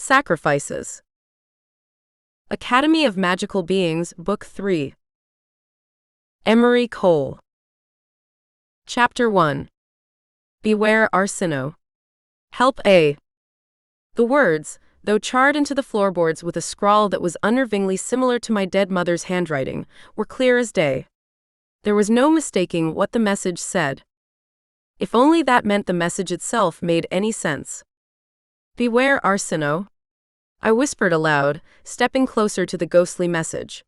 Sacrifices. Academy of Magical Beings, Book 3. Emery Cole. Chapter 1. Beware Arsino. Help A. The words, though charred into the floorboards with a scrawl that was unnervingly similar to my dead mother's handwriting, were clear as day. There was no mistaking what the message said. If only that meant the message itself made any sense. Beware Arsino, I whispered aloud, stepping closer to the ghostly message.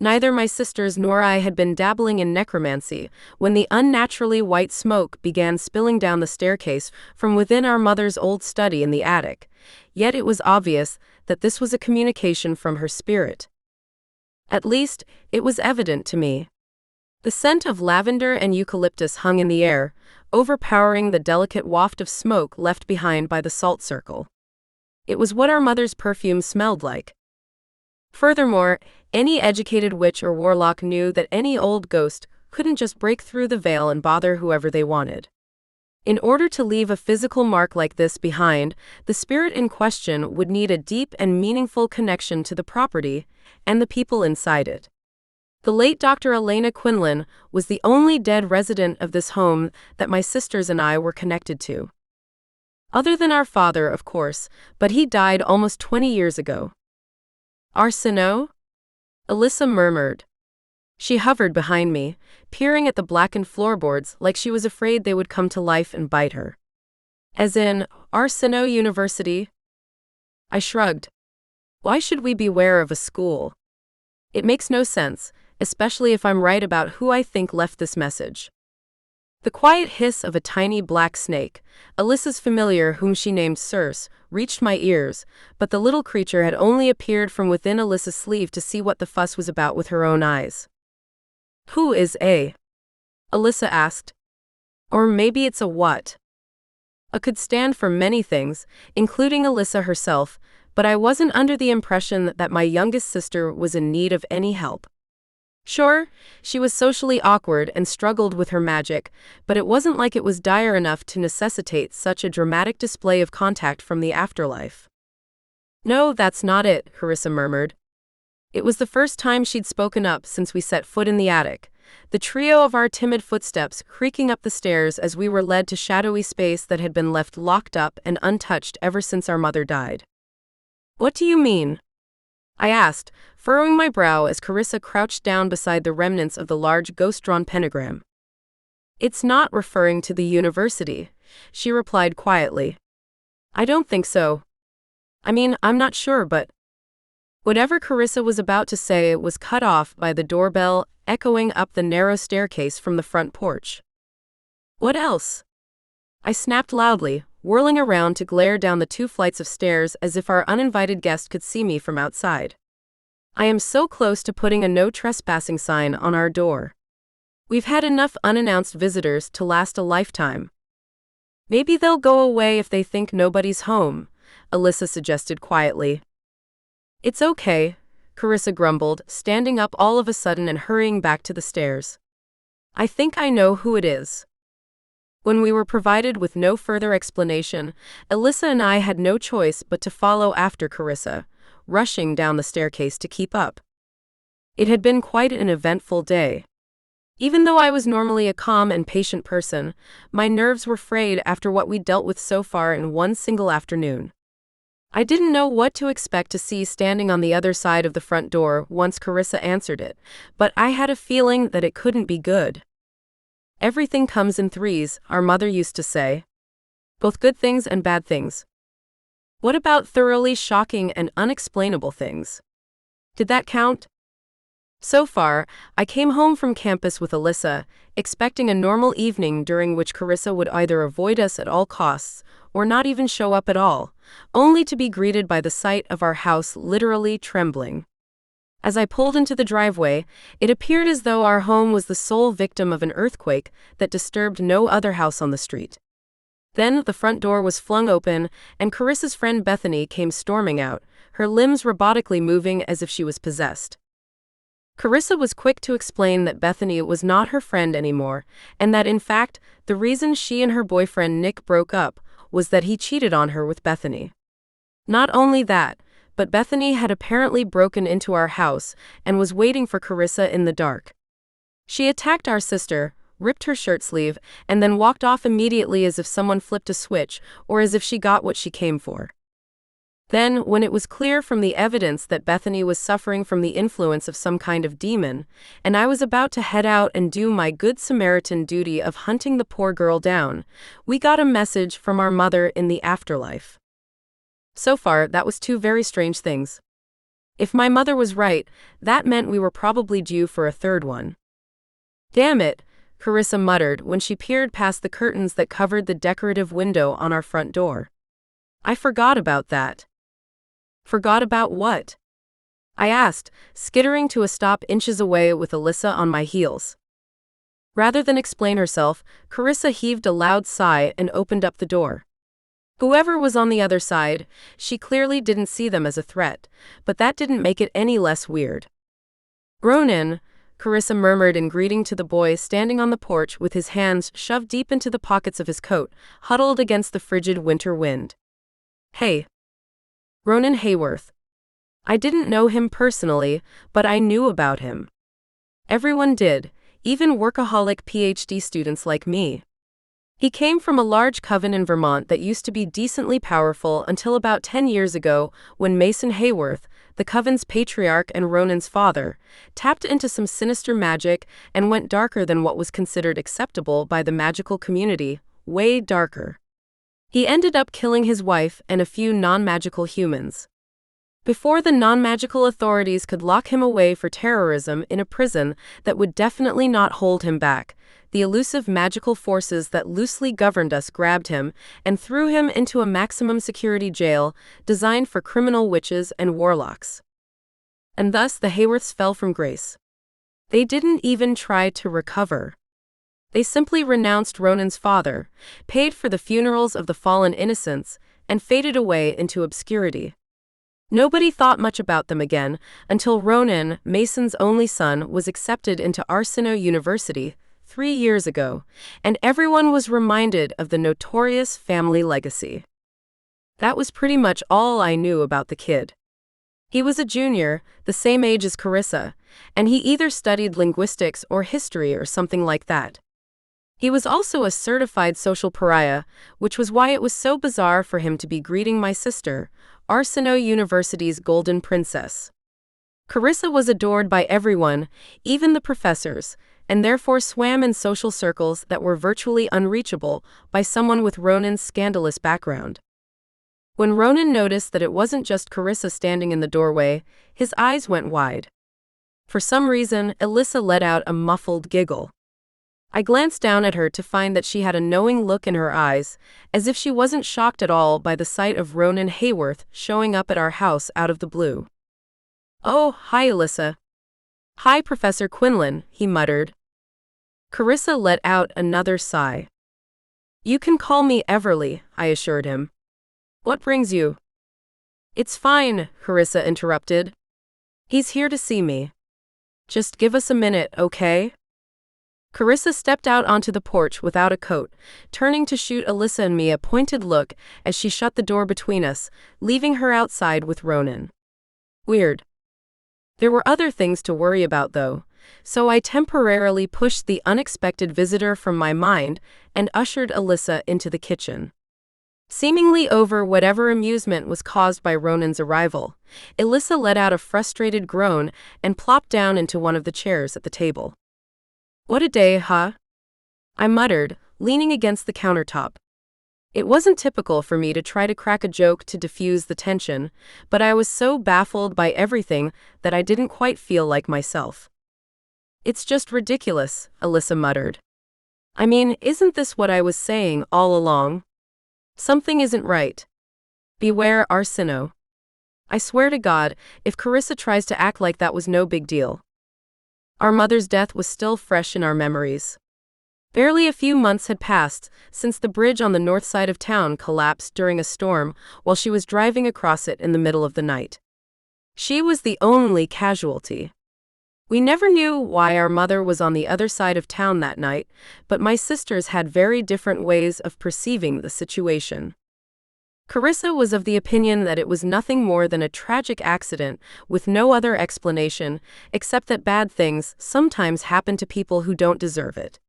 Neither my sisters nor I had been dabbling in necromancy when the unnaturally white smoke began spilling down the staircase from within our mother's old study in the attic, yet it was obvious that this was a communication from her spirit. At least, it was evident to me. The scent of lavender and eucalyptus hung in the air, overpowering the delicate waft of smoke left behind by the salt circle. It was what our mother's perfume smelled like. Furthermore, any educated witch or warlock knew that any old ghost couldn't just break through the veil and bother whoever they wanted. In order to leave a physical mark like this behind, the spirit in question would need a deep and meaningful connection to the property and the people inside it. The late Dr. Elena Quinlan was the only dead resident of this home that my sisters and I were connected to. Other than our father, of course, but he died almost 20 years ago. Arsino? Alyssa murmured. She hovered behind me, peering at the blackened floorboards like she was afraid they would come to life and bite her. As in, Arsino University? I shrugged. Why should we beware of a school? It makes no sense, especially if I'm right about who I think left this message. The quiet hiss of a tiny black snake, Alyssa's familiar whom she named Circe, reached my ears, but the little creature had only appeared from within Alyssa's sleeve to see what the fuss was about with her own eyes. Who is A? Alyssa asked. Or maybe it's a what? A could stand for many things, including Alyssa herself, but I wasn't under the impression that my youngest sister was in need of any help. Sure, she was socially awkward and struggled with her magic, but it wasn't like it was dire enough to necessitate such a dramatic display of contact from the afterlife. No, that's not it, Carissa murmured. It was the first time she'd spoken up since we set foot in the attic, the trio of our timid footsteps creaking up the stairs as we were led to shadowy space that had been left locked up and untouched ever since our mother died. What do you mean? I asked, furrowing my brow as Carissa crouched down beside the remnants of the large ghost-drawn pentagram. It's not referring to the university, she replied quietly. I don't think so. I mean, I'm not sure, but... Whatever Carissa was about to say was cut off by the doorbell echoing up the narrow staircase from the front porch. What else? I snapped loudly, whirling around to glare down the 2 flights of stairs as if our uninvited guest could see me from outside. I am so close to putting a no trespassing sign on our door. We've had enough unannounced visitors to last a lifetime. Maybe they'll go away if they think nobody's home, Alyssa suggested quietly. It's okay, Carissa grumbled, standing up all of a sudden and hurrying back to the stairs. I think I know who it is. When we were provided with no further explanation, Alyssa and I had no choice but to follow after Carissa, rushing down the staircase to keep up. It had been quite an eventful day. Even though I was normally a calm and patient person, my nerves were frayed after what we'd dealt with so far in one single afternoon. I didn't know what to expect to see standing on the other side of the front door once Carissa answered it, but I had a feeling that it couldn't be good. Everything comes in threes, our mother used to say. Both good things and bad things. What about thoroughly shocking and unexplainable things? Did that count? So far, I came home from campus with Alyssa, expecting a normal evening during which Carissa would either avoid us at all costs or not even show up at all, only to be greeted by the sight of our house literally trembling. As I pulled into the driveway, it appeared as though our home was the sole victim of an earthquake that disturbed no other house on the street. Then the front door was flung open, and Carissa's friend Bethany came storming out, her limbs robotically moving as if she was possessed. Carissa was quick to explain that Bethany was not her friend anymore, and that in fact, the reason she and her boyfriend Nick broke up was that he cheated on her with Bethany. Not only that, but Bethany had apparently broken into our house and was waiting for Carissa in the dark. She attacked our sister, ripped her shirt sleeve, and then walked off immediately as if someone flipped a switch or as if she got what she came for. Then, when it was clear from the evidence that Bethany was suffering from the influence of some kind of demon, and I was about to head out and do my Good Samaritan duty of hunting the poor girl down, we got a message from our mother in the afterlife. So far, that was two very strange things. If my mother was right, that meant we were probably due for a third one. Damn it, Carissa muttered when she peered past the curtains that covered the decorative window on our front door. I forgot about that. Forgot about what? I asked, skittering to a stop inches away with Alyssa on my heels. Rather than explain herself, Carissa heaved a loud sigh and opened up the door. Whoever was on the other side, she clearly didn't see them as a threat, but that didn't make it any less weird. Ronan, Carissa murmured in greeting to the boy standing on the porch with his hands shoved deep into the pockets of his coat, huddled against the frigid winter wind. Hey. Ronan Hayworth. I didn't know him personally, but I knew about him. Everyone did, even workaholic PhD students like me. He came from a large coven in Vermont that used to be decently powerful until about 10 years ago when Mason Hayworth, the coven's patriarch and Ronan's father, tapped into some sinister magic and went darker than what was considered acceptable by the magical community, way darker. He ended up killing his wife and a few non-magical humans. Before the non-magical authorities could lock him away for terrorism in a prison that would definitely not hold him back, the elusive magical forces that loosely governed us grabbed him and threw him into a maximum security jail designed for criminal witches and warlocks. And thus the Hayworths fell from grace. They didn't even try to recover. They simply renounced Ronan's father, paid for the funerals of the fallen innocents, and faded away into obscurity. Nobody thought much about them again until Ronan, Mason's only son, was accepted into Arsinoe University 3 years ago, and everyone was reminded of the notorious family legacy. That was pretty much all I knew about the kid. He was a junior, the same age as Carissa, and he either studied linguistics or history or something like that. He was also a certified social pariah, which was why it was so bizarre for him to be greeting my sister, Arsinoe University's golden princess. Carissa was adored by everyone, even the professors, and therefore swam in social circles that were virtually unreachable by someone with Ronan's scandalous background. When Ronan noticed that it wasn't just Carissa standing in the doorway, his eyes went wide. For some reason, Alyssa let out a muffled giggle. I glanced down at her to find that she had a knowing look in her eyes, as if she wasn't shocked at all by the sight of Ronan Hayworth showing up at our house out of the blue. "Oh, hi Alyssa." "Hi Professor Quinlan," he muttered. Carissa let out another sigh. "You can call me Everly," I assured him. "What brings you?" "It's fine," Carissa interrupted. "He's here to see me. Just give us a minute, okay?" Carissa stepped out onto the porch without a coat, turning to shoot Alyssa and me a pointed look as she shut the door between us, leaving her outside with Ronan. Weird. There were other things to worry about though, so I temporarily pushed the unexpected visitor from my mind and ushered Alyssa into the kitchen. Seemingly over whatever amusement was caused by Ronan's arrival, Alyssa let out a frustrated groan and plopped down into one of the chairs at the table. "What a day, huh?" I muttered, leaning against the countertop. It wasn't typical for me to try to crack a joke to diffuse the tension, but I was so baffled by everything that I didn't quite feel like myself. "It's just ridiculous," Alyssa muttered. "I mean, isn't this what I was saying all along? Something isn't right. Beware Arsinoe. I swear to God, if Carissa tries to act like that was no big deal." Our mother's death was still fresh in our memories. Barely a few months had passed since the bridge on the north side of town collapsed during a storm while she was driving across it in the middle of the night. She was the only casualty. We never knew why our mother was on the other side of town that night, but my sisters had very different ways of perceiving the situation. Carissa was of the opinion that it was nothing more than a tragic accident with no other explanation except that bad things sometimes happen to people who don't deserve it.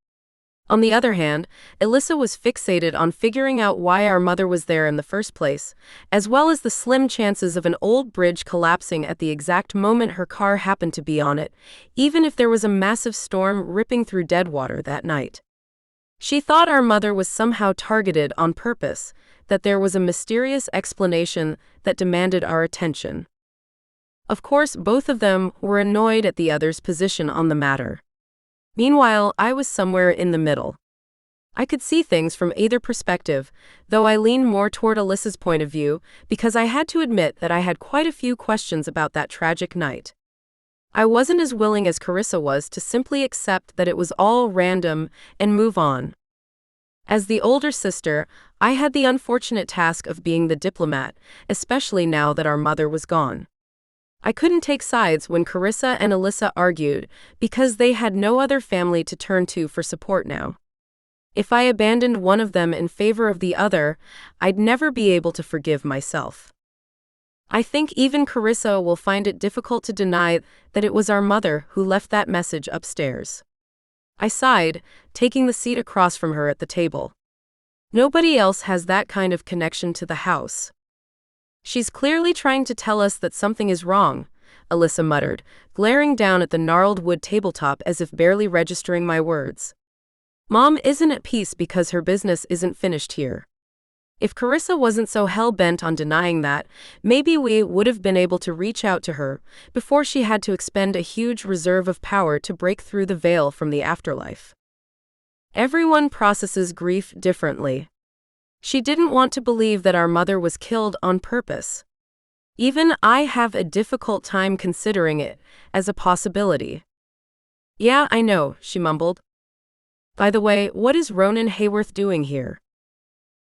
On the other hand, Alyssa was fixated on figuring out why our mother was there in the first place, as well as the slim chances of an old bridge collapsing at the exact moment her car happened to be on it, even if there was a massive storm ripping through Deadwater that night. She thought our mother was somehow targeted on purpose, that there was a mysterious explanation that demanded our attention. Of course, both of them were annoyed at the other's position on the matter. Meanwhile, I was somewhere in the middle. I could see things from either perspective, though I leaned more toward Alyssa's point of view because I had to admit that I had quite a few questions about that tragic night. I wasn't as willing as Carissa was to simply accept that it was all random and move on. As the older sister, I had the unfortunate task of being the diplomat, especially now that our mother was gone. I couldn't take sides when Carissa and Alyssa argued because they had no other family to turn to for support now. If I abandoned one of them in favor of the other, I'd never be able to forgive myself. I think even Carissa will find it difficult to deny that it was our mother who left that message upstairs. I sighed, taking the seat across from her at the table. Nobody else has that kind of connection to the house. She's clearly trying to tell us that something is wrong, Alyssa muttered, glaring down at the gnarled wood tabletop as if barely registering my words. Mom isn't at peace because her business isn't finished here. If Carissa wasn't so hell-bent on denying that, maybe we would have been able to reach out to her before she had to expend a huge reserve of power to break through the veil from the afterlife. Everyone processes grief differently. She didn't want to believe that our mother was killed on purpose. Even I have a difficult time considering it as a possibility. Yeah, I know, she mumbled. By the way, what is Ronan Hayworth doing here?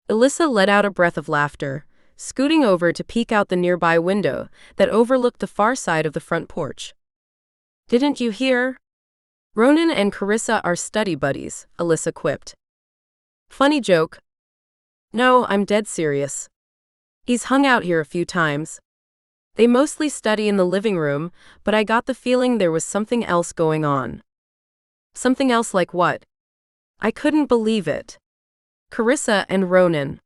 Alyssa let out a breath of laughter, scooting over to peek out the nearby window that overlooked the far side of the front porch. Didn't you hear? Ronan and Carissa are study buddies, Alyssa quipped. Funny joke. No, I'm dead serious. He's hung out here a few times. They mostly study in the living room, but I got the feeling there was something else going on. Something else like what? I couldn't believe it. Carissa and Ronan.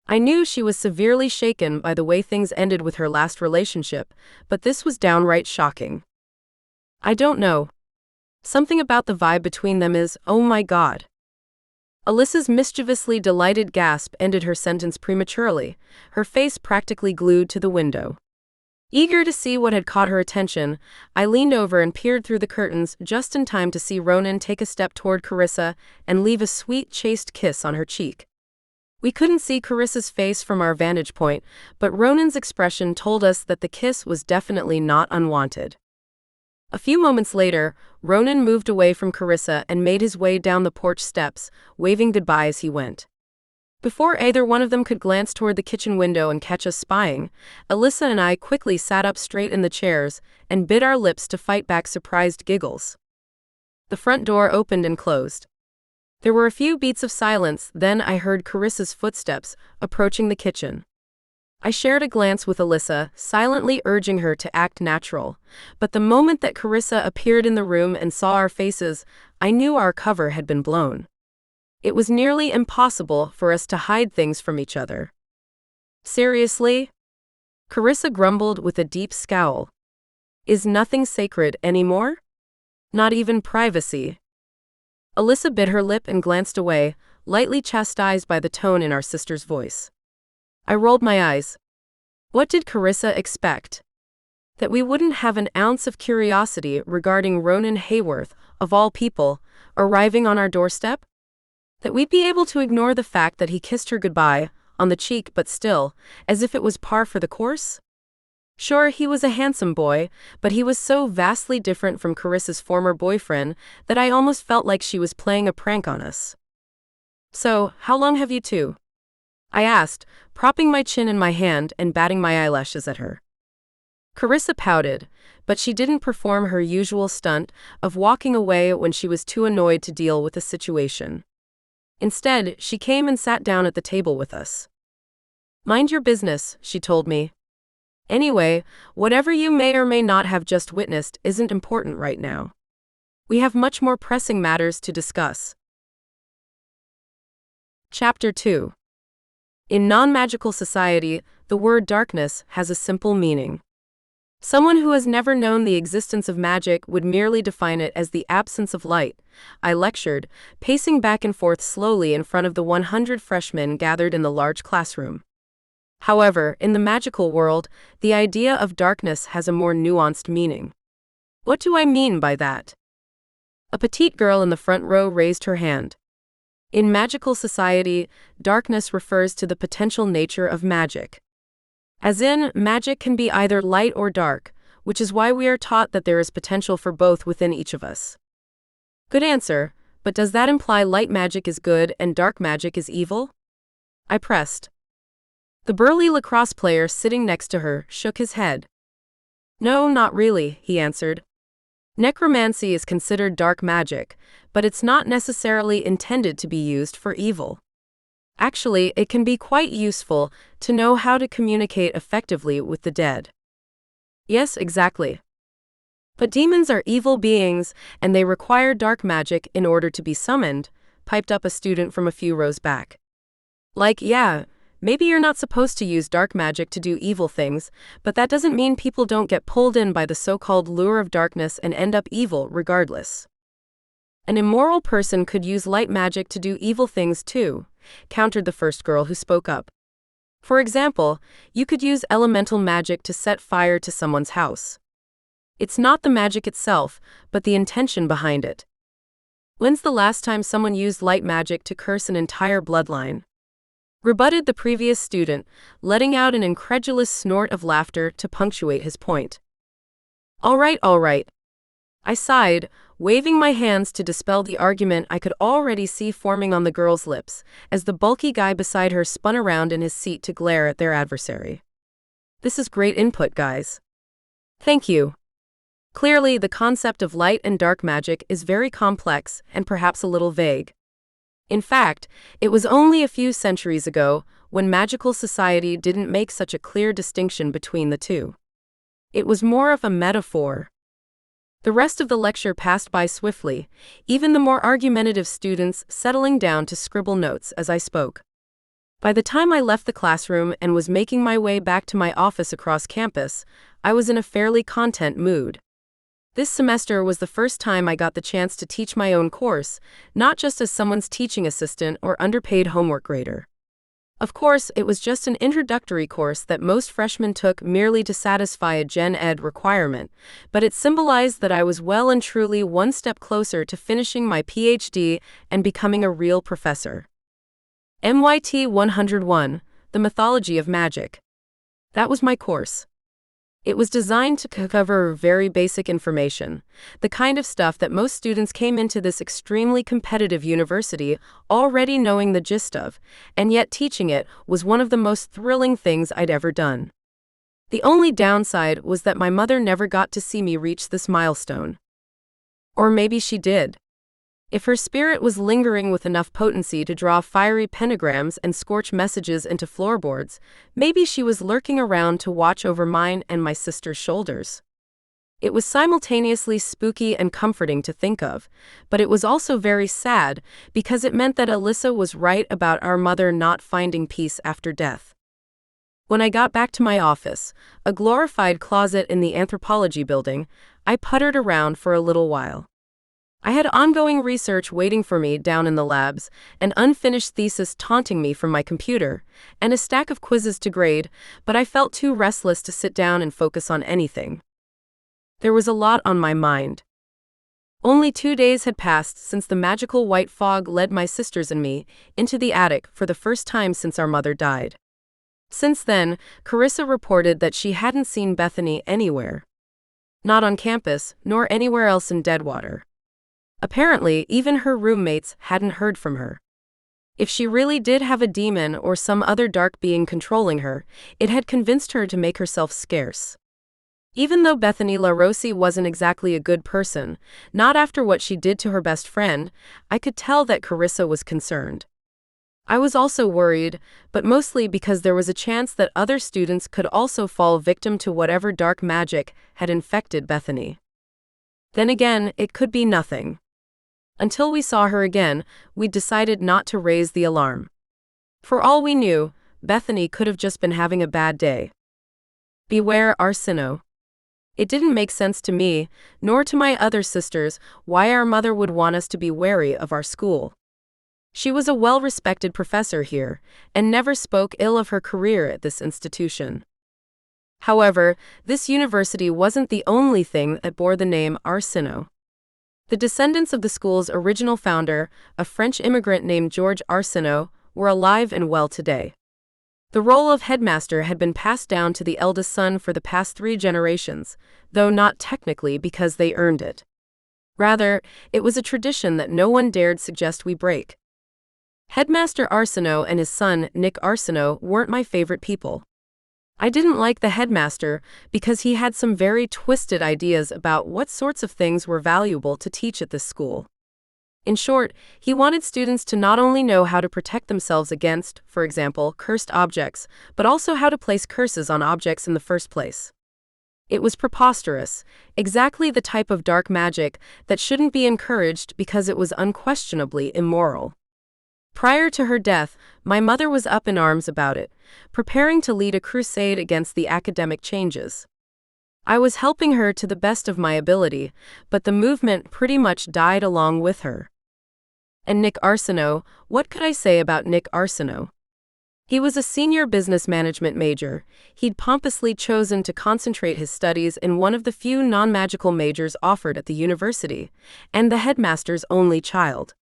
I knew she was severely shaken by the way things ended with her last relationship, but this was downright shocking. I don't know. Something about the vibe between them is, oh my God. Alyssa's mischievously delighted gasp ended her sentence prematurely, her face practically glued to the window. Eager to see what had caught her attention, I leaned over and peered through the curtains just in time to see Ronan take a step toward Carissa and leave a sweet, chaste kiss on her cheek. We couldn't see Carissa's face from our vantage point, but Ronan's expression told us that the kiss was definitely not unwanted. A few moments later, Ronan moved away from Carissa and made his way down the porch steps, waving goodbye as he went. Before either one of them could glance toward the kitchen window and catch us spying, Alyssa and I quickly sat up straight in the chairs and bit our lips to fight back surprised giggles. The front door opened and closed. There were a few beats of silence, then I heard Carissa's footsteps approaching the kitchen. I shared a glance with Alyssa, silently urging her to act natural, but the moment that Carissa appeared in the room and saw our faces, I knew our cover had been blown. It was nearly impossible for us to hide things from each other. Seriously? Carissa grumbled with a deep scowl. Is nothing sacred anymore? Not even privacy. Alyssa bit her lip and glanced away, lightly chastised by the tone in our sister's voice. I rolled my eyes. What did Carissa expect? That we wouldn't have an ounce of curiosity regarding Ronan Hayworth, of all people, arriving on our doorstep? That we'd be able to ignore the fact that he kissed her goodbye, on the cheek but still, as if it was par for the course? Sure, he was a handsome boy, but he was so vastly different from Carissa's former boyfriend that I almost felt like she was playing a prank on us. So, how long have you two? I asked, propping my chin in my hand and batting my eyelashes at her. Carissa pouted, but she didn't perform her usual stunt of walking away when she was too annoyed to deal with the situation. Instead, she came and sat down at the table with us. Mind your business, she told me. Anyway, whatever you may or may not have just witnessed isn't important right now. We have much more pressing matters to discuss. Chapter 2. In non-magical society, the word darkness has a simple meaning. Someone who has never known the existence of magic would merely define it as the absence of light, I lectured, pacing back and forth slowly in front of the 100 freshmen gathered in the large classroom. However, in the magical world, the idea of darkness has a more nuanced meaning. What do I mean by that? A petite girl in the front row raised her hand. In magical society, darkness refers to the potential nature of magic. As in, magic can be either light or dark, which is why we are taught that there is potential for both within each of us. Good answer, but does that imply light magic is good and dark magic is evil? I pressed. The burly lacrosse player sitting next to her shook his head. No, not really, he answered. Necromancy is considered dark magic, but it's not necessarily intended to be used for evil. Actually, it can be quite useful to know how to communicate effectively with the dead. Yes, exactly. But demons are evil beings, and they require dark magic in order to be summoned, piped up a student from a few rows back. Yeah, maybe you're not supposed to use dark magic to do evil things, but that doesn't mean people don't get pulled in by the so-called lure of darkness and end up evil regardless. An immoral person could use light magic to do evil things too, countered the first girl who spoke up. For example, you could use elemental magic to set fire to someone's house. It's not the magic itself, but the intention behind it. When's the last time someone used light magic to curse an entire bloodline? Rebutted the previous student, letting out an incredulous snort of laughter to punctuate his point. All right. I sighed, waving my hands to dispel the argument I could already see forming on the girl's lips, as the bulky guy beside her spun around in his seat to glare at their adversary. This is great input, guys. Thank you. Clearly, the concept of light and dark magic is very complex and perhaps a little vague. In fact, it was only a few centuries ago when magical society didn't make such a clear distinction between the two. It was more of a metaphor. The rest of the lecture passed by swiftly, even the more argumentative students settling down to scribble notes as I spoke. By the time I left the classroom and was making my way back to my office across campus, I was in a fairly content mood. This semester was the first time I got the chance to teach my own course, not just as someone's teaching assistant or underpaid homework grader. Of course, it was just an introductory course that most freshmen took merely to satisfy a Gen Ed requirement, but it symbolized that I was well and truly one step closer to finishing my PhD and becoming a real professor. MYT 101, The Mythology of Magic. That was my course. It was designed to cover very basic information, the kind of stuff that most students came into this extremely competitive university already knowing the gist of, and yet teaching it was one of the most thrilling things I'd ever done. The only downside was that my mother never got to see me reach this milestone. Or maybe she did. If her spirit was lingering with enough potency to draw fiery pentagrams and scorch messages into floorboards, maybe she was lurking around to watch over mine and my sister's shoulders. It was simultaneously spooky and comforting to think of, but it was also very sad because it meant that Alyssa was right about our mother not finding peace after death. When I got back to my office, a glorified closet in the anthropology building, I puttered around for a little while. I had ongoing research waiting for me down in the labs, an unfinished thesis taunting me from my computer, and a stack of quizzes to grade, but I felt too restless to sit down and focus on anything. There was a lot on my mind. Only 2 days had passed since the magical white fog led my sisters and me into the attic for the first time since our mother died. Since then, Carissa reported that she hadn't seen Bethany anywhere. Not on campus, nor anywhere else in Deadwater. Apparently, even her roommates hadn't heard from her. If she really did have a demon or some other dark being controlling her, it had convinced her to make herself scarce. Even though Bethany LaRossi wasn't exactly a good person, not after what she did to her best friend, I could tell that Carissa was concerned. I was also worried, but mostly because there was a chance that other students could also fall victim to whatever dark magic had infected Bethany. Then again, it could be nothing. Until we saw her again, we decided not to raise the alarm. For all we knew, Bethany could have just been having a bad day. Beware Arsino. It didn't make sense to me, nor to my other sisters, why our mother would want us to be wary of our school. She was a well-respected professor here, and never spoke ill of her career at this institution. However, this university wasn't the only thing that bore the name Arsino. The descendants of the school's original founder, a French immigrant named Georges Arsino, were alive and well today. The role of headmaster had been passed down to the eldest son for the past 3 generations, though not technically because they earned it. Rather, it was a tradition that no one dared suggest we break. Headmaster Arsino and his son, Nick Arsino, weren't my favorite people. I didn't like the headmaster because he had some very twisted ideas about what sorts of things were valuable to teach at this school. In short, he wanted students to not only know how to protect themselves against, for example, cursed objects, but also how to place curses on objects in the first place. It was preposterous, exactly the type of dark magic that shouldn't be encouraged because it was unquestionably immoral. Prior to her death, my mother was up in arms about it, preparing to lead a crusade against the academic changes. I was helping her to the best of my ability, but the movement pretty much died along with her. And Nick Arsino, what could I say about Nick Arsino? He was a senior business management major. He'd pompously chosen to concentrate his studies in one of the few non-magical majors offered at the university, and the headmaster's only child.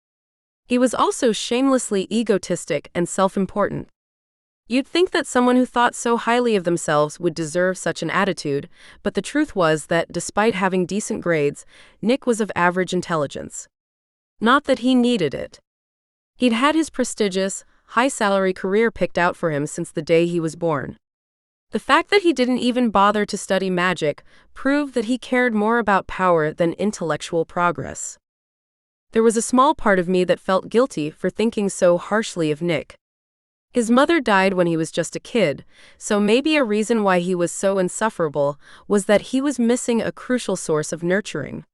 He was also shamelessly egotistic and self-important. You'd think that someone who thought so highly of themselves would deserve such an attitude, but the truth was that despite having decent grades, Nick was of average intelligence. Not that he needed it. He'd had his prestigious, high-salary career picked out for him since the day he was born. The fact that he didn't even bother to study magic proved that he cared more about power than intellectual progress. There was a small part of me that felt guilty for thinking so harshly of Nick. His mother died when he was just a kid, so maybe a reason why he was so insufferable was that he was missing a crucial source of nurturing.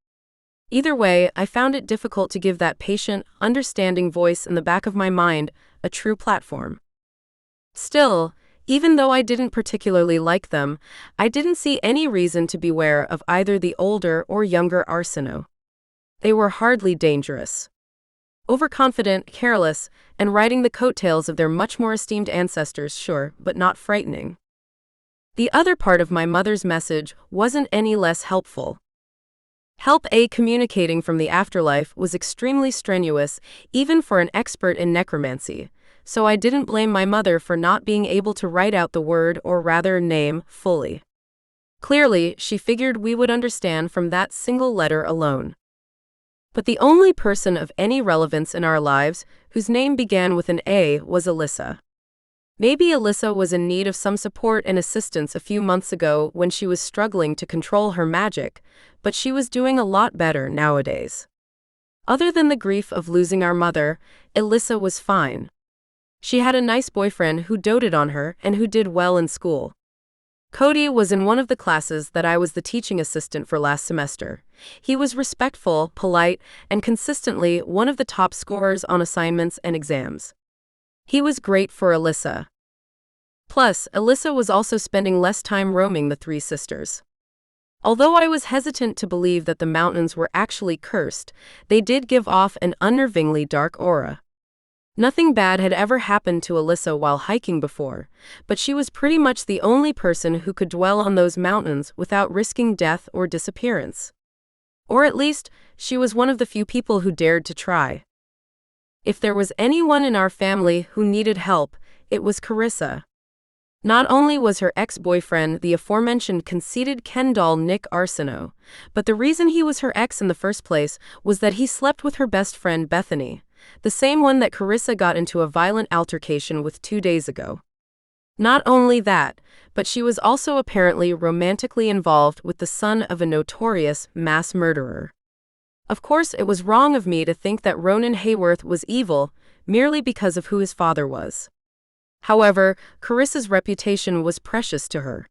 Either way, I found it difficult to give that patient, understanding voice in the back of my mind a true platform. Still, even though I didn't particularly like them, I didn't see any reason to beware of either the older or younger Arsino. They were hardly dangerous. Overconfident, careless, and riding the coattails of their much more esteemed ancestors, sure, but not frightening. The other part of my mother's message wasn't any less helpful. Help A communicating from the afterlife was extremely strenuous, even for an expert in necromancy, so I didn't blame my mother for not being able to write out the word or rather name fully. Clearly, she figured we would understand from that single letter alone. But the only person of any relevance in our lives whose name began with an A was Alyssa. Maybe Alyssa was in need of some support and assistance a few months ago when she was struggling to control her magic, but she was doing a lot better nowadays. Other than the grief of losing our mother, Alyssa was fine. She had a nice boyfriend who doted on her and who did well in school. Cody was in one of the classes that I was the teaching assistant for last semester. He was respectful, polite, and consistently one of the top scorers on assignments and exams. He was great for Alyssa. Plus, Alyssa was also spending less time roaming the 3 sisters. Although I was hesitant to believe that the mountains were actually cursed, they did give off an unnervingly dark aura. Nothing bad had ever happened to Alyssa while hiking before, but she was pretty much the only person who could dwell on those mountains without risking death or disappearance. Or at least, she was one of the few people who dared to try. If there was anyone in our family who needed help, it was Carissa. Not only was her ex-boyfriend the aforementioned conceited Ken doll Nick Arsino, but the reason he was her ex in the first place was that he slept with her best friend Bethany, the same one that Carissa got into a violent altercation with 2 days ago. Not only that, but she was also apparently romantically involved with the son of a notorious mass murderer. Of course, it was wrong of me to think that Ronan Hayworth was evil, merely because of who his father was. However, Carissa's reputation was precious to her.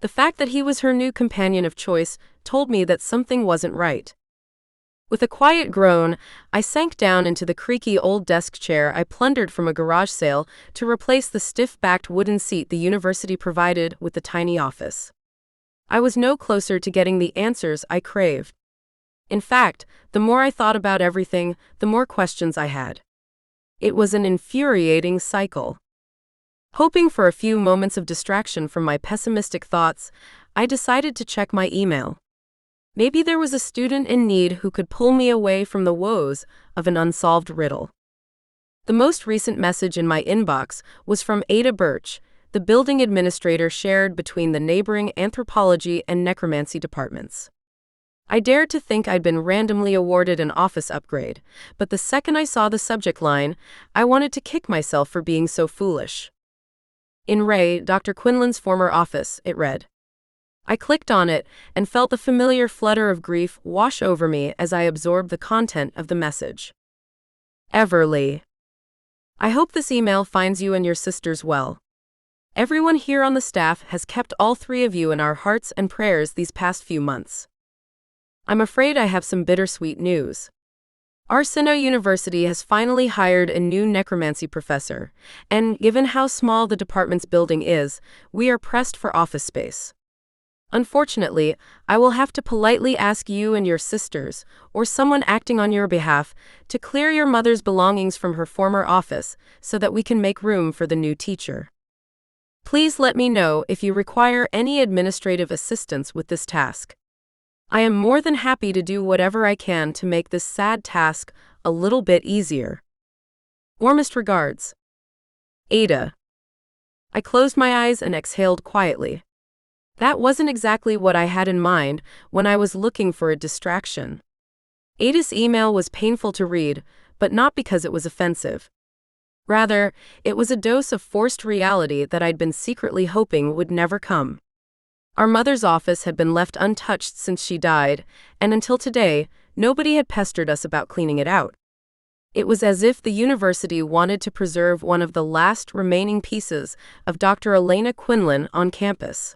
The fact that he was her new companion of choice told me that something wasn't right. With a quiet groan, I sank down into the creaky old desk chair I plundered from a garage sale to replace the stiff-backed wooden seat the university provided with the tiny office. I was no closer to getting the answers I craved. In fact, the more I thought about everything, the more questions I had. It was an infuriating cycle. Hoping for a few moments of distraction from my pessimistic thoughts, I decided to check my email. Maybe there was a student in need who could pull me away from the woes of an unsolved riddle. The most recent message in my inbox was from Ada Birch, the building administrator shared between the neighboring anthropology and necromancy departments. I dared to think I'd been randomly awarded an office upgrade, but the second I saw the subject line, I wanted to kick myself for being so foolish. In Ray, Dr. Quinlan's former office, it read. I clicked on it and felt the familiar flutter of grief wash over me as I absorbed the content of the message. Everly. I hope this email finds you and your sisters well. Everyone here on the staff has kept all three of you in our hearts and prayers these past few months. I'm afraid I have some bittersweet news. Arsinoe University has finally hired a new necromancy professor, and given how small the department's building is, we are pressed for office space. Unfortunately, I will have to politely ask you and your sisters, or someone acting on your behalf, to clear your mother's belongings from her former office so that we can make room for the new teacher. Please let me know if you require any administrative assistance with this task. I am more than happy to do whatever I can to make this sad task a little bit easier. Warmest regards. Ada. I closed my eyes and exhaled quietly. That wasn't exactly what I had in mind when I was looking for a distraction. Ada's email was painful to read, but not because it was offensive. Rather, it was a dose of forced reality that I'd been secretly hoping would never come. Our mother's office had been left untouched since she died, and until today, nobody had pestered us about cleaning it out. It was as if the university wanted to preserve one of the last remaining pieces of Dr. Elena Quinlan on campus.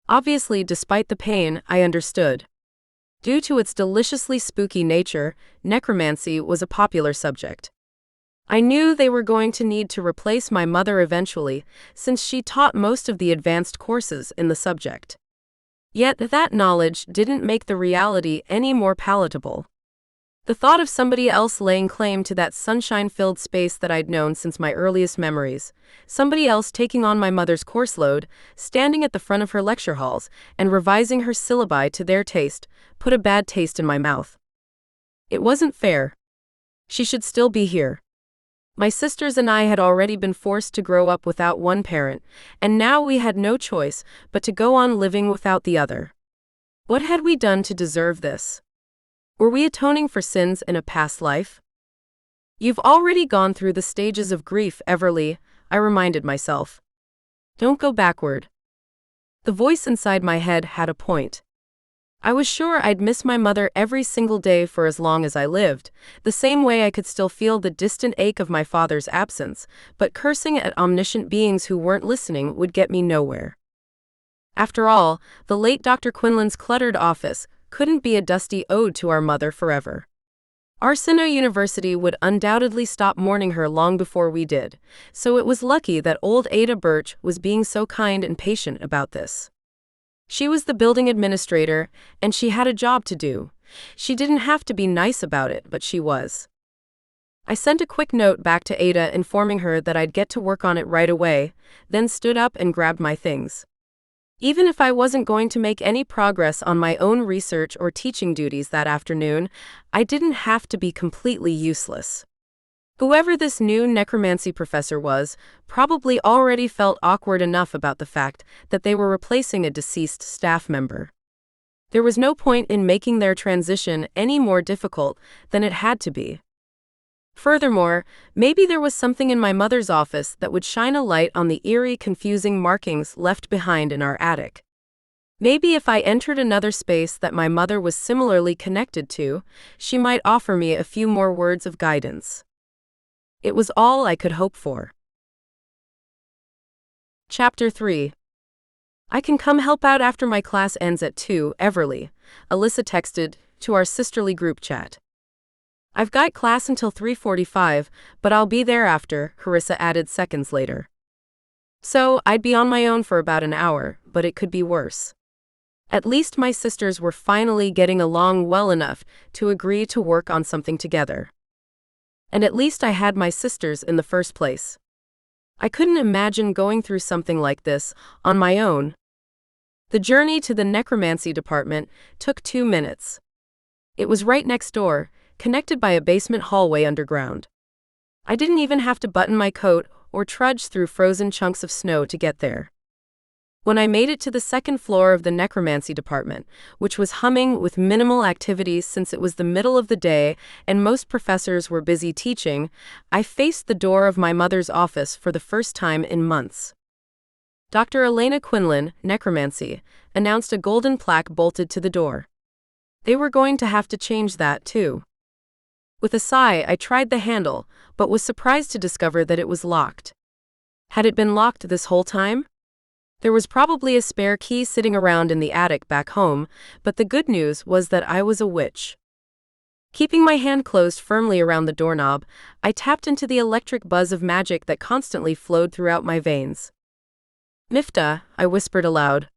Obviously, despite the pain, I understood. Due to its deliciously spooky nature, necromancy was a popular subject. I knew they were going to need to replace my mother eventually, since she taught most of the advanced courses in the subject. Yet that knowledge didn't make the reality any more palatable. The thought of somebody else laying claim to that sunshine-filled space that I'd known since my earliest memories, somebody else taking on my mother's course load, standing at the front of her lecture halls, and revising her syllabi to their taste, put a bad taste in my mouth. It wasn't fair. She should still be here. My sisters and I had already been forced to grow up without one parent, and now we had no choice but to go on living without the other. What had we done to deserve this? Were we atoning for sins in a past life? You've already gone through the stages of grief, Everly, I reminded myself. Don't go backward. The voice inside my head had a point. I was sure I'd miss my mother every single day for as long as I lived, the same way I could still feel the distant ache of my father's absence, but cursing at omniscient beings who weren't listening would get me nowhere. After all, the late Dr. Quinlan's cluttered office couldn't be a dusty ode to our mother forever. Arsinoe University would undoubtedly stop mourning her long before we did, so it was lucky that old Ada Birch was being so kind and patient about this. She was the building administrator, and she had a job to do. She didn't have to be nice about it, but she was. I sent a quick note back to Ada informing her that I'd get to work on it right away, then stood up and grabbed my things. Even if I wasn't going to make any progress on my own research or teaching duties that afternoon, I didn't have to be completely useless. Whoever this new necromancy professor was probably already felt awkward enough about the fact that they were replacing a deceased staff member. There was no point in making their transition any more difficult than it had to be. Furthermore, maybe there was something in my mother's office that would shine a light on the eerie, confusing markings left behind in our attic. Maybe if I entered another space that my mother was similarly connected to, she might offer me a few more words of guidance. It was all I could hope for. Chapter 3. I can come help out after my class ends at 2, Everly, Alyssa texted to our sisterly group chat. I've got class until 3:45, but I'll be there after, Carissa added seconds later. So, I'd be on my own for about an hour, but it could be worse. At least my sisters were finally getting along well enough to agree to work on something together. And at least I had my sisters in the first place. I couldn't imagine going through something like this on my own. The journey to the necromancy department took 2 minutes. It was right next door, connected by a basement hallway underground. I didn't even have to button my coat or trudge through frozen chunks of snow to get there. When I made it to the second floor of the necromancy department, which was humming with minimal activities since it was the middle of the day and most professors were busy teaching, I faced the door of my mother's office for the first time in months. Dr. Elena Quinlan, necromancy, announced a golden plaque bolted to the door. They were going to have to change that, too. With a sigh, I tried the handle, but was surprised to discover that it was locked. Had it been locked this whole time? There was probably a spare key sitting around in the attic back home, but the good news was that I was a witch. Keeping my hand closed firmly around the doorknob, I tapped into the electric buzz of magic that constantly flowed throughout my veins. Mifta, I whispered aloud.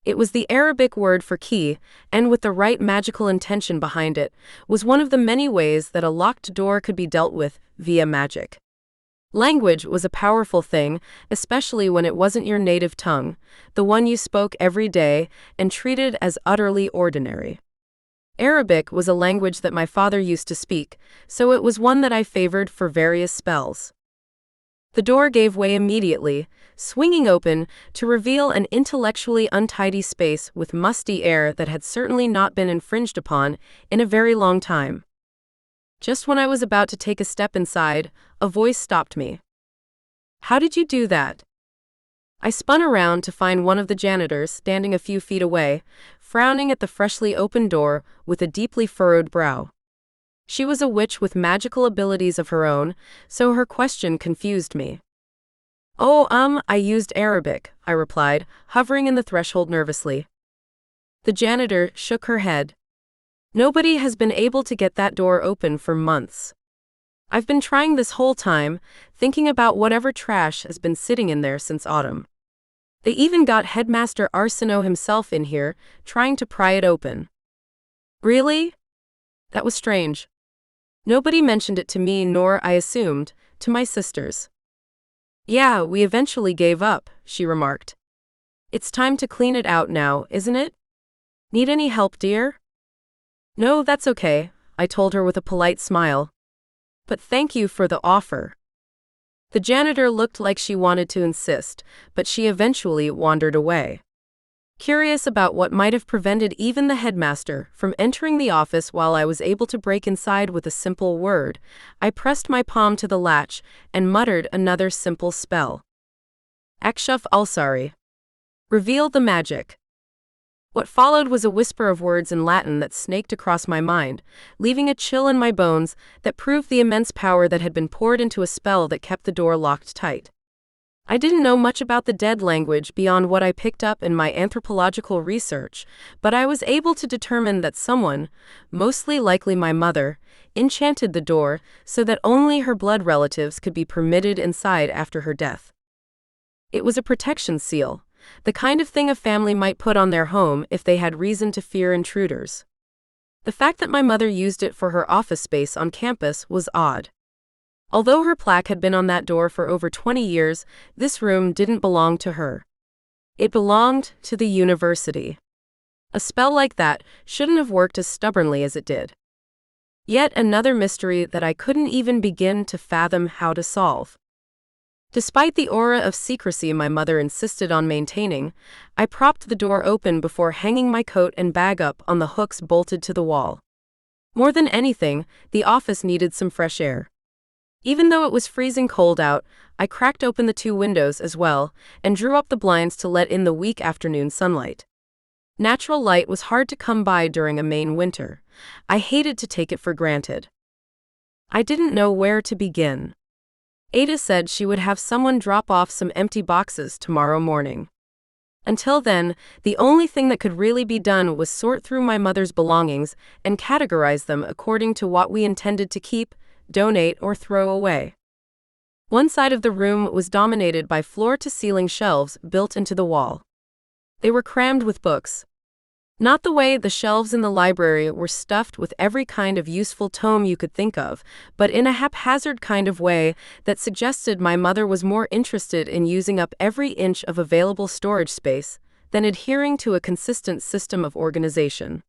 It was the Arabic word for key, and with the right magical intention behind it, was one of the many ways that a locked door could be dealt with via magic. Language was a powerful thing, especially when it wasn't your native tongue, the one you spoke every day and treated as utterly ordinary. Arabic was a language that my father used to speak, so it was one that I favored for various spells. The door gave way immediately, swinging open to reveal an intellectually untidy space with musty air that had certainly not been infringed upon in a very long time. Just when I was about to take a step inside, a voice stopped me. "How did you do that?" I spun around to find one of the janitors standing a few feet away, frowning at the freshly opened door with a deeply furrowed brow. She was a witch with magical abilities of her own, so her question confused me. I used Arabic," I replied, hovering in the threshold nervously. The janitor shook her head. "Nobody has been able to get that door open for months. I've been trying this whole time, thinking about whatever trash has been sitting in there since autumn. They even got Headmaster Arsenault himself in here, trying to pry it open." "Really?" That was strange. Nobody mentioned it to me, nor, I assumed, to my sisters. "Yeah, we eventually gave up," she remarked. "It's time to clean it out now, isn't it? Need any help, dear?" "No, that's okay," I told her with a polite smile. "But thank you for the offer." The janitor looked like she wanted to insist, but she eventually wandered away. Curious about what might have prevented even the headmaster from entering the office while I was able to break inside with a simple word, I pressed my palm to the latch and muttered another simple spell. Akshaf al-Sari. Reveal the magic. What followed was a whisper of words in Latin that snaked across my mind, leaving a chill in my bones that proved the immense power that had been poured into a spell that kept the door locked tight. I didn't know much about the dead language beyond what I picked up in my anthropological research, but I was able to determine that someone, mostly likely my mother, enchanted the door so that only her blood relatives could be permitted inside after her death. It was a protection seal, the kind of thing a family might put on their home if they had reason to fear intruders. The fact that my mother used it for her office space on campus was odd. Although her plaque had been on that door for over 20 years, this room didn't belong to her. It belonged to the university. A spell like that shouldn't have worked as stubbornly as it did. Yet another mystery that I couldn't even begin to fathom how to solve. Despite the aura of secrecy my mother insisted on maintaining, I propped the door open before hanging my coat and bag up on the hooks bolted to the wall. More than anything, the office needed some fresh air. Even though it was freezing cold out, I cracked open the 2 windows as well and drew up the blinds to let in the weak afternoon sunlight. Natural light was hard to come by during a Maine winter. I hated to take it for granted. I didn't know where to begin. Ada said she would have someone drop off some empty boxes tomorrow morning. Until then, the only thing that could really be done was sort through my mother's belongings and categorize them according to what we intended to keep, donate, or throw away. One side of the room was dominated by floor-to-ceiling shelves built into the wall. They were crammed with books. Not the way the shelves in the library were stuffed with every kind of useful tome you could think of, but in a haphazard kind of way that suggested my mother was more interested in using up every inch of available storage space than adhering to a consistent system of organization.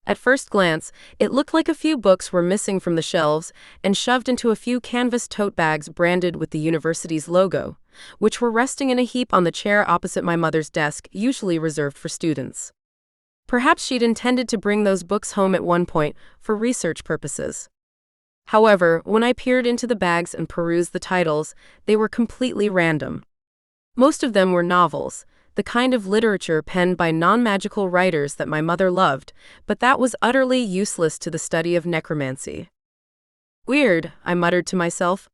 At first glance, it looked like a few books were missing from the shelves and shoved into a few canvas tote bags branded with the university's logo, which were resting in a heap on the chair opposite my mother's desk, usually reserved for students. Perhaps she'd intended to bring those books home at one point for research purposes. However, when I peered into the bags and perused the titles, they were completely random. Most of them were novels, the kind of literature penned by non-magical writers that my mother loved, but that was utterly useless to the study of necromancy. Weird, I muttered to myself.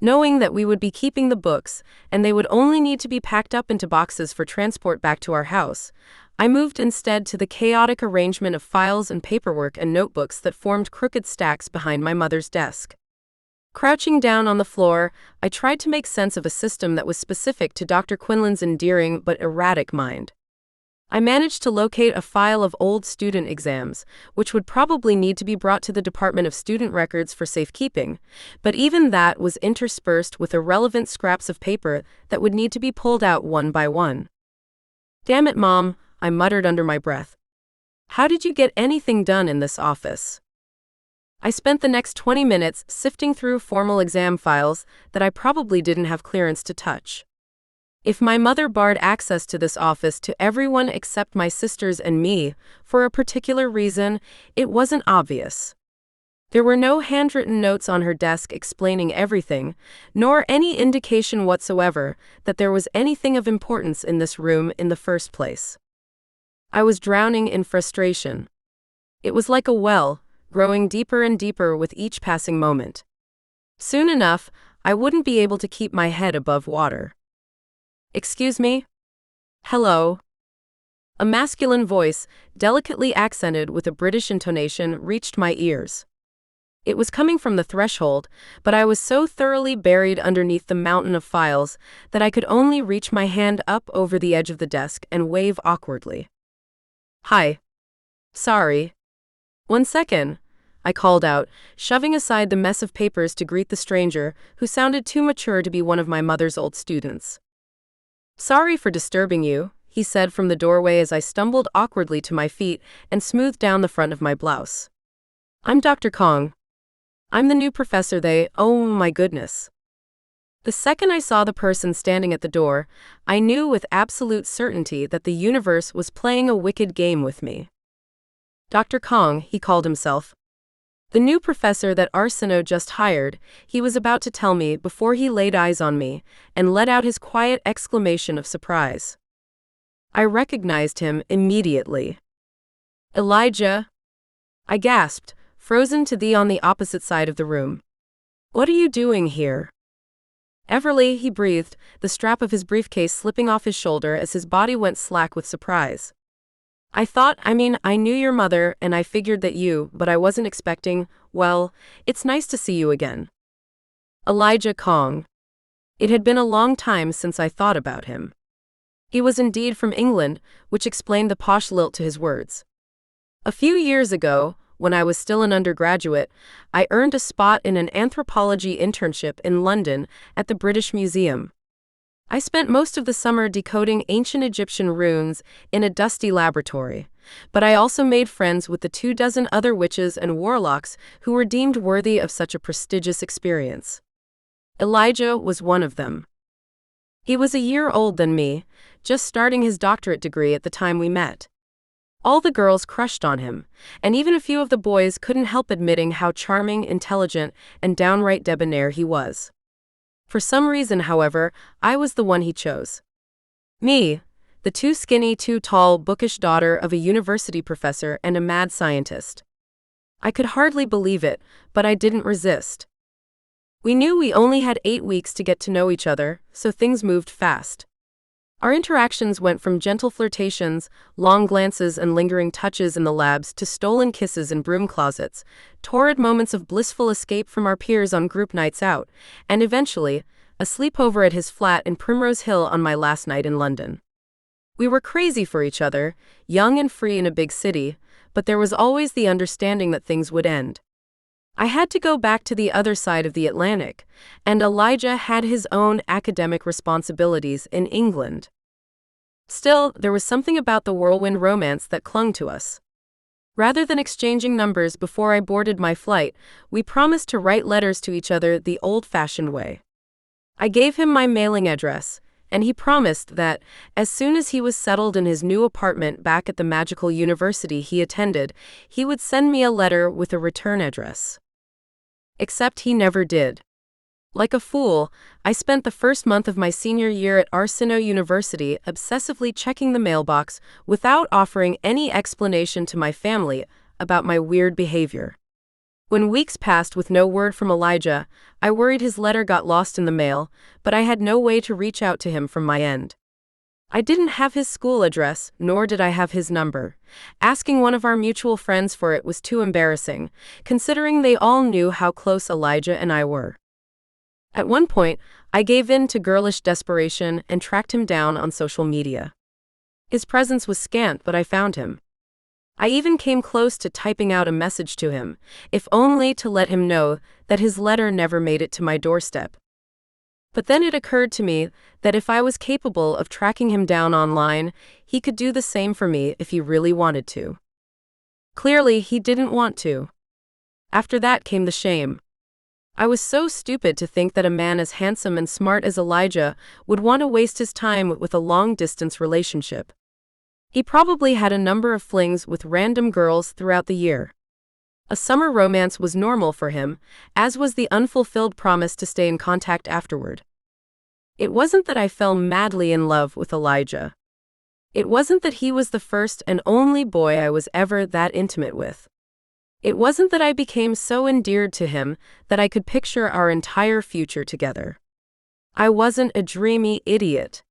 Knowing that we would be keeping the books, and they would only need to be packed up into boxes for transport back to our house, I moved instead to the chaotic arrangement of files and paperwork and notebooks that formed crooked stacks behind my mother's desk. Crouching down on the floor, I tried to make sense of a system that was specific to Dr. Quinlan's endearing but erratic mind. I managed to locate a file of old student exams, which would probably need to be brought to the Department of Student Records for safekeeping, but even that was interspersed with irrelevant scraps of paper that would need to be pulled out one by one. "Damn it, Mom," I muttered under my breath. "How did you get anything done in this office?" I spent the next 20 minutes sifting through formal exam files that I probably didn't have clearance to touch. If my mother barred access to this office to everyone except my sisters and me, for a particular reason, it wasn't obvious. There were no handwritten notes on her desk explaining everything, nor any indication whatsoever that there was anything of importance in this room in the first place. I was drowning in frustration. It was like a well, growing deeper and deeper with each passing moment. Soon enough, I wouldn't be able to keep my head above water. "Excuse me?" "Hello?" A masculine voice, delicately accented with a British intonation, reached my ears. It was coming from the threshold, but I was so thoroughly buried underneath the mountain of files that I could only reach my hand up over the edge of the desk and wave awkwardly. "Hi. Sorry. 1 second," I called out, shoving aside the mess of papers to greet the stranger, who sounded too mature to be one of my mother's old students. "Sorry for disturbing you," he said from the doorway as I stumbled awkwardly to my feet and smoothed down the front of my blouse. "I'm Dr. Kong. I'm the new professor oh my goodness." The second I saw the person standing at the door, I knew with absolute certainty that the universe was playing a wicked game with me. Dr. Kong, he called himself. The new professor that Arsino just hired, he was about to tell me before he laid eyes on me and let out his quiet exclamation of surprise. I recognized him immediately. "Elijah?" I gasped, frozen to the on the opposite side of the room. "What are you doing here?" "Everly," he breathed, the strap of his briefcase slipping off his shoulder as his body went slack with surprise. I knew your mother and I figured that but I wasn't expecting, well, it's nice to see you again." Elijah Kong. It had been a long time since I thought about him. He was indeed from England, which explained the posh lilt to his words. A few years ago, when I was still an undergraduate, I earned a spot in an anthropology internship in London at the British Museum. I spent most of the summer decoding ancient Egyptian runes in a dusty laboratory, but I also made friends with the 24 other witches and warlocks who were deemed worthy of such a prestigious experience. Elijah was one of them. He was a year older than me, just starting his doctorate degree at the time we met. All the girls crushed on him, and even a few of the boys couldn't help admitting how charming, intelligent, and downright debonair he was. For some reason, however, I was the one he chose. Me, the too skinny, too tall, bookish daughter of a university professor and a mad scientist. I could hardly believe it, but I didn't resist. We knew we only had 8 weeks to get to know each other, so things moved fast. Our interactions went from gentle flirtations, long glances, and lingering touches in the labs to stolen kisses in broom closets, torrid moments of blissful escape from our peers on group nights out, and eventually, a sleepover at his flat in Primrose Hill on my last night in London. We were crazy for each other, young and free in a big city, but there was always the understanding that things would end. I had to go back to the other side of the Atlantic, and Elijah had his own academic responsibilities in England. Still, there was something about the whirlwind romance that clung to us. Rather than exchanging numbers before I boarded my flight, we promised to write letters to each other the old-fashioned way. I gave him my mailing address, and he promised that, as soon as he was settled in his new apartment back at the magical university he attended, he would send me a letter with a return address. Except he never did. Like a fool, I spent the first month of my senior year at Arsinoe University obsessively checking the mailbox without offering any explanation to my family about my weird behavior. When weeks passed with no word from Elijah, I worried his letter got lost in the mail, but I had no way to reach out to him from my end. I didn't have his school address, nor did I have his number. Asking one of our mutual friends for it was too embarrassing, considering they all knew how close Elijah and I were. At one point, I gave in to girlish desperation and tracked him down on social media. His presence was scant, but I found him. I even came close to typing out a message to him, if only to let him know that his letter never made it to my doorstep. But then it occurred to me that if I was capable of tracking him down online, he could do the same for me if he really wanted to. Clearly, he didn't want to. After that came the shame. I was so stupid to think that a man as handsome and smart as Elijah would want to waste his time with a long-distance relationship. He probably had a number of flings with random girls throughout the year. A summer romance was normal for him, as was the unfulfilled promise to stay in contact afterward. It wasn't that I fell madly in love with Elijah. It wasn't that he was the first and only boy I was ever that intimate with. It wasn't that I became so endeared to him that I could picture our entire future together. I wasn't a dreamy idiot.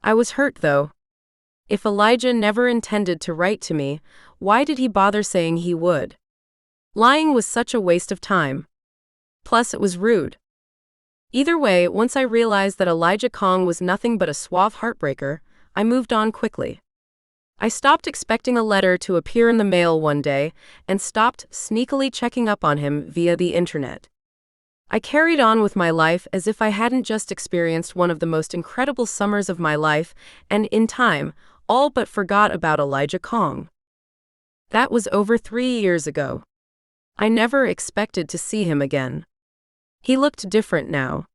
I was hurt, though. If Elijah never intended to write to me, why did he bother saying he would? Lying was such a waste of time. Plus, it was rude. Either way, once I realized that Elijah Kong was nothing but a suave heartbreaker, I moved on quickly. I stopped expecting a letter to appear in the mail one day and stopped sneakily checking up on him via the internet. I carried on with my life as if I hadn't just experienced one of the most incredible summers of my life and, in time, all but forgot about Elijah Kong. That was over 3 years ago. I never expected to see him again. He looked different now.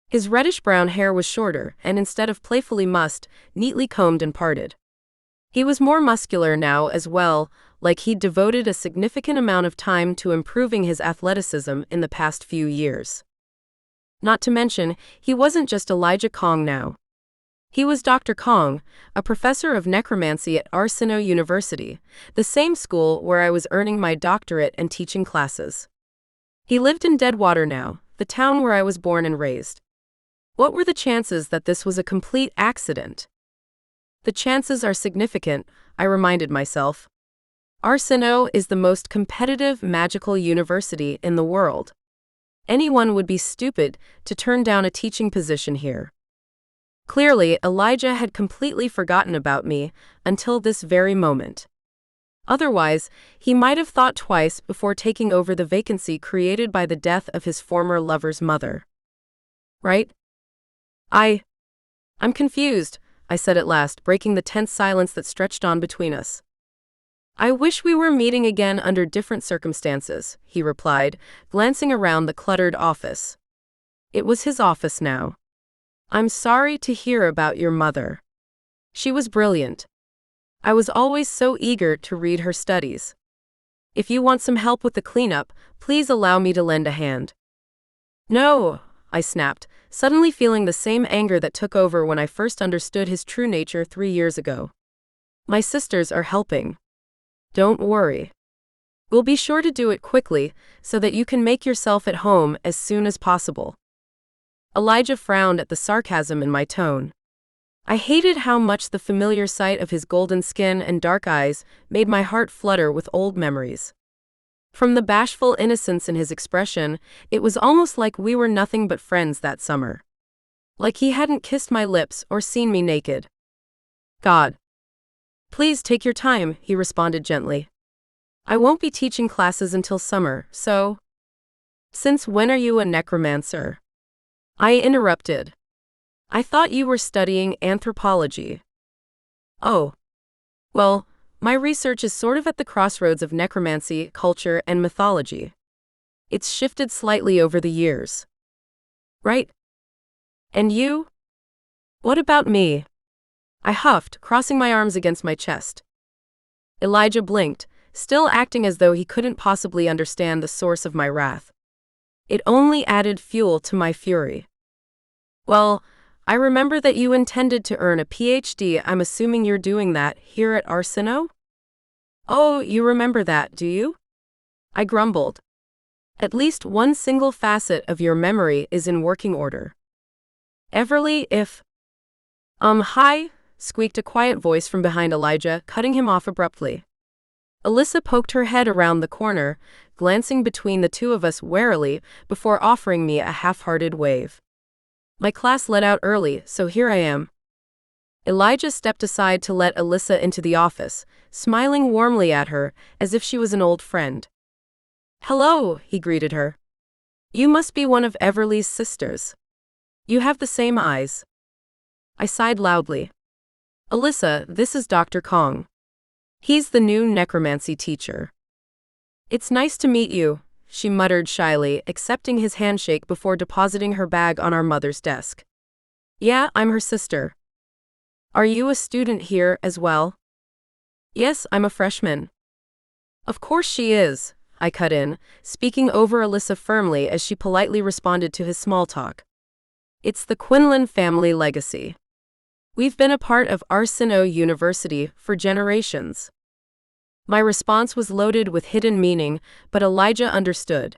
His reddish-brown hair was shorter and, instead of playfully mussed, neatly combed and parted. He was more muscular now as well, like he'd devoted a significant amount of time to improving his athleticism in the past few years. Not to mention, he wasn't just Elijah Kong now. He was Dr. Kong, a professor of necromancy at Arsinoe University, the same school where I was earning my doctorate and teaching classes. He lived in Deadwater now, the town where I was born and raised. What were the chances that this was a complete accident? The chances are significant, I reminded myself. Arsinoe is the most competitive magical university in the world. Anyone would be stupid to turn down a teaching position here. Clearly, Elijah had completely forgotten about me until this very moment. Otherwise, he might have thought twice before taking over the vacancy created by the death of his former lover's mother. Right? I'm confused, I said at last, breaking the tense silence that stretched on between us. I wish we were meeting again under different circumstances, he replied, glancing around the cluttered office. It was his office now. I'm sorry to hear about your mother. She was brilliant. I was always so eager to read her studies. If you want some help with the cleanup, please allow me to lend a hand. No, I snapped, suddenly feeling the same anger that took over when I first understood his true nature 3 years ago. My sisters are helping. Don't worry. We'll be sure to do it quickly, so that you can make yourself at home as soon as possible. Elijah frowned at the sarcasm in my tone. I hated how much the familiar sight of his golden skin and dark eyes made my heart flutter with old memories. From the bashful innocence in his expression, it was almost like we were nothing but friends that summer. Like he hadn't kissed my lips or seen me naked. God. Please take your time, he responded gently. I won't be teaching classes until summer, so… Since when are you a necromancer? I interrupted. I thought you were studying anthropology. Oh. Well, my research is sort of at the crossroads of necromancy, culture, and mythology. It's shifted slightly over the years. Right? And you? What about me? I huffed, crossing my arms against my chest. Elijah blinked, still acting as though he couldn't possibly understand the source of my wrath. It only added fuel to my fury. Well, I remember that you intended to earn a PhD. I'm assuming you're doing that here at Arsino? Oh, you remember that, do you? I grumbled. At least one single facet of your memory is in working order. Everly, if… Hi, squeaked a quiet voice from behind Elijah, cutting him off abruptly. Alyssa poked her head around the corner, glancing between the two of us warily before offering me a half-hearted wave. My class let out early, so here I am. Elijah stepped aside to let Alyssa into the office, smiling warmly at her, as if she was an old friend. Hello, he greeted her. You must be one of Everly's sisters. You have the same eyes. I sighed loudly. Alyssa, this is Dr. Kong. He's the new necromancy teacher. It's nice to meet you, she muttered shyly, accepting his handshake before depositing her bag on our mother's desk. Yeah, I'm her sister. Are you a student here as well? Yes, I'm a freshman. Of course she is, I cut in, speaking over Alyssa firmly as she politely responded to his small talk. It's the Quinlan family legacy. We've been a part of Arsino University for generations. My response was loaded with hidden meaning, but Elijah understood.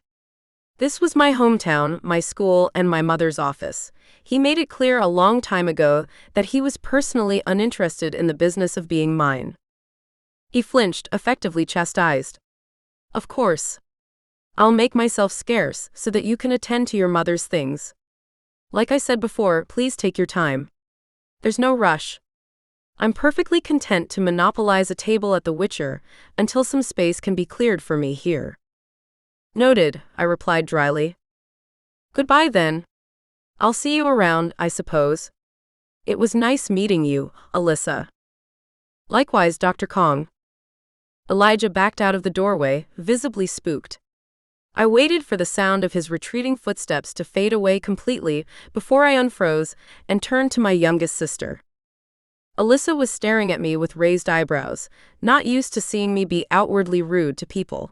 This was my hometown, my school, and my mother's office. He made it clear a long time ago that he was personally uninterested in the business of being mine. He flinched, effectively chastised. Of course. I'll make myself scarce so that you can attend to your mother's things. Like I said before, please take your time. There's no rush. I'm perfectly content to monopolize a table at the Witcher until some space can be cleared for me here. Noted, I replied dryly. Goodbye then. I'll see you around, I suppose. It was nice meeting you, Alyssa. Likewise, Dr. Kong. Elijah backed out of the doorway, visibly spooked. I waited for the sound of his retreating footsteps to fade away completely before I unfroze and turned to my youngest sister. Alyssa was staring at me with raised eyebrows, not used to seeing me be outwardly rude to people.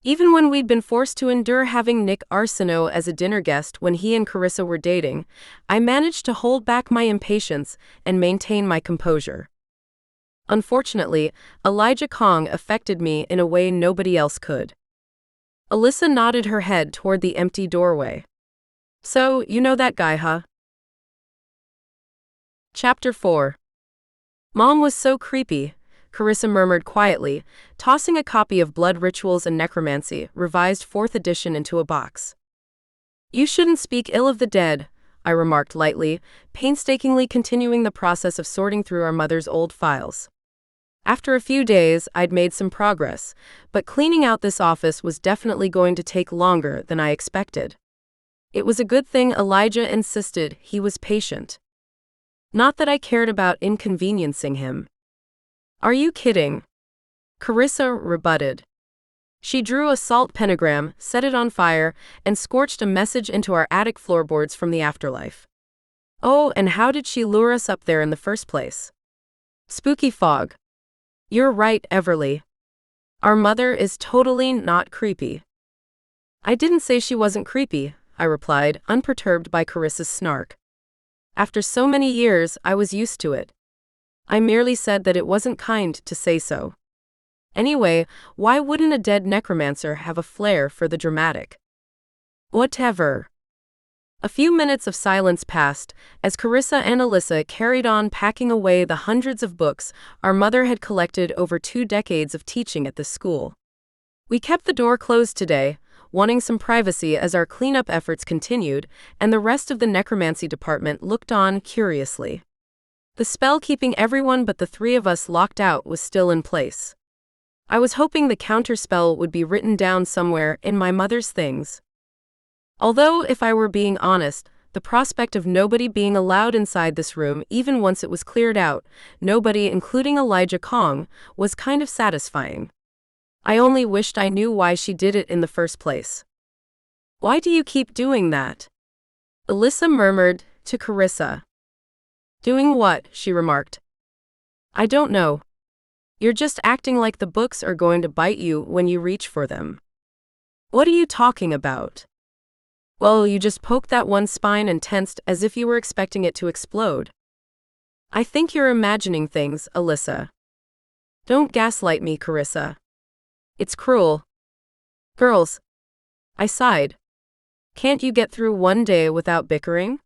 Even when we'd been forced to endure having Nick Arsino as a dinner guest when he and Carissa were dating, I managed to hold back my impatience and maintain my composure. Unfortunately, Elijah Kong affected me in a way nobody else could. Alyssa nodded her head toward the empty doorway. So, you know that guy, huh? Chapter 4. Mom was so creepy, Carissa murmured quietly, tossing a copy of Blood Rituals and Necromancy, revised 4th edition, into a box. You shouldn't speak ill of the dead, I remarked lightly, painstakingly continuing the process of sorting through our mother's old files. After a few days, I'd made some progress, but cleaning out this office was definitely going to take longer than I expected. It was a good thing Elijah insisted he was patient. Not that I cared about inconveniencing him. Are you kidding? Carissa rebutted. She drew a salt pentagram, set it on fire, and scorched a message into our attic floorboards from the afterlife. Oh, and how did she lure us up there in the first place? Spooky fog. You're right, Everly. Our mother is totally not creepy. I didn't say she wasn't creepy, I replied, unperturbed by Carissa's snark. After so many years, I was used to it. I merely said that it wasn't kind to say so. Anyway, why wouldn't a dead necromancer have a flair for the dramatic? Whatever. A few minutes of silence passed, as Carissa and Alyssa carried on packing away the hundreds of books our mother had collected over 2 decades of teaching at this school. We kept the door closed today, wanting some privacy as our cleanup efforts continued, and the rest of the necromancy department looked on curiously. The spell keeping everyone but the 3 of us locked out was still in place. I was hoping the counterspell would be written down somewhere in my mother's things. Although, if I were being honest, the prospect of nobody being allowed inside this room even once it was cleared out, nobody including Elijah Kong, was kind of satisfying. I only wished I knew why she did it in the first place. "Why do you keep doing that?" Alyssa murmured to Carissa. "Doing what?" she remarked. "I don't know. You're just acting like the books are going to bite you when you reach for them." "What are you talking about?" "Well, you just poked that one spine and tensed as if you were expecting it to explode." "I think you're imagining things, Alyssa." "Don't gaslight me, Carissa. It's cruel." "Girls," I sighed. "Can't you get through one day without bickering?"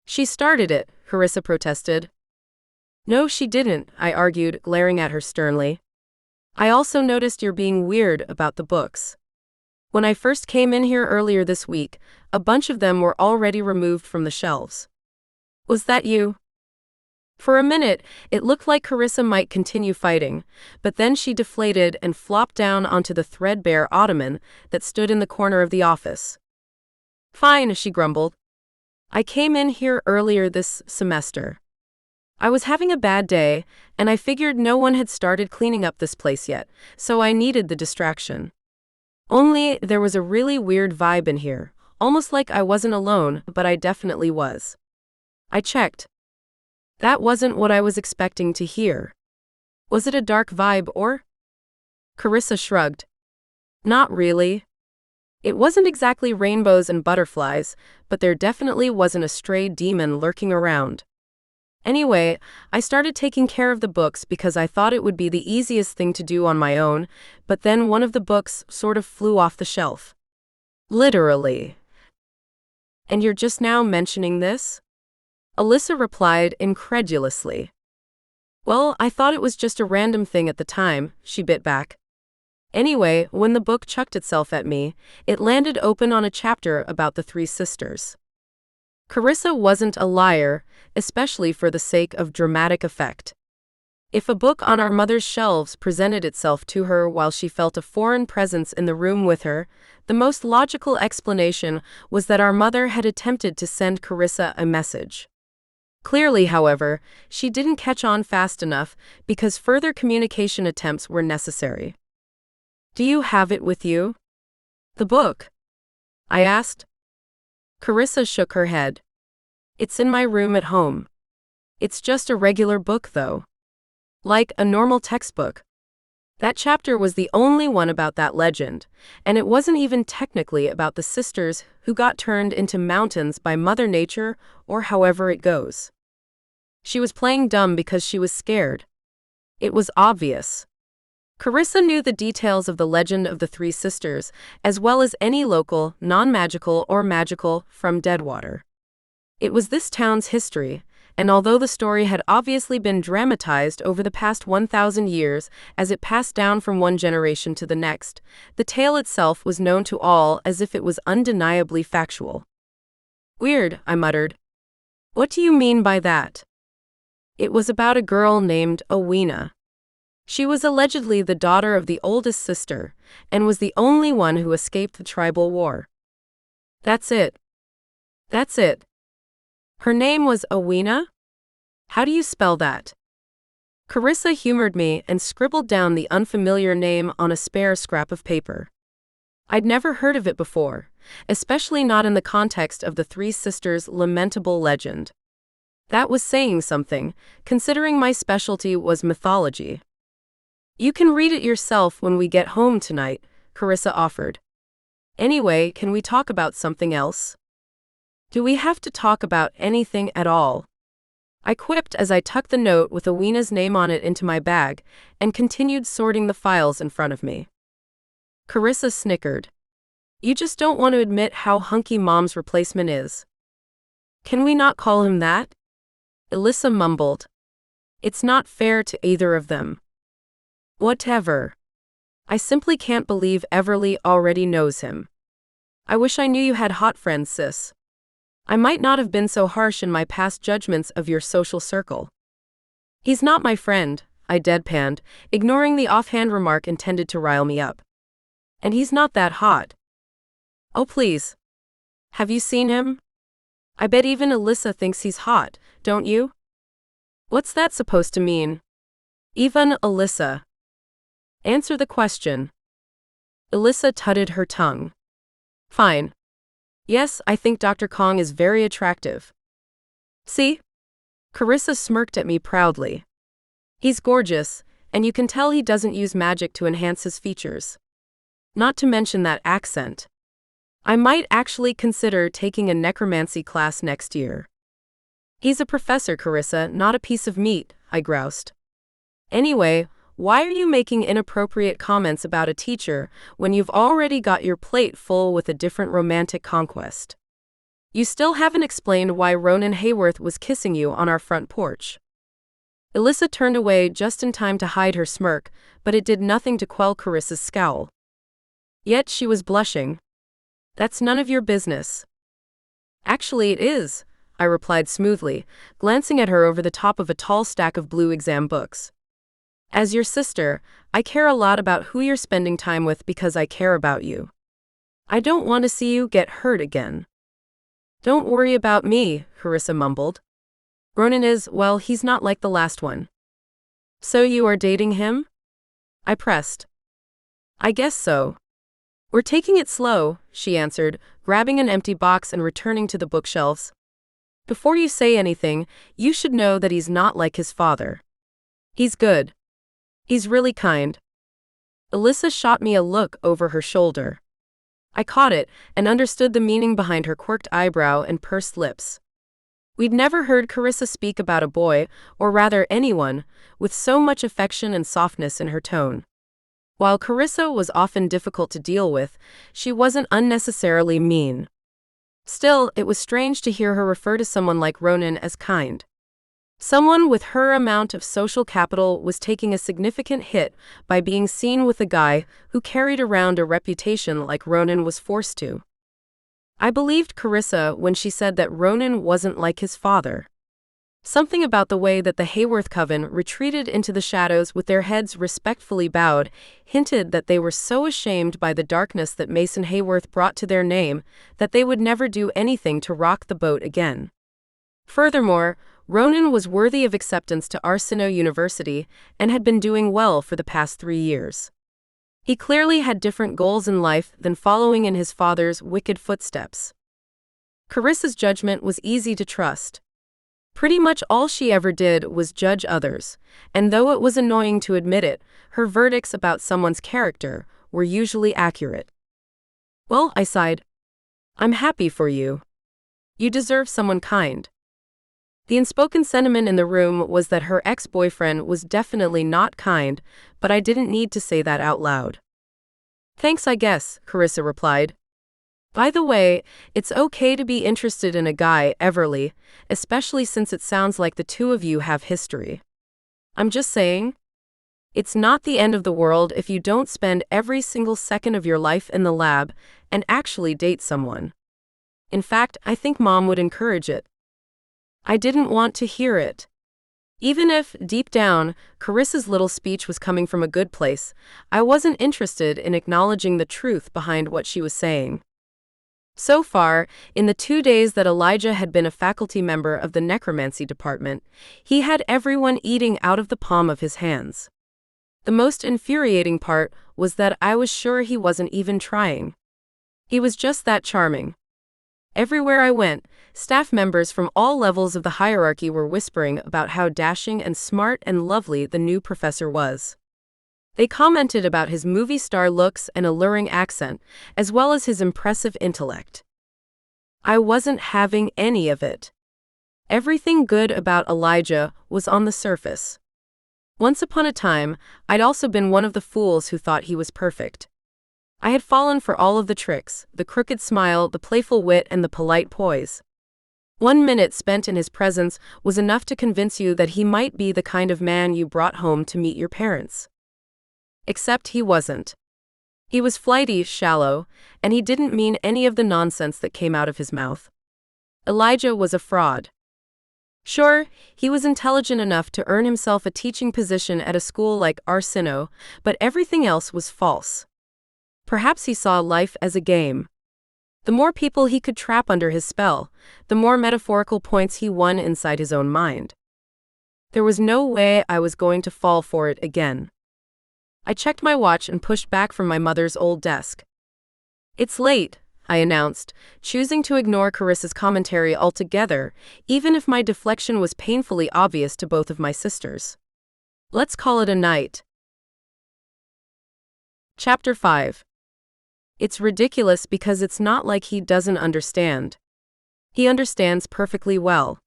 "She started it," Carissa protested. "No, she didn't," I argued, glaring at her sternly. "I also noticed you're being weird about the books. When I first came in here earlier this week, a bunch of them were already removed from the shelves." "Was that you?" For a minute, it looked like Carissa might continue fighting, but then she deflated and flopped down onto the threadbare ottoman that stood in the corner of the office. "Fine," she grumbled. "I came in here earlier this semester. I was having a bad day, and I figured no one had started cleaning up this place yet, so I needed the distraction. Only, there was a really weird vibe in here, almost like I wasn't alone, but I definitely was." I checked. That wasn't what I was expecting to hear. "Was it a dark vibe or?" Carissa shrugged. "Not really. It wasn't exactly rainbows and butterflies, but there definitely wasn't a stray demon lurking around. Anyway, I started taking care of the books because I thought it would be the easiest thing to do on my own, but then one of the books sort of flew off the shelf. Literally." "And you're just now mentioning this?" Alyssa replied incredulously. "Well, I thought it was just a random thing at the time," she bit back. "Anyway, when the book chucked itself at me, it landed open on a chapter about the 3 sisters." Carissa wasn't a liar, especially for the sake of dramatic effect. If a book on our mother's shelves presented itself to her while she felt a foreign presence in the room with her, the most logical explanation was that our mother had attempted to send Carissa a message. Clearly, however, she didn't catch on fast enough because further communication attempts were necessary. "Do you have it with you?" "The book?" I asked. Carissa shook her head. "It's in my room at home. It's just a regular book, though. Like a normal textbook. That chapter was the only one about that legend, and it wasn't even technically about the sisters who got turned into mountains by Mother Nature, or however it goes. She was playing dumb because she was scared. It was obvious." Carissa knew the details of the legend of the 3 sisters, as well as any local, non-magical or magical, from Deadwater. It was this town's history, and although the story had obviously been dramatized over the past 1,000 years as it passed down from one generation to the next, the tale itself was known to all as if it was undeniably factual. "Weird," I muttered. "What do you mean by that?" "It was about a girl named Owena. She was allegedly the daughter of the oldest sister, and was the only one who escaped the tribal war." "That's it." "That's it. Her name was Owena? How do you spell that?" Carissa humored me and scribbled down the unfamiliar name on a spare scrap of paper. I'd never heard of it before, especially not in the context of the 3 sisters' lamentable legend. That was saying something, considering my specialty was mythology. "You can read it yourself when we get home tonight," Carissa offered. "Anyway, can we talk about something else?" "Do we have to talk about anything at all?" I quipped as I tucked the note with Awena's name on it into my bag and continued sorting the files in front of me. Carissa snickered. You just don't want to admit how hunky Mom's replacement is. Can we not call him that? Alyssa mumbled. It's not fair to either of them. Whatever. I simply can't believe Everly already knows him. I wish I knew you had hot friends, sis. I might not have been so harsh in my past judgments of your social circle. He's not my friend, I deadpanned, ignoring the offhand remark intended to rile me up. And he's not that hot. Oh please. Have you seen him? I bet even Alyssa thinks he's hot, don't you? What's that supposed to mean? Even Alyssa. Answer the question. Alyssa tutted her tongue. Fine. Yes, I think Dr. Kong is very attractive. See? Carissa smirked at me proudly. He's gorgeous, and you can tell he doesn't use magic to enhance his features. Not to mention that accent. I might actually consider taking a necromancy class next year. He's a professor, Carissa, not a piece of meat, I groused. Anyway, why are you making inappropriate comments about a teacher when you've already got your plate full with a different romantic conquest? You still haven't explained why Ronan Hayworth was kissing you on our front porch. Alyssa turned away just in time to hide her smirk, but it did nothing to quell Carissa's scowl. Yet she was blushing. That's none of your business. Actually, it is, I replied smoothly, glancing at her over the top of a tall stack of blue exam books. As your sister, I care a lot about who you're spending time with because I care about you. I don't want to see you get hurt again. Don't worry about me, Carissa mumbled. Ronan is, well, he's not like the last one. So you are dating him? I pressed. I guess so. We're taking it slow, she answered, grabbing an empty box and returning to the bookshelves. Before you say anything, you should know that he's not like his father. He's good. He's really kind. Alyssa shot me a look over her shoulder. I caught it and understood the meaning behind her quirked eyebrow and pursed lips. We'd never heard Carissa speak about a boy, or rather anyone, with so much affection and softness in her tone. While Carissa was often difficult to deal with, she wasn't unnecessarily mean. Still, it was strange to hear her refer to someone like Ronan as kind. Someone with her amount of social capital was taking a significant hit by being seen with a guy who carried around a reputation like Ronan was forced to. I believed Carissa when she said that Ronan wasn't like his father. Something about the way that the Hayworth coven retreated into the shadows with their heads respectfully bowed hinted that they were so ashamed by the darkness that Mason Hayworth brought to their name that they would never do anything to rock the boat again. Furthermore, Ronan was worthy of acceptance to Arsinoe University and had been doing well for the past 3 years. He clearly had different goals in life than following in his father's wicked footsteps. Carissa's judgment was easy to trust. Pretty much all she ever did was judge others, and though it was annoying to admit it, her verdicts about someone's character were usually accurate. Well, I sighed. I'm happy for you. You deserve someone kind. The unspoken sentiment in the room was that her ex-boyfriend was definitely not kind, but I didn't need to say that out loud. Thanks, I guess, Carissa replied. By the way, it's okay to be interested in a guy, Everly, especially since it sounds like the two of you have history. I'm just saying. It's not the end of the world if you don't spend every single second of your life in the lab and actually date someone. In fact, I think Mom would encourage it. I didn't want to hear it. Even if, deep down, Carissa's little speech was coming from a good place, I wasn't interested in acknowledging the truth behind what she was saying. So far, in the 2 days that Elijah had been a faculty member of the necromancy department, he had everyone eating out of the palm of his hands. The most infuriating part was that I was sure he wasn't even trying. He was just that charming. Everywhere I went, staff members from all levels of the hierarchy were whispering about how dashing and smart and lovely the new professor was. They commented about his movie star looks and alluring accent, as well as his impressive intellect. I wasn't having any of it. Everything good about Elijah was on the surface. Once upon a time, I'd also been one of the fools who thought he was perfect. I had fallen for all of the tricks, the crooked smile, the playful wit, and the polite poise. 1 minute spent in his presence was enough to convince you that he might be the kind of man you brought home to meet your parents. Except he wasn't. He was flighty, shallow, and he didn't mean any of the nonsense that came out of his mouth. Elijah was a fraud. Sure, he was intelligent enough to earn himself a teaching position at a school like Arsino, but everything else was false. Perhaps he saw life as a game. The more people he could trap under his spell, the more metaphorical points he won inside his own mind. There was no way I was going to fall for it again. I checked my watch and pushed back from my mother's old desk. "It's late," I announced, choosing to ignore Carissa's commentary altogether, even if my deflection was painfully obvious to both of my sisters. "Let's call it a night." Chapter 5. It's ridiculous because it's not like he doesn't understand. He understands perfectly well.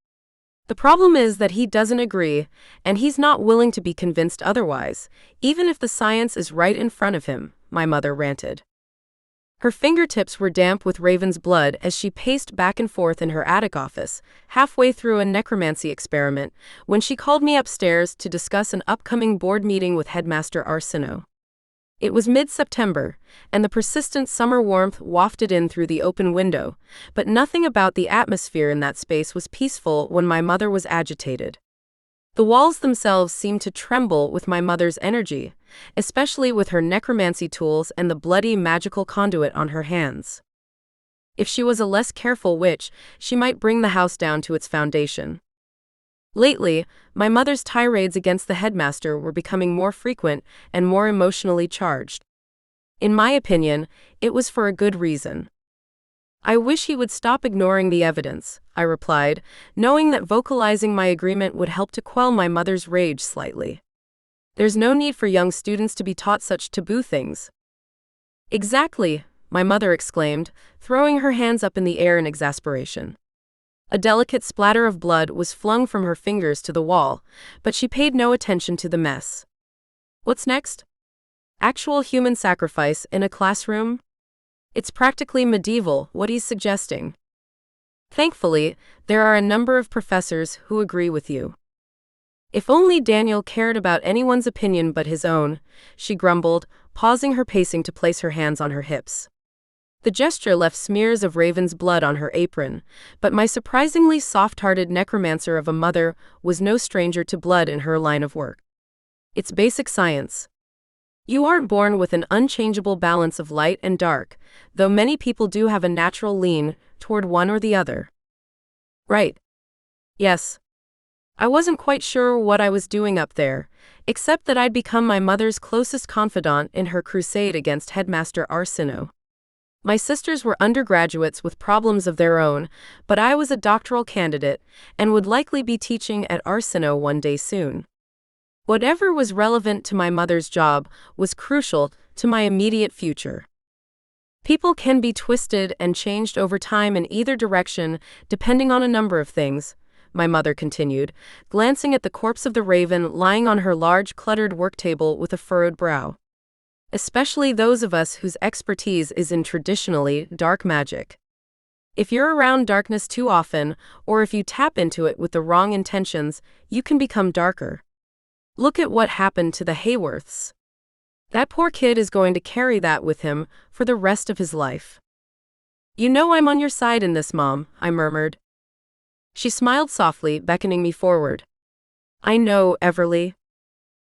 The problem is that he doesn't agree, and he's not willing to be convinced otherwise, even if the science is right in front of him, my mother ranted. Her fingertips were damp with Raven's blood as she paced back and forth in her attic office, halfway through a necromancy experiment, when she called me upstairs to discuss an upcoming board meeting with Headmaster Arsino. It was mid-September, and the persistent summer warmth wafted in through the open window, but nothing about the atmosphere in that space was peaceful when my mother was agitated. The walls themselves seemed to tremble with my mother's energy, especially with her necromancy tools and the bloody magical conduit on her hands. If she was a less careful witch, she might bring the house down to its foundation. Lately, my mother's tirades against the headmaster were becoming more frequent and more emotionally charged. In my opinion, it was for a good reason. "I wish he would stop ignoring the evidence," I replied, knowing that vocalizing my agreement would help to quell my mother's rage slightly. "There's no need for young students to be taught such taboo things." "Exactly," my mother exclaimed, throwing her hands up in the air in exasperation. A delicate splatter of blood was flung from her fingers to the wall, but she paid no attention to the mess. "What's next? Actual human sacrifice in a classroom? It's practically medieval, what he's suggesting." "Thankfully, there are a number of professors who agree with you." "If only Daniel cared about anyone's opinion but his own," she grumbled, pausing her pacing to place her hands on her hips. The gesture left smears of Raven's blood on her apron, but my surprisingly soft-hearted necromancer of a mother was no stranger to blood in her line of work. "It's basic science. You aren't born with an unchangeable balance of light and dark, though many people do have a natural lean toward one or the other." "Right. Yes. I wasn't quite sure what I was doing up there, except that I'd become my mother's closest confidant in her crusade against Headmaster Arsino. My sisters were undergraduates with problems of their own, but I was a doctoral candidate and would likely be teaching at Arsino one day soon. Whatever was relevant to my mother's job was crucial to my immediate future. People can be twisted and changed over time in either direction, depending on a number of things," my mother continued, glancing at the corpse of the raven lying on her large, cluttered work table with a furrowed brow. "Especially those of us whose expertise is in traditionally dark magic. If you're around darkness too often, or if you tap into it with the wrong intentions, you can become darker. Look at what happened to the Hayworths. That poor kid is going to carry that with him for the rest of his life." "You know I'm on your side in this, Mom," I murmured. She smiled softly, beckoning me forward. "I know, Everly.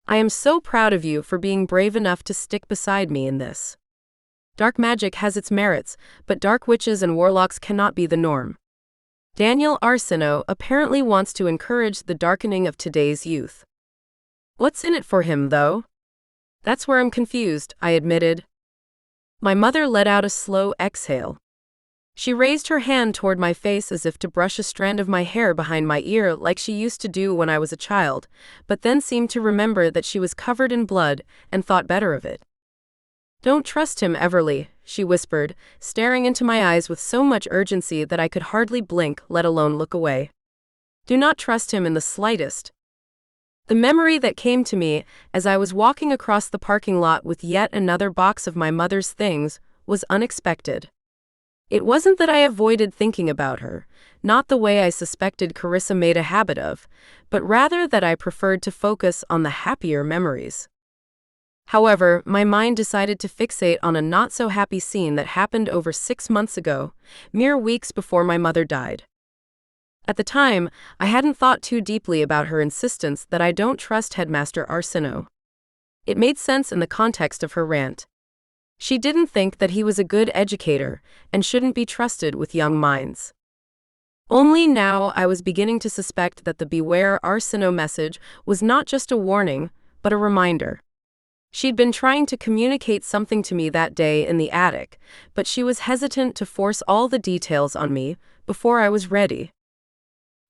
I am so proud of you for being brave enough to stick beside me in this. Dark magic has its merits, but dark witches and warlocks cannot be the norm. Daniel Arsino apparently wants to encourage the darkening of today's youth. What's in it for him, though?" "That's where I'm confused," I admitted. My mother let out a slow exhale. She raised her hand toward my face as if to brush a strand of my hair behind my ear like she used to do when I was a child, but then seemed to remember that she was covered in blood and thought better of it. "Don't trust him, Everly," she whispered, staring into my eyes with so much urgency that I could hardly blink, let alone look away. Do not trust him in the slightest. The memory that came to me as I was walking across the parking lot with yet another box of my mother's things was unexpected. It wasn't that I avoided thinking about her, not the way I suspected Carissa made a habit of, but rather that I preferred to focus on the happier memories. However, my mind decided to fixate on a not-so-happy scene that happened over 6 months ago, mere weeks before my mother died. At the time, I hadn't thought too deeply about her insistence that I don't trust Headmaster Arsino. It made sense in the context of her rant. She didn't think that he was a good educator and shouldn't be trusted with young minds. Only now I was beginning to suspect that the Beware Arsino message was not just a warning, but a reminder. She'd been trying to communicate something to me that day in the attic, but she was hesitant to force all the details on me before I was ready.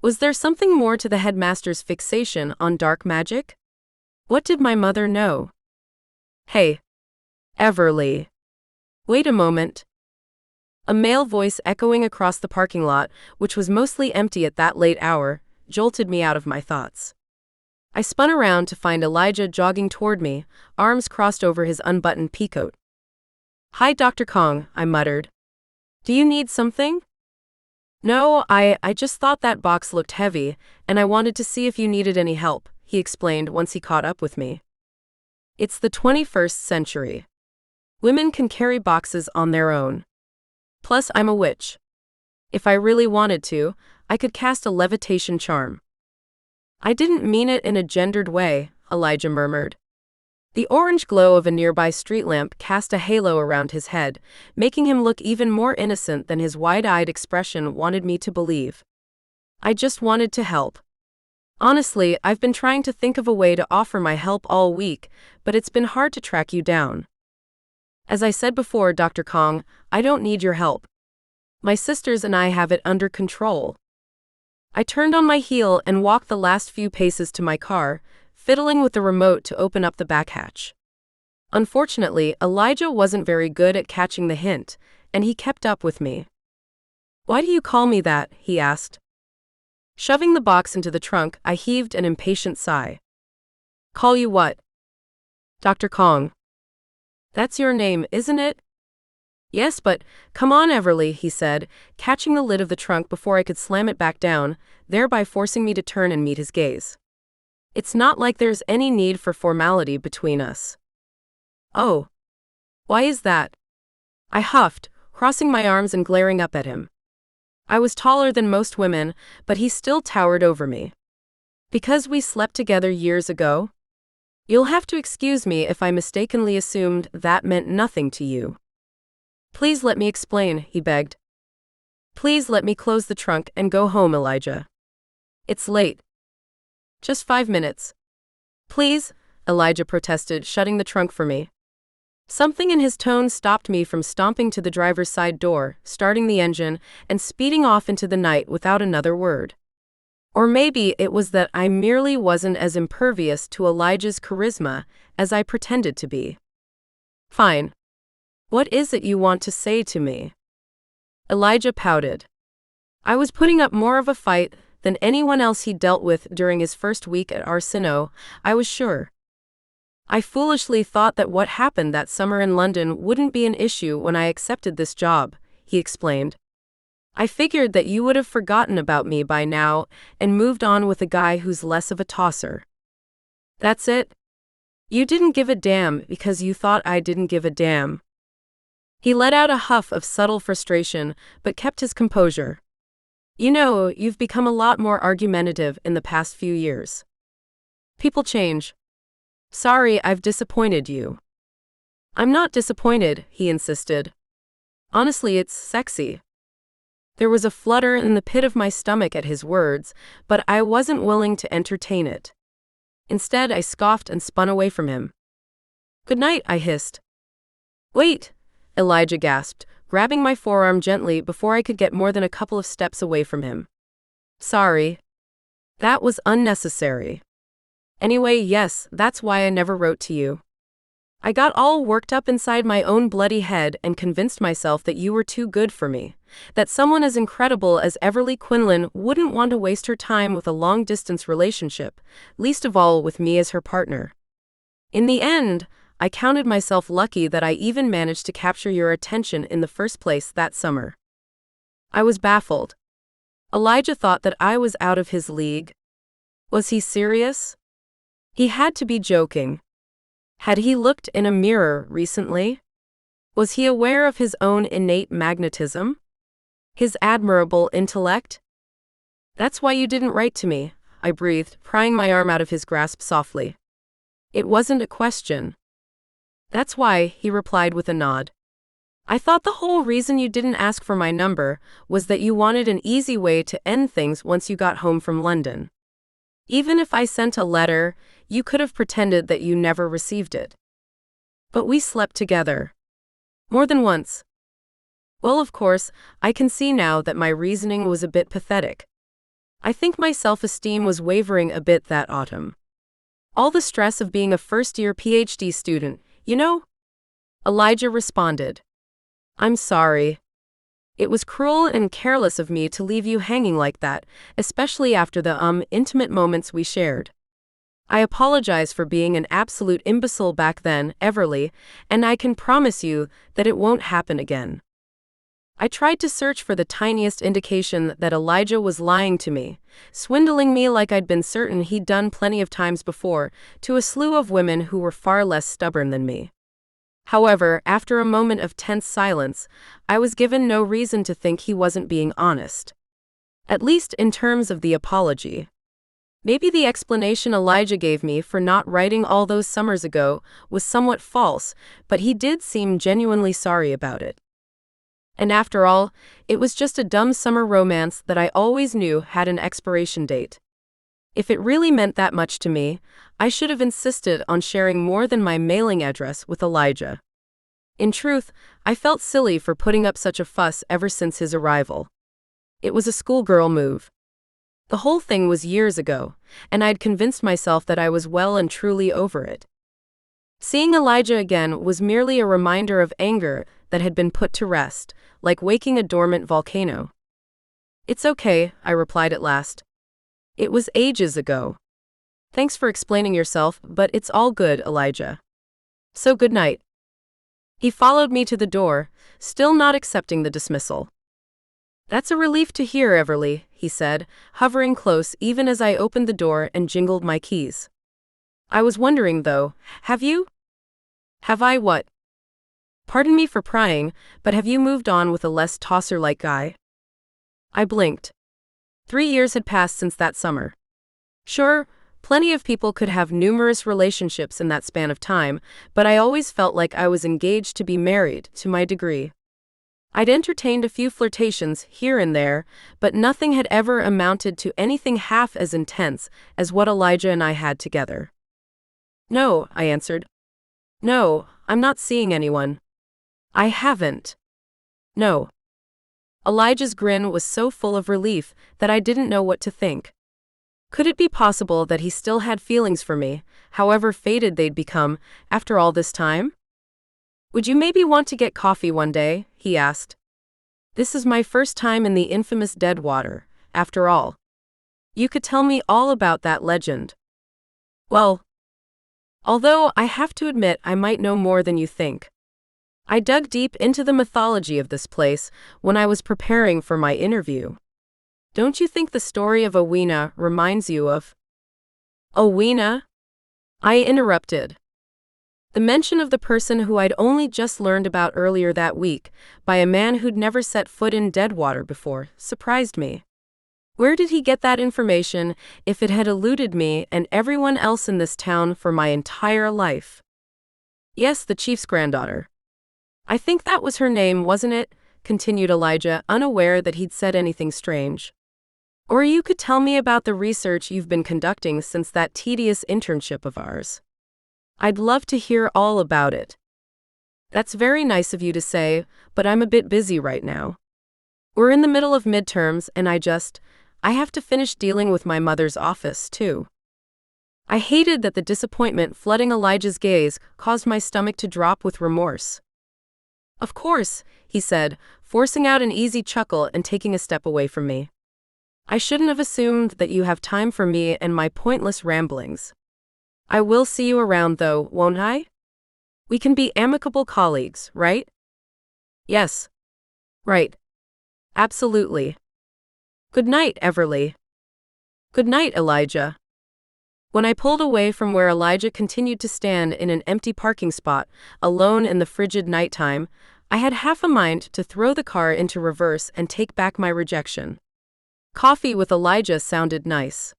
Was there something more to the headmaster's fixation on dark magic? What did my mother know? Hey, Everly. Wait a moment. A male voice echoing across the parking lot, which was mostly empty at that late hour, jolted me out of my thoughts. I spun around to find Elijah jogging toward me, arms crossed over his unbuttoned peacoat. "Hi, Dr. Kong," I muttered. "Do you need something?" "No, I just thought that box looked heavy, and I wanted to see if you needed any help," he explained once he caught up with me. It's the 21st century. Women can carry boxes on their own. Plus, I'm a witch. If I really wanted to, I could cast a levitation charm. "I didn't mean it in a gendered way," Elijah murmured. The orange glow of a nearby street lamp cast a halo around his head, making him look even more innocent than his wide-eyed expression wanted me to believe. "I just wanted to help. Honestly, I've been trying to think of a way to offer my help all week, but it's been hard to track you down. As I said before, Dr. Kong, I don't need your help. My sisters and I have it under control." I turned on my heel and walked the last few paces to my car, fiddling with the remote to open up the back hatch. Unfortunately, Elijah wasn't very good at catching the hint, and he kept up with me. "Why do you call me that?" he asked. Shoving the box into the trunk, I heaved an impatient sigh. "Call you what?" "Dr. Kong." "That's your name, isn't it?" "Yes, but come on, Everly," he said, catching the lid of the trunk before I could slam it back down, thereby forcing me to turn and meet his gaze. "It's not like there's any need for formality between us." "Oh. Why is that?" I huffed, crossing my arms and glaring up at him. I was taller than most women, but he still towered over me. "Because we slept together years ago? You'll have to excuse me if I mistakenly assumed that meant nothing to you." "Please let me explain," he begged. "Please let me close the trunk and go home, Elijah. It's late." "Just 5 minutes." "Please," Elijah protested, shutting the trunk for me. Something in his tone stopped me from stomping to the driver's side door, starting the engine, and speeding off into the night without another word. Or maybe it was that I merely wasn't as impervious to Elijah's charisma as I pretended to be. "Fine. What is it you want to say to me?" Elijah pouted. I was putting up more of a fight than anyone else he'd dealt with during his first week at Arsino, I was sure. "I foolishly thought that what happened that summer in London wouldn't be an issue when I accepted this job," he explained. "I figured that you would have forgotten about me by now and moved on with a guy who's less of a tosser." "That's it? You didn't give a damn because you thought I didn't give a damn." He let out a huff of subtle frustration, but kept his composure. "You know, you've become a lot more argumentative in the past few years. People change. Sorry I've disappointed you." "I'm not disappointed," he insisted. "Honestly, it's sexy." There was a flutter in the pit of my stomach at his words, but I wasn't willing to entertain it. Instead, I scoffed and spun away from him. "Good night," I hissed. "Wait," Elijah gasped, grabbing my forearm gently before I could get more than a couple of steps away from him. "Sorry. That was unnecessary. Anyway, yes, that's why I never wrote to you." I got all worked up inside my own bloody head and convinced myself that you were too good for me, that someone as incredible as Everly Quinlan wouldn't want to waste her time with a long-distance relationship, least of all with me as her partner. In the end, I counted myself lucky that I even managed to capture your attention in the first place that summer. I was baffled. Elijah thought that I was out of his league. Was he serious? He had to be joking. Had he looked in a mirror recently? Was he aware of his own innate magnetism? His admirable intellect? That's why you didn't write to me, I breathed, prying my arm out of his grasp softly. It wasn't a question. That's why, he replied with a nod. I thought the whole reason you didn't ask for my number was that you wanted an easy way to end things once you got home from London. Even if I sent a letter, you could have pretended that you never received it. But we slept together. More than once. Well, of course, I can see now that my reasoning was a bit pathetic. I think my self-esteem was wavering a bit that autumn. All the stress of being a first-year PhD student, you know? Elijah responded. I'm sorry. It was cruel and careless of me to leave you hanging like that, especially after the intimate moments we shared. I apologize for being an absolute imbecile back then, Everly, and I can promise you that it won't happen again. I tried to search for the tiniest indication that Elijah was lying to me, swindling me like I'd been certain he'd done plenty of times before, to a slew of women who were far less stubborn than me. However, after a moment of tense silence, I was given no reason to think he wasn't being honest. At least in terms of the apology. Maybe the explanation Elijah gave me for not writing all those summers ago was somewhat false, but he did seem genuinely sorry about it. And after all, it was just a dumb summer romance that I always knew had an expiration date. If it really meant that much to me, I should have insisted on sharing more than my mailing address with Elijah. In truth, I felt silly for putting up such a fuss ever since his arrival. It was a schoolgirl move. The whole thing was years ago, and I'd convinced myself that I was well and truly over it. Seeing Elijah again was merely a reminder of anger that had been put to rest, like waking a dormant volcano. It's okay, I replied at last. It was ages ago. Thanks for explaining yourself, but it's all good, Elijah. So good night. He followed me to the door, still not accepting the dismissal. That's a relief to hear, Everly, he said, hovering close even as I opened the door and jingled my keys. I was wondering, though, have you? Have I what? Pardon me for prying, but have you moved on with a less tosser-like guy? I blinked. 3 years had passed since that summer. Sure, plenty of people could have numerous relationships in that span of time, but I always felt like I was engaged to be married, to my degree. I'd entertained a few flirtations here and there, but nothing had ever amounted to anything half as intense as what Elijah and I had together. No, I answered. No, I'm not seeing anyone. I haven't. No. Elijah's grin was so full of relief that I didn't know what to think. Could it be possible that he still had feelings for me, however faded they'd become, after all this time? Would you maybe want to get coffee one day? He asked. This is my first time in the infamous Deadwater, after all. You could tell me all about that legend. Well, although I have to admit I might know more than you think. I dug deep into the mythology of this place when I was preparing for my interview. Don't you think the story of Owena reminds you of... Owena? I interrupted. The mention of the person who I'd only just learned about earlier that week, by a man who'd never set foot in Deadwater before, surprised me. Where did he get that information if it had eluded me and everyone else in this town for my entire life? Yes, the chief's granddaughter. I think that was her name, wasn't it? Continued Elijah, unaware that he'd said anything strange. Or you could tell me about the research you've been conducting since that tedious internship of ours. I'd love to hear all about it. That's very nice of you to say, but I'm a bit busy right now. We're in the middle of midterms and I have to finish dealing with my mother's office, too. I hated that the disappointment flooding Elijah's gaze caused my stomach to drop with remorse. "Of course," he said, forcing out an easy chuckle and taking a step away from me. "I shouldn't have assumed that you have time for me and my pointless ramblings. I will see you around though, won't I? We can be amicable colleagues, right?" "Yes. Right. Absolutely. Good night, Everly." "Good night, Elijah." When I pulled away from where Elijah continued to stand in an empty parking spot, alone in the frigid nighttime, I had half a mind to throw the car into reverse and take back my rejection. Coffee with Elijah sounded nice.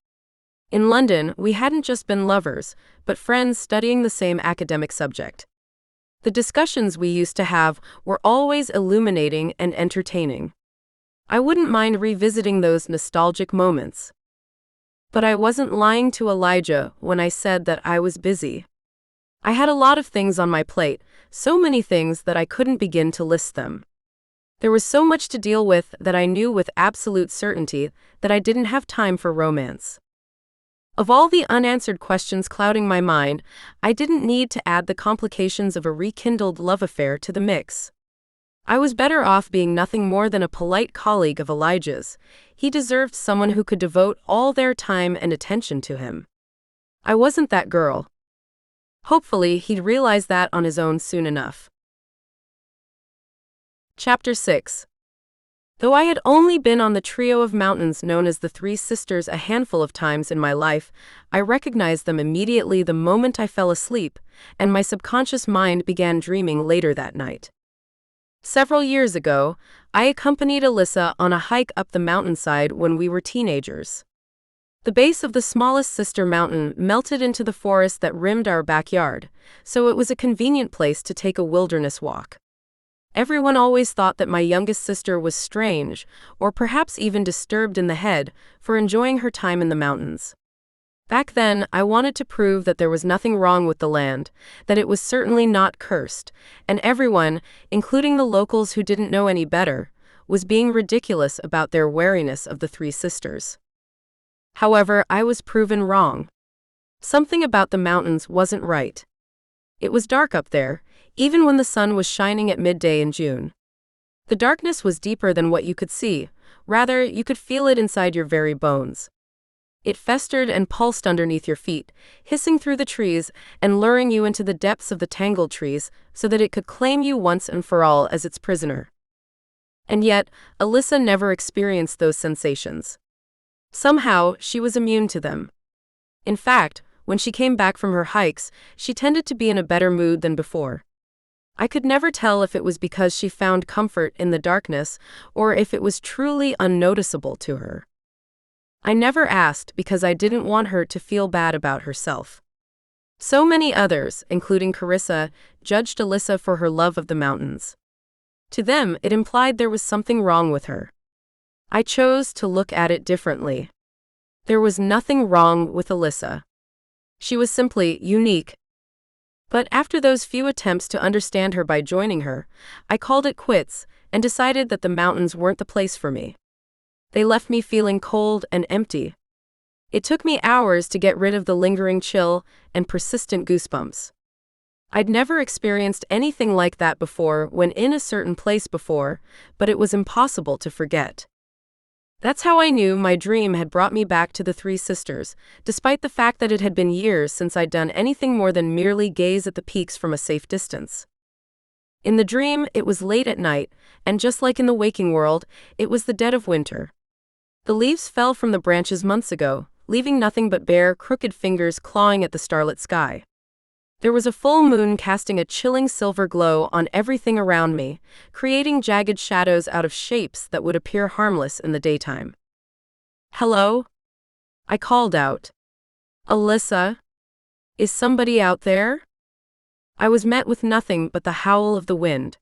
In London, we hadn't just been lovers, but friends studying the same academic subject. The discussions we used to have were always illuminating and entertaining. I wouldn't mind revisiting those nostalgic moments. But I wasn't lying to Elijah when I said that I was busy. I had a lot of things on my plate, so many things that I couldn't begin to list them. There was so much to deal with that I knew with absolute certainty that I didn't have time for romance. Of all the unanswered questions clouding my mind, I didn't need to add the complications of a rekindled love affair to the mix. I was better off being nothing more than a polite colleague of Elijah's. He deserved someone who could devote all their time and attention to him. I wasn't that girl. Hopefully, he'd realize that on his own soon enough. Chapter 6. Though I had only been on the trio of mountains known as the Three Sisters a handful of times in my life, I recognized them immediately the moment I fell asleep, and my subconscious mind began dreaming later that night. Several years ago, I accompanied Alyssa on a hike up the mountainside when we were teenagers. The base of the smallest sister mountain melted into the forest that rimmed our backyard, so it was a convenient place to take a wilderness walk. Everyone always thought that my youngest sister was strange, or perhaps even disturbed in the head, for enjoying her time in the mountains. Back then, I wanted to prove that there was nothing wrong with the land, that it was certainly not cursed, and everyone, including the locals who didn't know any better, was being ridiculous about their wariness of the Three Sisters. However, I was proven wrong. Something about the mountains wasn't right. It was dark up there, even when the sun was shining at midday in June. The darkness was deeper than what you could see, rather, you could feel it inside your very bones. It festered and pulsed underneath your feet, hissing through the trees and luring you into the depths of the tangled trees so that it could claim you once and for all as its prisoner. And yet, Alyssa never experienced those sensations. Somehow, she was immune to them. In fact, when she came back from her hikes, she tended to be in a better mood than before. I could never tell if it was because she found comfort in the darkness or if it was truly unnoticeable to her. I never asked because I didn't want her to feel bad about herself. So many others, including Carissa, judged Alyssa for her love of the mountains. To them, it implied there was something wrong with her. I chose to look at it differently. There was nothing wrong with Alyssa. She was simply unique. But after those few attempts to understand her by joining her, I called it quits and decided that the mountains weren't the place for me. They left me feeling cold and empty. It took me hours to get rid of the lingering chill and persistent goosebumps. I'd never experienced anything like that before when in a certain place before, but it was impossible to forget. That's how I knew my dream had brought me back to the Three Sisters, despite the fact that it had been years since I'd done anything more than merely gaze at the peaks from a safe distance. In the dream, it was late at night, and just like in the waking world, it was the dead of winter. The leaves fell from the branches months ago, leaving nothing but bare, crooked fingers clawing at the starlit sky. There was a full moon casting a chilling silver glow on everything around me, creating jagged shadows out of shapes that would appear harmless in the daytime. "Hello?" I called out. "Alyssa? Is somebody out there?" I was met with nothing but the howl of the wind.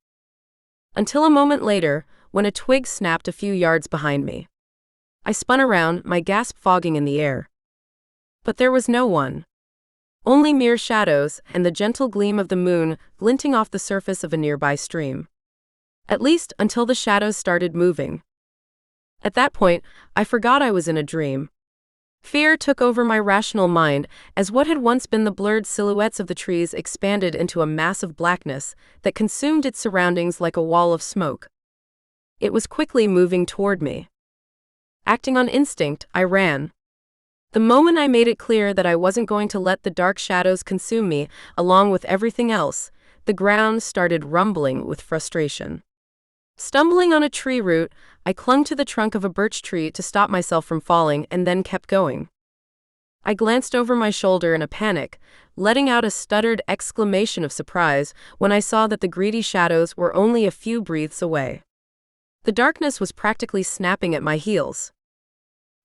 Until a moment later, when a twig snapped a few yards behind me. I spun around, my gasp fogging in the air. But there was no one. Only mere shadows and the gentle gleam of the moon glinting off the surface of a nearby stream. At least until the shadows started moving. At that point, I forgot I was in a dream. Fear took over my rational mind as what had once been the blurred silhouettes of the trees expanded into a mass of blackness that consumed its surroundings like a wall of smoke. It was quickly moving toward me. Acting on instinct, I ran. The moment I made it clear that I wasn't going to let the dark shadows consume me, along with everything else, the ground started rumbling with frustration. Stumbling on a tree root, I clung to the trunk of a birch tree to stop myself from falling and then kept going. I glanced over my shoulder in a panic, letting out a stuttered exclamation of surprise when I saw that the greedy shadows were only a few breaths away. The darkness was practically snapping at my heels.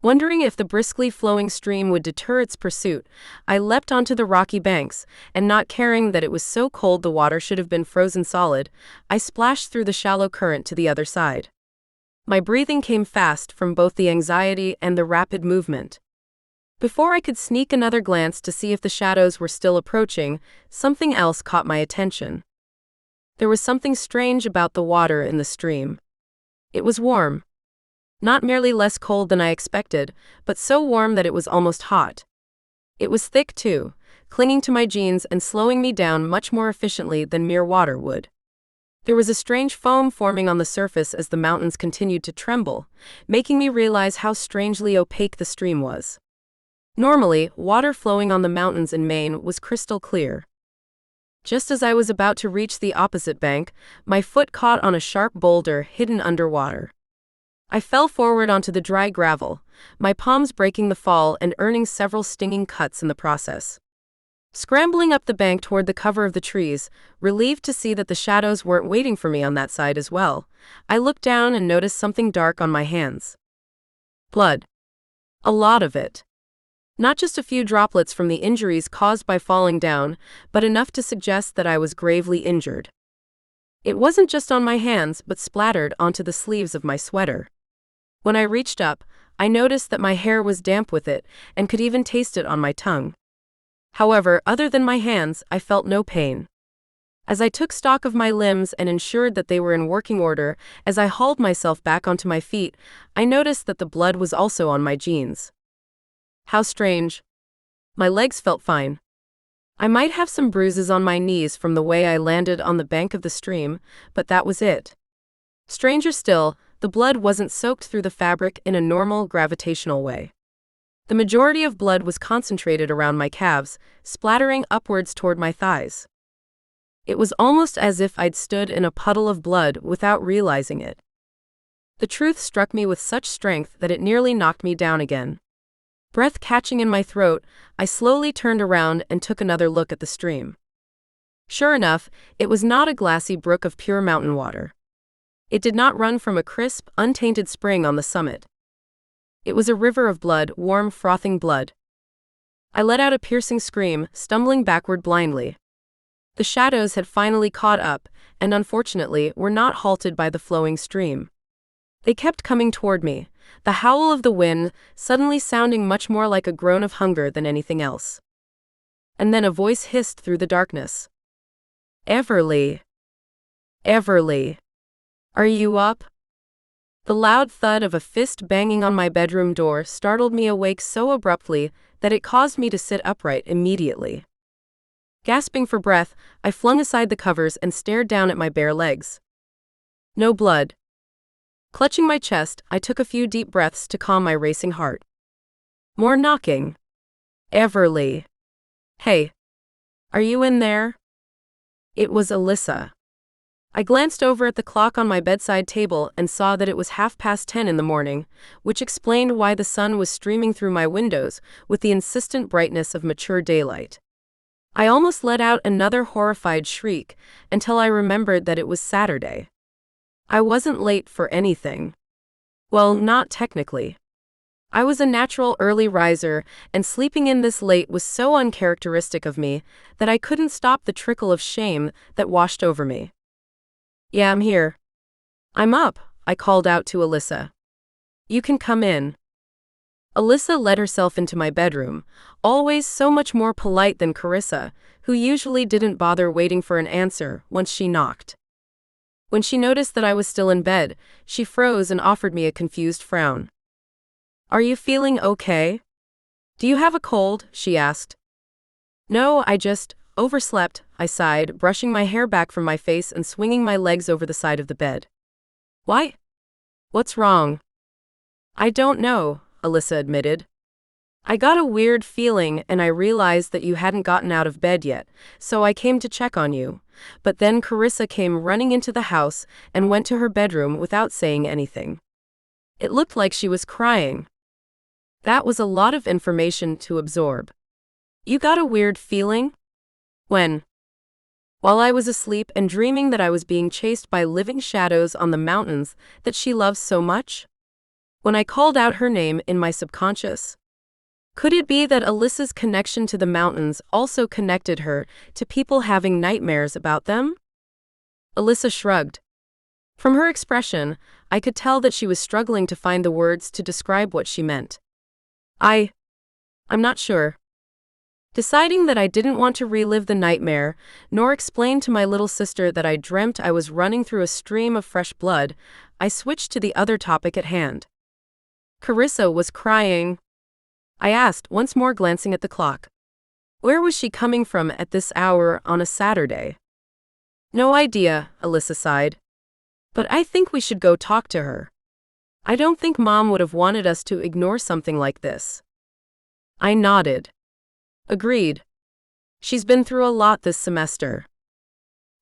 Wondering if the briskly flowing stream would deter its pursuit, I leapt onto the rocky banks, and not caring that it was so cold the water should have been frozen solid, I splashed through the shallow current to the other side. My breathing came fast from both the anxiety and the rapid movement. Before I could sneak another glance to see if the shadows were still approaching, something else caught my attention. There was something strange about the water in the stream. It was warm. Not merely less cold than I expected, but so warm that it was almost hot. It was thick too, clinging to my jeans and slowing me down much more efficiently than mere water would. There was a strange foam forming on the surface as the mountains continued to tremble, making me realize how strangely opaque the stream was. Normally, water flowing on the mountains in Maine was crystal clear. Just as I was about to reach the opposite bank, my foot caught on a sharp boulder hidden underwater. I fell forward onto the dry gravel, my palms breaking the fall and earning several stinging cuts in the process. Scrambling up the bank toward the cover of the trees, relieved to see that the shadows weren't waiting for me on that side as well, I looked down and noticed something dark on my hands. Blood. A lot of it. Not just a few droplets from the injuries caused by falling down, but enough to suggest that I was gravely injured. It wasn't just on my hands, but splattered onto the sleeves of my sweater. When I reached up, I noticed that my hair was damp with it and could even taste it on my tongue. However, other than my hands, I felt no pain. As I took stock of my limbs and ensured that they were in working order, as I hauled myself back onto my feet, I noticed that the blood was also on my jeans. How strange. My legs felt fine. I might have some bruises on my knees from the way I landed on the bank of the stream, but that was it. Stranger still, the blood wasn't soaked through the fabric in a normal gravitational way. The majority of blood was concentrated around my calves, splattering upwards toward my thighs. It was almost as if I'd stood in a puddle of blood without realizing it. The truth struck me with such strength that it nearly knocked me down again. Breath catching in my throat, I slowly turned around and took another look at the stream. Sure enough, it was not a glassy brook of pure mountain water. It did not run from a crisp, untainted spring on the summit. It was a river of blood, warm, frothing blood. I let out a piercing scream, stumbling backward blindly. The shadows had finally caught up, and unfortunately were not halted by the flowing stream. They kept coming toward me, the howl of the wind suddenly sounding much more like a groan of hunger than anything else. And then a voice hissed through the darkness. Everly. Everly. Are you up? The loud thud of a fist banging on my bedroom door startled me awake so abruptly that it caused me to sit upright immediately. Gasping for breath, I flung aside the covers and stared down at my bare legs. No blood. Clutching my chest, I took a few deep breaths to calm my racing heart. More knocking. Everly. Hey. Are you in there? It was Alyssa. I glanced over at the clock on my bedside table and saw that it was 10:30 in the morning, which explained why the sun was streaming through my windows with the insistent brightness of mature daylight. I almost let out another horrified shriek until I remembered that it was Saturday. I wasn't late for anything. Well, not technically. I was a natural early riser, and sleeping in this late was so uncharacteristic of me that I couldn't stop the trickle of shame that washed over me. Yeah, I'm here. I'm up, I called out to Alyssa. You can come in. Alyssa let herself into my bedroom, always so much more polite than Carissa, who usually didn't bother waiting for an answer once she knocked. When she noticed that I was still in bed, she froze and offered me a confused frown. Are you feeling okay? Do you have a cold? She asked. No, I just overslept, I sighed, brushing my hair back from my face and swinging my legs over the side of the bed. Why? What's wrong? I don't know, Alyssa admitted. I got a weird feeling and I realized that you hadn't gotten out of bed yet, so I came to check on you. But then Carissa came running into the house and went to her bedroom without saying anything. It looked like she was crying. That was a lot of information to absorb. You got a weird feeling? When? While I was asleep and dreaming that I was being chased by living shadows on the mountains that she loves so much? When I called out her name in my subconscious? Could it be that Alyssa's connection to the mountains also connected her to people having nightmares about them? Alyssa shrugged. From her expression, I could tell that she was struggling to find the words to describe what she meant. I'm not sure. Deciding that I didn't want to relive the nightmare, nor explain to my little sister that I dreamt I was running through a stream of fresh blood, I switched to the other topic at hand. Carissa was crying. I asked, once more glancing at the clock. Where was she coming from at this hour on a Saturday? No idea, Alyssa sighed. But I think we should go talk to her. I don't think Mom would have wanted us to ignore something like this. I nodded. Agreed. She's been through a lot this semester.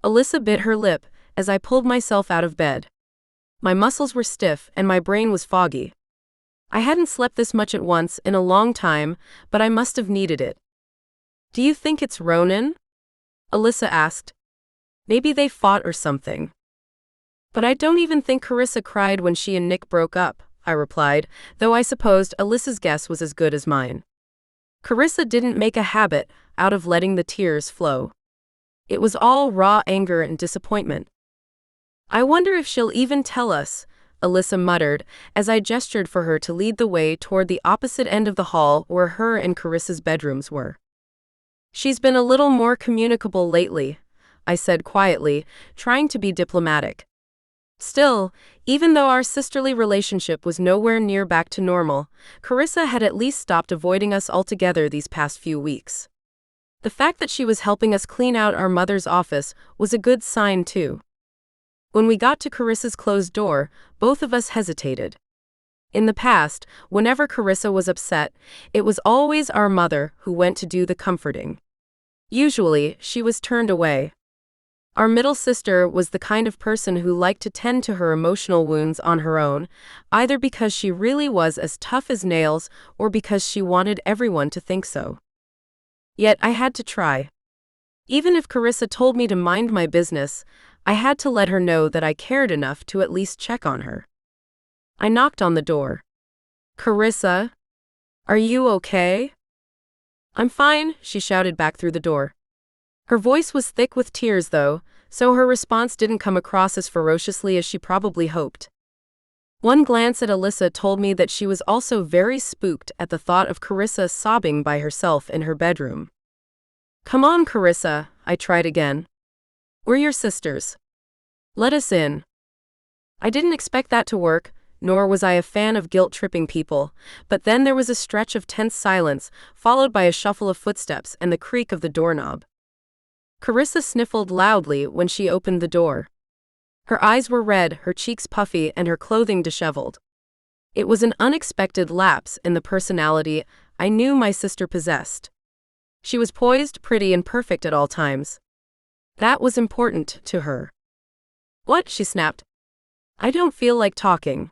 Alyssa bit her lip as I pulled myself out of bed. My muscles were stiff and my brain was foggy. I hadn't slept this much at once in a long time, but I must have needed it. Do you think it's Ronan? Alyssa asked. Maybe they fought or something. But I don't even think Carissa cried when she and Nick broke up, I replied, though I supposed Alyssa's guess was as good as mine. Carissa didn't make a habit out of letting the tears flow. It was all raw anger and disappointment. I wonder if she'll even tell us, Alyssa muttered, as I gestured for her to lead the way toward the opposite end of the hall where her and Carissa's bedrooms were. She's been a little more communicable lately, I said quietly, trying to be diplomatic. Still, even though our sisterly relationship was nowhere near back to normal, Carissa had at least stopped avoiding us altogether these past few weeks. The fact that she was helping us clean out our mother's office was a good sign too. When we got to Carissa's closed door, both of us hesitated. In the past, whenever Carissa was upset, it was always our mother who went to do the comforting. Usually, she was turned away. Our middle sister was the kind of person who liked to tend to her emotional wounds on her own, either because she really was as tough as nails or because she wanted everyone to think so. Yet I had to try. Even if Carissa told me to mind my business, I had to let her know that I cared enough to at least check on her. I knocked on the door. Carissa? Are you okay? I'm fine, she shouted back through the door. Her voice was thick with tears though, so her response didn't come across as ferociously as she probably hoped. One glance at Alyssa told me that she was also very spooked at the thought of Carissa sobbing by herself in her bedroom. Come on, Carissa, I tried again. We're your sisters. Let us in. I didn't expect that to work, nor was I a fan of guilt-tripping people, but then there was a stretch of tense silence, followed by a shuffle of footsteps and the creak of the doorknob. Carissa sniffled loudly when she opened the door. Her eyes were red, her cheeks puffy, and her clothing disheveled. It was an unexpected lapse in the personality I knew my sister possessed. She was poised, pretty, and perfect at all times. That was important to her. What? She snapped. I don't feel like talking.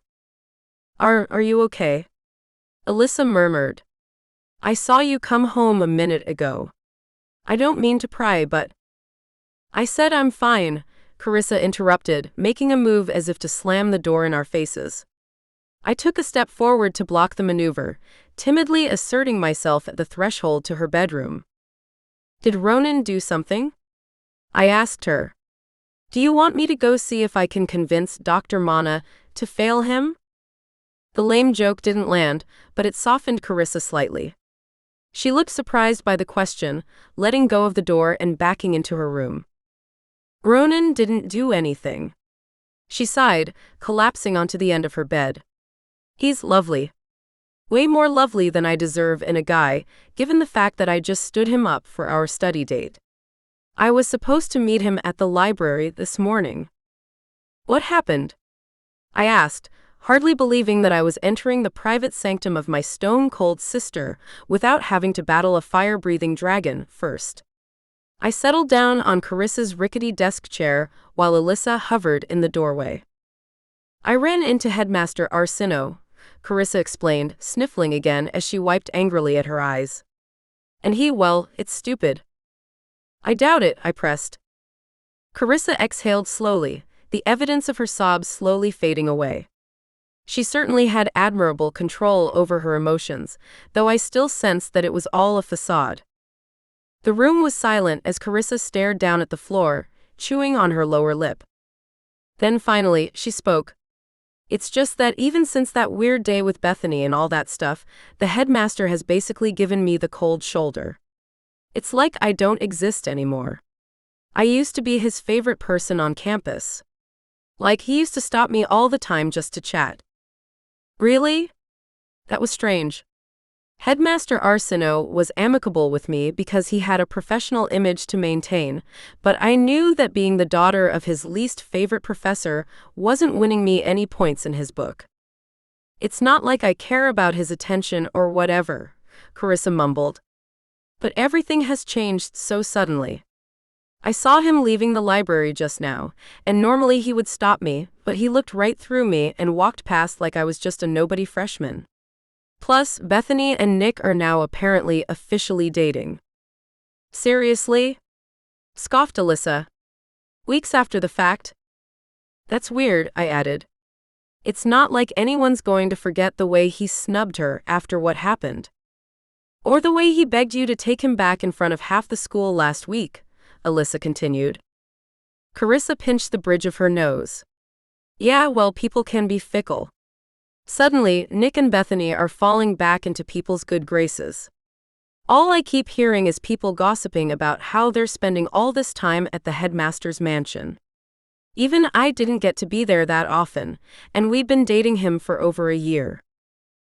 Are you okay? Alyssa murmured. I saw you come home a minute ago. I don't mean to pry, but... I said I'm fine, Carissa interrupted, making a move as if to slam the door in our faces. I took a step forward to block the maneuver, timidly asserting myself at the threshold to her bedroom. Did Ronan do something? I asked her. Do you want me to go see if I can convince Dr. Mana to fail him? The lame joke didn't land, but it softened Carissa slightly. She looked surprised by the question, letting go of the door and backing into her room. Ronan didn't do anything. She sighed, collapsing onto the end of her bed. He's lovely. Way more lovely than I deserve in a guy, given the fact that I just stood him up for our study date. I was supposed to meet him at the library this morning. What happened? I asked, hardly believing that I was entering the private sanctum of my stone-cold sister without having to battle a fire-breathing dragon first. I settled down on Carissa's rickety desk chair while Alyssa hovered in the doorway. I ran into Headmaster Arsino, Carissa explained, sniffling again as she wiped angrily at her eyes. And well, it's stupid. I doubt it, I pressed. Carissa exhaled slowly, the evidence of her sobs slowly fading away. She certainly had admirable control over her emotions, though I still sensed that it was all a facade. The room was silent as Carissa stared down at the floor, chewing on her lower lip. Then finally, she spoke. It's just that even since that weird day with Bethany and all that stuff, the headmaster has basically given me the cold shoulder. It's like I don't exist anymore. I used to be his favorite person on campus. Like he used to stop me all the time just to chat. Really? That was strange. Headmaster Arsino was amicable with me because he had a professional image to maintain, but I knew that being the daughter of his least favorite professor wasn't winning me any points in his book. It's not like I care about his attention or whatever, Carissa mumbled. But everything has changed so suddenly. I saw him leaving the library just now, and normally he would stop me, but he looked right through me and walked past like I was just a nobody freshman. Plus, Bethany and Nick are now apparently officially dating. Seriously? Scoffed Alyssa. Weeks after the fact? That's weird, I added. It's not like anyone's going to forget the way he snubbed her after what happened. Or the way he begged you to take him back in front of half the school last week, Alyssa continued. Carissa pinched the bridge of her nose. Yeah, well, people can be fickle. Suddenly, Nick and Bethany are falling back into people's good graces. All I keep hearing is people gossiping about how they're spending all this time at the headmaster's mansion. Even I didn't get to be there that often, and we've been dating him for over a year.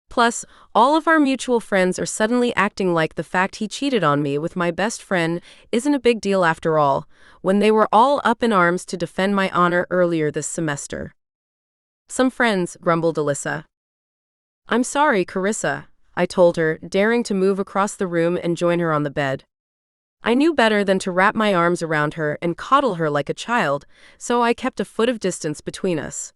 Plus, all of our mutual friends are suddenly acting like the fact he cheated on me with my best friend isn't a big deal after all, when they were all up in arms to defend my honor earlier this semester. Some friends, grumbled Alyssa. I'm sorry, Carissa, I told her, daring to move across the room and join her on the bed. I knew better than to wrap my arms around her and coddle her like a child, so I kept a foot of distance between us.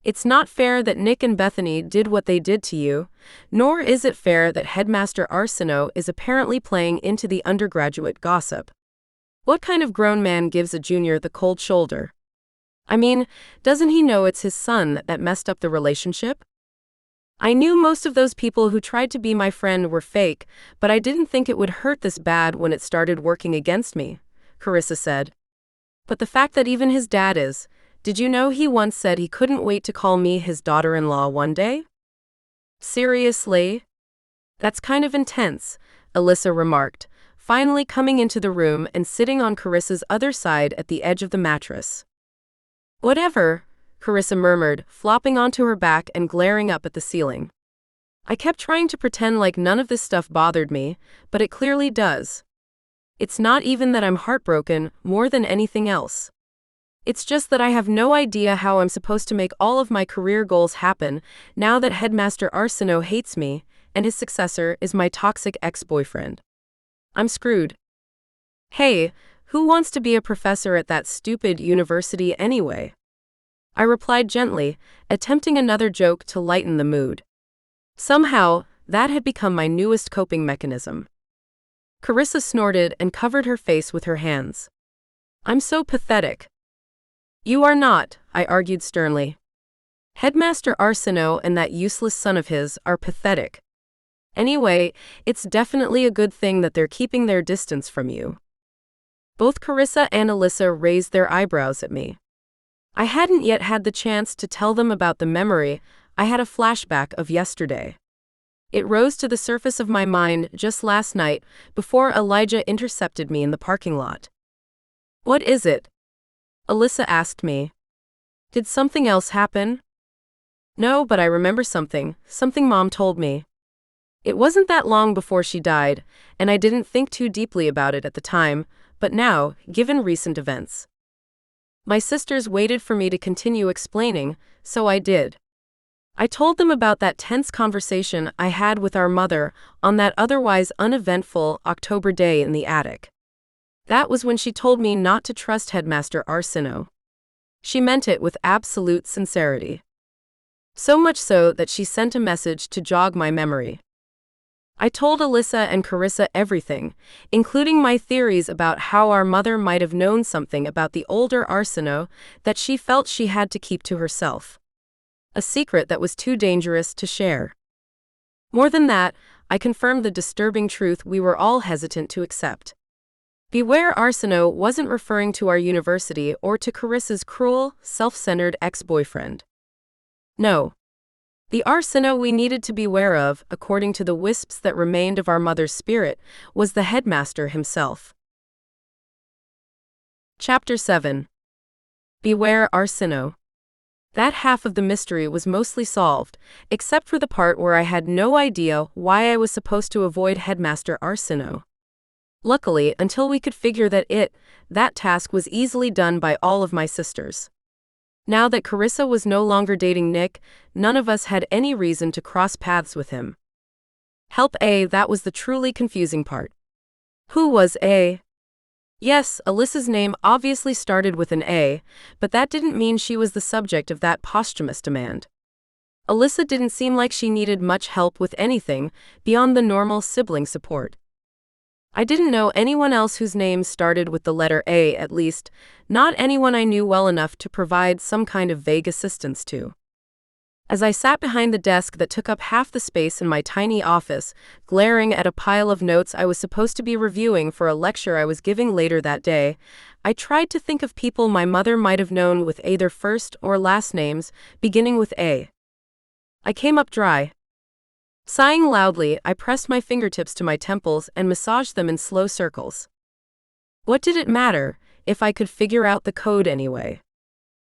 It's not fair that Nick and Bethany did what they did to you, nor is it fair that Headmaster Arsino is apparently playing into the undergraduate gossip. What kind of grown man gives a junior the cold shoulder? I mean, doesn't he know it's his son that messed up the relationship? I knew most of those people who tried to be my friend were fake, but I didn't think it would hurt this bad when it started working against me, Carissa said. But the fact that even his dad is, did you know he once said he couldn't wait to call me his daughter-in-law one day? Seriously? That's kind of intense, Alyssa remarked, finally coming into the room and sitting on Carissa's other side at the edge of the mattress. Whatever, Carissa murmured, flopping onto her back and glaring up at the ceiling. I kept trying to pretend like none of this stuff bothered me, but it clearly does. It's not even that I'm heartbroken, more than anything else. It's just that I have no idea how I'm supposed to make all of my career goals happen now that Headmaster Arsino hates me, and his successor is my toxic ex-boyfriend. I'm screwed. Hey, who wants to be a professor at that stupid university anyway? I replied gently, attempting another joke to lighten the mood. Somehow, that had become my newest coping mechanism. Carissa snorted and covered her face with her hands. I'm so pathetic. You are not, I argued sternly. Headmaster Arsino and that useless son of his are pathetic. Anyway, it's definitely a good thing that they're keeping their distance from you. Both Carissa and Alyssa raised their eyebrows at me. I hadn't yet had the chance to tell them about the memory. I had a flashback of yesterday. It rose to the surface of my mind just last night before Elijah intercepted me in the parking lot. What is it? Alyssa asked me. Did something else happen? No, but I remember something Mom told me. It wasn't that long before she died, and I didn't think too deeply about it at the time, but now, given recent events. My sisters waited for me to continue explaining, so I did. I told them about that tense conversation I had with our mother on that otherwise uneventful October day in the attic. That was when she told me not to trust Headmaster Arsino. She meant it with absolute sincerity. So much so that she sent a message to jog my memory. I told Alyssa and Carissa everything, including my theories about how our mother might have known something about the older Arsino that she felt she had to keep to herself. A secret that was too dangerous to share. More than that, I confirmed the disturbing truth we were all hesitant to accept. Beware Arsino wasn't referring to our university or to Carissa's cruel, self-centered ex-boyfriend. No. The Arsino we needed to beware of, according to the wisps that remained of our mother's spirit, was the headmaster himself. Chapter 7. Beware Arsino. That half of the mystery was mostly solved, except for the part where I had no idea why I was supposed to avoid Headmaster Arsino. Luckily, until we could figure that task was easily done by all of my sisters. Now that Carissa was no longer dating Nick, none of us had any reason to cross paths with him. Help A, that was the truly confusing part. Who was A? Yes, Alyssa's name obviously started with an A, but that didn't mean she was the subject of that posthumous demand. Alyssa didn't seem like she needed much help with anything beyond the normal sibling support. I didn't know anyone else whose name started with the letter A, at least, not anyone I knew well enough to provide some kind of vague assistance to. As I sat behind the desk that took up half the space in my tiny office, glaring at a pile of notes I was supposed to be reviewing for a lecture I was giving later that day, I tried to think of people my mother might have known with either first or last names, beginning with A. I came up dry. Sighing loudly, I pressed my fingertips to my temples and massaged them in slow circles. What did it matter, if I could figure out the code anyway?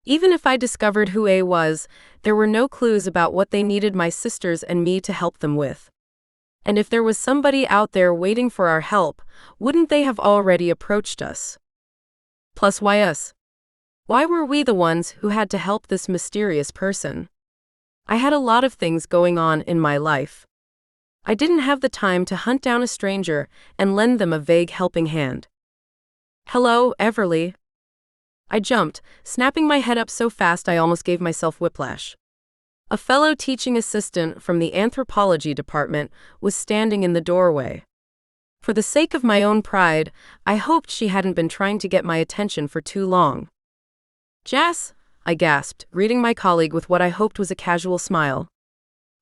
Even if I discovered who A was, there were no clues about what they needed my sisters and me to help them with. And if there was somebody out there waiting for our help, wouldn't they have already approached us? Plus, why us? Why were we the ones who had to help this mysterious person? I had a lot of things going on in my life. I didn't have the time to hunt down a stranger and lend them a vague helping hand. Hello, Everly. I jumped, snapping my head up so fast I almost gave myself whiplash. A fellow teaching assistant from the anthropology department was standing in the doorway. For the sake of my own pride, I hoped she hadn't been trying to get my attention for too long. Jas, I gasped, greeting my colleague with what I hoped was a casual smile.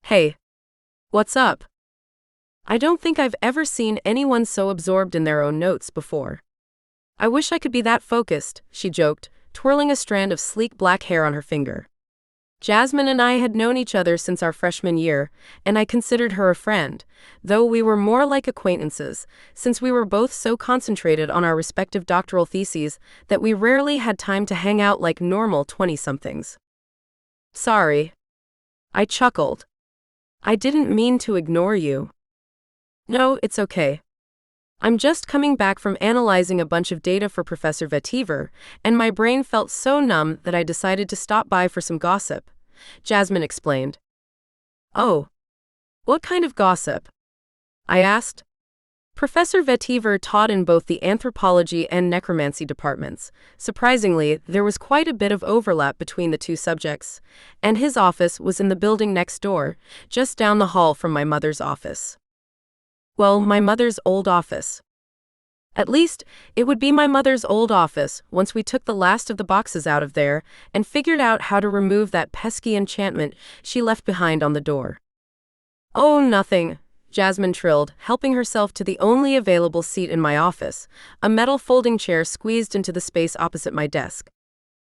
Hey. What's up? I don't think I've ever seen anyone so absorbed in their own notes before. I wish I could be that focused, she joked, twirling a strand of sleek black hair on her finger. Jasmine and I had known each other since our freshman year, and I considered her a friend, though we were more like acquaintances, since we were both so concentrated on our respective doctoral theses that we rarely had time to hang out like normal 20-somethings. Sorry. I chuckled. I didn't mean to ignore you. No, it's okay. I'm just coming back from analyzing a bunch of data for Professor Vetiver, and my brain felt so numb that I decided to stop by for some gossip, Jasmine explained. Oh. What kind of gossip? I asked. Professor Vetiver taught in both the anthropology and necromancy departments. Surprisingly, there was quite a bit of overlap between the two subjects, and his office was in the building next door, just down the hall from my mother's office. Well, my mother's old office. At least, it would be my mother's old office once we took the last of the boxes out of there and figured out how to remove that pesky enchantment she left behind on the door. Oh, nothing, Jasmine trilled, helping herself to the only available seat in my office, a metal folding chair squeezed into the space opposite my desk.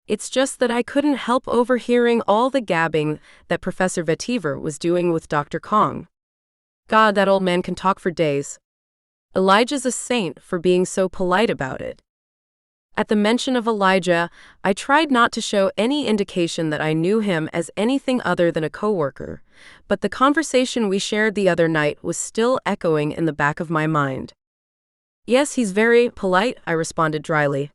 It's just that I couldn't help overhearing all the gabbing that Professor Vetiver was doing with Dr. Kong. God, that old man can talk for days. Elijah's a saint for being so polite about it. At the mention of Elijah, I tried not to show any indication that I knew him as anything other than a coworker, but the conversation we shared the other night was still echoing in the back of my mind. Yes, he's very polite, I responded dryly.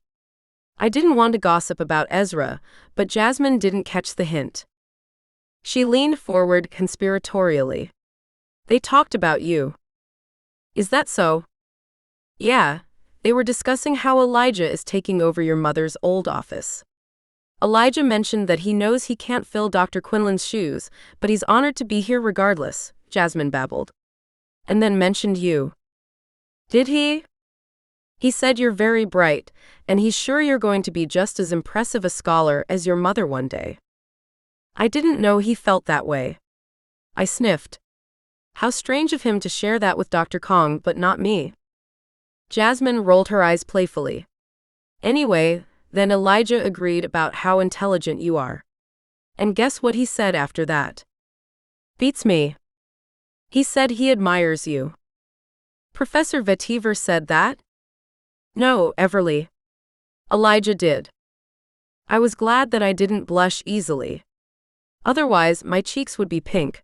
I didn't want to gossip about Ezra, but Jasmine didn't catch the hint. She leaned forward conspiratorially. They talked about you. Is that so? Yeah, they were discussing how Elijah is taking over your mother's old office. Elijah mentioned that he knows he can't fill Dr. Quinlan's shoes, but he's honored to be here regardless, Jasmine babbled. And then mentioned you. Did he? He said you're very bright, and he's sure you're going to be just as impressive a scholar as your mother one day. I didn't know he felt that way. I sniffed. How strange of him to share that with Dr. Kong, but not me. Jasmine rolled her eyes playfully. Anyway, then Elijah agreed about how intelligent you are. And guess what he said after that? Beats me. He said he admires you. Professor Vetiver said that? No, Everly. Elijah did. I was glad that I didn't blush easily. Otherwise, my cheeks would be pink.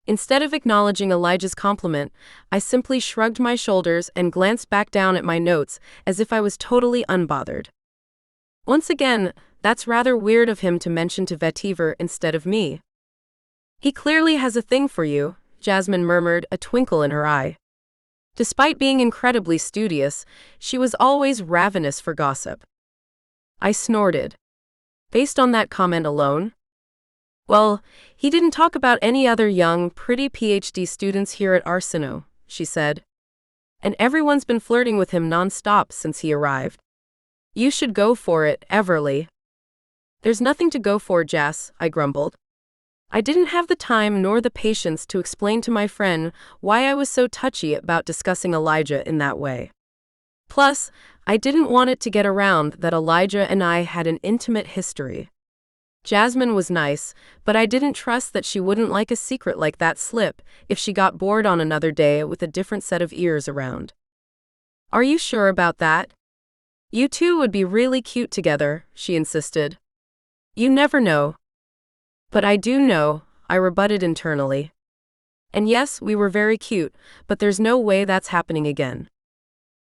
Instead of acknowledging Elijah's compliment, I simply shrugged my shoulders and glanced back down at my notes as if I was totally unbothered. Once again, that's rather weird of him to mention to Vetiver instead of me. He clearly has a thing for you, Jasmine murmured, a twinkle in her eye. Despite being incredibly studious, she was always ravenous for gossip. I snorted. Based on that comment alone? Well, he didn't talk about any other young, pretty PhD students here at Arsino, she said. And everyone's been flirting with him non-stop since he arrived. You should go for it, Everly. There's nothing to go for, Jas, I grumbled. I didn't have the time nor the patience to explain to my friend why I was so touchy about discussing Elijah in that way. Plus, I didn't want it to get around that Elijah and I had an intimate history. Jasmine was nice, but I didn't trust that she wouldn't like a secret like that slip if she got bored on another day with a different set of ears around. Are you sure about that? You two would be really cute together, she insisted. You never know. But I do know, I rebutted internally. And yes, we were very cute, but there's no way that's happening again.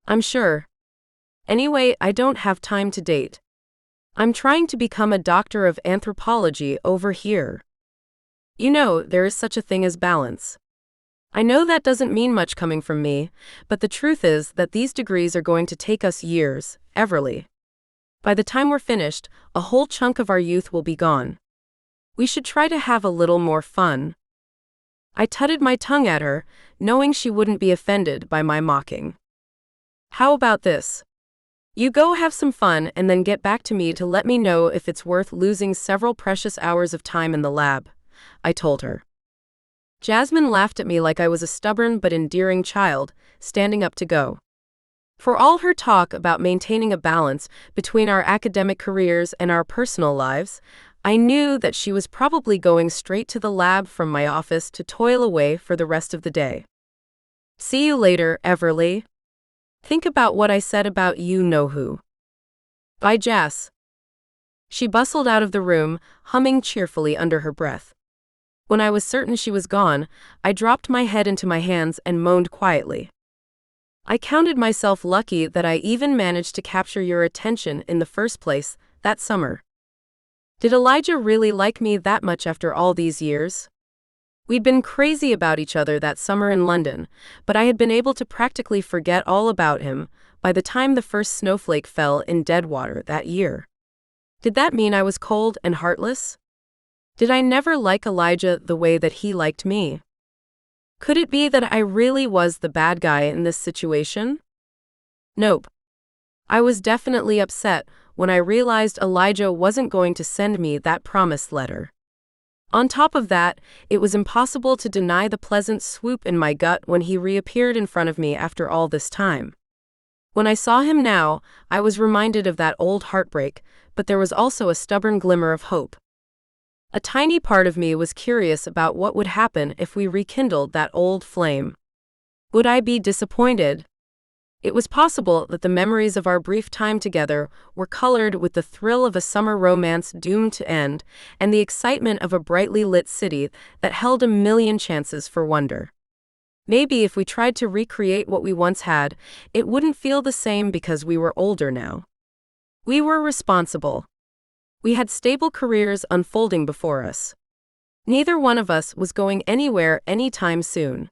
I'm sure. Anyway, I don't have time to date. I'm trying to become a doctor of anthropology over here. You know, there is such a thing as balance. I know that doesn't mean much coming from me, but the truth is that these degrees are going to take us years, Everly. By the time we're finished, a whole chunk of our youth will be gone. We should try to have a little more fun. I tutted my tongue at her, knowing she wouldn't be offended by my mocking. How about this? You go have some fun and then get back to me to let me know if it's worth losing several precious hours of time in the lab, I told her. Jasmine laughed at me like I was a stubborn but endearing child, standing up to go. For all her talk about maintaining a balance between our academic careers and our personal lives, I knew that she was probably going straight to the lab from my office to toil away for the rest of the day. See you later, Everly. Think about what I said about you-know-who. Bye, Jas. She bustled out of the room, humming cheerfully under her breath. When I was certain she was gone, I dropped my head into my hands and moaned quietly. I counted myself lucky that I even managed to capture your attention in the first place that summer. Did Elijah really like me that much after all these years? We'd been crazy about each other that summer in London, but I had been able to practically forget all about him by the time the first snowflake fell in Deadwater that year. Did that mean I was cold and heartless? Did I never like Elijah the way that he liked me? Could it be that I really was the bad guy in this situation? Nope. I was definitely upset when I realized Elijah wasn't going to send me that promise letter. On top of that, it was impossible to deny the pleasant swoop in my gut when he reappeared in front of me after all this time. When I saw him now, I was reminded of that old heartbreak, but there was also a stubborn glimmer of hope. A tiny part of me was curious about what would happen if we rekindled that old flame. Would I be disappointed? It was possible that the memories of our brief time together were colored with the thrill of a summer romance doomed to end, and the excitement of a brightly lit city that held a million chances for wonder. Maybe if we tried to recreate what we once had, it wouldn't feel the same because we were older now. We were responsible. We had stable careers unfolding before us. Neither one of us was going anywhere anytime soon.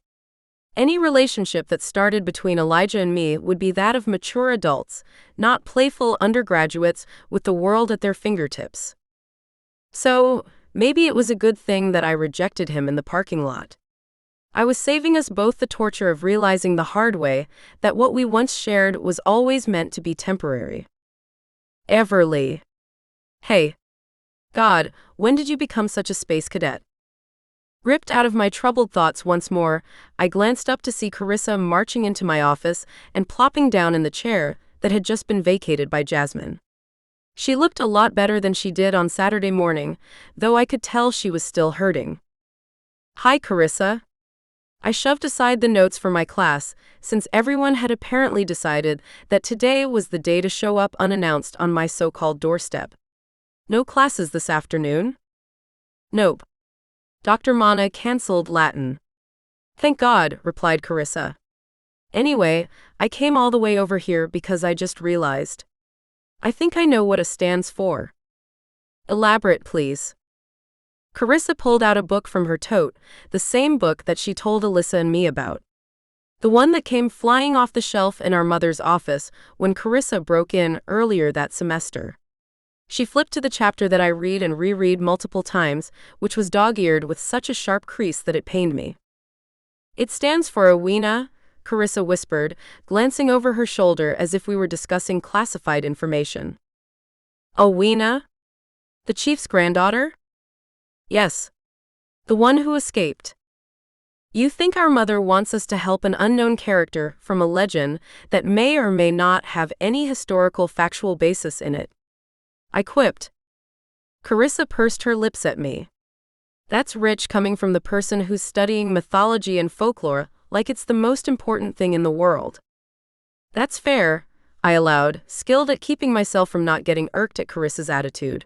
Any relationship that started between Elijah and me would be that of mature adults, not playful undergraduates with the world at their fingertips. So, maybe it was a good thing that I rejected him in the parking lot. I was saving us both the torture of realizing the hard way that what we once shared was always meant to be temporary. Everly. Hey. God, when did you become such a space cadet? Ripped out of my troubled thoughts once more, I glanced up to see Carissa marching into my office and plopping down in the chair that had just been vacated by Jasmine. She looked a lot better than she did on Saturday morning, though I could tell she was still hurting. Hi, Carissa. I shoved aside the notes for my class, since everyone had apparently decided that today was the day to show up unannounced on my so-called doorstep. No classes this afternoon? Nope. Dr. Mana cancelled Latin. Thank God, replied Carissa. Anyway, I came all the way over here because I just realized. I think I know what A stands for. Elaborate, please. Carissa pulled out a book from her tote, the same book that she told Alyssa and me about. The one that came flying off the shelf in our mother's office when Carissa broke in earlier that semester. She flipped to the chapter that I read and reread multiple times, which was dog-eared with such a sharp crease that it pained me. It stands for Awena, Carissa whispered, glancing over her shoulder as if we were discussing classified information. Awena? The chief's granddaughter? Yes. The one who escaped. You think our mother wants us to help an unknown character from a legend that may or may not have any historical factual basis in it. I quipped. Carissa pursed her lips at me. That's rich coming from the person who's studying mythology and folklore like it's the most important thing in the world. That's fair, I allowed, skilled at keeping myself from not getting irked at Carissa's attitude.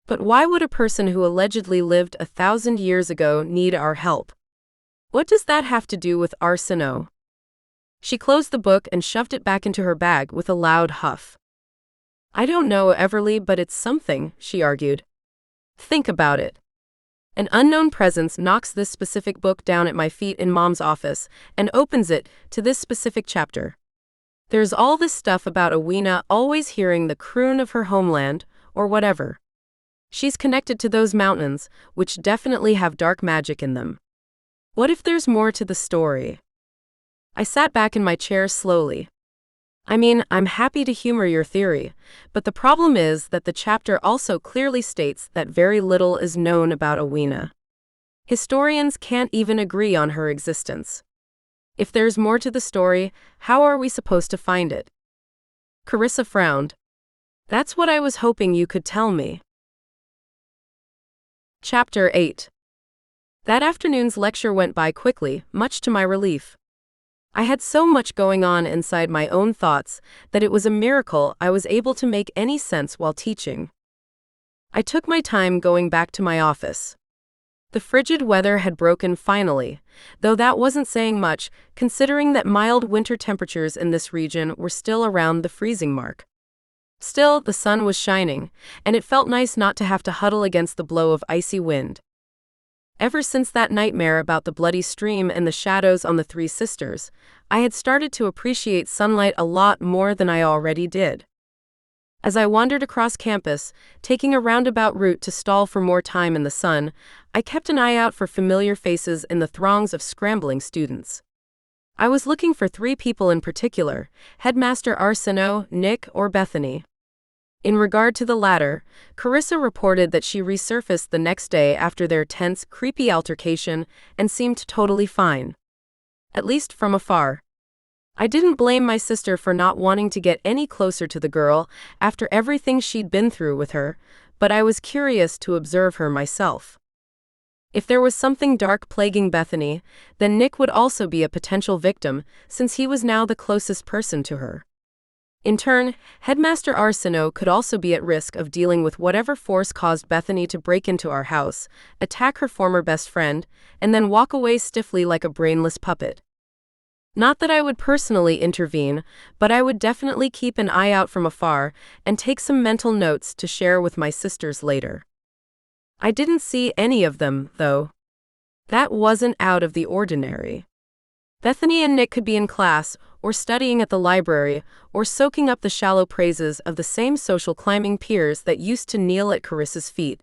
But why would a person who allegedly lived 1,000 years ago need our help? What does that have to do with Arsino? She closed the book and shoved it back into her bag with a loud huff. I don't know, Everly, but it's something, she argued. Think about it. An unknown presence knocks this specific book down at my feet in Mom's office and opens it to this specific chapter. There's all this stuff about Awena always hearing the croon of her homeland, or whatever. She's connected to those mountains, which definitely have dark magic in them. What if there's more to the story? I sat back in my chair slowly. I mean, I'm happy to humor your theory, but the problem is that the chapter also clearly states that very little is known about Awena. Historians can't even agree on her existence. If there's more to the story, how are we supposed to find it? Carissa frowned. That's what I was hoping you could tell me. Chapter 8. That afternoon's lecture went by quickly, much to my relief. I had so much going on inside my own thoughts that it was a miracle I was able to make any sense while teaching. I took my time going back to my office. The frigid weather had broken finally, though that wasn't saying much considering that mild winter temperatures in this region were still around the freezing mark. Still, the sun was shining, and it felt nice not to have to huddle against the blow of icy wind. Ever since that nightmare about the bloody stream and the shadows on the Three Sisters, I had started to appreciate sunlight a lot more than I already did. As I wandered across campus, taking a roundabout route to stall for more time in the sun, I kept an eye out for familiar faces in the throngs of scrambling students. I was looking for 3 people in particular, Headmaster Arsino, Nick, or Bethany. In regard to the latter, Carissa reported that she resurfaced the next day after their tense, creepy altercation and seemed totally fine. At least from afar. I didn't blame my sister for not wanting to get any closer to the girl after everything she'd been through with her, but I was curious to observe her myself. If there was something dark plaguing Bethany, then Nick would also be a potential victim, since he was now the closest person to her. In turn, Headmaster Arsino could also be at risk of dealing with whatever force caused Bethany to break into our house, attack her former best friend, and then walk away stiffly like a brainless puppet. Not that I would personally intervene, but I would definitely keep an eye out from afar and take some mental notes to share with my sisters later. I didn't see any of them, though. That wasn't out of the ordinary. Bethany and Nick could be in class, or studying at the library, or soaking up the shallow praises of the same social climbing peers that used to kneel at Carissa's feet.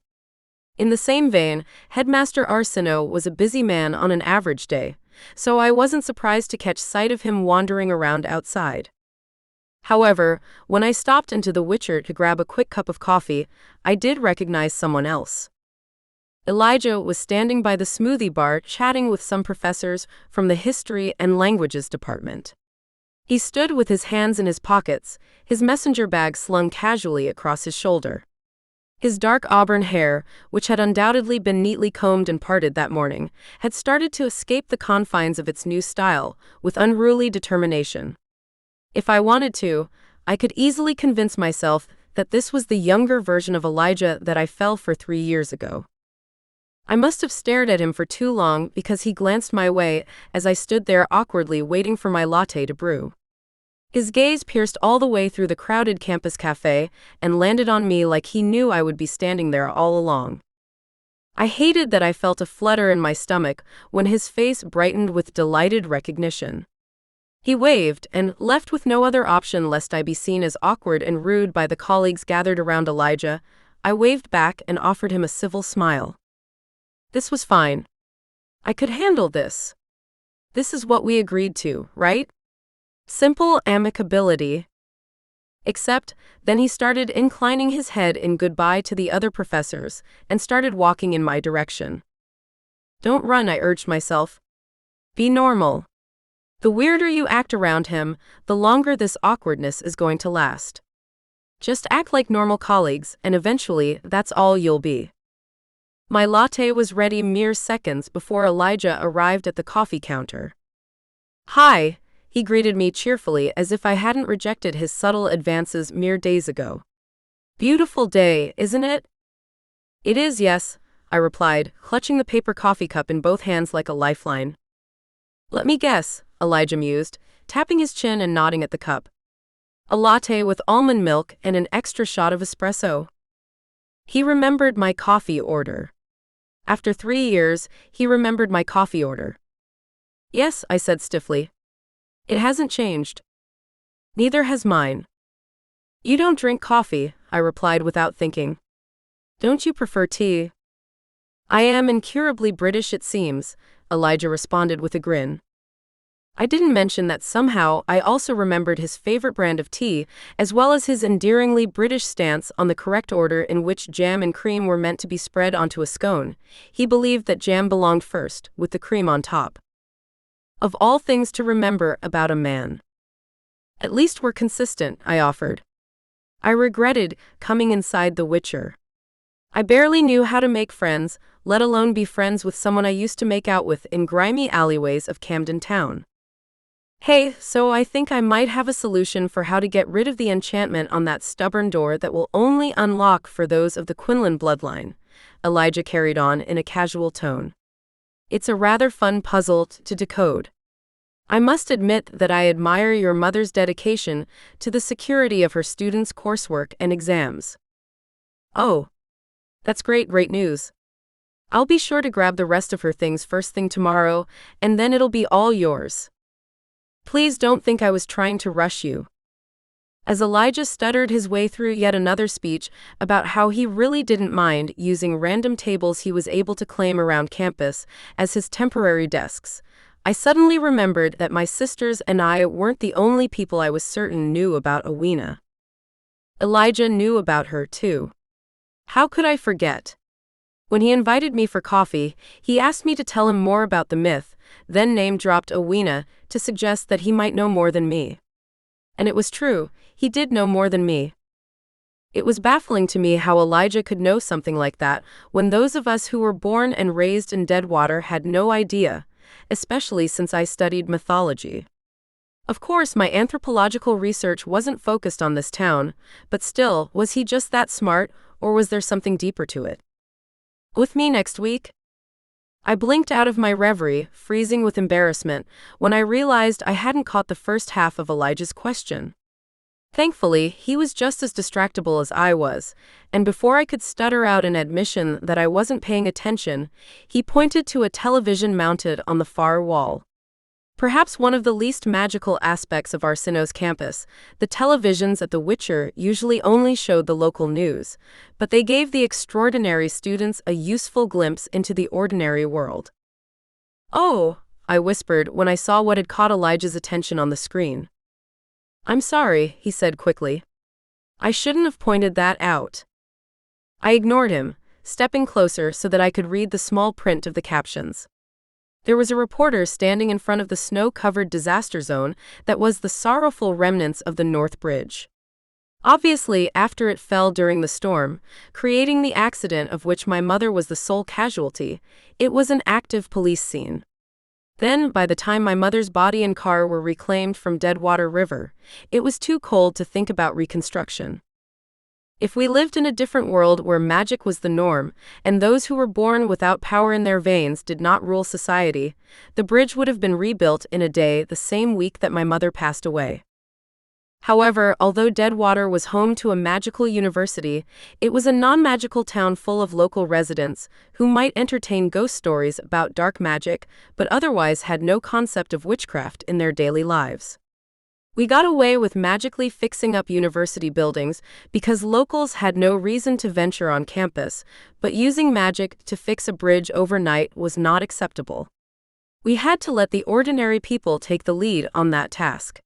In the same vein, Headmaster Arsino was a busy man on an average day, so I wasn't surprised to catch sight of him wandering around outside. However, when I stopped into the Witcher to grab a quick cup of coffee, I did recognize someone else. Elijah was standing by the smoothie bar chatting with some professors from the History and Languages department. He stood with his hands in his pockets, his messenger bag slung casually across his shoulder. His dark auburn hair, which had undoubtedly been neatly combed and parted that morning, had started to escape the confines of its new style with unruly determination. If I wanted to, I could easily convince myself that this was the younger version of Elijah that I fell for 3 years ago. I must have stared at him for too long because he glanced my way as I stood there awkwardly waiting for my latte to brew. His gaze pierced all the way through the crowded campus cafe and landed on me like he knew I would be standing there all along. I hated that I felt a flutter in my stomach when his face brightened with delighted recognition. He waved and, left with no other option lest I be seen as awkward and rude by the colleagues gathered around Elijah, I waved back and offered him a civil smile. This was fine. I could handle this. This is what we agreed to, right? Simple amicability. Except, then he started inclining his head in goodbye to the other professors and started walking in my direction. Don't run, I urged myself. Be normal. The weirder you act around him, the longer this awkwardness is going to last. Just act like normal colleagues, and eventually, that's all you'll be. My latte was ready mere seconds before Elijah arrived at the coffee counter. Hi, he greeted me cheerfully as if I hadn't rejected his subtle advances mere days ago. Beautiful day, isn't it? It is, yes, I replied, clutching the paper coffee cup in both hands like a lifeline. Let me guess, Elijah mused, tapping his chin and nodding at the cup. A latte with almond milk and an extra shot of espresso. He remembered my coffee order. After 3 years, he remembered my coffee order. Yes, I said stiffly. It hasn't changed. Neither has mine. You don't drink coffee, I replied without thinking. Don't you prefer tea? I am incurably British, it seems, Elijah responded with a grin. I didn't mention that somehow I also remembered his favorite brand of tea, as well as his endearingly British stance on the correct order in which jam and cream were meant to be spread onto a scone. He believed that jam belonged first, with the cream on top. Of all things to remember about a man. At least we're consistent, I offered. I regretted coming inside the Witcher. I barely knew how to make friends, let alone be friends with someone I used to make out with in grimy alleyways of Camden Town. Hey, so I think I might have a solution for how to get rid of the enchantment on that stubborn door that will only unlock for those of the Quinlan bloodline, Elijah carried on in a casual tone. It's a rather fun puzzle to decode. I must admit that I admire your mother's dedication to the security of her students' coursework and exams. Oh, that's great news. I'll be sure to grab the rest of her things first thing tomorrow, and then it'll be all yours. Please don't think I was trying to rush you. As Elijah stuttered his way through yet another speech about how he really didn't mind using random tables he was able to claim around campus as his temporary desks, I suddenly remembered that my sisters and I weren't the only people I was certain knew about Owena. Elijah knew about her too. How could I forget? When he invited me for coffee, he asked me to tell him more about the myth, then name-dropped Owena to suggest that he might know more than me. And it was true, he did know more than me. It was baffling to me how Elijah could know something like that when those of us who were born and raised in Deadwater had no idea, especially since I studied mythology. Of course, my anthropological research wasn't focused on this town, but still, was he just that smart, or was there something deeper to it? With me next week? I blinked out of my reverie, freezing with embarrassment, when I realized I hadn't caught the first half of Elijah's question. Thankfully, he was just as distractible as I was, and before I could stutter out an admission that I wasn't paying attention, he pointed to a television mounted on the far wall. Perhaps one of the least magical aspects of Arsinoe's campus, the televisions at the Witcher usually only showed the local news, but they gave the extraordinary students a useful glimpse into the ordinary world. "Oh," I whispered when I saw what had caught Elijah's attention on the screen. "I'm sorry," he said quickly. "I shouldn't have pointed that out." I ignored him, stepping closer so that I could read the small print of the captions. There was a reporter standing in front of the snow-covered disaster zone that was the sorrowful remnants of the North Bridge. Obviously, after it fell during the storm, creating the accident of which my mother was the sole casualty, it was an active police scene. Then, by the time my mother's body and car were reclaimed from Deadwater River, it was too cold to think about reconstruction. If we lived in a different world where magic was the norm, and those who were born without power in their veins did not rule society, the bridge would have been rebuilt in a day the same week that my mother passed away. However, although Deadwater was home to a magical university, it was a non-magical town full of local residents who might entertain ghost stories about dark magic, but otherwise had no concept of witchcraft in their daily lives. We got away with magically fixing up university buildings because locals had no reason to venture on campus, but using magic to fix a bridge overnight was not acceptable. We had to let the ordinary people take the lead on that task.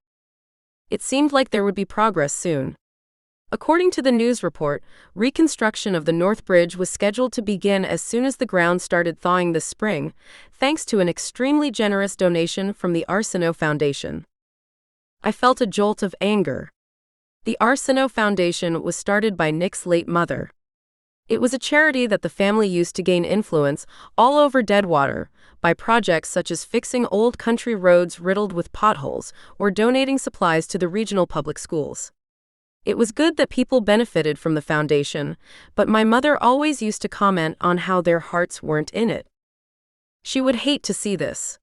It seemed like there would be progress soon. According to the news report, reconstruction of the North Bridge was scheduled to begin as soon as the ground started thawing this spring, thanks to an extremely generous donation from the Arsinoe Foundation. I felt a jolt of anger. The Arsinoe Foundation was started by Nick's late mother. It was a charity that the family used to gain influence all over Deadwater by projects such as fixing old country roads riddled with potholes or donating supplies to the regional public schools. It was good that people benefited from the foundation, but my mother always used to comment on how their hearts weren't in it. She would hate to see this.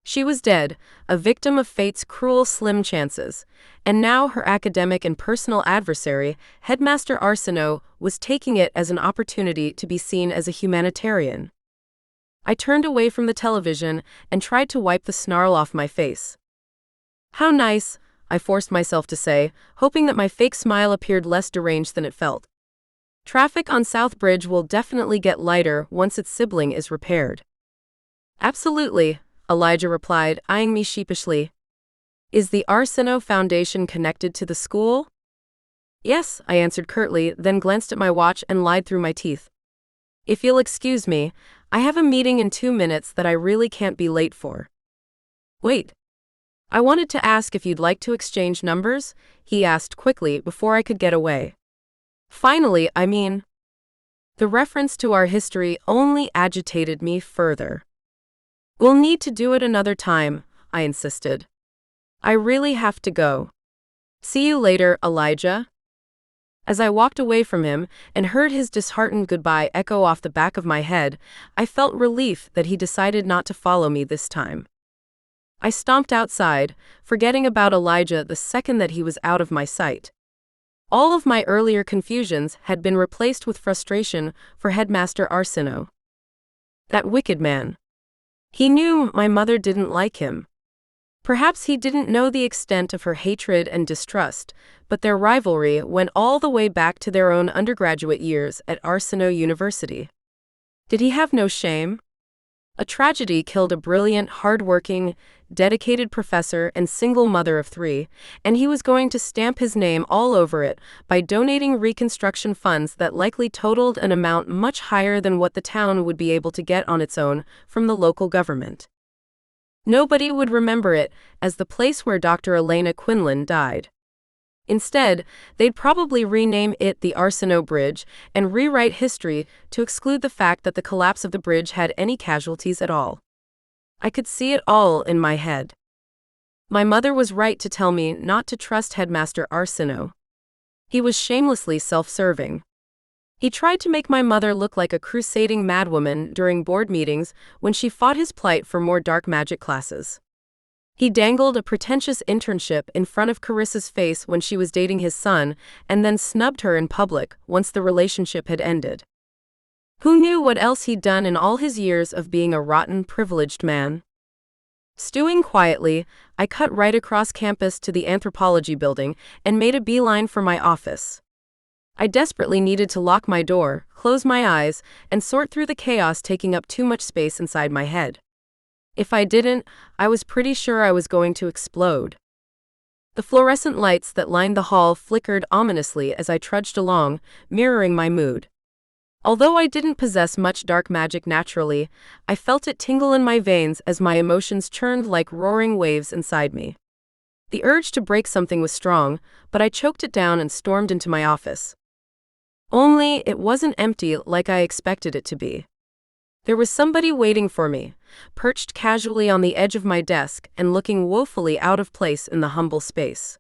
She was dead, a victim of fate's cruel slim chances, and now her academic and personal adversary, Headmaster Arsinoe, was taking it as an opportunity to be seen as a humanitarian. I turned away from the television and tried to wipe the snarl off my face. "How nice," I forced myself to say, hoping that my fake smile appeared less deranged than it felt. "Traffic on South Bridge will definitely get lighter once its sibling is repaired." "Absolutely," Elijah replied, eyeing me sheepishly. "Is the Arsinoe Foundation connected to the school?" "Yes," I answered curtly, then glanced at my watch and lied through my teeth. "If you'll excuse me, I have a meeting in 2 minutes that I really can't be late for." "Wait. I wanted to ask if you'd like to exchange numbers," he asked quickly before I could get away. "Finally, I mean." The reference to our history only agitated me further. "We'll need to do it another time," I insisted. "I really have to go. See you later, Elijah." As I walked away from him and heard his disheartened goodbye echo off the back of my head, I felt relief that he decided not to follow me this time. I stomped outside, forgetting about Elijah the second that he was out of my sight. All of my earlier confusions had been replaced with frustration for Headmaster Arsinoe. That wicked man. He knew my mother didn't like him. Perhaps he didn't know the extent of her hatred and distrust, but their rivalry went all the way back to their own undergraduate years at Arsinoe University. Did he have no shame? A tragedy killed a brilliant, hard-working, dedicated professor and single mother of 3, and he was going to stamp his name all over it by donating reconstruction funds that likely totaled an amount much higher than what the town would be able to get on its own from the local government. Nobody would remember it as the place where Dr. Elena Quinlan died. Instead, they'd probably rename it the Arsinoe Bridge and rewrite history to exclude the fact that the collapse of the bridge had any casualties at all. I could see it all in my head. My mother was right to tell me not to trust Headmaster Arsinoe. He was shamelessly self-serving. He tried to make my mother look like a crusading madwoman during board meetings when she fought his plight for more dark magic classes. He dangled a pretentious internship in front of Carissa's face when she was dating his son, and then snubbed her in public once the relationship had ended. Who knew what else he'd done in all his years of being a rotten, privileged man? Stewing quietly, I cut right across campus to the anthropology building and made a beeline for my office. I desperately needed to lock my door, close my eyes, and sort through the chaos taking up too much space inside my head. If I didn't, I was pretty sure I was going to explode. The fluorescent lights that lined the hall flickered ominously as I trudged along, mirroring my mood. Although I didn't possess much dark magic naturally, I felt it tingle in my veins as my emotions churned like roaring waves inside me. The urge to break something was strong, but I choked it down and stormed into my office. Only it wasn't empty like I expected it to be. There was somebody waiting for me, perched casually on the edge of my desk and looking woefully out of place in the humble space.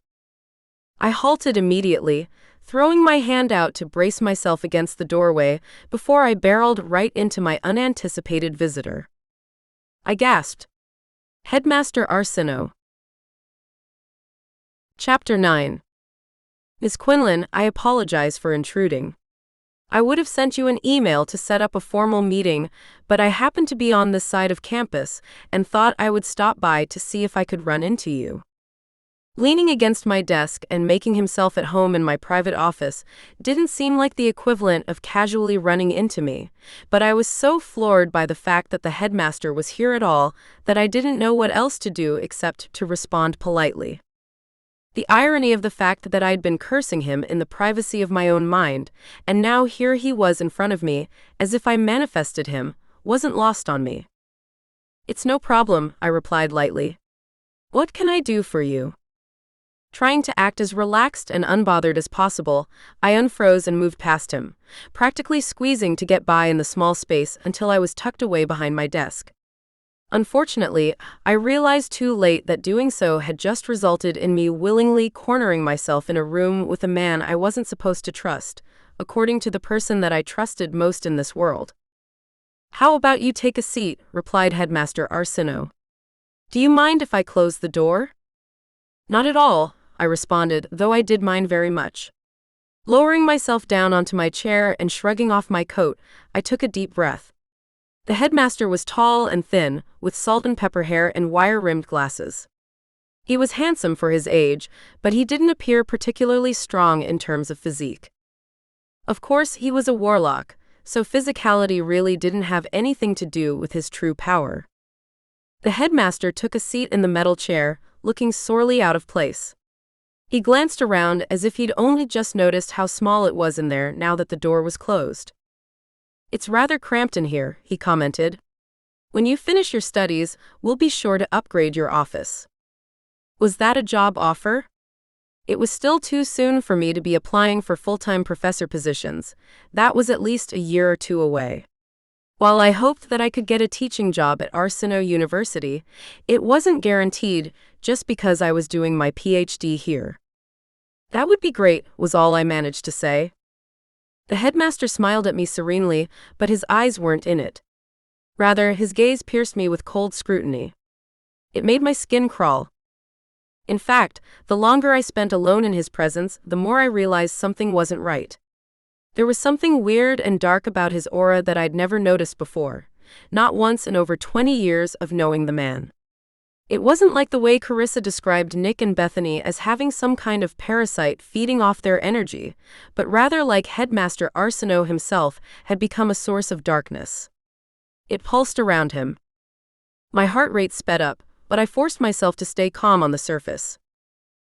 I halted immediately, throwing my hand out to brace myself against the doorway before I barreled right into my unanticipated visitor. I gasped. Headmaster Arsinoe. Chapter 9. Miss Quinlan, I apologize for intruding. I would have sent you an email to set up a formal meeting, but I happened to be on this side of campus and thought I would stop by to see if I could run into you. Leaning against my desk and making himself at home in my private office didn't seem like the equivalent of casually running into me, but I was so floored by the fact that the headmaster was here at all that I didn't know what else to do except to respond politely. The irony of the fact that I'd been cursing him in the privacy of my own mind, and now here he was in front of me, as if I manifested him, wasn't lost on me. It's no problem, I replied lightly. What can I do for you? Trying to act as relaxed and unbothered as possible, I unfroze and moved past him, practically squeezing to get by in the small space until I was tucked away behind my desk. Unfortunately, I realized too late that doing so had just resulted in me willingly cornering myself in a room with a man I wasn't supposed to trust, according to the person that I trusted most in this world. How about you take a seat, replied Headmaster Arsinoe. Do you mind if I close the door? Not at all, I responded, though I did mind very much. Lowering myself down onto my chair and shrugging off my coat, I took a deep breath. The headmaster was tall and thin, with salt and pepper hair and wire-rimmed glasses. He was handsome for his age, but he didn't appear particularly strong in terms of physique. Of course, he was a warlock, so physicality really didn't have anything to do with his true power. The headmaster took a seat in the metal chair, looking sorely out of place. He glanced around as if he'd only just noticed how small it was in there now that the door was closed. It's rather cramped in here, he commented. When you finish your studies, we'll be sure to upgrade your office. Was that a job offer? It was still too soon for me to be applying for full-time professor positions. That was at least a year or two away. While I hoped that I could get a teaching job at Arsinoe University, it wasn't guaranteed just because I was doing my PhD here. That would be great, was all I managed to say. The headmaster smiled at me serenely, but his eyes weren't in it. Rather, his gaze pierced me with cold scrutiny. It made my skin crawl. In fact, the longer I spent alone in his presence, the more I realized something wasn't right. There was something weird and dark about his aura that I'd never noticed before, not once in over 20 years of knowing the man. It wasn't like the way Carissa described Nick and Bethany as having some kind of parasite feeding off their energy, but rather like Headmaster Arsinoe himself had become a source of darkness. It pulsed around him. My heart rate sped up, but I forced myself to stay calm on the surface.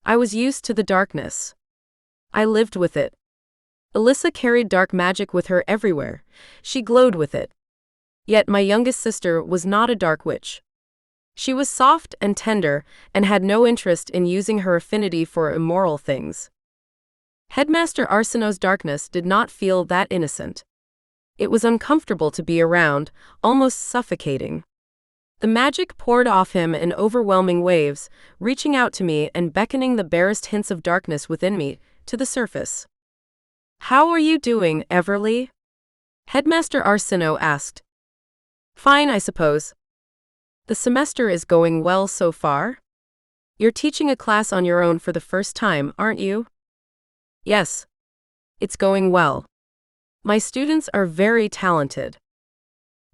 I was used to the darkness. I lived with it. Alyssa carried dark magic with her everywhere. She glowed with it. Yet my youngest sister was not a dark witch. She was soft and tender, and had no interest in using her affinity for immoral things. Headmaster Arsino's darkness did not feel that innocent. It was uncomfortable to be around, almost suffocating. The magic poured off him in overwhelming waves, reaching out to me and beckoning the barest hints of darkness within me to the surface. "How are you doing, Everly?" Headmaster Arsino asked. "Fine, I suppose. The semester is going well so far? You're teaching a class on your own for the first time, aren't you?" "Yes. It's going well. My students are very talented."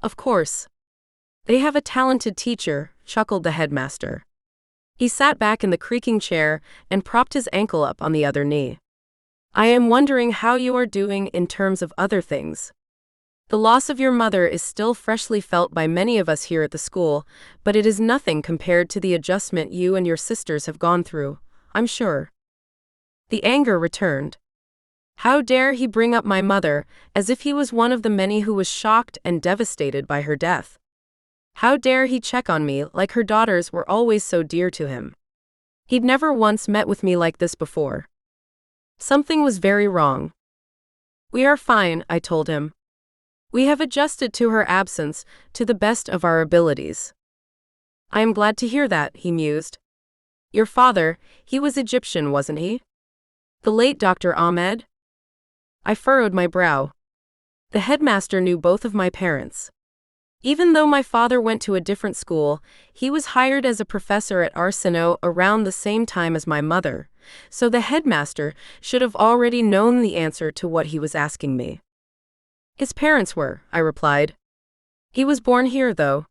"Of course. They have a talented teacher," chuckled the headmaster. He sat back in the creaking chair and propped his ankle up on the other knee. "I am wondering how you are doing in terms of other things. The loss of your mother is still freshly felt by many of us here at the school, but it is nothing compared to the adjustment you and your sisters have gone through, I'm sure." The anger returned. How dare he bring up my mother, as if he was one of the many who was shocked and devastated by her death. How dare he check on me like her daughters were always so dear to him. He'd never once met with me like this before. Something was very wrong. "We are fine," I told him. "We have adjusted to her absence to the best of our abilities." "I am glad to hear that," he mused. "Your father, he was Egyptian, wasn't he? The late Dr. Ahmed?" I furrowed my brow. The headmaster knew both of my parents. Even though my father went to a different school, he was hired as a professor at Arsino around the same time as my mother, so the headmaster should have already known the answer to what he was asking me. "His parents were," I replied. "He was born here, though."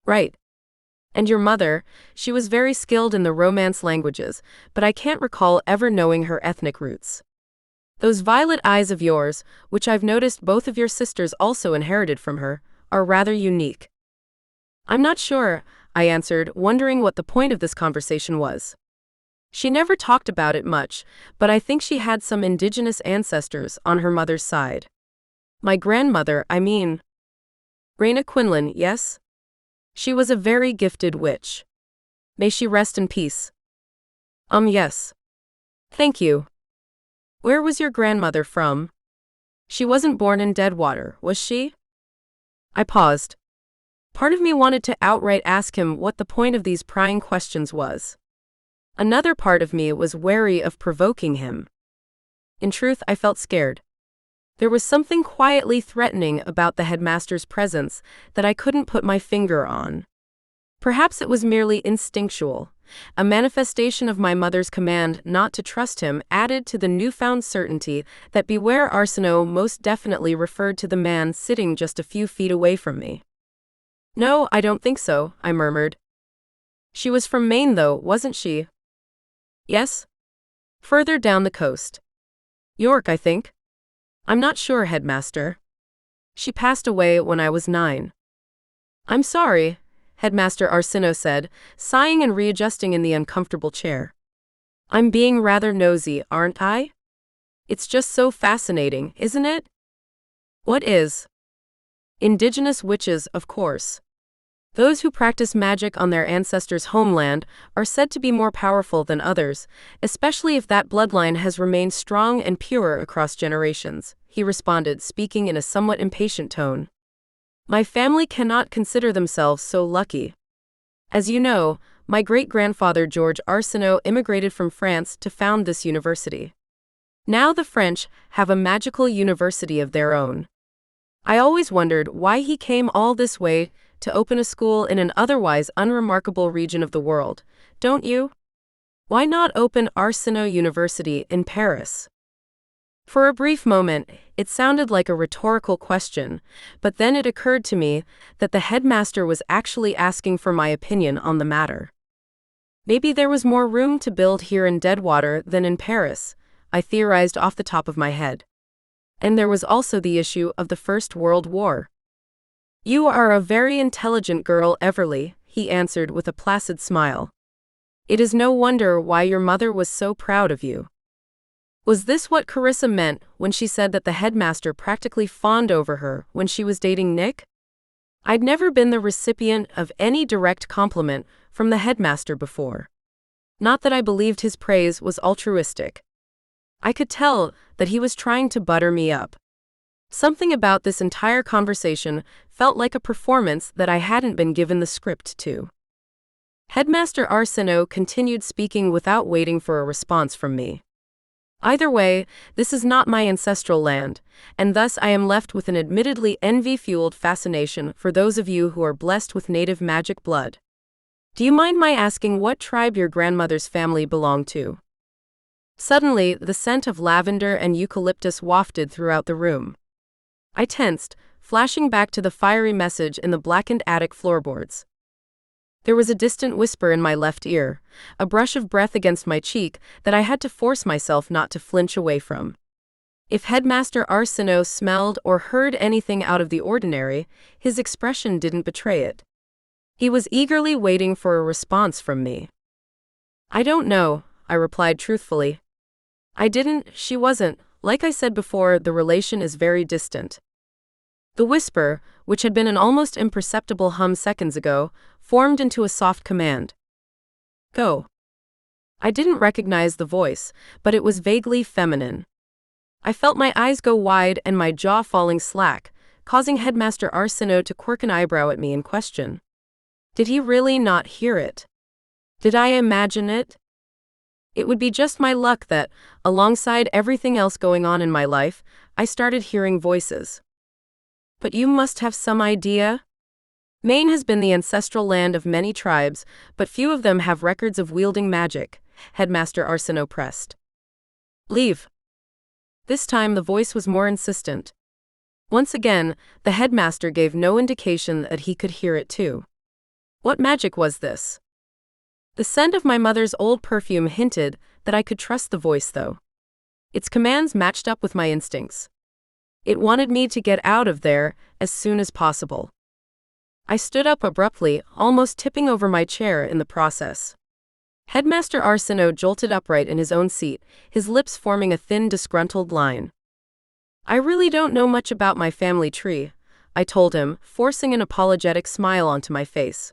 "Right. And your mother, she was very skilled in the Romance languages, but I can't recall ever knowing her ethnic roots. Those violet eyes of yours, which I've noticed both of your sisters also inherited from her, are rather unique." "I'm not sure," I answered, wondering what the point of this conversation was. She never talked about it much, but I think she had some indigenous ancestors on her mother's side. My grandmother, I mean. Raina Quinlan, yes? She was a very gifted witch. May she rest in peace. Yes. Thank you. Where was your grandmother from? She wasn't born in Deadwater, was she? I paused. Part of me wanted to outright ask him what the point of these prying questions was. Another part of me was wary of provoking him. In truth, I felt scared. There was something quietly threatening about the headmaster's presence that I couldn't put my finger on. Perhaps it was merely instinctual, a manifestation of my mother's command not to trust him added to the newfound certainty that Beware Arsino most definitely referred to the man sitting just a few feet away from me. "No, I don't think so," I murmured. "She was from Maine though, wasn't she?" "Yes. Further down the coast. York, I think. I'm not sure, headmaster. She passed away when I was 9. "I'm sorry," Headmaster Arsino said, sighing and readjusting in the uncomfortable chair. "I'm being rather nosy, aren't I? It's just so fascinating, isn't it?" "What is?" "Indigenous witches, of course. Those who practice magic on their ancestors' homeland are said to be more powerful than others, especially if that bloodline has remained strong and pure across generations," he responded, speaking in a somewhat impatient tone. "My family cannot consider themselves so lucky. As you know, my great-grandfather George Arsino immigrated from France to found this university. Now the French have a magical university of their own. I always wondered why he came all this way to open a school in an otherwise unremarkable region of the world, don't you? Why not open Arsino University in Paris?" For a brief moment, it sounded like a rhetorical question, but then it occurred to me that the headmaster was actually asking for my opinion on the matter. Maybe there was more room to build here in Deadwater than in Paris, I theorized off the top of my head. And there was also the issue of the First World War. "You are a very intelligent girl, Everly," he answered with a placid smile. "It is no wonder why your mother was so proud of you." Was this what Carissa meant when she said that the headmaster practically fawned over her when she was dating Nick? I'd never been the recipient of any direct compliment from the headmaster before. Not that I believed his praise was altruistic. I could tell that he was trying to butter me up. Something about this entire conversation felt like a performance that I hadn't been given the script to. Headmaster Arsino continued speaking without waiting for a response from me. Either way, this is not my ancestral land, and thus I am left with an admittedly envy-fueled fascination for those of you who are blessed with native magic blood. Do you mind my asking what tribe your grandmother's family belonged to? Suddenly, the scent of lavender and eucalyptus wafted throughout the room. I tensed, flashing back to the fiery message in the blackened attic floorboards. There was a distant whisper in my left ear, a brush of breath against my cheek that I had to force myself not to flinch away from. If Headmaster Arsino smelled or heard anything out of the ordinary, his expression didn't betray it. He was eagerly waiting for a response from me. I don't know, I replied truthfully. She wasn't. Like I said before, the relation is very distant. The whisper, which had been an almost imperceptible hum seconds ago, formed into a soft command. Go. I didn't recognize the voice, but it was vaguely feminine. I felt my eyes go wide and my jaw falling slack, causing Headmaster Arsino to quirk an eyebrow at me in question. Did he really not hear it? Did I imagine it? It would be just my luck that, alongside everything else going on in my life, I started hearing voices. But you must have some idea? Maine has been the ancestral land of many tribes, but few of them have records of wielding magic, Headmaster Arsino pressed. Leave. This time the voice was more insistent. Once again, the headmaster gave no indication that he could hear it too. What magic was this? The scent of my mother's old perfume hinted that I could trust the voice, though. Its commands matched up with my instincts. It wanted me to get out of there as soon as possible. I stood up abruptly, almost tipping over my chair in the process. Headmaster Arsino jolted upright in his own seat, his lips forming a thin, disgruntled line. I really don't know much about my family tree, I told him, forcing an apologetic smile onto my face.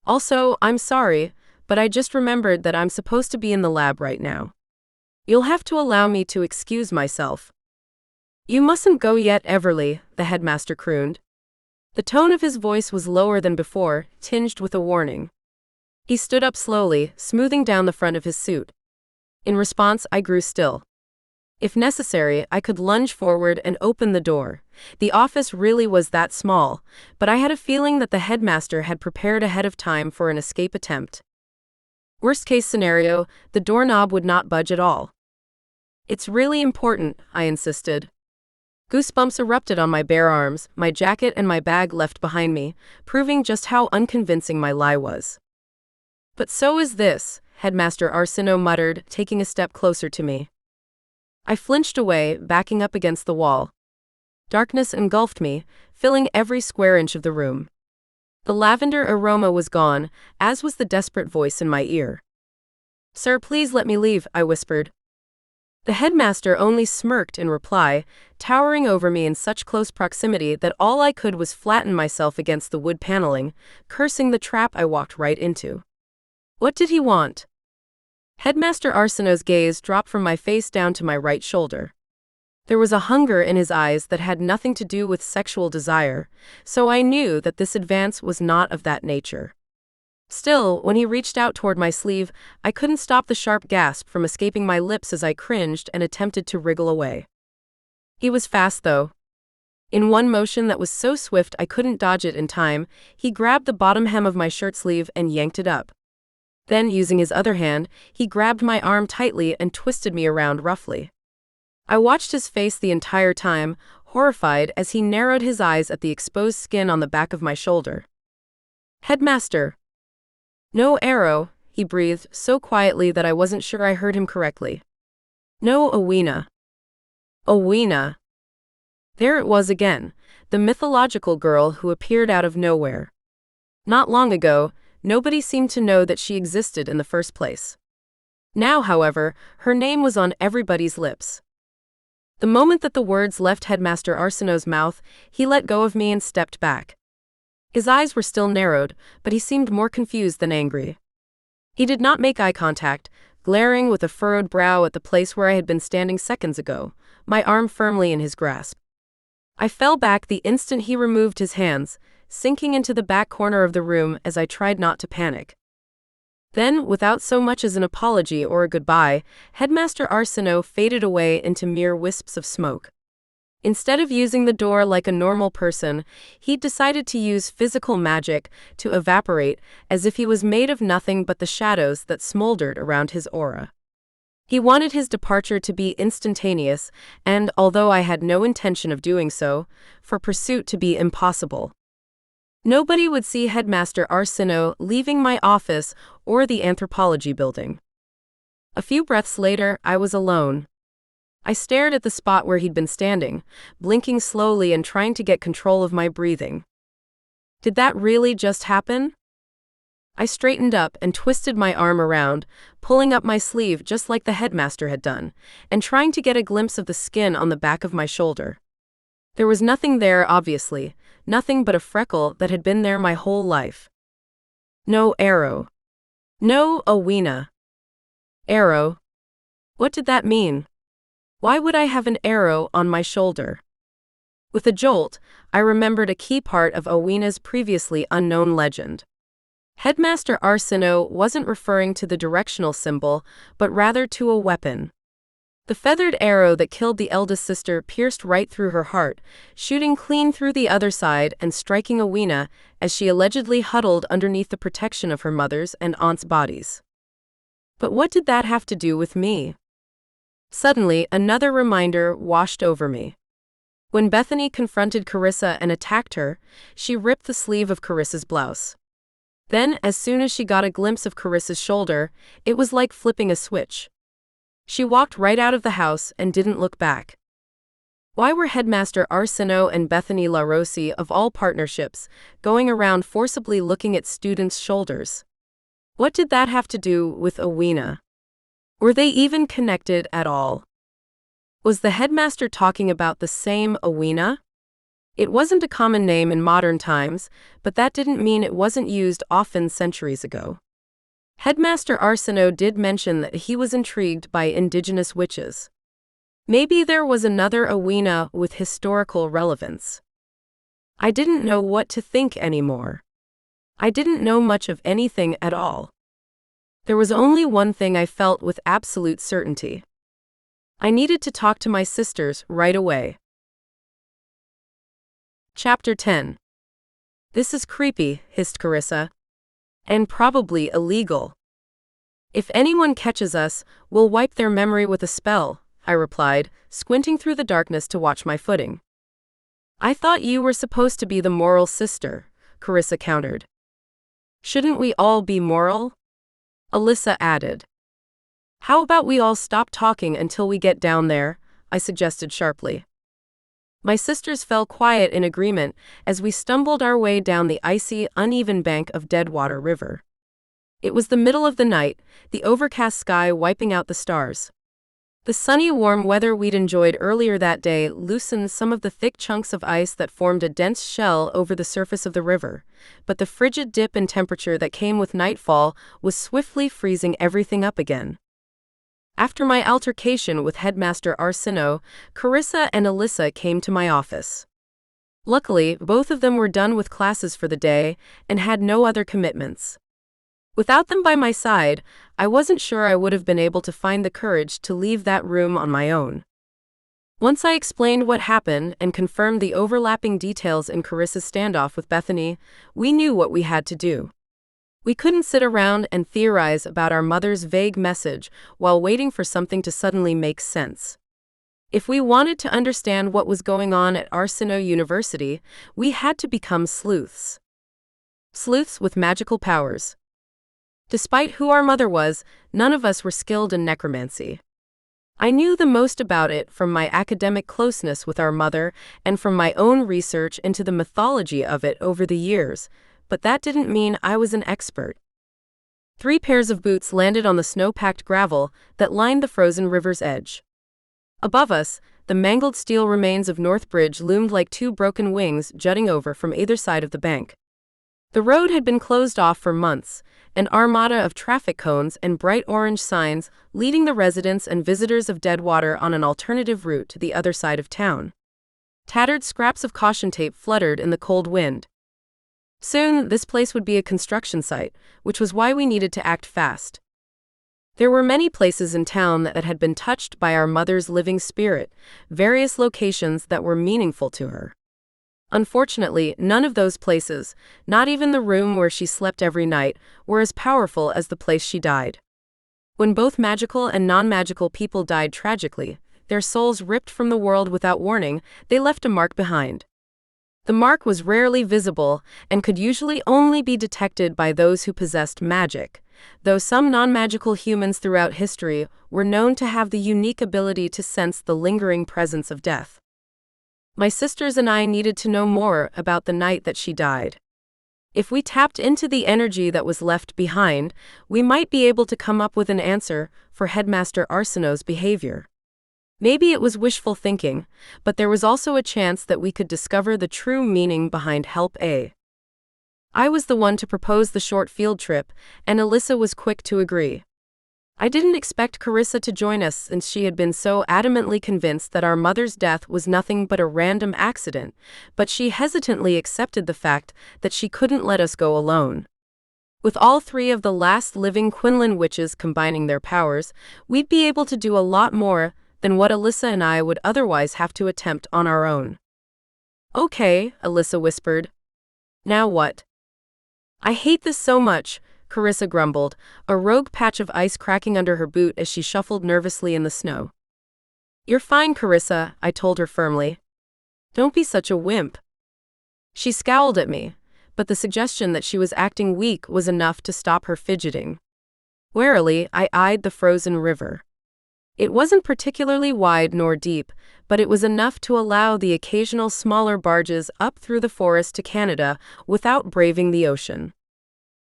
Also, I'm sorry, but I just remembered that I'm supposed to be in the lab right now. You'll have to allow me to excuse myself. You mustn't go yet, Everly, the headmaster crooned. The tone of his voice was lower than before, tinged with a warning. He stood up slowly, smoothing down the front of his suit. In response, I grew still. If necessary, I could lunge forward and open the door. The office really was that small, but I had a feeling that the headmaster had prepared ahead of time for an escape attempt. Worst-case scenario, the doorknob would not budge at all. It's really important, I insisted. Goosebumps erupted on my bare arms, my jacket and my bag left behind me, proving just how unconvincing my lie was. But so is this, Headmaster Arsino muttered, taking a step closer to me. I flinched away, backing up against the wall. Darkness engulfed me, filling every square inch of the room. The lavender aroma was gone, as was the desperate voice in my ear. Sir, please let me leave, I whispered. The headmaster only smirked in reply, towering over me in such close proximity that all I could was flatten myself against the wood paneling, cursing the trap I walked right into. What did he want? Headmaster Arsino's gaze dropped from my face down to my right shoulder. There was a hunger in his eyes that had nothing to do with sexual desire, so I knew that this advance was not of that nature. Still, when he reached out toward my sleeve, I couldn't stop the sharp gasp from escaping my lips as I cringed and attempted to wriggle away. He was fast, though. In one motion that was so swift I couldn't dodge it in time, he grabbed the bottom hem of my shirt sleeve and yanked it up. Then, using his other hand, he grabbed my arm tightly and twisted me around roughly. I watched his face the entire time, horrified as he narrowed his eyes at the exposed skin on the back of my shoulder. Headmaster. No arrow, he breathed so quietly that I wasn't sure I heard him correctly. No Owena. Owena. There it was again, the mythological girl who appeared out of nowhere. Not long ago, nobody seemed to know that she existed in the first place. Now, however, her name was on everybody's lips. The moment that the words left Headmaster Arsino's mouth, he let go of me and stepped back. His eyes were still narrowed, but he seemed more confused than angry. He did not make eye contact, glaring with a furrowed brow at the place where I had been standing seconds ago, my arm firmly in his grasp. I fell back the instant he removed his hands, sinking into the back corner of the room as I tried not to panic. Then, without so much as an apology or a goodbye, Headmaster Arsenault faded away into mere wisps of smoke. Instead of using the door like a normal person, he decided to use physical magic to evaporate, as if he was made of nothing but the shadows that smoldered around his aura. He wanted his departure to be instantaneous, and, although I had no intention of doing so, for pursuit to be impossible. Nobody would see Headmaster Arsenault leaving my office or the anthropology building. A few breaths later, I was alone. I stared at the spot where he'd been standing, blinking slowly and trying to get control of my breathing. Did that really just happen? I straightened up and twisted my arm around, pulling up my sleeve just like the headmaster had done, and trying to get a glimpse of the skin on the back of my shoulder. There was nothing there, obviously, nothing but a freckle that had been there my whole life. No arrow. No Owena. Arrow? What did that mean? Why would I have an arrow on my shoulder? With a jolt, I remembered a key part of Owena's previously unknown legend. Headmaster Arsenault wasn't referring to the directional symbol, but rather to a weapon. The feathered arrow that killed the eldest sister pierced right through her heart, shooting clean through the other side and striking Owena as she allegedly huddled underneath the protection of her mother's and aunt's bodies. But what did that have to do with me? Suddenly, another reminder washed over me. When Bethany confronted Carissa and attacked her, she ripped the sleeve of Carissa's blouse. Then, as soon as she got a glimpse of Carissa's shoulder, it was like flipping a switch. She walked right out of the house and didn't look back. Why were Headmaster Arsenault and Bethany LaRossi, of all partnerships, going around forcibly looking at students' shoulders? What did that have to do with Owena? Were they even connected at all? Was the headmaster talking about the same Owena? It wasn't a common name in modern times, but that didn't mean it wasn't used often centuries ago. Headmaster Arsenault did mention that he was intrigued by indigenous witches. Maybe there was another Owena with historical relevance. I didn't know what to think anymore. I didn't know much of anything at all. There was only one thing I felt with absolute certainty. I needed to talk to my sisters right away. Chapter 10. This is creepy, hissed Carissa. And probably illegal. If anyone catches us, we'll wipe their memory with a spell, I replied, squinting through the darkness to watch my footing. I thought you were supposed to be the moral sister, Carissa countered. Shouldn't we all be moral? Alyssa added. How about we all stop talking until we get down there, I suggested sharply. My sisters fell quiet in agreement as we stumbled our way down the icy, uneven bank of Deadwater River. It was the middle of the night, the overcast sky wiping out the stars. The sunny, warm weather we'd enjoyed earlier that day loosened some of the thick chunks of ice that formed a dense shell over the surface of the river, but the frigid dip in temperature that came with nightfall was swiftly freezing everything up again. After my altercation with Headmaster Arsenault, Carissa and Alyssa came to my office. Luckily, both of them were done with classes for the day and had no other commitments. Without them by my side, I wasn't sure I would have been able to find the courage to leave that room on my own. Once I explained what happened and confirmed the overlapping details in Carissa's standoff with Bethany, we knew what we had to do. We couldn't sit around and theorize about our mother's vague message while waiting for something to suddenly make sense. If we wanted to understand what was going on at Arsenault University, we had to become sleuths. Sleuths with magical powers. Despite who our mother was, none of us were skilled in necromancy. I knew the most about it from my academic closeness with our mother and from my own research into the mythology of it over the years, but that didn't mean I was an expert. 3 pairs of boots landed on the snow-packed gravel that lined the frozen river's edge. Above us, the mangled steel remains of North Bridge loomed like 2 broken wings jutting over from either side of the bank. The road had been closed off for months, an armada of traffic cones and bright orange signs leading the residents and visitors of Deadwater on an alternative route to the other side of town. Tattered scraps of caution tape fluttered in the cold wind. Soon, this place would be a construction site, which was why we needed to act fast. There were many places in town that had been touched by our mother's living spirit, various locations that were meaningful to her. Unfortunately, none of those places, not even the room where she slept every night, were as powerful as the place she died. When both magical and non-magical people died tragically, their souls ripped from the world without warning, they left a mark behind. The mark was rarely visible and could usually only be detected by those who possessed magic, though some non-magical humans throughout history were known to have the unique ability to sense the lingering presence of death. My sisters and I needed to know more about the night that she died. If we tapped into the energy that was left behind, we might be able to come up with an answer for Headmaster Arsenault's behavior. Maybe it was wishful thinking, but there was also a chance that we could discover the true meaning behind Help A. I was the one to propose the short field trip, and Alyssa was quick to agree. I didn't expect Carissa to join us since she had been so adamantly convinced that our mother's death was nothing but a random accident, but she hesitantly accepted the fact that she couldn't let us go alone. With all three of the last living Quinlan witches combining their powers, we'd be able to do a lot more than what Alyssa and I would otherwise have to attempt on our own. "Okay," Alyssa whispered. "Now what?" "I hate this so much," Carissa grumbled, a rogue patch of ice cracking under her boot as she shuffled nervously in the snow. "You're fine, Carissa," I told her firmly. "Don't be such a wimp." She scowled at me, but the suggestion that she was acting weak was enough to stop her fidgeting. Warily, I eyed the frozen river. It wasn't particularly wide nor deep, but it was enough to allow the occasional smaller barges up through the forest to Canada without braving the ocean.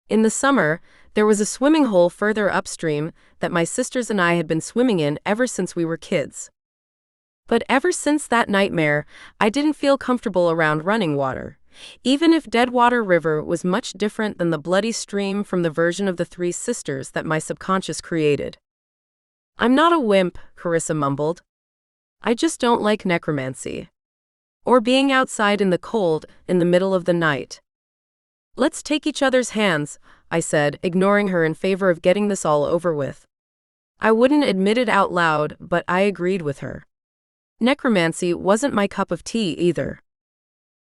In the summer, there was a swimming hole further upstream that my sisters and I had been swimming in ever since we were kids. But ever since that nightmare, I didn't feel comfortable around running water, even if Deadwater River was much different than the bloody stream from the version of the Three Sisters that my subconscious created. "I'm not a wimp," Carissa mumbled. "I just don't like necromancy. Or being outside in the cold in the middle of the night." "Let's take each other's hands," I said, ignoring her in favor of getting this all over with. I wouldn't admit it out loud, but I agreed with her. Necromancy wasn't my cup of tea either.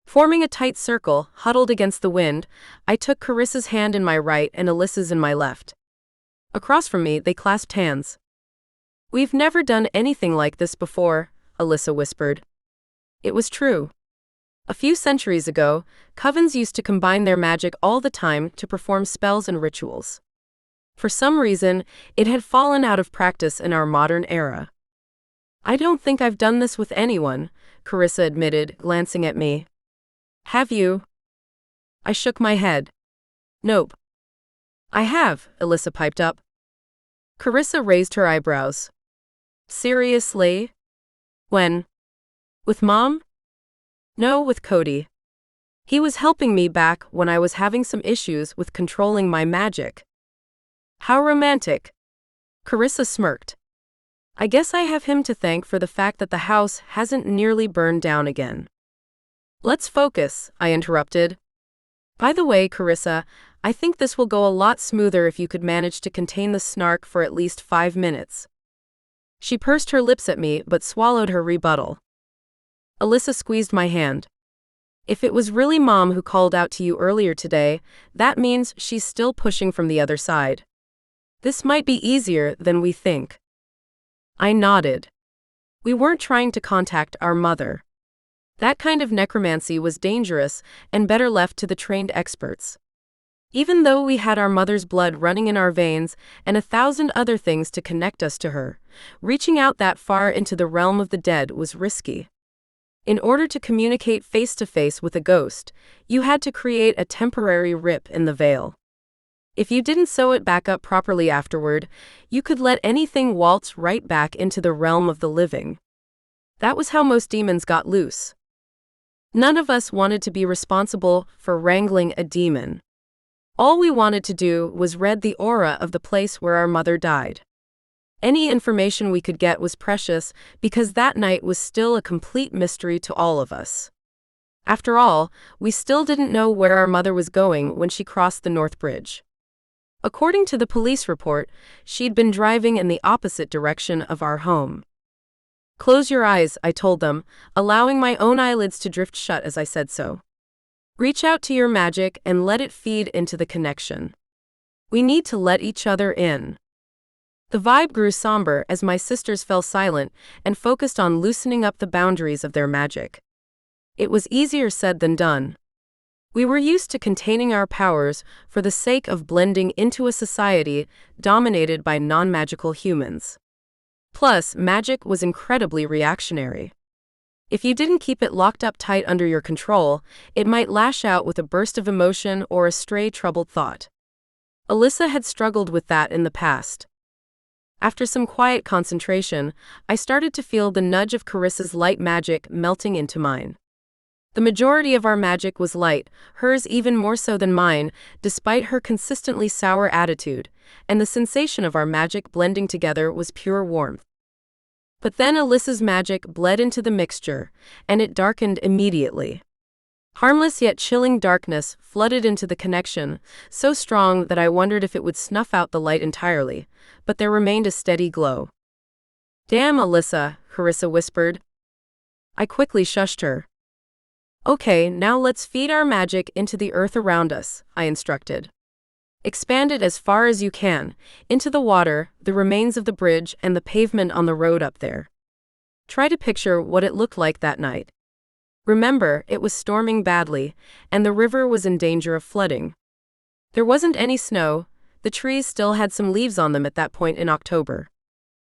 Forming a tight circle, huddled against the wind, I took Carissa's hand in my right and Alyssa's in my left. Across from me, they clasped hands. "We've never done anything like this before," Alyssa whispered. It was true. A few centuries ago, covens used to combine their magic all the time to perform spells and rituals. For some reason, it had fallen out of practice in our modern era. "I don't think I've done this with anyone," Carissa admitted, glancing at me. "Have you?" I shook my head. "Nope." "I have," Alyssa piped up. Carissa raised her eyebrows. "Seriously? When? With Mom?" "No, with Cody. He was helping me back when I was having some issues with controlling my magic." "How romantic." Carissa smirked. "I guess I have him to thank for the fact that the house hasn't nearly burned down again." "Let's focus," I interrupted. "By the way, Carissa, I think this will go a lot smoother if you could manage to contain the snark for at least 5 minutes. She pursed her lips at me but swallowed her rebuttal. Alyssa squeezed my hand. "If it was really Mom who called out to you earlier today, that means she's still pushing from the other side. This might be easier than we think." I nodded. We weren't trying to contact our mother. That kind of necromancy was dangerous and better left to the trained experts. Even though we had our mother's blood running in our veins and 1,000 other things to connect us to her, reaching out that far into the realm of the dead was risky. In order to communicate face-to-face with a ghost, you had to create a temporary rip in the veil. If you didn't sew it back up properly afterward, you could let anything waltz right back into the realm of the living. That was how most demons got loose. None of us wanted to be responsible for wrangling a demon. All we wanted to do was read the aura of the place where our mother died. Any information we could get was precious because that night was still a complete mystery to all of us. After all, we still didn't know where our mother was going when she crossed the North Bridge. According to the police report, she'd been driving in the opposite direction of our home. "Close your eyes," I told them, allowing my own eyelids to drift shut as I said so. "Reach out to your magic and let it feed into the connection. We need to let each other in." The vibe grew somber as my sisters fell silent and focused on loosening up the boundaries of their magic. It was easier said than done. We were used to containing our powers for the sake of blending into a society dominated by non-magical humans. Plus, magic was incredibly reactionary. If you didn't keep it locked up tight under your control, it might lash out with a burst of emotion or a stray troubled thought. Alyssa had struggled with that in the past. After some quiet concentration, I started to feel the nudge of Carissa's light magic melting into mine. The majority of our magic was light, hers even more so than mine, despite her consistently sour attitude, and the sensation of our magic blending together was pure warmth. But then Alyssa's magic bled into the mixture, and it darkened immediately. Harmless yet chilling darkness flooded into the connection, so strong that I wondered if it would snuff out the light entirely, but there remained a steady glow. "Damn, Alyssa," Carissa whispered. I quickly shushed her. "Okay, now let's feed our magic into the earth around us," I instructed. "Expand it as far as you can, into the water, the remains of the bridge, and the pavement on the road up there. Try to picture what it looked like that night. Remember, it was storming badly, and the river was in danger of flooding. There wasn't any snow, the trees still had some leaves on them at that point in October.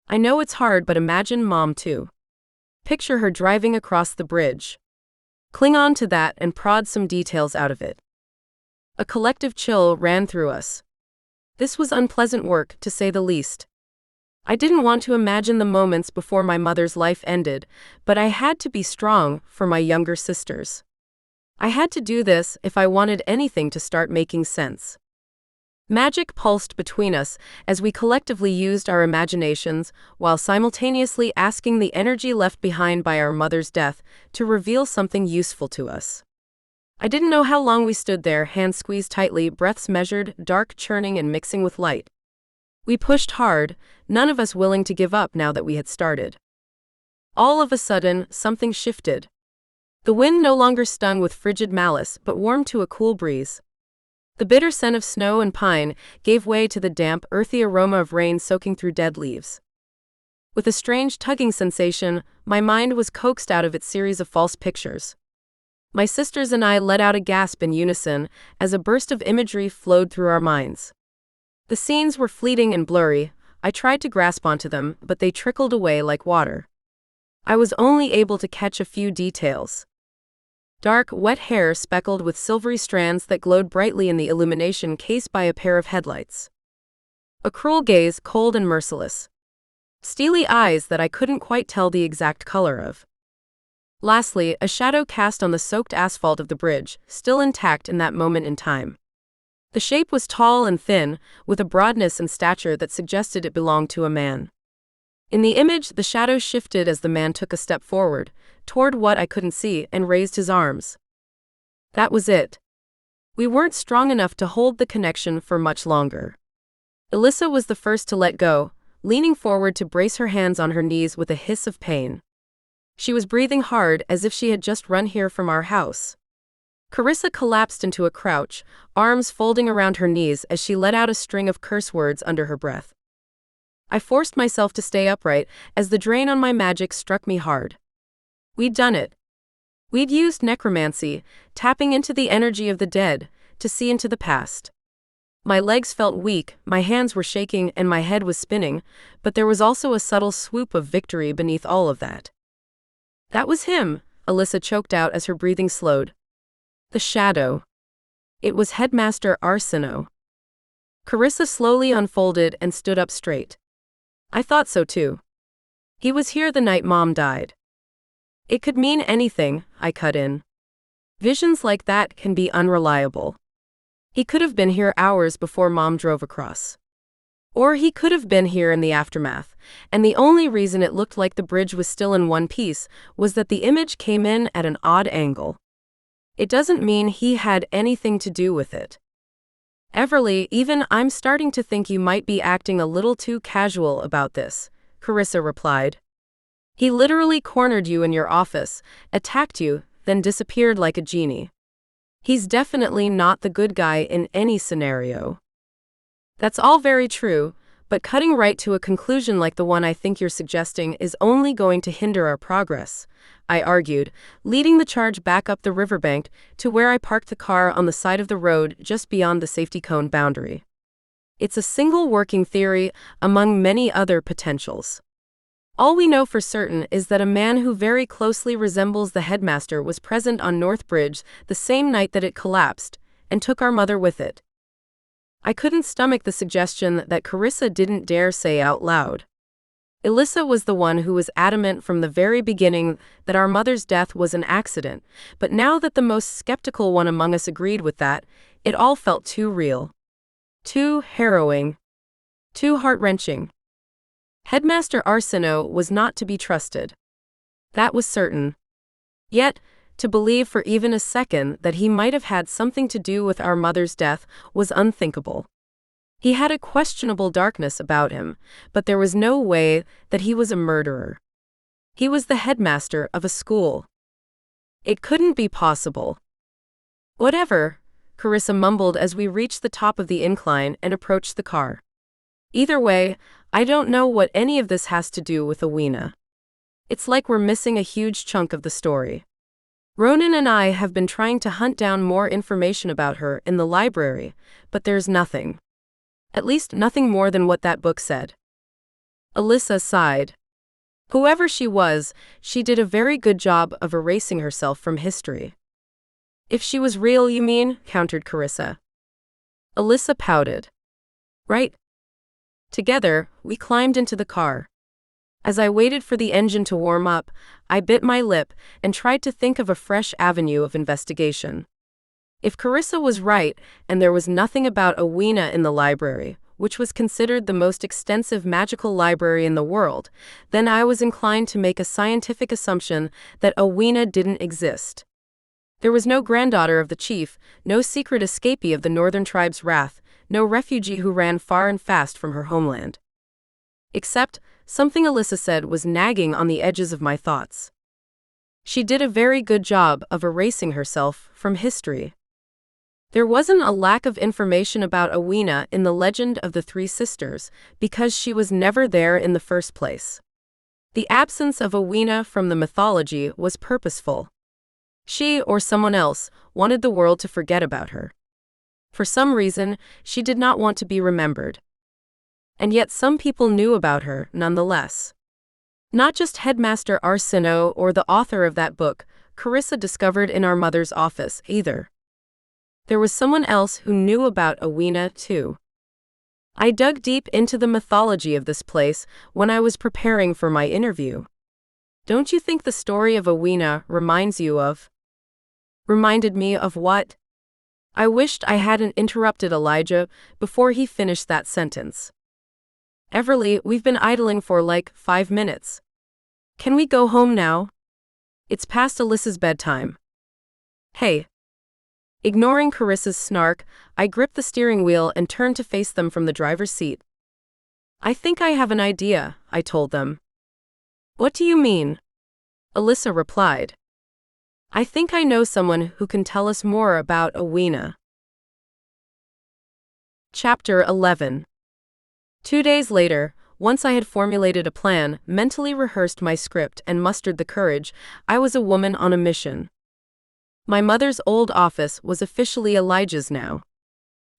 I know it's hard, but imagine Mom too. Picture her driving across the bridge. Cling on to that and prod some details out of it." A collective chill ran through us. This was unpleasant work, to say the least. I didn't want to imagine the moments before my mother's life ended, but I had to be strong for my younger sisters. I had to do this if I wanted anything to start making sense. Magic pulsed between us as we collectively used our imaginations while simultaneously asking the energy left behind by our mother's death to reveal something useful to us. I didn't know how long we stood there, hands squeezed tightly, breaths measured, dark churning and mixing with light. We pushed hard, none of us willing to give up now that we had started. All of a sudden, something shifted. The wind no longer stung with frigid malice but warmed to a cool breeze. The bitter scent of snow and pine gave way to the damp, earthy aroma of rain soaking through dead leaves. With a strange tugging sensation, my mind was coaxed out of its series of false pictures. My sisters and I let out a gasp in unison as a burst of imagery flowed through our minds. The scenes were fleeting and blurry. I tried to grasp onto them, but they trickled away like water. I was only able to catch a few details. Dark, wet hair speckled with silvery strands that glowed brightly in the illumination cast by a pair of headlights. A cruel gaze, cold and merciless. Steely eyes that I couldn't quite tell the exact color of. Lastly, a shadow cast on the soaked asphalt of the bridge, still intact in that moment in time. The shape was tall and thin, with a broadness and stature that suggested it belonged to a man. In the image, the shadow shifted as the man took a step forward, toward what I couldn't see, and raised his arms. That was it. We weren't strong enough to hold the connection for much longer. Alyssa was the first to let go, leaning forward to brace her hands on her knees with a hiss of pain. She was breathing hard as if she had just run here from our house. Carissa collapsed into a crouch, arms folding around her knees as she let out a string of curse words under her breath. I forced myself to stay upright as the drain on my magic struck me hard. We'd done it. We'd used necromancy, tapping into the energy of the dead, to see into the past. My legs felt weak, my hands were shaking, and my head was spinning, but there was also a subtle swoop of victory beneath all of that. "That was him," Alyssa choked out as her breathing slowed. "The shadow. It was Headmaster Arsino." Carissa slowly unfolded and stood up straight. "I thought so too. He was here the night Mom died." "It could mean anything," I cut in. "Visions like that can be unreliable." He could have been here hours before Mom drove across. Or he could have been here in the aftermath, and the only reason it looked like the bridge was still in one piece was that the image came in at an odd angle. It doesn't mean he had anything to do with it. Everly, even I'm starting to think you might be acting a little too casual about this, Carissa replied. He literally cornered you in your office, attacked you, then disappeared like a genie. He's definitely not the good guy in any scenario. That's all very true, but cutting right to a conclusion like the one I think you're suggesting is only going to hinder our progress, I argued, leading the charge back up the riverbank to where I parked the car on the side of the road just beyond the safety cone boundary. It's a single working theory among many other potentials. All we know for certain is that a man who very closely resembles the headmaster was present on North Bridge the same night that it collapsed, and took our mother with it. I couldn't stomach the suggestion that Carissa didn't dare say out loud. Elissa was the one who was adamant from the very beginning that our mother's death was an accident, but now that the most skeptical one among us agreed with that, it all felt too real. Too harrowing. Too heart-wrenching. Headmaster Arsino was not to be trusted. That was certain. Yet, to believe for even a second that he might have had something to do with our mother's death was unthinkable. He had a questionable darkness about him, but there was no way that he was a murderer. He was the headmaster of a school. It couldn't be possible. Whatever, Carissa mumbled as we reached the top of the incline and approached the car. Either way, I don't know what any of this has to do with Awena. It's like we're missing a huge chunk of the story. Ronan and I have been trying to hunt down more information about her in the library, but there's nothing. At least nothing more than what that book said. Elissa sighed. Whoever she was, she did a very good job of erasing herself from history. If she was real, you mean? Countered Carissa. Elissa pouted. Right. Together, we climbed into the car. As I waited for the engine to warm up, I bit my lip and tried to think of a fresh avenue of investigation. If Carissa was right and there was nothing about Awena in the library, which was considered the most extensive magical library in the world, then I was inclined to make a scientific assumption that Awena didn't exist. There was no granddaughter of the chief, no secret escapee of the northern tribe's wrath, no refugee who ran far and fast from her homeland. Except, something Elissa said was nagging on the edges of my thoughts. She did a very good job of erasing herself from history. There wasn't a lack of information about Awena in the legend of the Three Sisters, because she was never there in the first place. The absence of Awena from the mythology was purposeful. She, or someone else, wanted the world to forget about her. For some reason, she did not want to be remembered. And yet some people knew about her, nonetheless. Not just Headmaster Arsino or the author of that book, Carissa discovered in our mother's office, either. There was someone else who knew about Awena, too. I dug deep into the mythology of this place when I was preparing for my interview. Don't you think the story of Awena reminded me of what? I wished I hadn't interrupted Elijah before he finished that sentence. Everly, we've been idling for like 5 minutes. Can we go home now? It's past Elissa's bedtime. Hey. Ignoring Carissa's snark, I gripped the steering wheel and turned to face them from the driver's seat. I think I have an idea, I told them. What do you mean? Elissa replied. I think I know someone who can tell us more about Awena. Chapter 11. 2 days later, once I had formulated a plan, mentally rehearsed my script, and mustered the courage, I was a woman on a mission. My mother's old office was officially Elijah's now.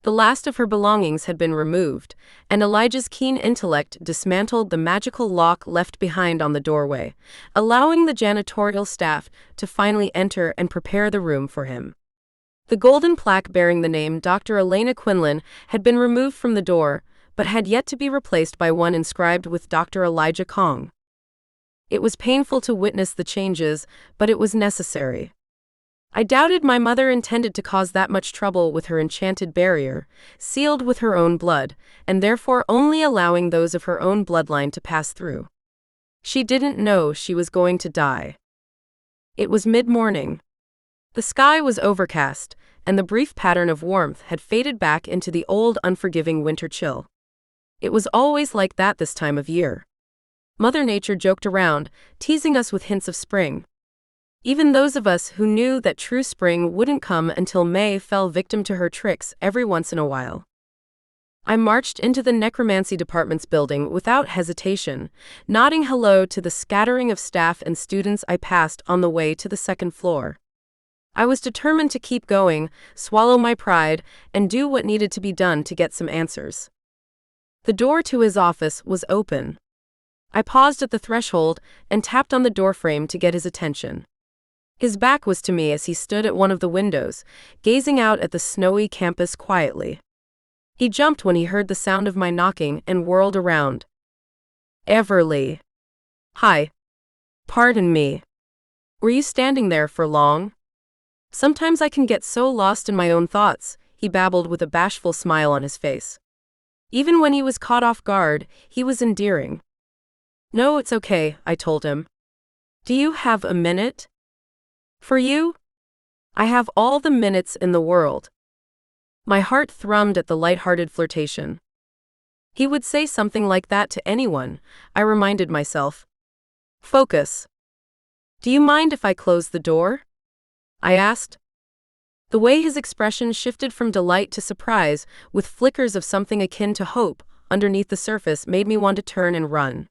The last of her belongings had been removed, and Elijah's keen intellect dismantled the magical lock left behind on the doorway, allowing the janitorial staff to finally enter and prepare the room for him. The golden plaque bearing the name Dr. Elena Quinlan had been removed from the door, but had yet to be replaced by one inscribed with Dr. Elijah Kong. It was painful to witness the changes, but it was necessary. I doubted my mother intended to cause that much trouble with her enchanted barrier, sealed with her own blood, and therefore only allowing those of her own bloodline to pass through. She didn't know she was going to die. It was mid-morning. The sky was overcast, and the brief pattern of warmth had faded back into the old unforgiving winter chill. It was always like that this time of year. Mother Nature joked around, teasing us with hints of spring. Even those of us who knew that true spring wouldn't come until May fell victim to her tricks every once in a while. I marched into the necromancy department's building without hesitation, nodding hello to the scattering of staff and students I passed on the way to the second floor. I was determined to keep going, swallow my pride, and do what needed to be done to get some answers. The door to his office was open. I paused at the threshold and tapped on the doorframe to get his attention. His back was to me as he stood at one of the windows, gazing out at the snowy campus quietly. He jumped when he heard the sound of my knocking and whirled around. Everly. Hi. Pardon me. Were you standing there for long? Sometimes I can get so lost in my own thoughts, he babbled with a bashful smile on his face. Even when he was caught off guard, he was endearing. No, it's okay, I told him. Do you have a minute? For you? I have all the minutes in the world. My heart thrummed at the light-hearted flirtation. He would say something like that to anyone, I reminded myself. Focus. Do you mind if I close the door? I asked. The way his expression shifted from delight to surprise, with flickers of something akin to hope underneath the surface, made me want to turn and run.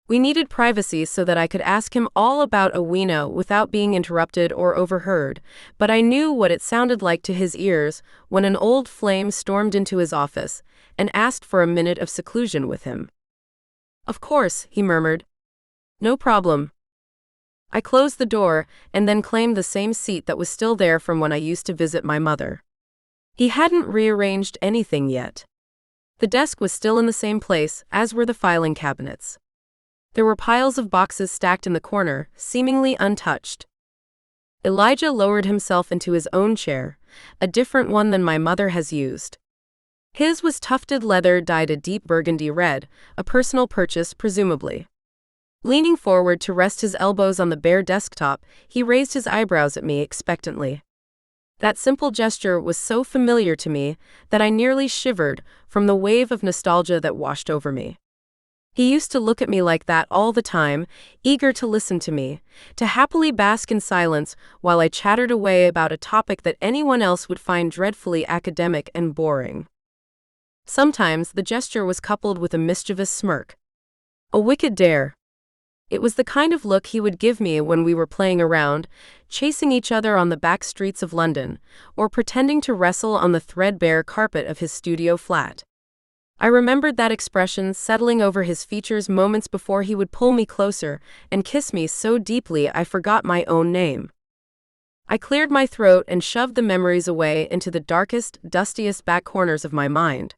We needed privacy so that I could ask him all about Owena without being interrupted or overheard, but I knew what it sounded like to his ears when an old flame stormed into his office and asked for a minute of seclusion with him. Of course, he murmured. No problem. I closed the door and then claimed the same seat that was still there from when I used to visit my mother. He hadn't rearranged anything yet. The desk was still in the same place, as were the filing cabinets. There were piles of boxes stacked in the corner, seemingly untouched. Elijah lowered himself into his own chair, a different one than my mother has used. His was tufted leather dyed a deep burgundy red, a personal purchase presumably. Leaning forward to rest his elbows on the bare desktop, he raised his eyebrows at me expectantly. That simple gesture was so familiar to me that I nearly shivered from the wave of nostalgia that washed over me. He used to look at me like that all the time, eager to listen to me, to happily bask in silence while I chattered away about a topic that anyone else would find dreadfully academic and boring. Sometimes the gesture was coupled with a mischievous smirk. A wicked dare. It was the kind of look he would give me when we were playing around, chasing each other on the back streets of London, or pretending to wrestle on the threadbare carpet of his studio flat. I remembered that expression settling over his features moments before he would pull me closer and kiss me so deeply I forgot my own name. I cleared my throat and shoved the memories away into the darkest, dustiest back corners of my mind.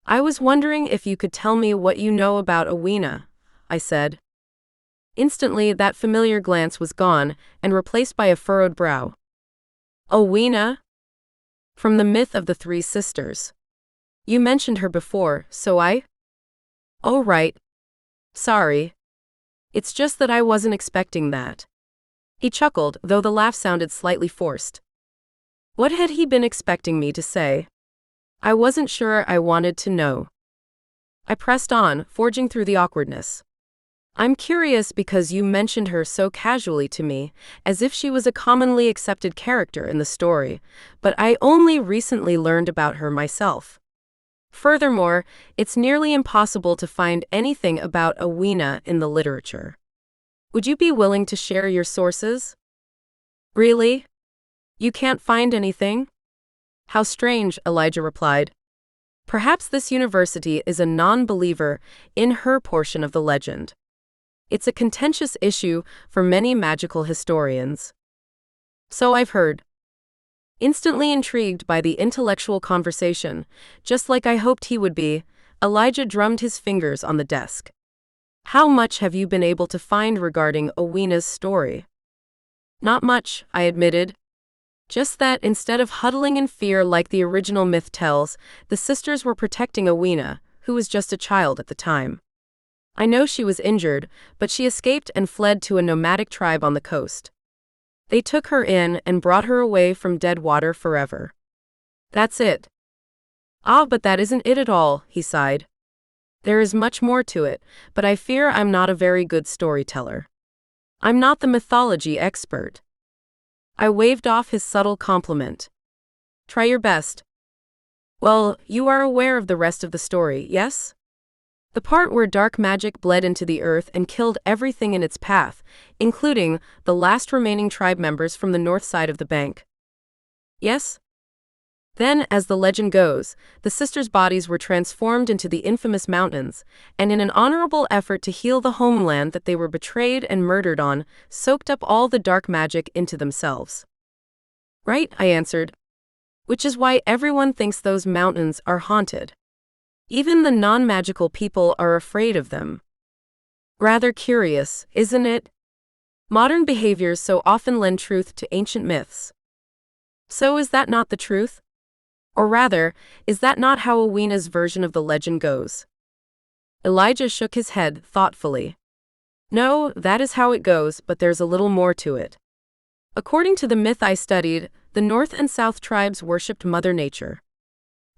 I was wondering if you could tell me what you know about Owena, I said. Instantly, that familiar glance was gone and replaced by a furrowed brow. Owena? From the myth of the three sisters. You mentioned her before, so I... Oh right. Sorry. It's just that I wasn't expecting that. He chuckled, though the laugh sounded slightly forced. What had he been expecting me to say? I wasn't sure I wanted to know. I pressed on, forging through the awkwardness. I'm curious because you mentioned her so casually to me, as if she was a commonly accepted character in the story, but I only recently learned about her myself. Furthermore, it's nearly impossible to find anything about Owena in the literature. Would you be willing to share your sources? Really? You can't find anything? How strange, Elijah replied. Perhaps this university is a non-believer in her portion of the legend. It's a contentious issue for many magical historians. So I've heard. Instantly intrigued by the intellectual conversation, just like I hoped he would be, Elijah drummed his fingers on the desk. How much have you been able to find regarding Owena's story? Not much, I admitted, Just that instead of huddling in fear like the original myth tells, the sisters were protecting Owena, who was just a child at the time. I know she was injured, but she escaped and fled to a nomadic tribe on the coast. They took her in and brought her away from dead water forever. That's it. Ah, but that isn't it at all, he sighed. There is much more to it, but I fear I'm not a very good storyteller. I'm not the mythology expert. I waved off his subtle compliment. Try your best. Well, you are aware of the rest of the story, yes? The part where dark magic bled into the earth and killed everything in its path, including the last remaining tribe members from the north side of the bank. Yes? Then, as the legend goes, the sisters' bodies were transformed into the infamous mountains, and in an honorable effort to heal the homeland that they were betrayed and murdered on, soaked up all the dark magic into themselves. Right, I answered. Which is why everyone thinks those mountains are haunted. Even the non-magical people are afraid of them. Rather curious, isn't it? Modern behaviors so often lend truth to ancient myths. So is that not the truth? Or rather, is that not how Owena's version of the legend goes? Elijah shook his head thoughtfully. No, that is how it goes, but there's a little more to it. According to the myth I studied, the North and South tribes worshipped Mother Nature.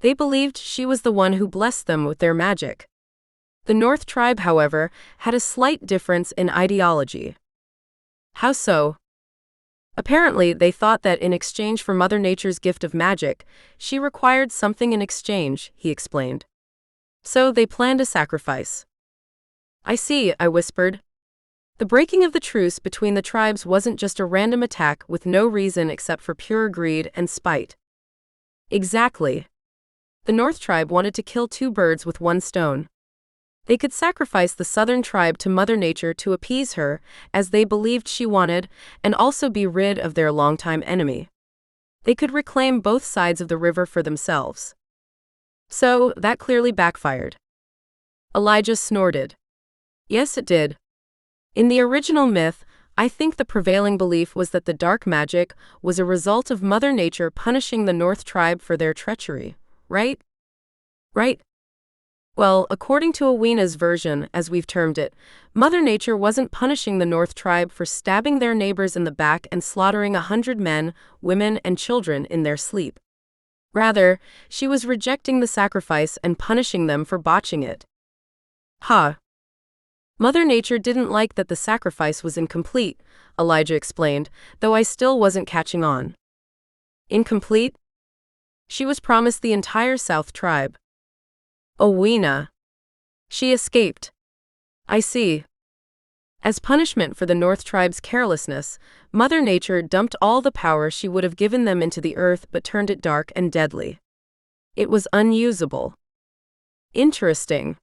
They believed she was the one who blessed them with their magic. The North tribe, however, had a slight difference in ideology. How so? Apparently, they thought that in exchange for Mother Nature's gift of magic, she required something in exchange, he explained. So they planned a sacrifice. I see, I whispered. The breaking of the truce between the tribes wasn't just a random attack with no reason except for pure greed and spite. Exactly. The North tribe wanted to kill two birds with one stone. They could sacrifice the Southern tribe to Mother Nature to appease her, as they believed she wanted, and also be rid of their longtime enemy. They could reclaim both sides of the river for themselves. So, that clearly backfired. Elijah snorted. Yes, it did. In the original myth, I think the prevailing belief was that the dark magic was a result of Mother Nature punishing the North tribe for their treachery. Right? Right. Well, according to Owena's version, as we've termed it, Mother Nature wasn't punishing the North tribe for stabbing their neighbors in the back and slaughtering 100 men, women, and children in their sleep. Rather, she was rejecting the sacrifice and punishing them for botching it. Ha! Mother Nature didn't like that the sacrifice was incomplete, Elijah explained, though I still wasn't catching on. Incomplete? She was promised the entire South tribe. Owena. She escaped. I see. As punishment for the North tribe's carelessness, Mother Nature dumped all the power she would have given them into the earth but turned it dark and deadly. It was unusable. Interesting.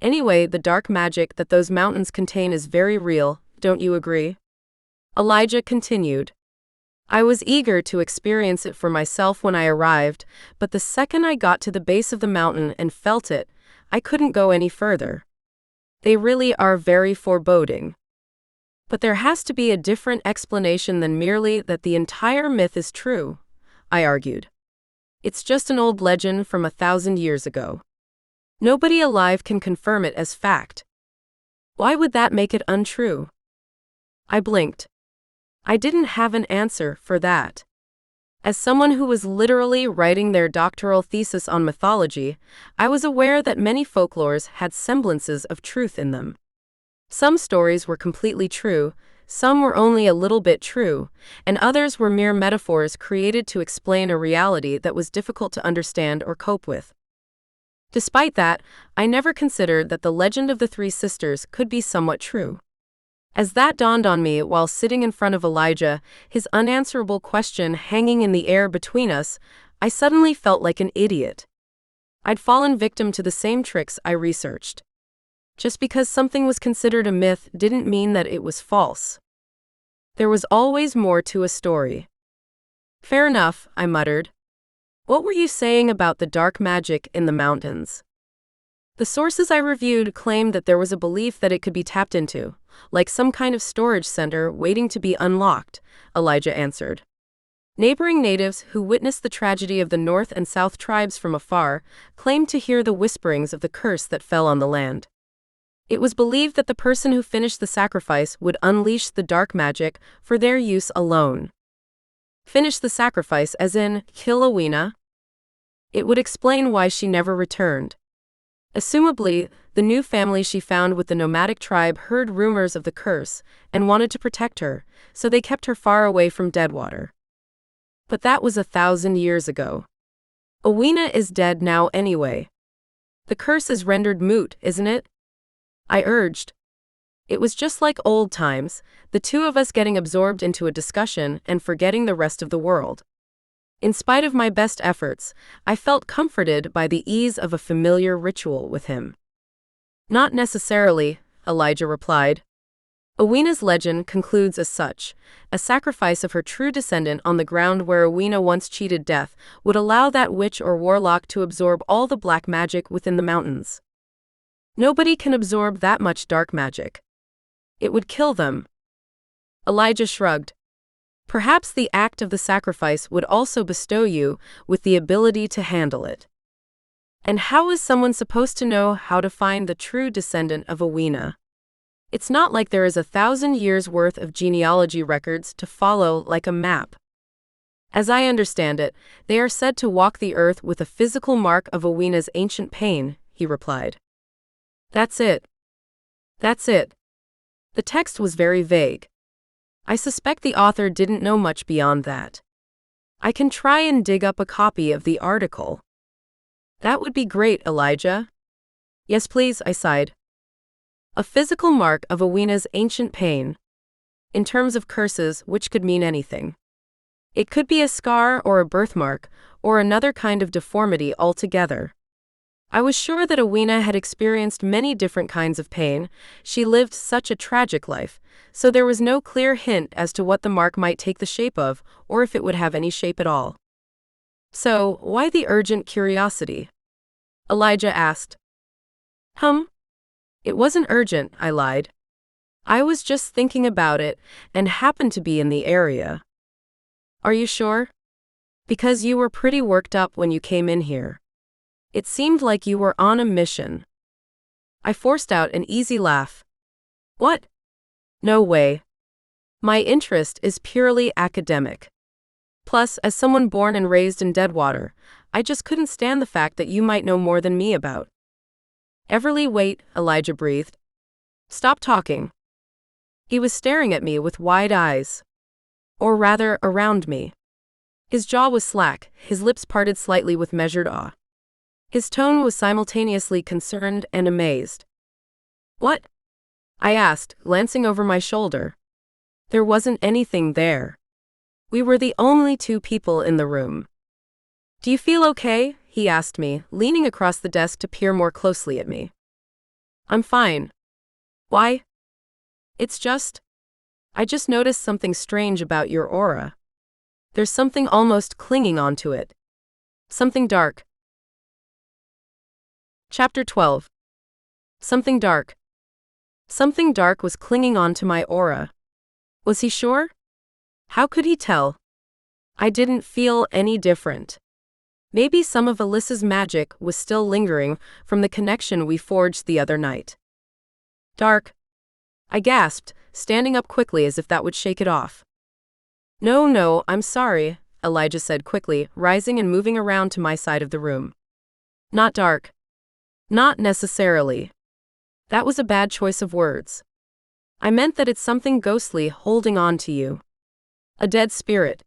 Anyway, the dark magic that those mountains contain is very real, don't you agree? Elijah continued. I was eager to experience it for myself when I arrived, but the second I got to the base of the mountain and felt it, I couldn't go any further. They really are very foreboding. But there has to be a different explanation than merely that the entire myth is true, I argued. It's just an old legend from 1,000 years ago. Nobody alive can confirm it as fact. Why would that make it untrue? I blinked. I didn't have an answer for that. As someone who was literally writing their doctoral thesis on mythology, I was aware that many folklores had semblances of truth in them. Some stories were completely true, some were only a little bit true, and others were mere metaphors created to explain a reality that was difficult to understand or cope with. Despite that, I never considered that the legend of the three sisters could be somewhat true. As that dawned on me while sitting in front of Elijah, his unanswerable question hanging in the air between us, I suddenly felt like an idiot. I'd fallen victim to the same tricks I researched. Just because something was considered a myth didn't mean that it was false. There was always more to a story. Fair enough, I muttered. What were you saying about the dark magic in the mountains? The sources I reviewed claimed that there was a belief that it could be tapped into, like some kind of storage center waiting to be unlocked, Elijah answered. Neighboring natives who witnessed the tragedy of the North and South tribes from afar claimed to hear the whisperings of the curse that fell on the land. It was believed that the person who finished the sacrifice would unleash the dark magic for their use alone. Finish the sacrifice as in, kill Awina? It would explain why she never returned. Assumably, the new family she found with the nomadic tribe heard rumors of the curse and wanted to protect her, so they kept her far away from Deadwater. But that was 1,000 years ago. Awina is dead now anyway. The curse is rendered moot, isn't it? I urged. It was just like old times, the two of us getting absorbed into a discussion and forgetting the rest of the world. In spite of my best efforts, I felt comforted by the ease of a familiar ritual with him. Not necessarily, Elijah replied. Awina's legend concludes as such. A sacrifice of her true descendant on the ground where Awina once cheated death would allow that witch or warlock to absorb all the black magic within the mountains. Nobody can absorb that much dark magic. It would kill them. Elijah shrugged. Perhaps the act of the sacrifice would also bestow you with the ability to handle it. And how is someone supposed to know how to find the true descendant of Awina? It's not like there is 1,000 years' worth of genealogy records to follow like a map. As I understand it, they are said to walk the earth with a physical mark of Awina's ancient pain, he replied. That's it. That's it. The text was very vague. I suspect the author didn't know much beyond that. I can try and dig up a copy of the article. That would be great, Elijah. Yes, please, I sighed. A physical mark of Awina's ancient pain. In terms of curses, which could mean anything. It could be a scar or a birthmark, or another kind of deformity altogether. I was sure that Awina had experienced many different kinds of pain. She lived such a tragic life, so there was no clear hint as to what the mark might take the shape of, or if it would have any shape at all. So, why the urgent curiosity? Elijah asked. It wasn't urgent, I lied. I was just thinking about it, and happened to be in the area. Are you sure? Because you were pretty worked up when you came in here. It seemed like you were on a mission. I forced out an easy laugh. What? No way. My interest is purely academic. Plus, as someone born and raised in Deadwater, I just couldn't stand the fact that you might know more than me about. Everly, wait, Elijah breathed. Stop talking. He was staring at me with wide eyes. Or rather, around me. His jaw was slack, his lips parted slightly with measured awe. His tone was simultaneously concerned and amazed. What? I asked, glancing over my shoulder. There wasn't anything there. We were the only two people in the room. Do you feel okay? He asked me, leaning across the desk to peer more closely at me. I'm fine. Why? I just noticed something strange about your aura. There's something almost clinging onto it. Something dark. Chapter 12. Something dark. Something dark was clinging onto my aura. Was he sure? How could he tell? I didn't feel any different. Maybe some of Alyssa's magic was still lingering from the connection we forged the other night. Dark. I gasped, standing up quickly as if that would shake it off. No, I'm sorry, Elijah said quickly, rising and moving around to my side of the room. Not dark. Not necessarily. That was a bad choice of words. I meant that it's something ghostly holding on to you. A dead spirit.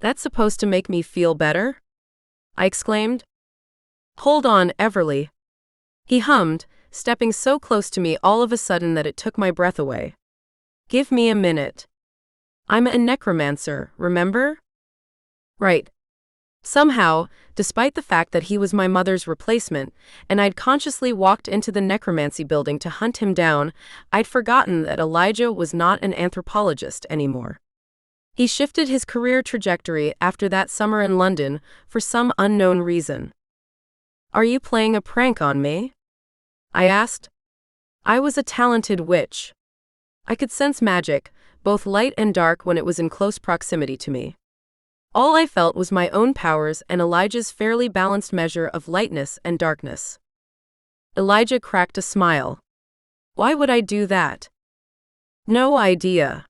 That's supposed to make me feel better? I exclaimed. Hold on, Everly. He hummed, stepping so close to me all of a sudden that it took my breath away. Give me a minute. I'm a necromancer, remember? Right. Somehow, despite the fact that he was my mother's replacement, and I'd consciously walked into the necromancy building to hunt him down, I'd forgotten that Elijah was not an anthropologist anymore. He shifted his career trajectory after that summer in London for some unknown reason. Are you playing a prank on me? I asked. I was a talented witch. I could sense magic, both light and dark, when it was in close proximity to me. All I felt was my own powers and Elijah's fairly balanced measure of lightness and darkness. Elijah cracked a smile. Why would I do that? No idea.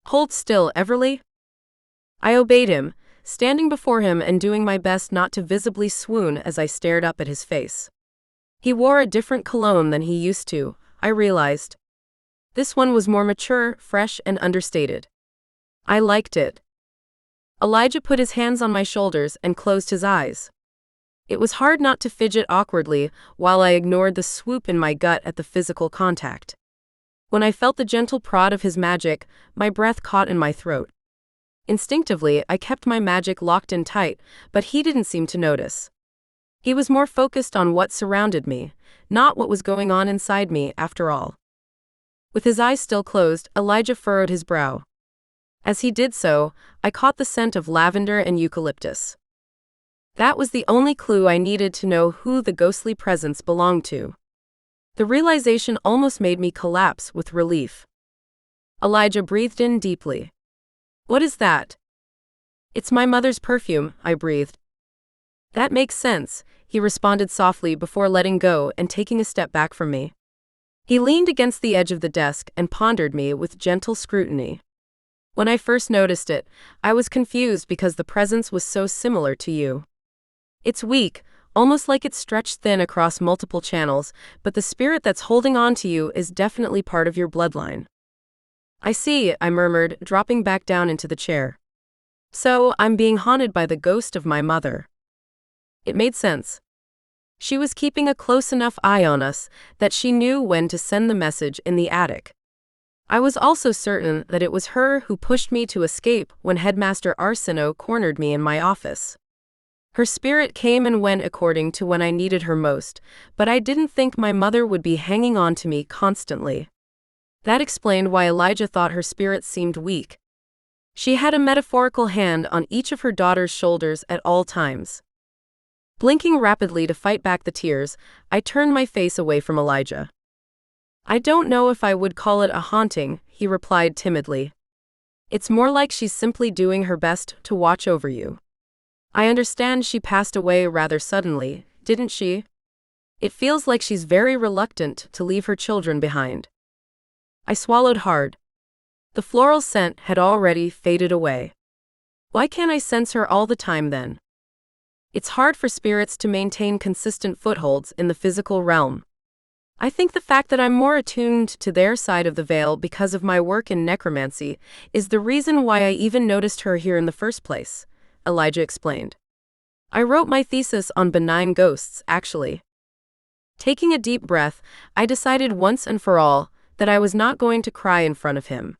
Hold still, Everly. I obeyed him, standing before him and doing my best not to visibly swoon as I stared up at his face. He wore a different cologne than he used to, I realized. This one was more mature, fresh, and understated. I liked it. Elijah put his hands on my shoulders and closed his eyes. It was hard not to fidget awkwardly while I ignored the swoop in my gut at the physical contact. When I felt the gentle prod of his magic, my breath caught in my throat. Instinctively, I kept my magic locked in tight, but he didn't seem to notice. He was more focused on what surrounded me, not what was going on inside me after all. With his eyes still closed, Elijah furrowed his brow. As he did so, I caught the scent of lavender and eucalyptus. That was the only clue I needed to know who the ghostly presence belonged to. The realization almost made me collapse with relief. Elijah breathed in deeply. What is that? It's my mother's perfume, I breathed. That makes sense, he responded softly before letting go and taking a step back from me. He leaned against the edge of the desk and pondered me with gentle scrutiny. When I first noticed it, I was confused because the presence was so similar to you. It's weak, almost like it's stretched thin across multiple channels, but the spirit that's holding on to you is definitely part of your bloodline. I see, I murmured, dropping back down into the chair. So, I'm being haunted by the ghost of my mother. It made sense. She was keeping a close enough eye on us that she knew when to send the message in the attic. I was also certain that it was her who pushed me to escape when Headmaster Arsino cornered me in my office. Her spirit came and went according to when I needed her most, but I didn't think my mother would be hanging on to me constantly. That explained why Elijah thought her spirit seemed weak. She had a metaphorical hand on each of her daughter's shoulders at all times. Blinking rapidly to fight back the tears, I turned my face away from Elijah. I don't know if I would call it a haunting, he replied timidly. It's more like she's simply doing her best to watch over you. I understand she passed away rather suddenly, didn't she? It feels like she's very reluctant to leave her children behind. I swallowed hard. The floral scent had already faded away. Why can't I sense her all the time then? It's hard for spirits to maintain consistent footholds in the physical realm. I think the fact that I'm more attuned to their side of the veil because of my work in necromancy is the reason why I even noticed her here in the first place, Elijah explained. I wrote my thesis on benign ghosts, actually. Taking a deep breath, I decided once and for all that I was not going to cry in front of him.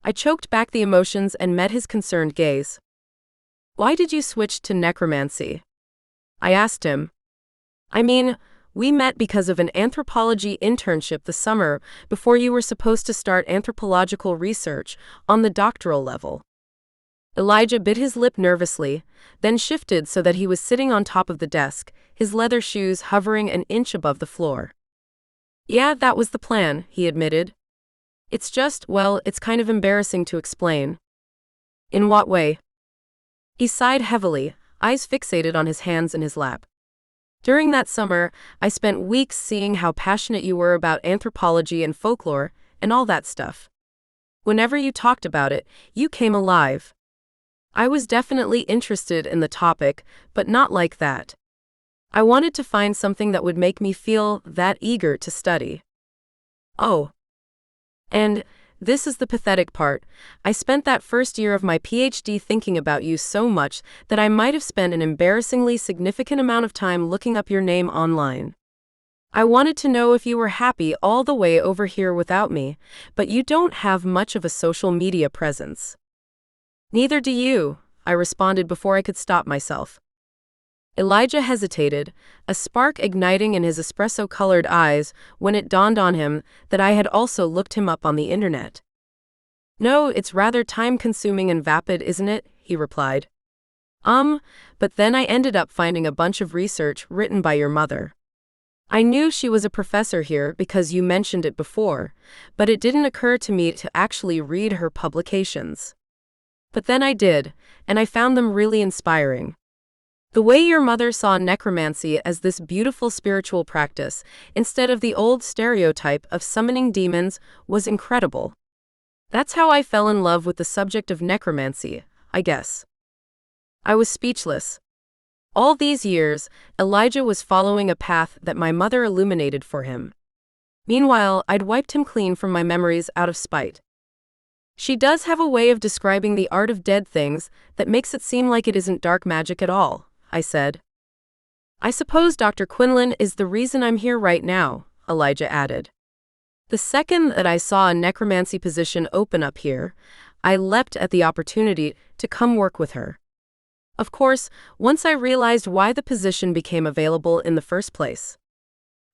I choked back the emotions and met his concerned gaze. Why did you switch to necromancy? I asked him. We met because of an anthropology internship the summer before you were supposed to start anthropological research on the doctoral level. Elijah bit his lip nervously, then shifted so that he was sitting on top of the desk, his leather shoes hovering an inch above the floor. Yeah, that was the plan, he admitted. It's kind of embarrassing to explain. In what way? He sighed heavily, eyes fixated on his hands in his lap. During that summer, I spent weeks seeing how passionate you were about anthropology and folklore, and all that stuff. Whenever you talked about it, you came alive. I was definitely interested in the topic, but not like that. I wanted to find something that would make me feel that eager to study. Oh. And this is the pathetic part. I spent that first year of my PhD thinking about you so much that I might have spent an embarrassingly significant amount of time looking up your name online. I wanted to know if you were happy all the way over here without me, but you don't have much of a social media presence. Neither do you, I responded before I could stop myself. Elijah hesitated, a spark igniting in his espresso-colored eyes when it dawned on him that I had also looked him up on the internet. No, it's rather time-consuming and vapid, isn't it? He replied. But then I ended up finding a bunch of research written by your mother. I knew she was a professor here because you mentioned it before, but it didn't occur to me to actually read her publications. But then I did, and I found them really inspiring. The way your mother saw necromancy as this beautiful spiritual practice, instead of the old stereotype of summoning demons, was incredible. That's how I fell in love with the subject of necromancy, I guess. I was speechless. All these years, Elijah was following a path that my mother illuminated for him. Meanwhile, I'd wiped him clean from my memories out of spite. She does have a way of describing the art of dead things that makes it seem like it isn't dark magic at all, I said. I suppose Dr. Quinlan is the reason I'm here right now, Elijah added. The second that I saw a necromancy position open up here, I leapt at the opportunity to come work with her. Of course, once I realized why the position became available in the first place.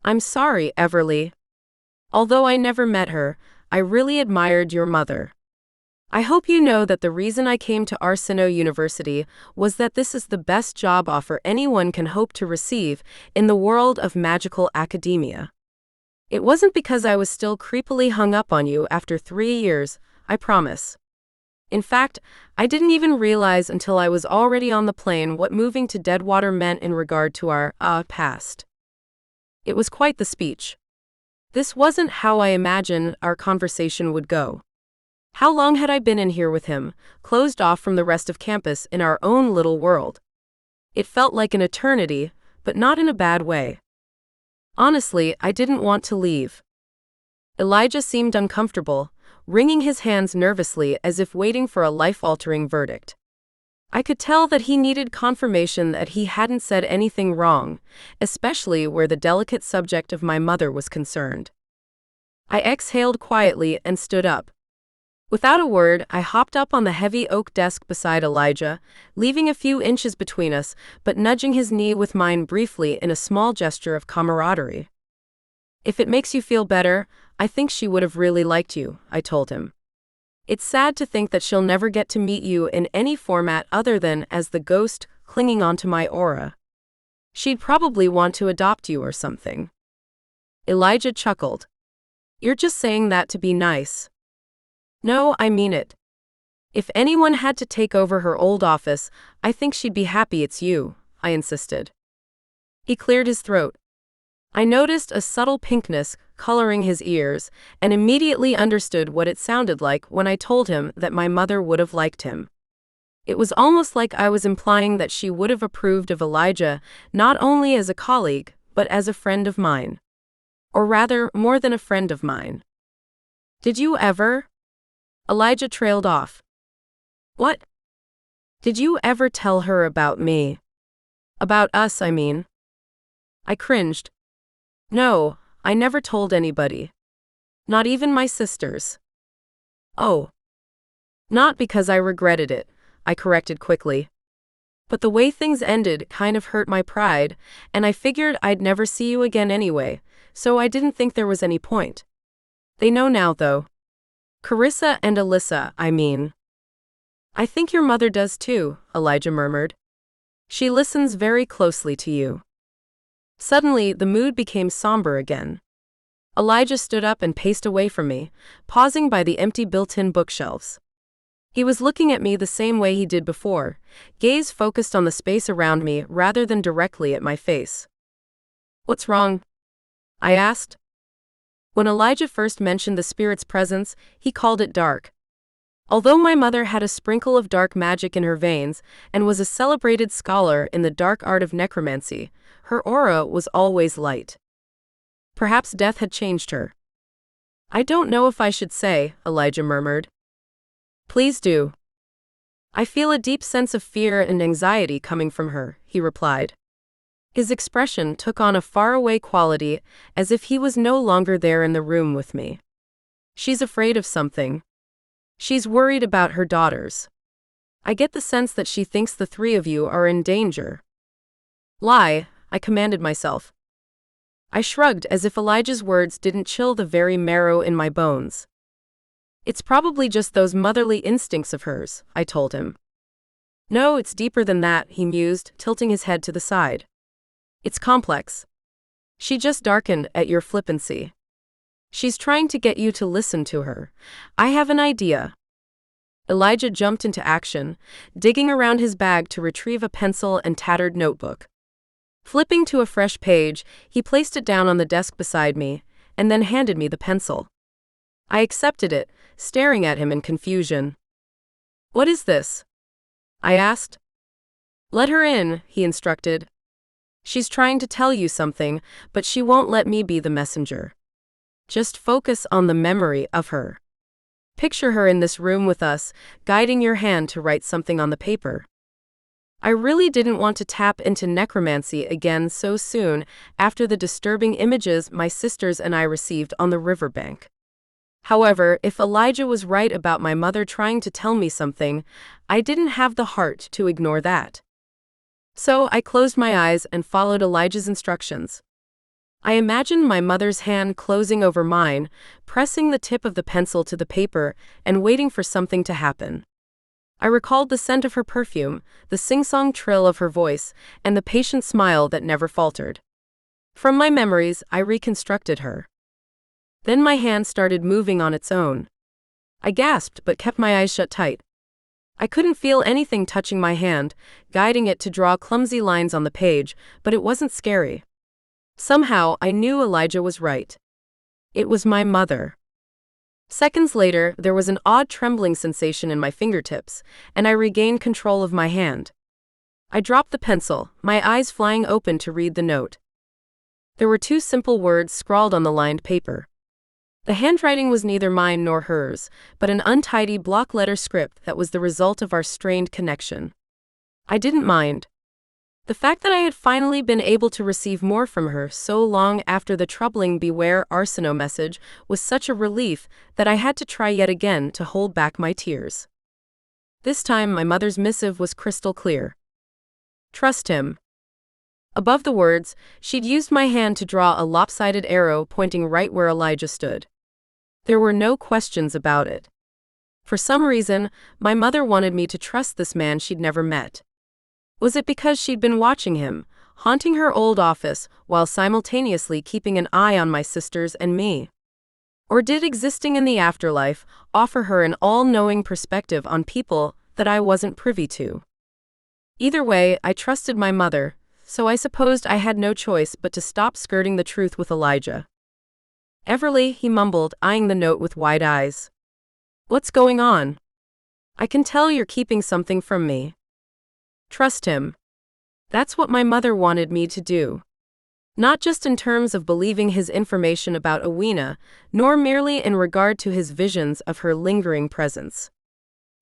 I'm sorry, Everly. Although I never met her, I really admired your mother. I hope you know that the reason I came to Arsinoe University was that this is the best job offer anyone can hope to receive in the world of magical academia. It wasn't because I was still creepily hung up on you after 3 years, I promise. In fact, I didn't even realize until I was already on the plane what moving to Deadwater meant in regard to our past. It was quite the speech. This wasn't how I imagined our conversation would go. How long had I been in here with him, closed off from the rest of campus in our own little world? It felt like an eternity, but not in a bad way. Honestly, I didn't want to leave. Elijah seemed uncomfortable, wringing his hands nervously as if waiting for a life-altering verdict. I could tell that he needed confirmation that he hadn't said anything wrong, especially where the delicate subject of my mother was concerned. I exhaled quietly and stood up. Without a word, I hopped up on the heavy oak desk beside Elijah, leaving a few inches between us, but nudging his knee with mine briefly in a small gesture of camaraderie. If it makes you feel better, I think she would have really liked you, I told him. It's sad to think that she'll never get to meet you in any format other than as the ghost clinging onto my aura. She'd probably want to adopt you or something. Elijah chuckled. You're just saying that to be nice. No, I mean it. If anyone had to take over her old office, I think she'd be happy it's you, I insisted. He cleared his throat. I noticed a subtle pinkness coloring his ears and immediately understood what it sounded like when I told him that my mother would have liked him. It was almost like I was implying that she would have approved of Elijah not only as a colleague, but as a friend of mine. Or rather, more than a friend of mine. Did you ever? Elijah trailed off. What? Did you ever tell her about me? About us, I mean. I cringed. No, I never told anybody. Not even my sisters. Oh. Not because I regretted it, I corrected quickly. But the way things ended kind of hurt my pride, and I figured I'd never see you again anyway, so I didn't think there was any point. They know now, though. Carissa and Alyssa, I mean. I think your mother does too, Elijah murmured. She listens very closely to you. Suddenly, the mood became somber again. Elijah stood up and paced away from me, pausing by the empty built-in bookshelves. He was looking at me the same way he did before, gaze focused on the space around me rather than directly at my face. What's wrong? I asked. When Elijah first mentioned the spirit's presence, he called it dark. Although my mother had a sprinkle of dark magic in her veins and was a celebrated scholar in the dark art of necromancy, her aura was always light. Perhaps death had changed her. I don't know if I should say, Elijah murmured. Please do. I feel a deep sense of fear and anxiety coming from her, he replied. His expression took on a faraway quality, as if he was no longer there in the room with me. She's afraid of something. She's worried about her daughters. I get the sense that she thinks the 3 of you are in danger. Lie, I commanded myself. I shrugged as if Elijah's words didn't chill the very marrow in my bones. It's probably just those motherly instincts of hers, I told him. No, it's deeper than that, he mused, tilting his head to the side. It's complex. She just darkened at your flippancy. She's trying to get you to listen to her. I have an idea. Elijah jumped into action, digging around his bag to retrieve a pencil and tattered notebook. Flipping to a fresh page, he placed it down on the desk beside me, and then handed me the pencil. I accepted it, staring at him in confusion. "What is this?" I asked. "Let her in," he instructed. "She's trying to tell you something, but she won't let me be the messenger. Just focus on the memory of her. Picture her in this room with us, guiding your hand to write something on the paper." I really didn't want to tap into necromancy again so soon after the disturbing images my sisters and I received on the riverbank. However, if Elijah was right about my mother trying to tell me something, I didn't have the heart to ignore that. So I closed my eyes and followed Elijah's instructions. I imagined my mother's hand closing over mine, pressing the tip of the pencil to the paper and waiting for something to happen. I recalled the scent of her perfume, the sing-song trill of her voice, and the patient smile that never faltered. From my memories, I reconstructed her. Then my hand started moving on its own. I gasped but kept my eyes shut tight. I couldn't feel anything touching my hand, guiding it to draw clumsy lines on the page, but it wasn't scary. Somehow, I knew Elijah was right. It was my mother. Seconds later, there was an odd trembling sensation in my fingertips, and I regained control of my hand. I dropped the pencil, my eyes flying open to read the note. There were 2 simple words scrawled on the lined paper. The handwriting was neither mine nor hers, but an untidy block letter script that was the result of our strained connection. I didn't mind. The fact that I had finally been able to receive more from her so long after the troubling "Beware Arsino" message was such a relief that I had to try yet again to hold back my tears. This time my mother's missive was crystal clear. "Trust him." Above the words, she'd used my hand to draw a lopsided arrow pointing right where Elijah stood. There were no questions about it. For some reason, my mother wanted me to trust this man she'd never met. Was it because she'd been watching him, haunting her old office while simultaneously keeping an eye on my sisters and me? Or did existing in the afterlife offer her an all-knowing perspective on people that I wasn't privy to? Either way, I trusted my mother, so I supposed I had no choice but to stop skirting the truth with Elijah. "Everly," he mumbled, eyeing the note with wide eyes. "What's going on? I can tell you're keeping something from me." Trust him. That's what my mother wanted me to do. Not just in terms of believing his information about Awena, nor merely in regard to his visions of her lingering presence.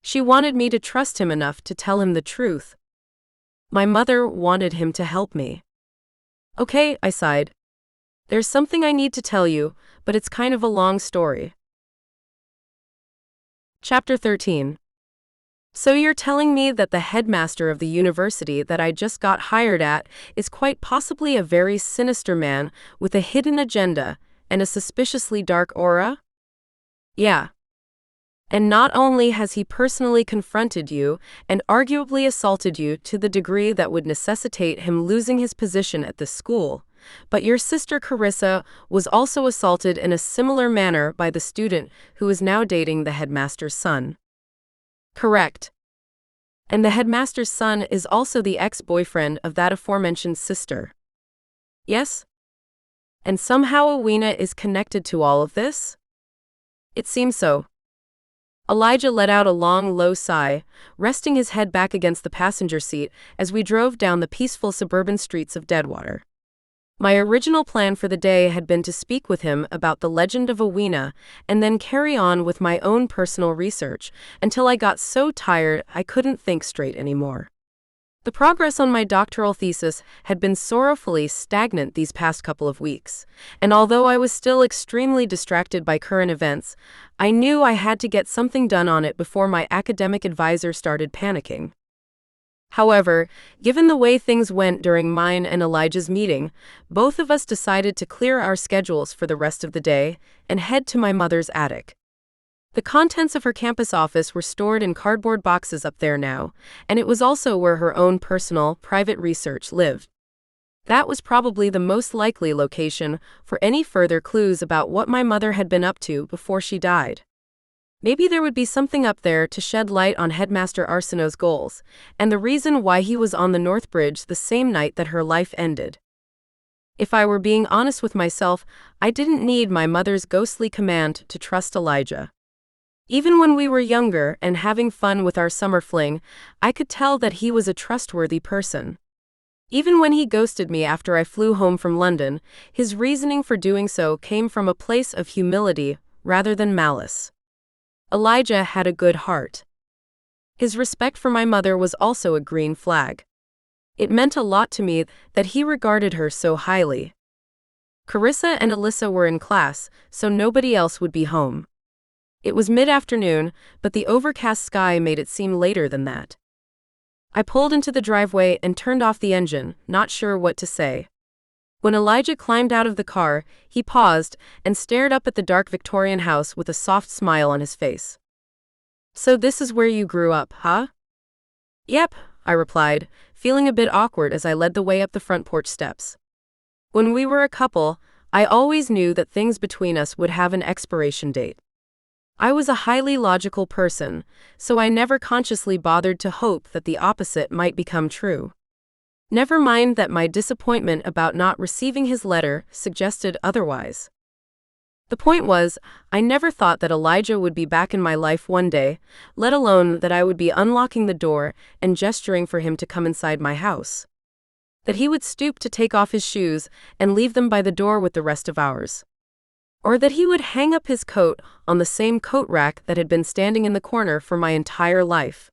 She wanted me to trust him enough to tell him the truth. My mother wanted him to help me. "Okay," I sighed. "There's something I need to tell you, but it's kind of a long story." Chapter 13. "So you're telling me that the headmaster of the university that I just got hired at is quite possibly a very sinister man with a hidden agenda and a suspiciously dark aura?" "Yeah. And not only has he personally confronted you and arguably assaulted you to the degree that would necessitate him losing his position at the school, but your sister Carissa was also assaulted in a similar manner by the student who is now dating the headmaster's son." "Correct. And the headmaster's son is also the ex-boyfriend of that aforementioned sister." "Yes. And somehow Awena is connected to all of this?" "It seems so." Elijah let out a long, low sigh, resting his head back against the passenger seat as we drove down the peaceful suburban streets of Deadwater. My original plan for the day had been to speak with him about the legend of Awena and then carry on with my own personal research until I got so tired I couldn't think straight anymore. The progress on my doctoral thesis had been sorrowfully stagnant these past couple of weeks, and although I was still extremely distracted by current events, I knew I had to get something done on it before my academic advisor started panicking. However, given the way things went during mine and Elijah's meeting, both of us decided to clear our schedules for the rest of the day and head to my mother's attic. The contents of her campus office were stored in cardboard boxes up there now, and it was also where her own personal, private research lived. That was probably the most likely location for any further clues about what my mother had been up to before she died. Maybe there would be something up there to shed light on Headmaster Arsinoe's goals, and the reason why he was on the North Bridge the same night that her life ended. If I were being honest with myself, I didn't need my mother's ghostly command to trust Elijah. Even when we were younger and having fun with our summer fling, I could tell that he was a trustworthy person. Even when he ghosted me after I flew home from London, his reasoning for doing so came from a place of humility rather than malice. Elijah had a good heart. His respect for my mother was also a green flag. It meant a lot to me that he regarded her so highly. Carissa and Alyssa were in class, so nobody else would be home. It was mid-afternoon, but the overcast sky made it seem later than that. I pulled into the driveway and turned off the engine, not sure what to say. When Elijah climbed out of the car, he paused and stared up at the dark Victorian house with a soft smile on his face. "So this is where you grew up, huh?" "Yep," I replied, feeling a bit awkward as I led the way up the front porch steps. When we were a couple, I always knew that things between us would have an expiration date. I was a highly logical person, so I never consciously bothered to hope that the opposite might become true. Never mind that my disappointment about not receiving his letter suggested otherwise. The point was, I never thought that Elijah would be back in my life one day, let alone that I would be unlocking the door and gesturing for him to come inside my house. That he would stoop to take off his shoes and leave them by the door with the rest of ours. Or that he would hang up his coat on the same coat rack that had been standing in the corner for my entire life.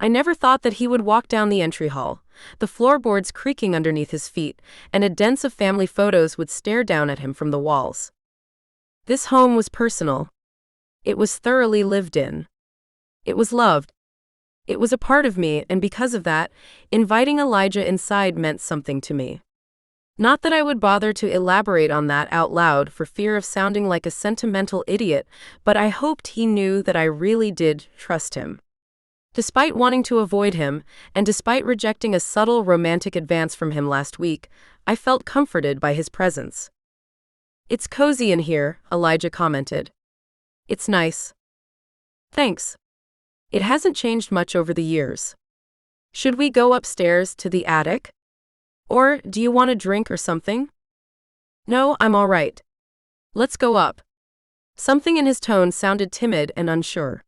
I never thought that he would walk down the entry hall, the floorboards creaking underneath his feet, and a den of family photos would stare down at him from the walls. This home was personal. It was thoroughly lived in. It was loved. It was a part of me, and because of that, inviting Elijah inside meant something to me. Not that I would bother to elaborate on that out loud for fear of sounding like a sentimental idiot, but I hoped he knew that I really did trust him. Despite wanting to avoid him, and despite rejecting a subtle romantic advance from him last week, I felt comforted by his presence. "It's cozy in here," Elijah commented. "It's nice." "Thanks. It hasn't changed much over the years. Should we go upstairs to the attic? Or do you want a drink or something?" "No, I'm all right. Let's go up." Something in his tone sounded timid and unsure.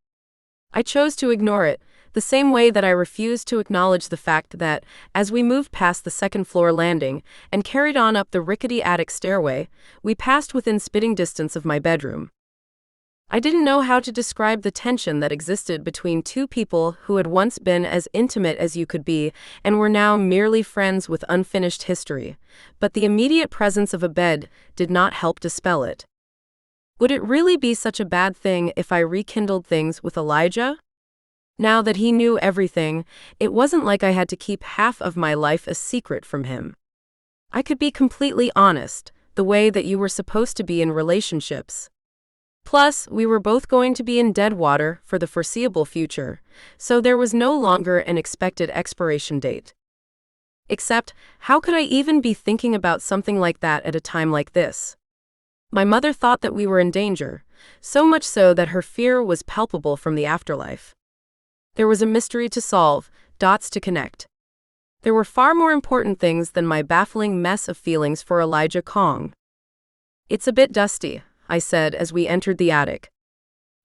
I chose to ignore it, the same way that I refused to acknowledge the fact that, as we moved past the second-floor landing and carried on up the rickety attic stairway, we passed within spitting distance of my bedroom. I didn't know how to describe the tension that existed between two people who had once been as intimate as you could be and were now merely friends with unfinished history, but the immediate presence of a bed did not help dispel it. Would it really be such a bad thing if I rekindled things with Elijah? Now that he knew everything, it wasn't like I had to keep half of my life a secret from him. I could be completely honest, the way that you were supposed to be in relationships. Plus, we were both going to be in dead water for the foreseeable future, so there was no longer an expected expiration date. Except, how could I even be thinking about something like that at a time like this? My mother thought that we were in danger, so much so that her fear was palpable from the afterlife. There was a mystery to solve, dots to connect. There were far more important things than my baffling mess of feelings for Elijah Kong. "It's a bit dusty," I said as we entered the attic.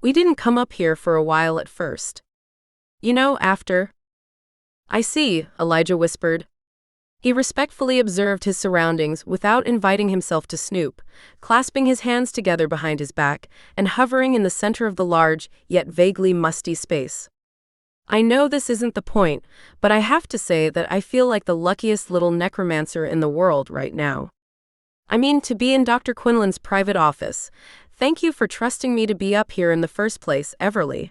"We didn't come up here for a while at first. You know, after." "I see," Elijah whispered. He respectfully observed his surroundings without inviting himself to snoop, clasping his hands together behind his back and hovering in the center of the large, yet vaguely musty space. "I know this isn't the point, but I have to say that I feel like the luckiest little necromancer in the world right now. I mean, to be in Dr. Quinlan's private office. Thank you for trusting me to be up here in the first place, Everly."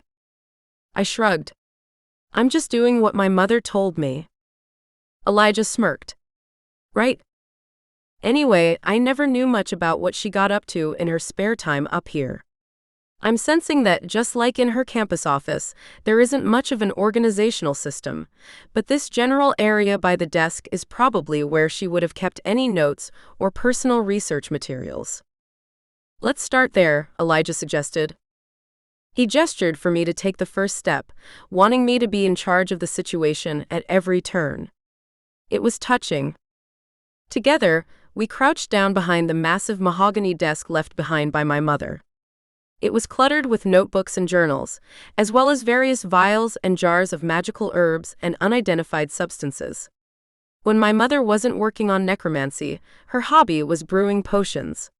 I shrugged. "I'm just doing what my mother told me." Elijah smirked. "Right. Anyway, I never knew much about what she got up to in her spare time up here. I'm sensing that, just like in her campus office, there isn't much of an organizational system, but this general area by the desk is probably where she would have kept any notes or personal research materials." "Let's start there," Elijah suggested. He gestured for me to take the first step, wanting me to be in charge of the situation at every turn. It was touching. Together, we crouched down behind the massive mahogany desk left behind by my mother. It was cluttered with notebooks and journals, as well as various vials and jars of magical herbs and unidentified substances. When my mother wasn't working on necromancy, her hobby was brewing potions.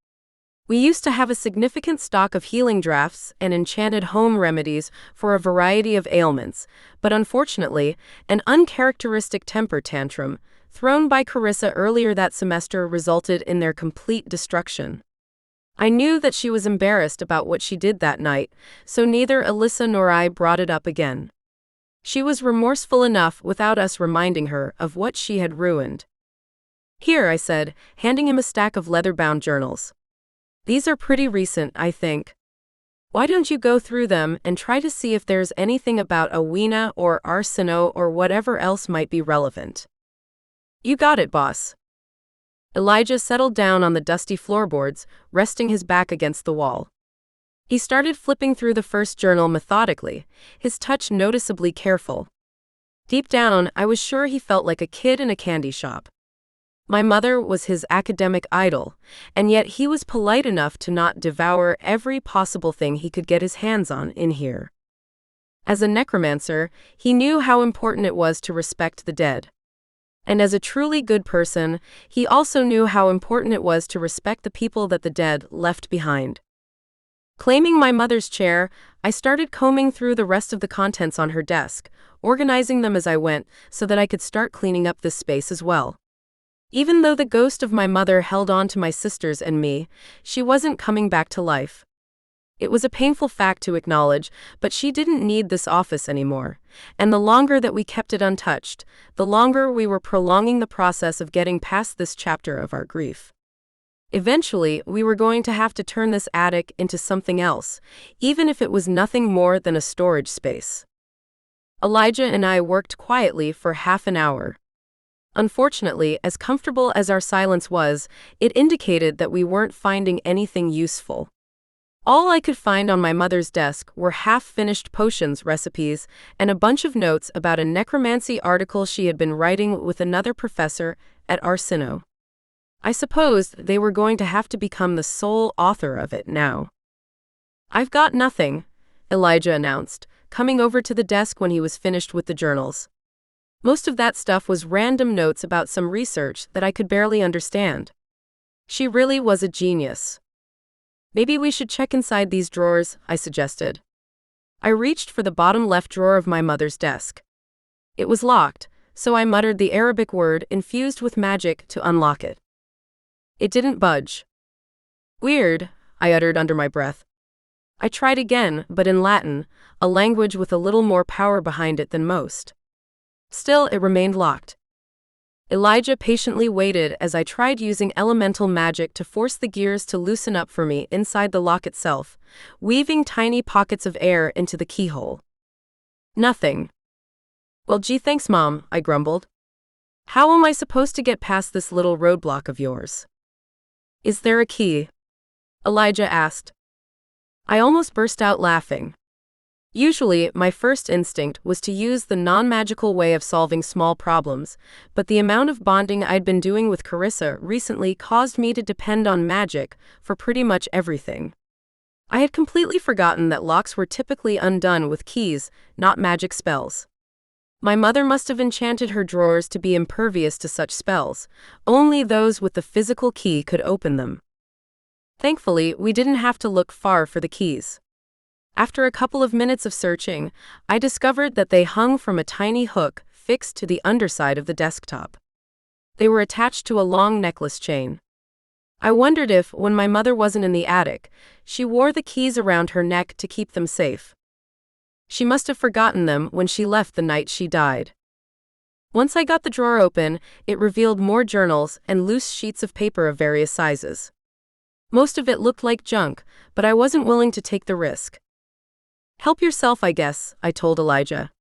We used to have a significant stock of healing drafts and enchanted home remedies for a variety of ailments, but unfortunately, an uncharacteristic temper tantrum, thrown by Carissa earlier that semester, resulted in their complete destruction. I knew that she was embarrassed about what she did that night, so neither Alyssa nor I brought it up again. She was remorseful enough without us reminding her of what she had ruined. "Here," I said, handing him a stack of leather-bound journals. "These are pretty recent, I think. Why don't you go through them and try to see if there's anything about Awena or Arsino or whatever else might be relevant?" "You got it, boss." Elijah settled down on the dusty floorboards, resting his back against the wall. He started flipping through the first journal methodically, his touch noticeably careful. Deep down, I was sure he felt like a kid in a candy shop. My mother was his academic idol, and yet he was polite enough to not devour every possible thing he could get his hands on in here. As a necromancer, he knew how important it was to respect the dead. And as a truly good person, he also knew how important it was to respect the people that the dead left behind. Claiming my mother's chair, I started combing through the rest of the contents on her desk, organizing them as I went so that I could start cleaning up this space as well. Even though the ghost of my mother held on to my sisters and me, she wasn't coming back to life. It was a painful fact to acknowledge, but she didn't need this office anymore, and the longer that we kept it untouched, the longer we were prolonging the process of getting past this chapter of our grief. Eventually, we were going to have to turn this attic into something else, even if it was nothing more than a storage space. Elijah and I worked quietly for half an hour. Unfortunately, as comfortable as our silence was, it indicated that we weren't finding anything useful. All I could find on my mother's desk were half-finished potions recipes and a bunch of notes about a necromancy article she had been writing with another professor at Arsino. I supposed they were going to have to become the sole author of it now. "I've got nothing," Elijah announced, coming over to the desk when he was finished with the journals. Most of that stuff was random notes about some research that I could barely understand. She really was a genius. "Maybe we should check inside these drawers," I suggested. I reached for the bottom left drawer of my mother's desk. It was locked, so I muttered the Arabic word infused with magic to unlock it. It didn't budge. "Weird," I uttered under my breath. I tried again, but in Latin, a language with a little more power behind it than most. Still, it remained locked. Elijah patiently waited as I tried using elemental magic to force the gears to loosen up for me inside the lock itself, weaving tiny pockets of air into the keyhole. Nothing. "Well, gee, thanks, Mom," I grumbled. "How am I supposed to get past this little roadblock of yours?" "Is there a key?" Elijah asked. I almost burst out laughing. Usually, my first instinct was to use the non-magical way of solving small problems, but the amount of bonding I'd been doing with Carissa recently caused me to depend on magic for pretty much everything. I had completely forgotten that locks were typically undone with keys, not magic spells. My mother must have enchanted her drawers to be impervious to such spells. Only those with the physical key could open them. Thankfully, we didn't have to look far for the keys. After a couple of minutes of searching, I discovered that they hung from a tiny hook fixed to the underside of the desktop. They were attached to a long necklace chain. I wondered if, when my mother wasn't in the attic, she wore the keys around her neck to keep them safe. She must have forgotten them when she left the night she died. Once I got the drawer open, it revealed more journals and loose sheets of paper of various sizes. Most of it looked like junk, but I wasn't willing to take the risk. "Help yourself, I guess," I told Elijah.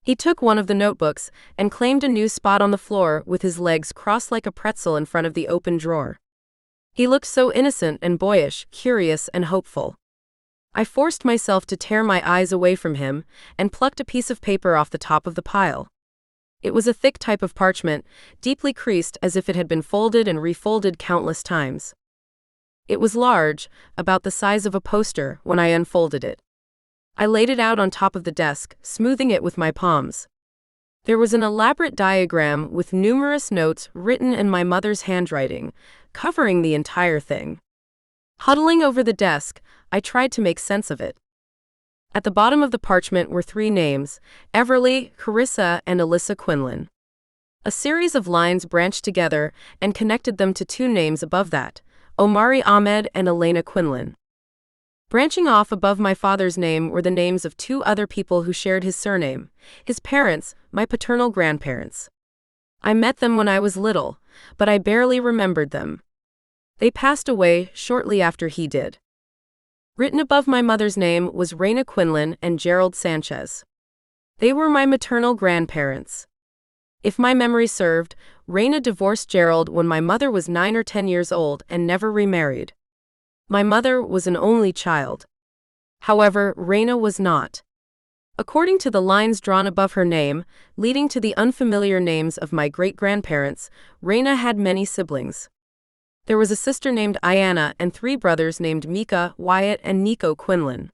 He took one of the notebooks and claimed a new spot on the floor with his legs crossed like a pretzel in front of the open drawer. He looked so innocent and boyish, curious and hopeful. I forced myself to tear my eyes away from him and plucked a piece of paper off the top of the pile. It was a thick type of parchment, deeply creased as if it had been folded and refolded countless times. It was large, about the size of a poster, when I unfolded it. I laid it out on top of the desk, smoothing it with my palms. There was an elaborate diagram with numerous notes written in my mother's handwriting, covering the entire thing. Huddling over the desk, I tried to make sense of it. At the bottom of the parchment were 3 names: Everly, Carissa, and Alyssa Quinlan. A series of lines branched together and connected them to 2 names above that: Omari Ahmed and Elena Quinlan. Branching off above my father's name were the names of 2 other people who shared his surname: his parents, my paternal grandparents. I met them when I was little, but I barely remembered them. They passed away shortly after he did. Written above my mother's name was Reina Quinlan and Gerald Sanchez. They were my maternal grandparents. If my memory served, Reina divorced Gerald when my mother was 9 or 10 years old and never remarried. My mother was an only child. However, Reina was not. According to the lines drawn above her name, leading to the unfamiliar names of my great-grandparents, Reina had many siblings. There was a sister named Ayanna and 3 brothers named Mika, Wyatt, and Nico Quinlan.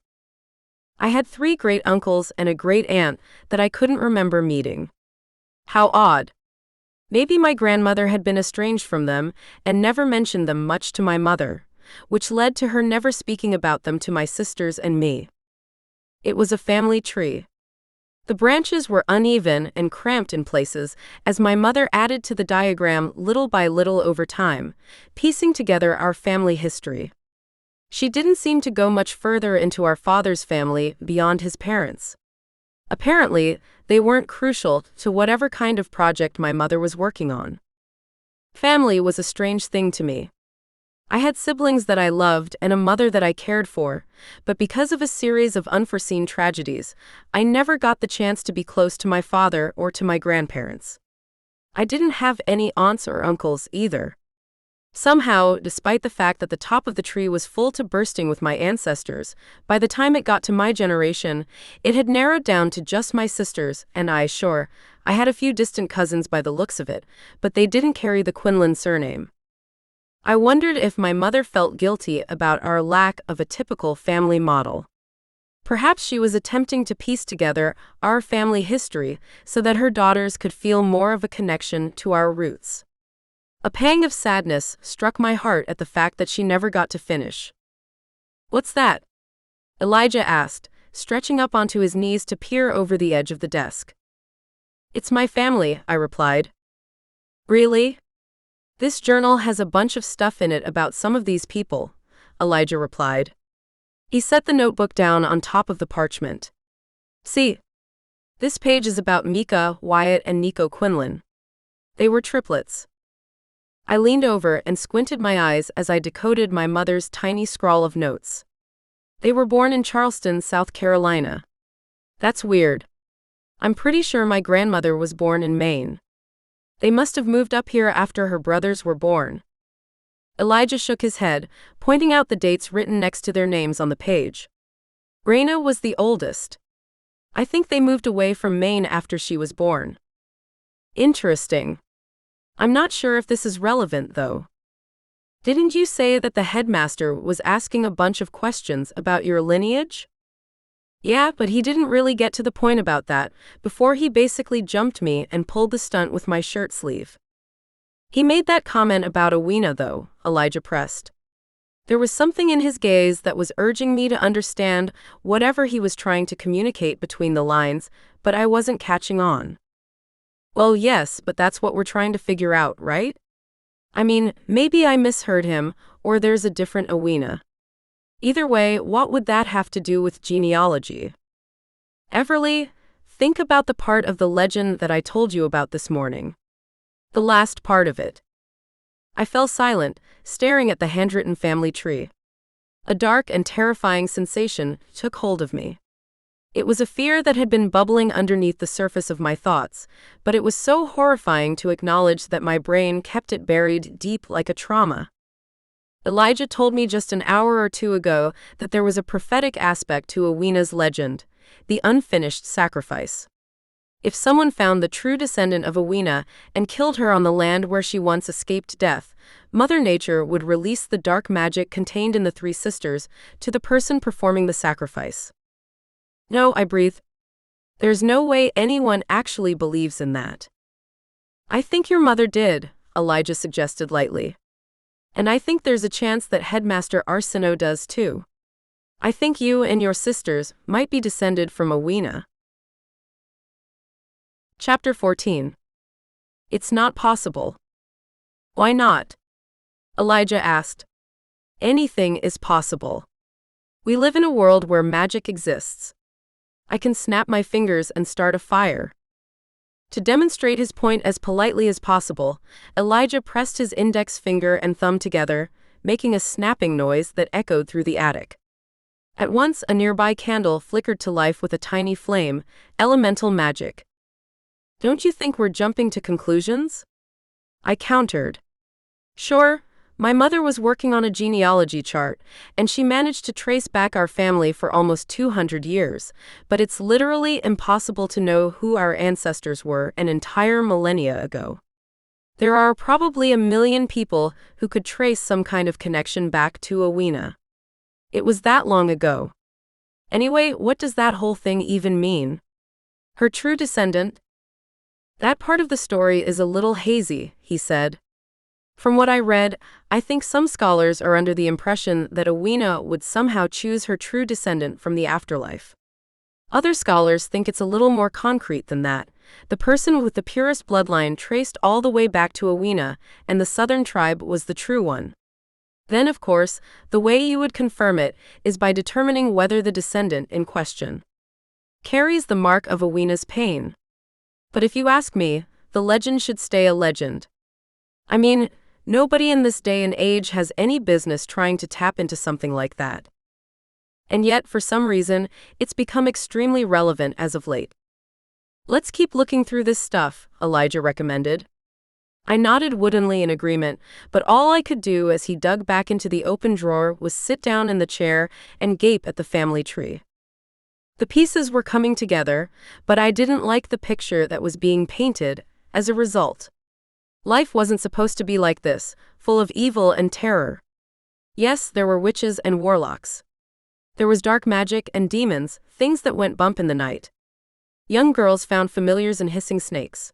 I had 3 great-uncles and a great-aunt that I couldn't remember meeting. How odd. Maybe my grandmother had been estranged from them and never mentioned them much to my mother, which led to her never speaking about them to my sisters and me. It was a family tree. The branches were uneven and cramped in places as my mother added to the diagram little by little over time, piecing together our family history. She didn't seem to go much further into our father's family beyond his parents. Apparently, they weren't crucial to whatever kind of project my mother was working on. Family was a strange thing to me. I had siblings that I loved and a mother that I cared for, but because of a series of unforeseen tragedies, I never got the chance to be close to my father or to my grandparents. I didn't have any aunts or uncles either. Somehow, despite the fact that the top of the tree was full to bursting with my ancestors, by the time it got to my generation, it had narrowed down to just my sisters and I. Sure, I had a few distant cousins by the looks of it, but they didn't carry the Quinlan surname. I wondered if my mother felt guilty about our lack of a typical family model. Perhaps she was attempting to piece together our family history so that her daughters could feel more of a connection to our roots. A pang of sadness struck my heart at the fact that she never got to finish. "What's that?" Elijah asked, stretching up onto his knees to peer over the edge of the desk. "It's my family," I replied. "Really? This journal has a bunch of stuff in it about some of these people," Elijah replied. He set the notebook down on top of the parchment. "See, this page is about Mika, Wyatt, and Nico Quinlan. They were triplets." I leaned over and squinted my eyes as I decoded my mother's tiny scrawl of notes. They were born in Charleston, South Carolina. That's weird. I'm pretty sure my grandmother was born in Maine. They must have moved up here after her brothers were born. Elijah shook his head, pointing out the dates written next to their names on the page. Reina was the oldest. I think they moved away from Maine after she was born. Interesting. I'm not sure if this is relevant, though. Didn't you say that the headmaster was asking a bunch of questions about your lineage? Yeah, but he didn't really get to the point about that before he basically jumped me and pulled the stunt with my shirt sleeve. He made that comment about Awena, though, Elijah pressed. There was something in his gaze that was urging me to understand whatever he was trying to communicate between the lines, but I wasn't catching on. Well, yes, but that's what we're trying to figure out, right? I mean, maybe I misheard him, or there's a different Awena. Either way, what would that have to do with genealogy? Everly, think about the part of the legend that I told you about this morning. The last part of it. I fell silent, staring at the handwritten family tree. A dark and terrifying sensation took hold of me. It was a fear that had been bubbling underneath the surface of my thoughts, but it was so horrifying to acknowledge that my brain kept it buried deep like a trauma. Elijah told me just an hour or two ago that there was a prophetic aspect to Awena's legend, the unfinished sacrifice. If someone found the true descendant of Awena and killed her on the land where she once escaped death, Mother Nature would release the dark magic contained in the three sisters to the person performing the sacrifice. No, I breathed. There's no way anyone actually believes in that. I think your mother did, Elijah suggested lightly. And I think there's a chance that Headmaster Arsino does too. I think you and your sisters might be descended from Awena. Chapter 14. It's not possible. Why not? Elijah asked. Anything is possible. We live in a world where magic exists. I can snap my fingers and start a fire. To demonstrate his point as politely as possible, Elijah pressed his index finger and thumb together, making a snapping noise that echoed through the attic. At once, a nearby candle flickered to life with a tiny flame, elemental magic. Don't you think we're jumping to conclusions? I countered. Sure, my mother was working on a genealogy chart, and she managed to trace back our family for almost 200 years, but it's literally impossible to know who our ancestors were an entire millennia ago. There are probably 1 million people who could trace some kind of connection back to Awena. It was that long ago. Anyway, what does that whole thing even mean? Her true descendant? That part of the story is a little hazy, he said. From what I read, I think some scholars are under the impression that Awena would somehow choose her true descendant from the afterlife. Other scholars think it's a little more concrete than that. The person with the purest bloodline traced all the way back to Awena, and the southern tribe was the true one. Then, of course, the way you would confirm it is by determining whether the descendant in question carries the mark of Awena's pain. But if you ask me, the legend should stay a legend. I mean, nobody in this day and age has any business trying to tap into something like that. And yet, for some reason, it's become extremely relevant as of late. Let's keep looking through this stuff, Elijah recommended. I nodded woodenly in agreement, but all I could do as he dug back into the open drawer was sit down in the chair and gape at the family tree. The pieces were coming together, but I didn't like the picture that was being painted as a result. Life wasn't supposed to be like this, full of evil and terror. Yes, there were witches and warlocks. There was dark magic and demons, things that went bump in the night. Young girls found familiars and hissing snakes.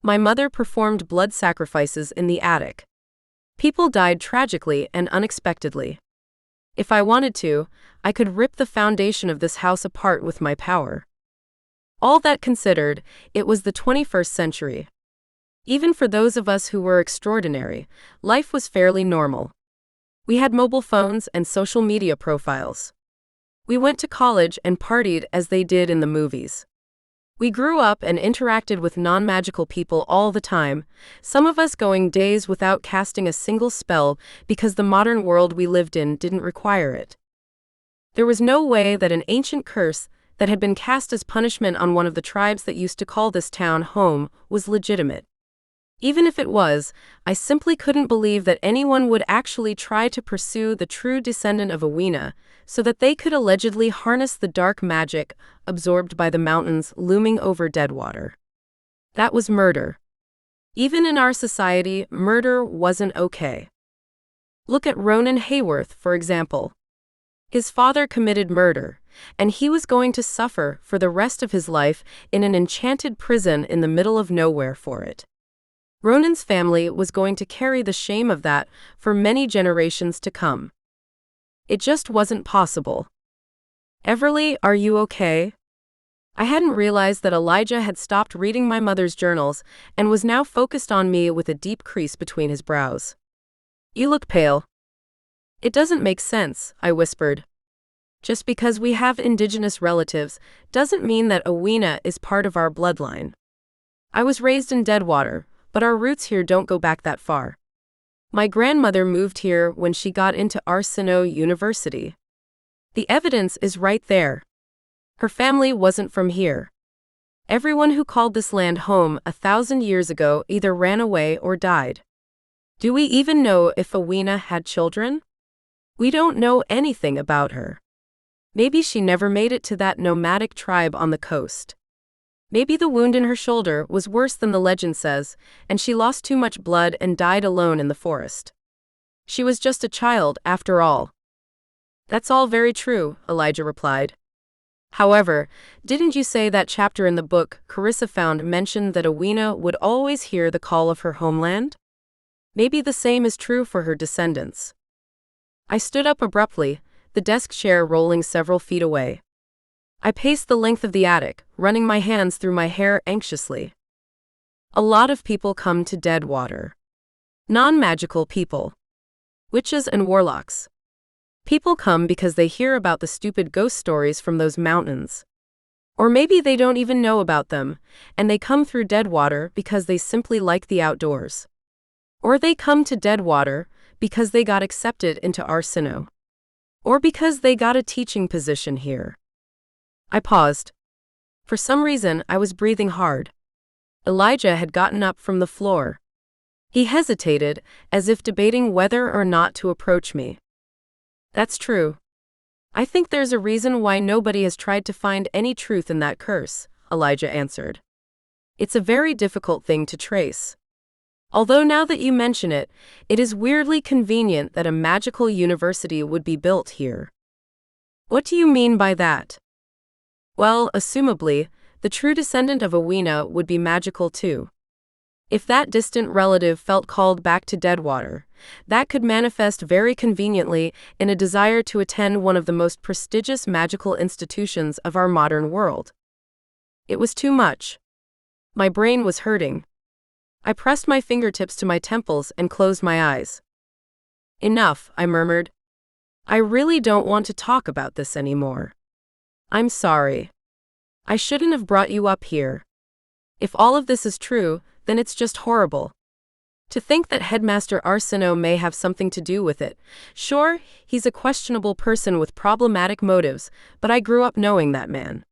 My mother performed blood sacrifices in the attic. People died tragically and unexpectedly. If I wanted to, I could rip the foundation of this house apart with my power. All that considered, it was the 21st century. Even for those of us who were extraordinary, life was fairly normal. We had mobile phones and social media profiles. We went to college and partied as they did in the movies. We grew up and interacted with non-magical people all the time, some of us going days without casting a single spell because the modern world we lived in didn't require it. There was no way that an ancient curse that had been cast as punishment on one of the tribes that used to call this town home was legitimate. Even if it was, I simply couldn't believe that anyone would actually try to pursue the true descendant of Awena so that they could allegedly harness the dark magic absorbed by the mountains looming over Deadwater. That was murder. Even in our society, murder wasn't okay. Look at Ronan Hayworth, for example. His father committed murder, and he was going to suffer for the rest of his life in an enchanted prison in the middle of nowhere for it. Ronan's family was going to carry the shame of that for many generations to come. It just wasn't possible. Everly, are you okay? I hadn't realized that Elijah had stopped reading my mother's journals and was now focused on me with a deep crease between his brows. You look pale. It doesn't make sense, I whispered. Just because we have indigenous relatives doesn't mean that Awena is part of our bloodline. I was raised in Deadwater, but our roots here don't go back that far. My grandmother moved here when she got into Arsino University. The evidence is right there. Her family wasn't from here. Everyone who called this land home 1,000 years ago either ran away or died. Do we even know if Awena had children? We don't know anything about her. Maybe she never made it to that nomadic tribe on the coast. Maybe the wound in her shoulder was worse than the legend says, and she lost too much blood and died alone in the forest. She was just a child, after all. That's all very true, Elijah replied. However, didn't you say that chapter in the book Carissa found mentioned that Awena would always hear the call of her homeland? Maybe the same is true for her descendants. I stood up abruptly, the desk chair rolling several feet away. I paced the length of the attic, running my hands through my hair anxiously. A lot of people come to Deadwater. Non-magical people. Witches and warlocks. People come because they hear about the stupid ghost stories from those mountains. Or maybe they don't even know about them, and they come through Deadwater because they simply like the outdoors. Or they come to Deadwater because they got accepted into Arsino. Or because they got a teaching position here. I paused. For some reason, I was breathing hard. Elijah had gotten up from the floor. He hesitated, as if debating whether or not to approach me. That's true. I think there's a reason why nobody has tried to find any truth in that curse, Elijah answered. It's a very difficult thing to trace. Although now that you mention it, it is weirdly convenient that a magical university would be built here. What do you mean by that? Well, assumably, the true descendant of Awena would be magical too. If that distant relative felt called back to Deadwater, that could manifest very conveniently in a desire to attend one of the most prestigious magical institutions of our modern world. It was too much. My brain was hurting. I pressed my fingertips to my temples and closed my eyes. Enough, I murmured. I really don't want to talk about this anymore. I'm sorry. I shouldn't have brought you up here. If all of this is true, then it's just horrible. To think that Headmaster Arsino may have something to do with it. Sure, he's a questionable person with problematic motives, but I grew up knowing that man.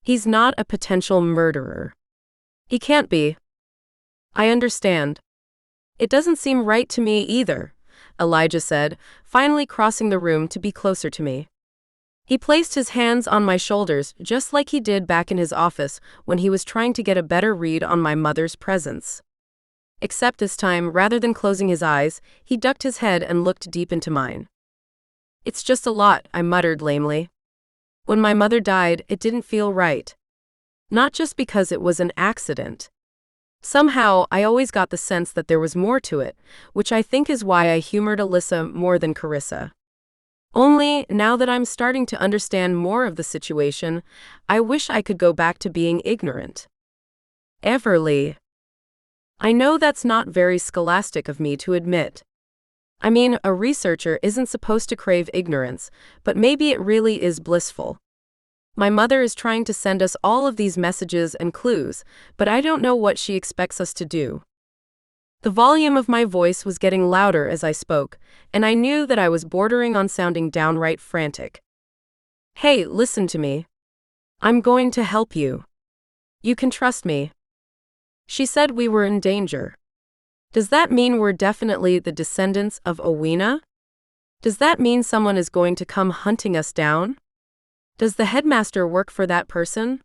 He's not a potential murderer. He can't be. I understand. It doesn't seem right to me either, Elijah said, finally crossing the room to be closer to me. He placed his hands on my shoulders just like he did back in his office when he was trying to get a better read on my mother's presence. Except this time, rather than closing his eyes, he ducked his head and looked deep into mine. It's just a lot, I muttered lamely. When my mother died, it didn't feel right. Not just because it was an accident. Somehow, I always got the sense that there was more to it, which I think is why I humored Alyssa more than Carissa. Only, now that I'm starting to understand more of the situation, I wish I could go back to being ignorant. Everly. I know that's not very scholastic of me to admit. I mean, a researcher isn't supposed to crave ignorance, but maybe it really is blissful. My mother is trying to send us all of these messages and clues, but I don't know what she expects us to do. The volume of my voice was getting louder as I spoke, and I knew that I was bordering on sounding downright frantic. Hey, listen to me. I'm going to help you. You can trust me. She said we were in danger. Does that mean we're definitely the descendants of Awena? Does that mean someone is going to come hunting us down? Does the headmaster work for that person?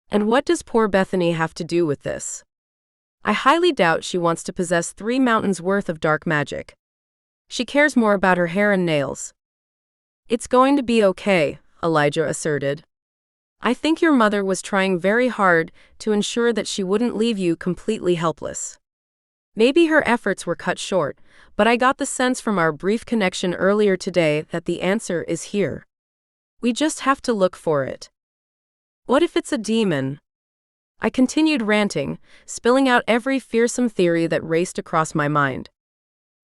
And what does poor Bethany have to do with this? I highly doubt she wants to possess 3 mountains worth of dark magic. She cares more about her hair and nails. It's going to be okay, Elijah asserted. I think your mother was trying very hard to ensure that she wouldn't leave you completely helpless. Maybe her efforts were cut short, but I got the sense from our brief connection earlier today that the answer is here. We just have to look for it. What if it's a demon? I continued ranting, spilling out every fearsome theory that raced across my mind.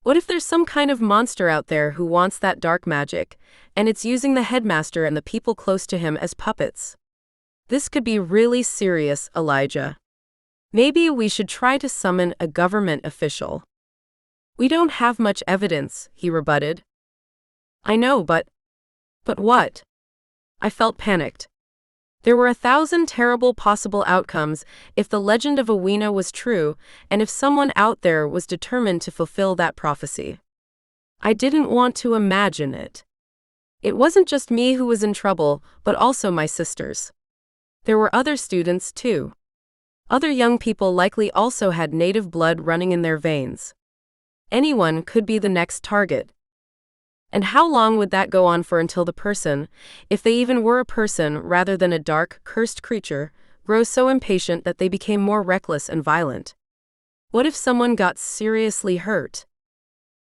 What if there's some kind of monster out there who wants that dark magic, and it's using the headmaster and the people close to him as puppets? This could be really serious, Elijah. Maybe we should try to summon a government official. We don't have much evidence, he rebutted. I know, but what? I felt panicked. There were 1,000 terrible possible outcomes if the legend of Awena was true, and if someone out there was determined to fulfill that prophecy. I didn't want to imagine it. It wasn't just me who was in trouble, but also my sisters. There were other students, too. Other young people likely also had native blood running in their veins. Anyone could be the next target. And how long would that go on for until the person, if they even were a person rather than a dark, cursed creature, grows so impatient that they became more reckless and violent? What if someone got seriously hurt?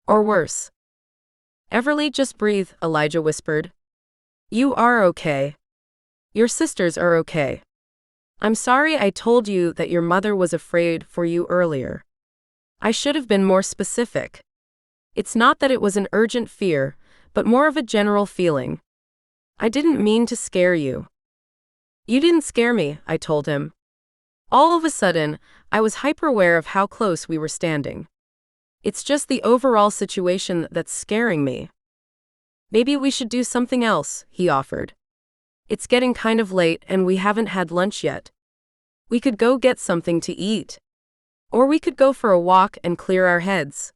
Or worse? Everly, just breathe, Elijah whispered. You are okay. Your sisters are okay. I'm sorry I told you that your mother was afraid for you earlier. I should have been more specific. It's not that it was an urgent fear, but more of a general feeling. I didn't mean to scare you. You didn't scare me, I told him. All of a sudden, I was hyper-aware of how close we were standing. It's just the overall situation that's scaring me. Maybe we should do something else, he offered. It's getting kind of late and we haven't had lunch yet. We could go get something to eat. Or we could go for a walk and clear our heads.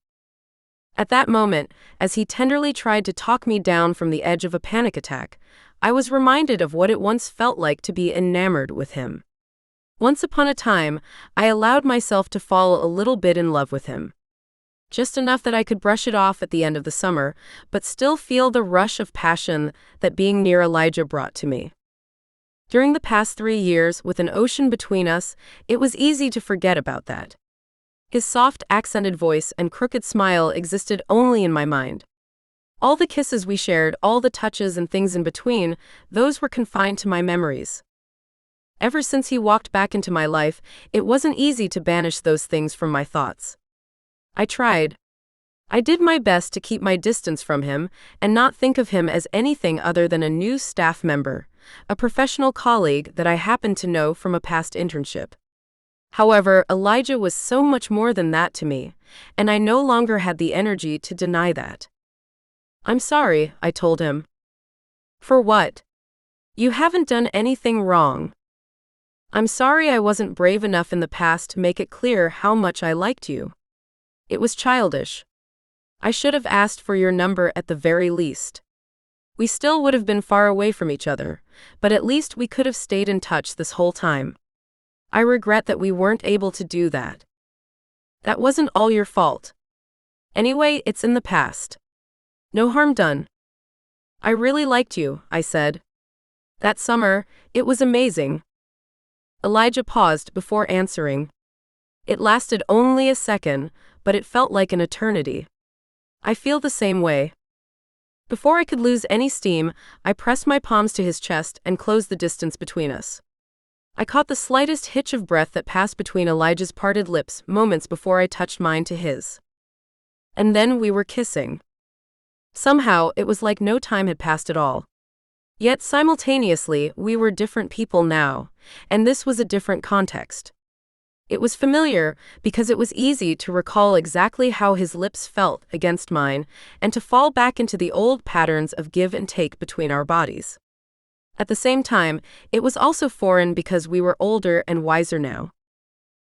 At that moment, as he tenderly tried to talk me down from the edge of a panic attack, I was reminded of what it once felt like to be enamored with him. Once upon a time, I allowed myself to fall a little bit in love with him. Just enough that I could brush it off at the end of the summer, but still feel the rush of passion that being near Elijah brought to me. During the past 3 years, with an ocean between us, it was easy to forget about that. His soft, accented voice and crooked smile existed only in my mind. All the kisses we shared, all the touches and things in between, those were confined to my memories. Ever since he walked back into my life, it wasn't easy to banish those things from my thoughts. I tried. I did my best to keep my distance from him and not think of him as anything other than a new staff member, a professional colleague that I happened to know from a past internship. However, Elijah was so much more than that to me, and I no longer had the energy to deny that. I'm sorry, I told him. For what? You haven't done anything wrong. I'm sorry I wasn't brave enough in the past to make it clear how much I liked you. It was childish. I should have asked for your number at the very least. We still would have been far away from each other, but at least we could have stayed in touch this whole time. I regret that we weren't able to do that. That wasn't all your fault. Anyway, it's in the past. No harm done. I really liked you, I said. That summer, it was amazing. Elijah paused before answering. It lasted only a second, but it felt like an eternity. I feel the same way. Before I could lose any steam, I pressed my palms to his chest and closed the distance between us. I caught the slightest hitch of breath that passed between Elijah's parted lips moments before I touched mine to his. And then we were kissing. Somehow, it was like no time had passed at all. Yet simultaneously, we were different people now, and this was a different context. It was familiar because it was easy to recall exactly how his lips felt against mine and to fall back into the old patterns of give and take between our bodies. At the same time, it was also foreign because we were older and wiser now.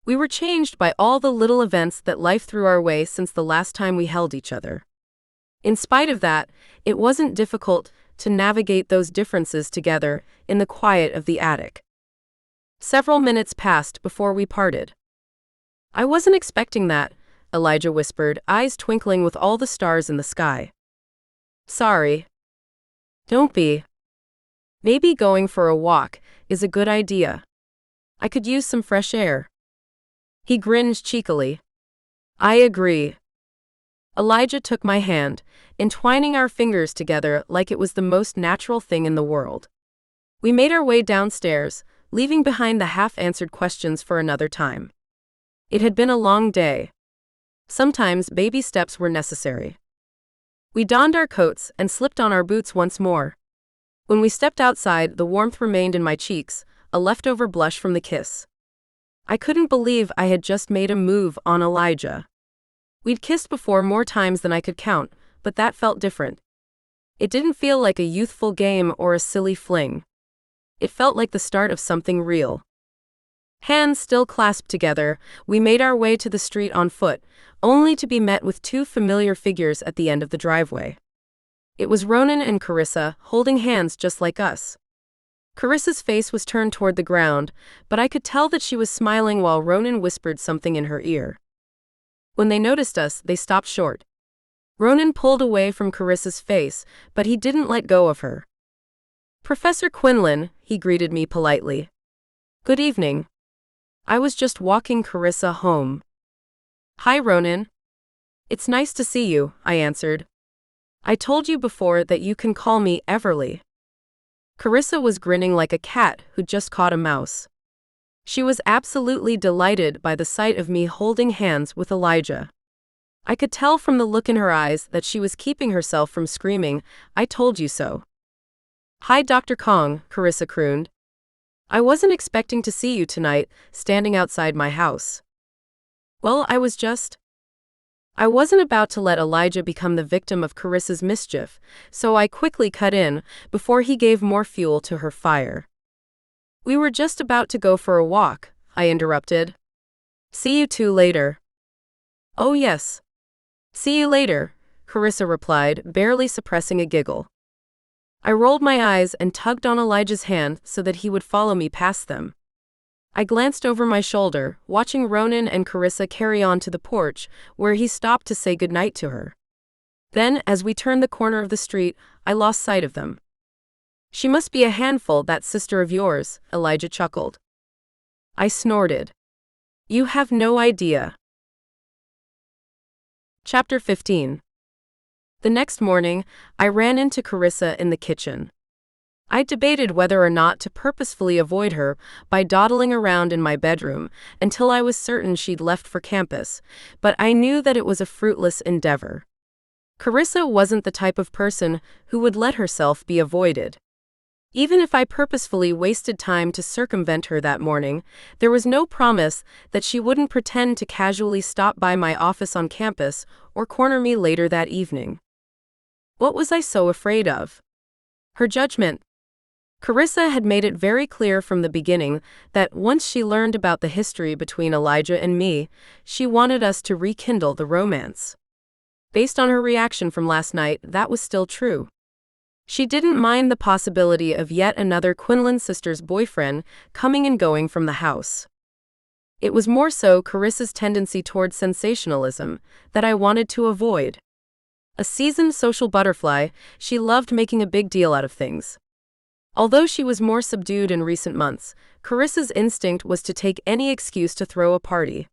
We were changed by all the little events that life threw our way since the last time we held each other. In spite of that, it wasn't difficult to navigate those differences together in the quiet of the attic. Several minutes passed before we parted. I wasn't expecting that, Elijah whispered, eyes twinkling with all the stars in the sky. Sorry. Don't be. Maybe going for a walk is a good idea. I could use some fresh air. He grinned cheekily. I agree. Elijah took my hand, entwining our fingers together like it was the most natural thing in the world. We made our way downstairs, leaving behind the half-answered questions for another time. It had been a long day. Sometimes baby steps were necessary. We donned our coats and slipped on our boots once more. When we stepped outside, the warmth remained in my cheeks, a leftover blush from the kiss. I couldn't believe I had just made a move on Elijah. We'd kissed before more times than I could count, but that felt different. It didn't feel like a youthful game or a silly fling. It felt like the start of something real. Hands still clasped together, we made our way to the street on foot, only to be met with two familiar figures at the end of the driveway. It was Ronan and Carissa, holding hands just like us. Carissa's face was turned toward the ground, but I could tell that she was smiling while Ronan whispered something in her ear. When they noticed us, they stopped short. Ronan pulled away from Carissa's face, but he didn't let go of her. "Professor Quinlan," he greeted me politely. "Good evening. I was just walking Carissa home." "Hi, Ronan. It's nice to see you," I answered. "I told you before that you can call me Everly." Carissa was grinning like a cat who'd just caught a mouse. She was absolutely delighted by the sight of me holding hands with Elijah. I could tell from the look in her eyes that she was keeping herself from screaming, "I told you so." "Hi, Dr. Kong," Carissa crooned. "I wasn't expecting to see you tonight, standing outside my house." "Well, I wasn't about to let Elijah become the victim of Carissa's mischief, so I quickly cut in before he gave more fuel to her fire. "We were just about to go for a walk," I interrupted. "See you two later." "Oh yes. See you later," Carissa replied, barely suppressing a giggle. I rolled my eyes and tugged on Elijah's hand so that he would follow me past them. I glanced over my shoulder, watching Ronan and Carissa carry on to the porch, where he stopped to say goodnight to her. Then, as we turned the corner of the street, I lost sight of them. "She must be a handful, that sister of yours," Elijah chuckled. I snorted. "You have no idea." Chapter 15. The next morning, I ran into Carissa in the kitchen. I debated whether or not to purposefully avoid her by dawdling around in my bedroom until I was certain she'd left for campus, but I knew that it was a fruitless endeavor. Carissa wasn't the type of person who would let herself be avoided. Even if I purposefully wasted time to circumvent her that morning, there was no promise that she wouldn't pretend to casually stop by my office on campus or corner me later that evening. What was I so afraid of? Her judgment. Carissa had made it very clear from the beginning that once she learned about the history between Elijah and me, she wanted us to rekindle the romance. Based on her reaction from last night, that was still true. She didn't mind the possibility of yet another Quinlan sister's boyfriend coming and going from the house. It was more so Carissa's tendency toward sensationalism that I wanted to avoid. A seasoned social butterfly, she loved making a big deal out of things. Although she was more subdued in recent months, Carissa's instinct was to take any excuse to throw a party.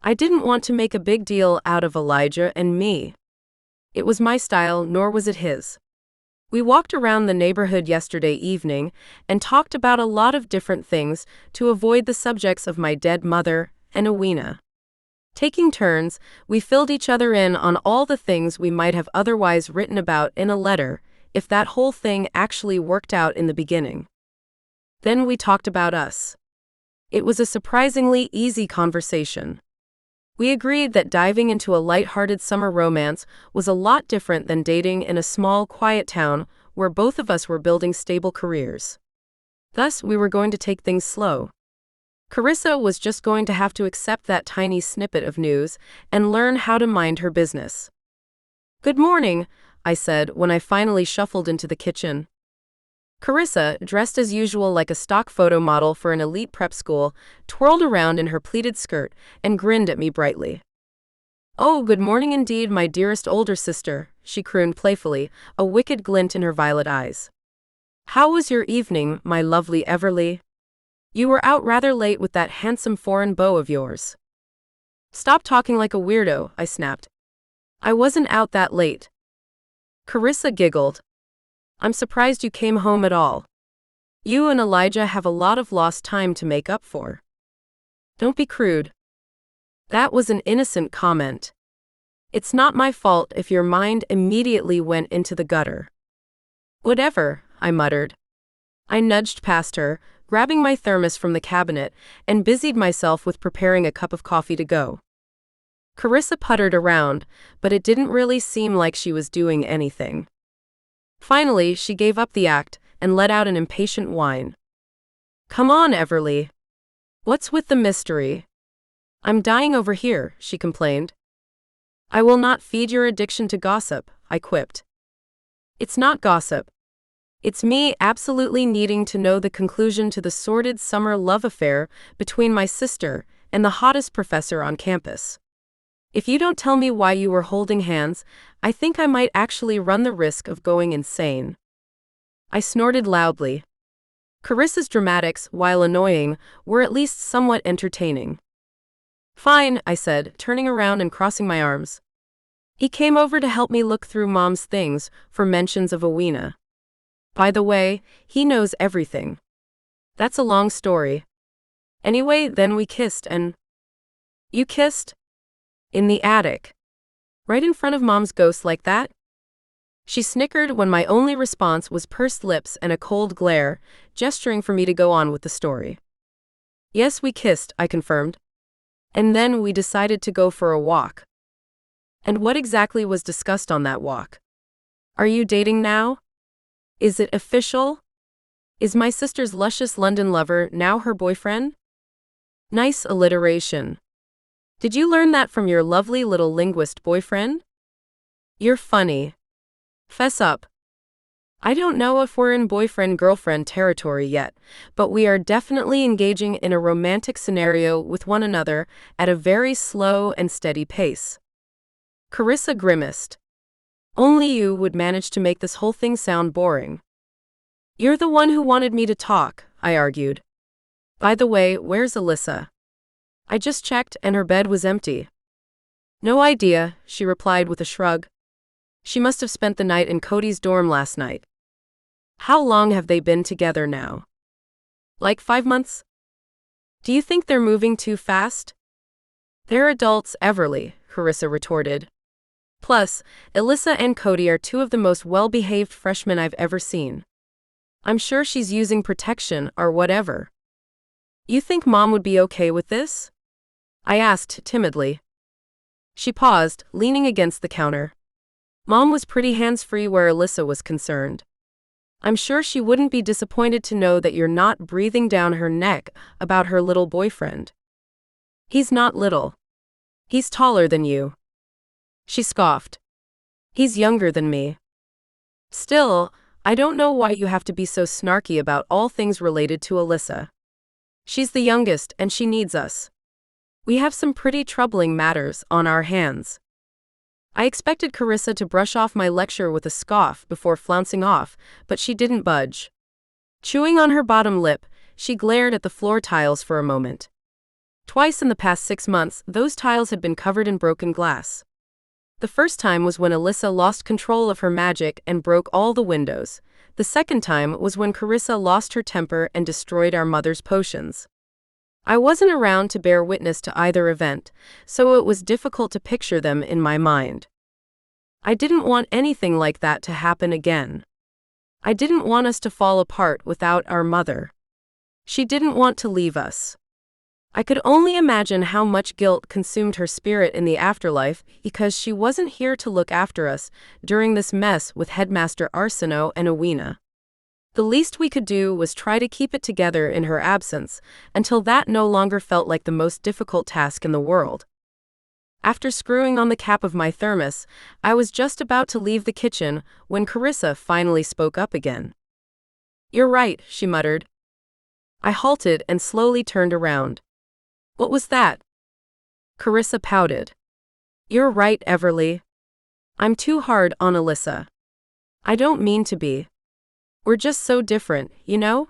I didn't want to make a big deal out of Elijah and me. It was my style, nor was it his. We walked around the neighborhood yesterday evening and talked about a lot of different things to avoid the subjects of my dead mother and Awena. Taking turns, we filled each other in on all the things we might have otherwise written about in a letter, if that whole thing actually worked out in the beginning. Then we talked about us. It was a surprisingly easy conversation. We agreed that diving into a light-hearted summer romance was a lot different than dating in a small, quiet town where both of us were building stable careers. Thus, we were going to take things slow. Carissa was just going to have to accept that tiny snippet of news and learn how to mind her business. "Good morning," I said when I finally shuffled into the kitchen. Carissa, dressed as usual like a stock photo model for an elite prep school, twirled around in her pleated skirt and grinned at me brightly. "Oh, good morning indeed, my dearest older sister," she crooned playfully, a wicked glint in her violet eyes. "How was your evening, my lovely Everly? You were out rather late with that handsome foreign beau of yours." "Stop talking like a weirdo," I snapped. "I wasn't out that late." Carissa giggled. "I'm surprised you came home at all. You and Elijah have a lot of lost time to make up for." "Don't be crude." That was an innocent comment. "It's not my fault if your mind immediately went into the gutter." "Whatever," I muttered. I nudged past her, grabbing my thermos from the cabinet, and busied myself with preparing a cup of coffee to go. Carissa puttered around, but it didn't really seem like she was doing anything. Finally, she gave up the act, and let out an impatient whine. "Come on, Everly. What's with the mystery?" "I'm dying over here," she complained. "I will not feed your addiction to gossip," I quipped. "It's not gossip. It's me absolutely needing to know the conclusion to the sordid summer love affair between my sister and the hottest professor on campus. If you don't tell me why you were holding hands, I think I might actually run the risk of going insane." I snorted loudly. Carissa's dramatics, while annoying, were at least somewhat entertaining. "Fine," I said, turning around and crossing my arms. He came over to help me look through Mom's things for mentions of Awena. By the way, he knows everything. That's a long story. Anyway, then we kissed and... "You kissed? In the attic? Right in front of Mom's ghost like that?" She snickered when my only response was pursed lips and a cold glare, gesturing for me to go on with the story. "Yes, we kissed," I confirmed. "And then we decided to go for a walk." "And what exactly was discussed on that walk? Are you dating now? Is it official? Is my sister's luscious London lover now her boyfriend?" Nice alliteration. Did you learn that from your lovely little linguist boyfriend? You're funny. Fess up. I don't know if we're in boyfriend-girlfriend territory yet, but we are definitely engaging in a romantic scenario with one another at a very slow and steady pace. Carissa grimaced. Only you would manage to make this whole thing sound boring. You're the one who wanted me to talk, I argued. By the way, where's Alyssa? I just checked and her bed was empty. No idea, she replied with a shrug. She must have spent the night in Cody's dorm last night. How long have they been together now? Like 5 months? Do you think they're moving too fast? They're adults, Everly, Carissa retorted. Plus, Alyssa and Cody are 2 of the most well-behaved freshmen I've ever seen. I'm sure she's using protection or whatever. You think Mom would be okay with this? I asked timidly. She paused, leaning against the counter. Mom was pretty hands-free where Alyssa was concerned. I'm sure she wouldn't be disappointed to know that you're not breathing down her neck about her little boyfriend. He's not little. He's taller than you. She scoffed. He's younger than me. Still, I don't know why you have to be so snarky about all things related to Alyssa. She's the youngest and she needs us. We have some pretty troubling matters on our hands. I expected Carissa to brush off my lecture with a scoff before flouncing off, but she didn't budge. Chewing on her bottom lip, she glared at the floor tiles for a moment. Twice in the past 6 months, those tiles had been covered in broken glass. The first time was when Alyssa lost control of her magic and broke all the windows. The second time was when Carissa lost her temper and destroyed our mother's potions. I wasn't around to bear witness to either event, so it was difficult to picture them in my mind. I didn't want anything like that to happen again. I didn't want us to fall apart without our mother. She didn't want to leave us. I could only imagine how much guilt consumed her spirit in the afterlife because she wasn't here to look after us during this mess with Headmaster Arsino and Awena. The least we could do was try to keep it together in her absence, until that no longer felt like the most difficult task in the world. After screwing on the cap of my thermos, I was just about to leave the kitchen when Carissa finally spoke up again. You're right, she muttered. I halted and slowly turned around. What was that? Carissa pouted. You're right, Everly. I'm too hard on Alyssa. I don't mean to be. We're just so different, you know?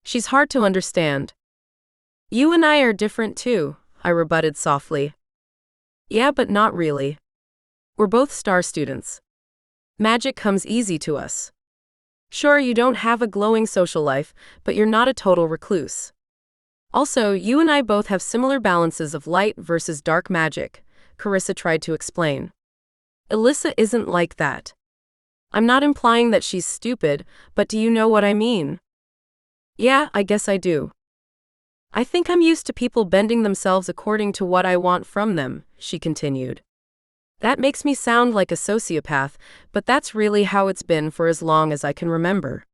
She's hard to understand. You and I are different too, I rebutted softly. Yeah, but not really. We're both star students. Magic comes easy to us. Sure, you don't have a glowing social life, but you're not a total recluse. Also, you and I both have similar balances of light versus dark magic, Carissa tried to explain. Alyssa isn't like that. I'm not implying that she's stupid, but do you know what I mean? Yeah, I guess I do. I think I'm used to people bending themselves according to what I want from them, she continued. That makes me sound like a sociopath, but that's really how it's been for as long as I can remember.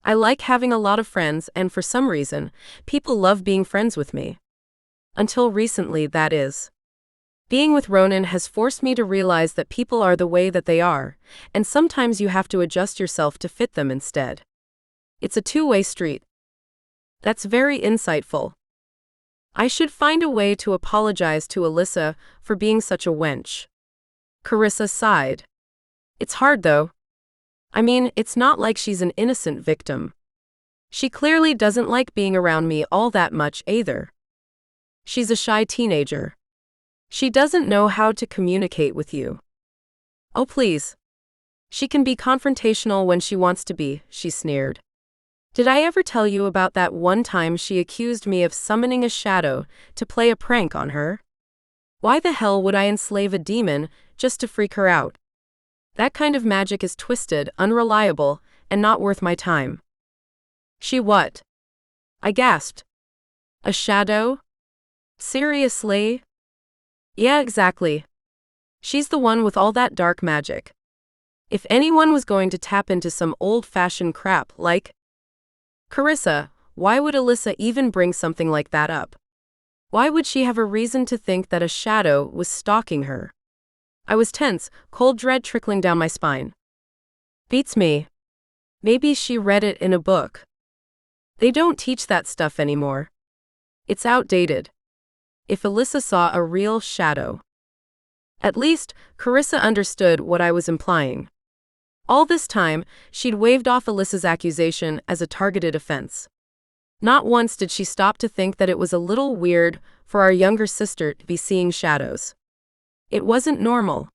I like having a lot of friends, and for some reason, people love being friends with me. Until recently, that is. Being with Ronan has forced me to realize that people are the way that they are, and sometimes you have to adjust yourself to fit them instead. It's a two-way street. That's very insightful. I should find a way to apologize to Alyssa for being such a wench. Carissa sighed. It's hard though. I mean, it's not like she's an innocent victim. She clearly doesn't like being around me all that much either. She's a shy teenager. She doesn't know how to communicate with you. Oh please. She can be confrontational when she wants to be, she sneered. Did I ever tell you about that one time she accused me of summoning a shadow to play a prank on her? Why the hell would I enslave a demon just to freak her out? That kind of magic is twisted, unreliable, and not worth my time. She what? I gasped. A shadow? Seriously? Yeah, exactly. She's the one with all that dark magic. If anyone was going to tap into some old-fashioned crap like... Carissa, why would Alyssa even bring something like that up? Why would she have a reason to think that a shadow was stalking her? I was tense, cold dread trickling down my spine. Beats me. Maybe she read it in a book. They don't teach that stuff anymore. It's outdated. If Alyssa saw a real shadow. At least, Carissa understood what I was implying. All this time, she'd waved off Alyssa's accusation as a targeted offense. Not once did she stop to think that it was a little weird for our younger sister to be seeing shadows. It wasn't normal.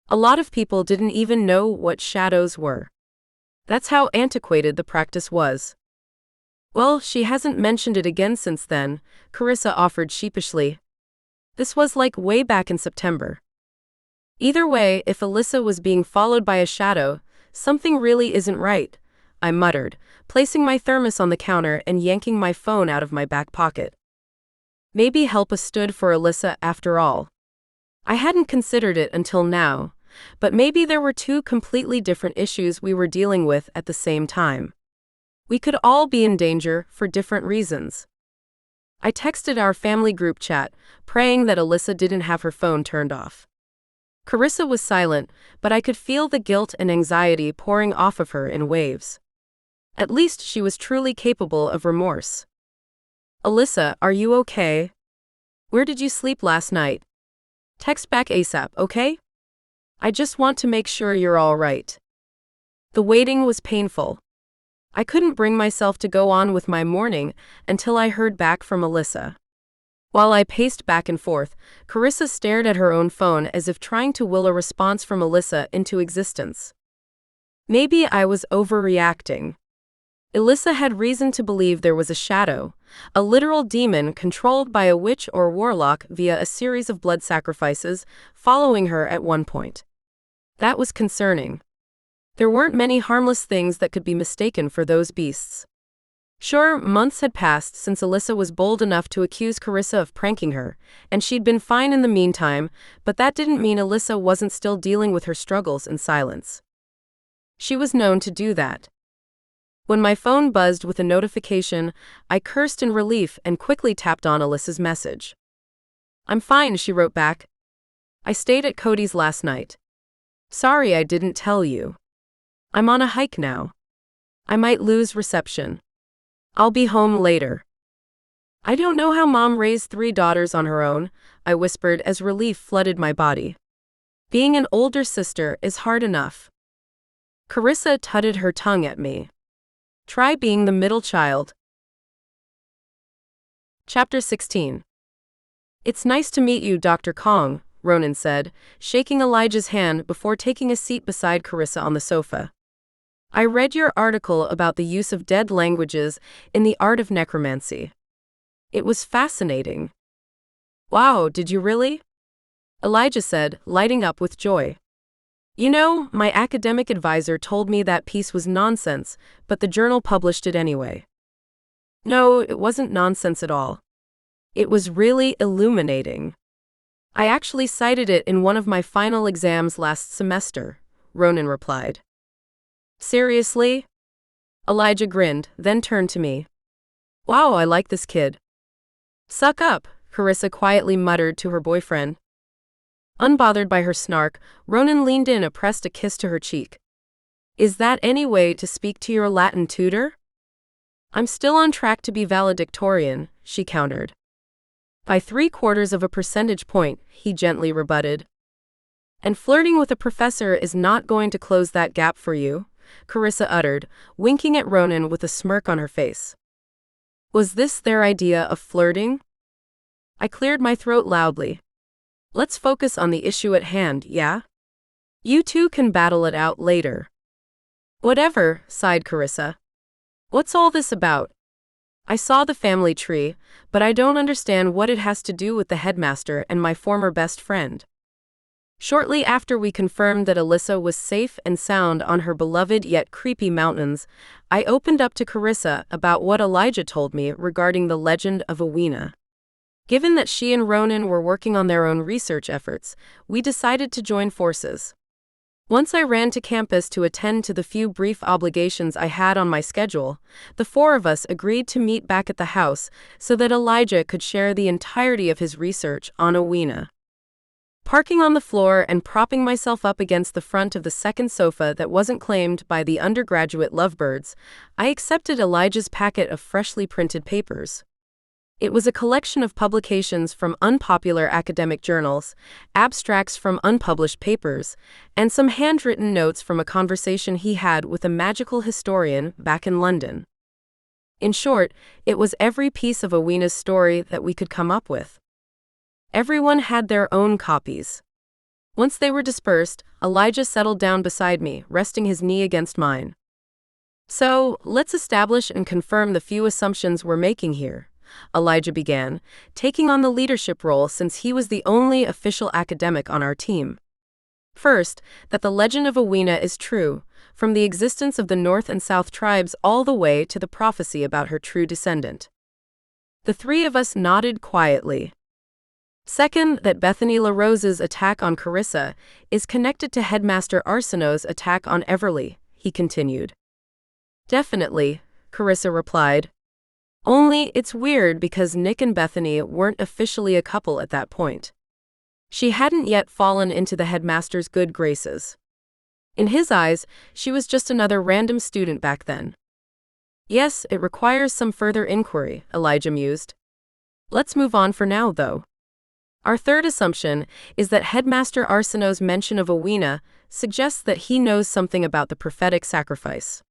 A lot of people didn't even know what shadows were. That's how antiquated the practice was. Well, she hasn't mentioned it again since then, Carissa offered sheepishly. This was like way back in September. Either way, if Alyssa was being followed by a shadow, something really isn't right, I muttered, placing my thermos on the counter and yanking my phone out of my back pocket. Maybe help stood for Alyssa after all. I hadn't considered it until now, but maybe there were two completely different issues we were dealing with at the same time. We could all be in danger for different reasons. I texted our family group chat, praying that Alyssa didn't have her phone turned off. Carissa was silent, but I could feel the guilt and anxiety pouring off of her in waves. At least she was truly capable of remorse. Alyssa, are you okay? Where did you sleep last night? Text back ASAP, okay? I just want to make sure you're all right. The waiting was painful. I couldn't bring myself to go on with my morning until I heard back from Alyssa. While I paced back and forth, Carissa stared at her own phone as if trying to will a response from Alyssa into existence. Maybe I was overreacting. Alyssa had reason to believe there was a shadow, a literal demon controlled by a witch or warlock via a series of blood sacrifices, following her at one point. That was concerning. There weren't many harmless things that could be mistaken for those beasts. Sure, months had passed since Alyssa was bold enough to accuse Carissa of pranking her, and she'd been fine in the meantime, but that didn't mean Alyssa wasn't still dealing with her struggles in silence. She was known to do that. When my phone buzzed with a notification, I cursed in relief and quickly tapped on Alyssa's message. I'm fine, she wrote back. I stayed at Cody's last night. Sorry I didn't tell you. I'm on a hike now. I might lose reception. I'll be home later. I don't know how Mom raised 3 daughters on her own, I whispered as relief flooded my body. Being an older sister is hard enough. Carissa tutted her tongue at me. Try being the middle child. Chapter 16. It's nice to meet you, Dr. Kong, Ronan said, shaking Elijah's hand before taking a seat beside Carissa on the sofa. I read your article about the use of dead languages in the art of necromancy. It was fascinating. Wow, did you really? Elijah said, lighting up with joy. You know, my academic advisor told me that piece was nonsense, but the journal published it anyway. No, it wasn't nonsense at all. It was really illuminating. I actually cited it in one of my final exams last semester, Ronan replied. Seriously? Elijah grinned, then turned to me. Wow, I like this kid. Suck up, Carissa quietly muttered to her boyfriend. Unbothered by her snark, Ronan leaned in and pressed a kiss to her cheek. Is that any way to speak to your Latin tutor? I'm still on track to be valedictorian, she countered. By 3/4 of a percentage point, he gently rebutted. And flirting with a professor is not going to close that gap for you, Carissa uttered, winking at Ronan with a smirk on her face. Was this their idea of flirting? I cleared my throat loudly. Let's focus on the issue at hand, yeah? You two can battle it out later. Whatever, sighed Carissa. What's all this about? I saw the family tree, but I don't understand what it has to do with the headmaster and my former best friend. Shortly after we confirmed that Alyssa was safe and sound on her beloved yet creepy mountains, I opened up to Carissa about what Elijah told me regarding the legend of Owena. Given that she and Ronan were working on their own research efforts, we decided to join forces. Once I ran to campus to attend to the few brief obligations I had on my schedule, the four of us agreed to meet back at the house so that Elijah could share the entirety of his research on Owena. Parking on the floor and propping myself up against the front of the second sofa that wasn't claimed by the undergraduate lovebirds, I accepted Elijah's packet of freshly printed papers. It was a collection of publications from unpopular academic journals, abstracts from unpublished papers, and some handwritten notes from a conversation he had with a magical historian back in London. In short, it was every piece of Owena's story that we could come up with. Everyone had their own copies. Once they were dispersed, Elijah settled down beside me, resting his knee against mine. So, let's establish and confirm the few assumptions we're making here, Elijah began, taking on the leadership role since he was the only official academic on our team. First, that the legend of Owena is true, from the existence of the North and South tribes all the way to the prophecy about her true descendant. The three of us nodded quietly. Second, that Bethany LaRose's attack on Carissa is connected to Headmaster Arsenault's attack on Everly, he continued. Definitely, Carissa replied. Only it's weird because Nick and Bethany weren't officially a couple at that point. She hadn't yet fallen into the headmaster's good graces. In his eyes, she was just another random student back then. Yes, it requires some further inquiry, Elijah mused. Let's move on for now, though. Our third assumption is that Headmaster Arsenault's mention of Owena suggests that he knows something about the prophetic sacrifice.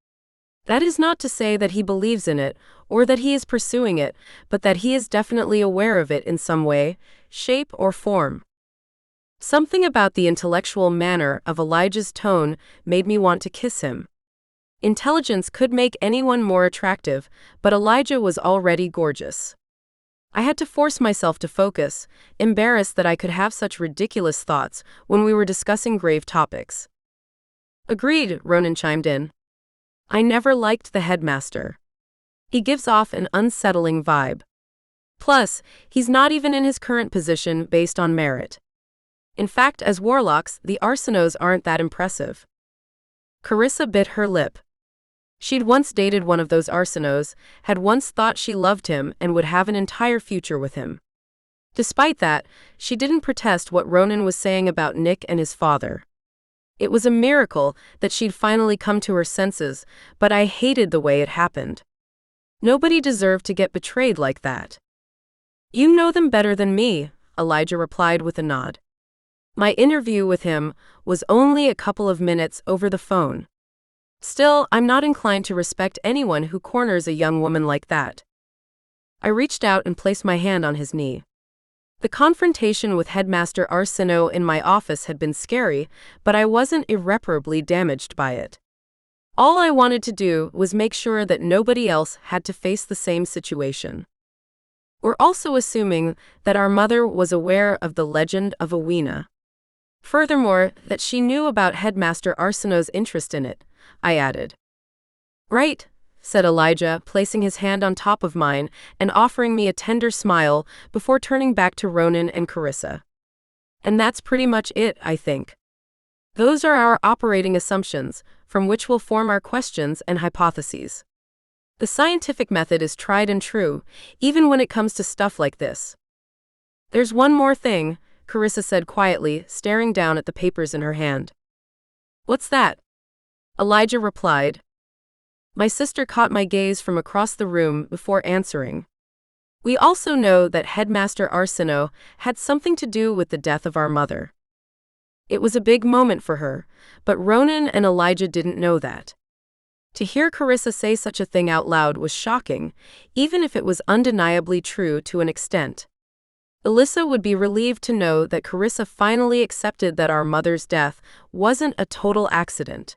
That is not to say that he believes in it, or that he is pursuing it, but that he is definitely aware of it in some way, shape, or form. Something about the intellectual manner of Elijah's tone made me want to kiss him. Intelligence could make anyone more attractive, but Elijah was already gorgeous. I had to force myself to focus, embarrassed that I could have such ridiculous thoughts when we were discussing grave topics. Agreed, Ronan chimed in. I never liked the headmaster. He gives off an unsettling vibe. Plus, he's not even in his current position based on merit. In fact, as warlocks, the Arsenaults aren't that impressive. Carissa bit her lip. She'd once dated one of those Arsenaults, had once thought she loved him and would have an entire future with him. Despite that, she didn't protest what Ronan was saying about Nick and his father. It was a miracle that she'd finally come to her senses, but I hated the way it happened. Nobody deserved to get betrayed like that. You know them better than me, Elijah replied with a nod. My interview with him was only a couple of minutes over the phone. Still, I'm not inclined to respect anyone who corners a young woman like that. I reached out and placed my hand on his knee. The confrontation with Headmaster Arsenault in my office had been scary, but I wasn't irreparably damaged by it. All I wanted to do was make sure that nobody else had to face the same situation. We're also assuming that our mother was aware of the legend of Owena. Furthermore, that she knew about Headmaster Arsenault's interest in it, I added. Right, said Elijah, placing his hand on top of mine and offering me a tender smile before turning back to Ronan and Carissa. And that's pretty much it, I think. Those are our operating assumptions, from which will form our questions and hypotheses. The scientific method is tried and true, even when it comes to stuff like this. There's one more thing, Carissa said quietly, staring down at the papers in her hand. What's that? Elijah replied. My sister caught my gaze from across the room before answering. We also know that Headmaster Arsino had something to do with the death of our mother. It was a big moment for her, but Ronan and Elijah didn't know that. To hear Carissa say such a thing out loud was shocking, even if it was undeniably true to an extent. Alyssa would be relieved to know that Carissa finally accepted that our mother's death wasn't a total accident.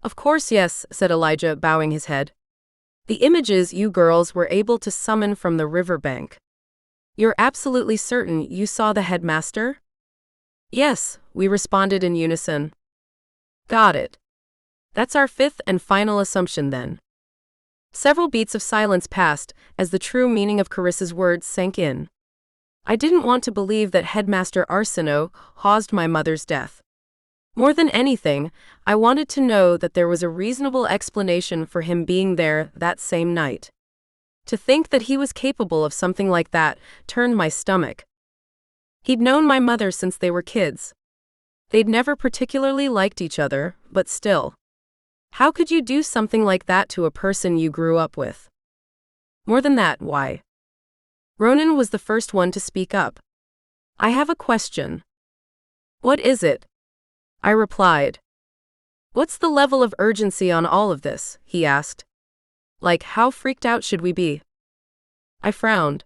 Of course, yes, said Elijah, bowing his head. The images you girls were able to summon from the riverbank. You're absolutely certain you saw the headmaster? Yes, we responded in unison. Got it. That's our fifth and final assumption then. Several beats of silence passed as the true meaning of Carissa's words sank in. I didn't want to believe that Headmaster Arsino caused my mother's death. More than anything, I wanted to know that there was a reasonable explanation for him being there that same night. To think that he was capable of something like that turned my stomach. He'd known my mother since they were kids. They'd never particularly liked each other, but still. How could you do something like that to a person you grew up with? More than that, why? Ronan was the first one to speak up. I have a question. What is it? I replied. What's the level of urgency on all of this? He asked. Like, how freaked out should we be? I frowned.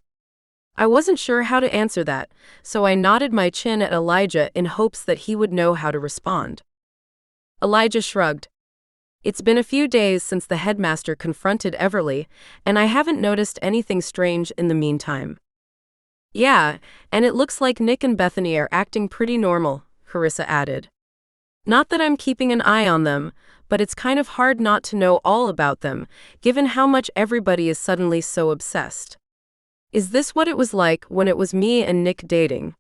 I wasn't sure how to answer that, so I nodded my chin at Elijah in hopes that he would know how to respond. Elijah shrugged. It's been a few days since the headmaster confronted Everly, and I haven't noticed anything strange in the meantime. Yeah, and it looks like Nick and Bethany are acting pretty normal, Carissa added. Not that I'm keeping an eye on them, but it's kind of hard not to know all about them, given how much everybody is suddenly so obsessed. Is this what it was like when it was me and Nick dating?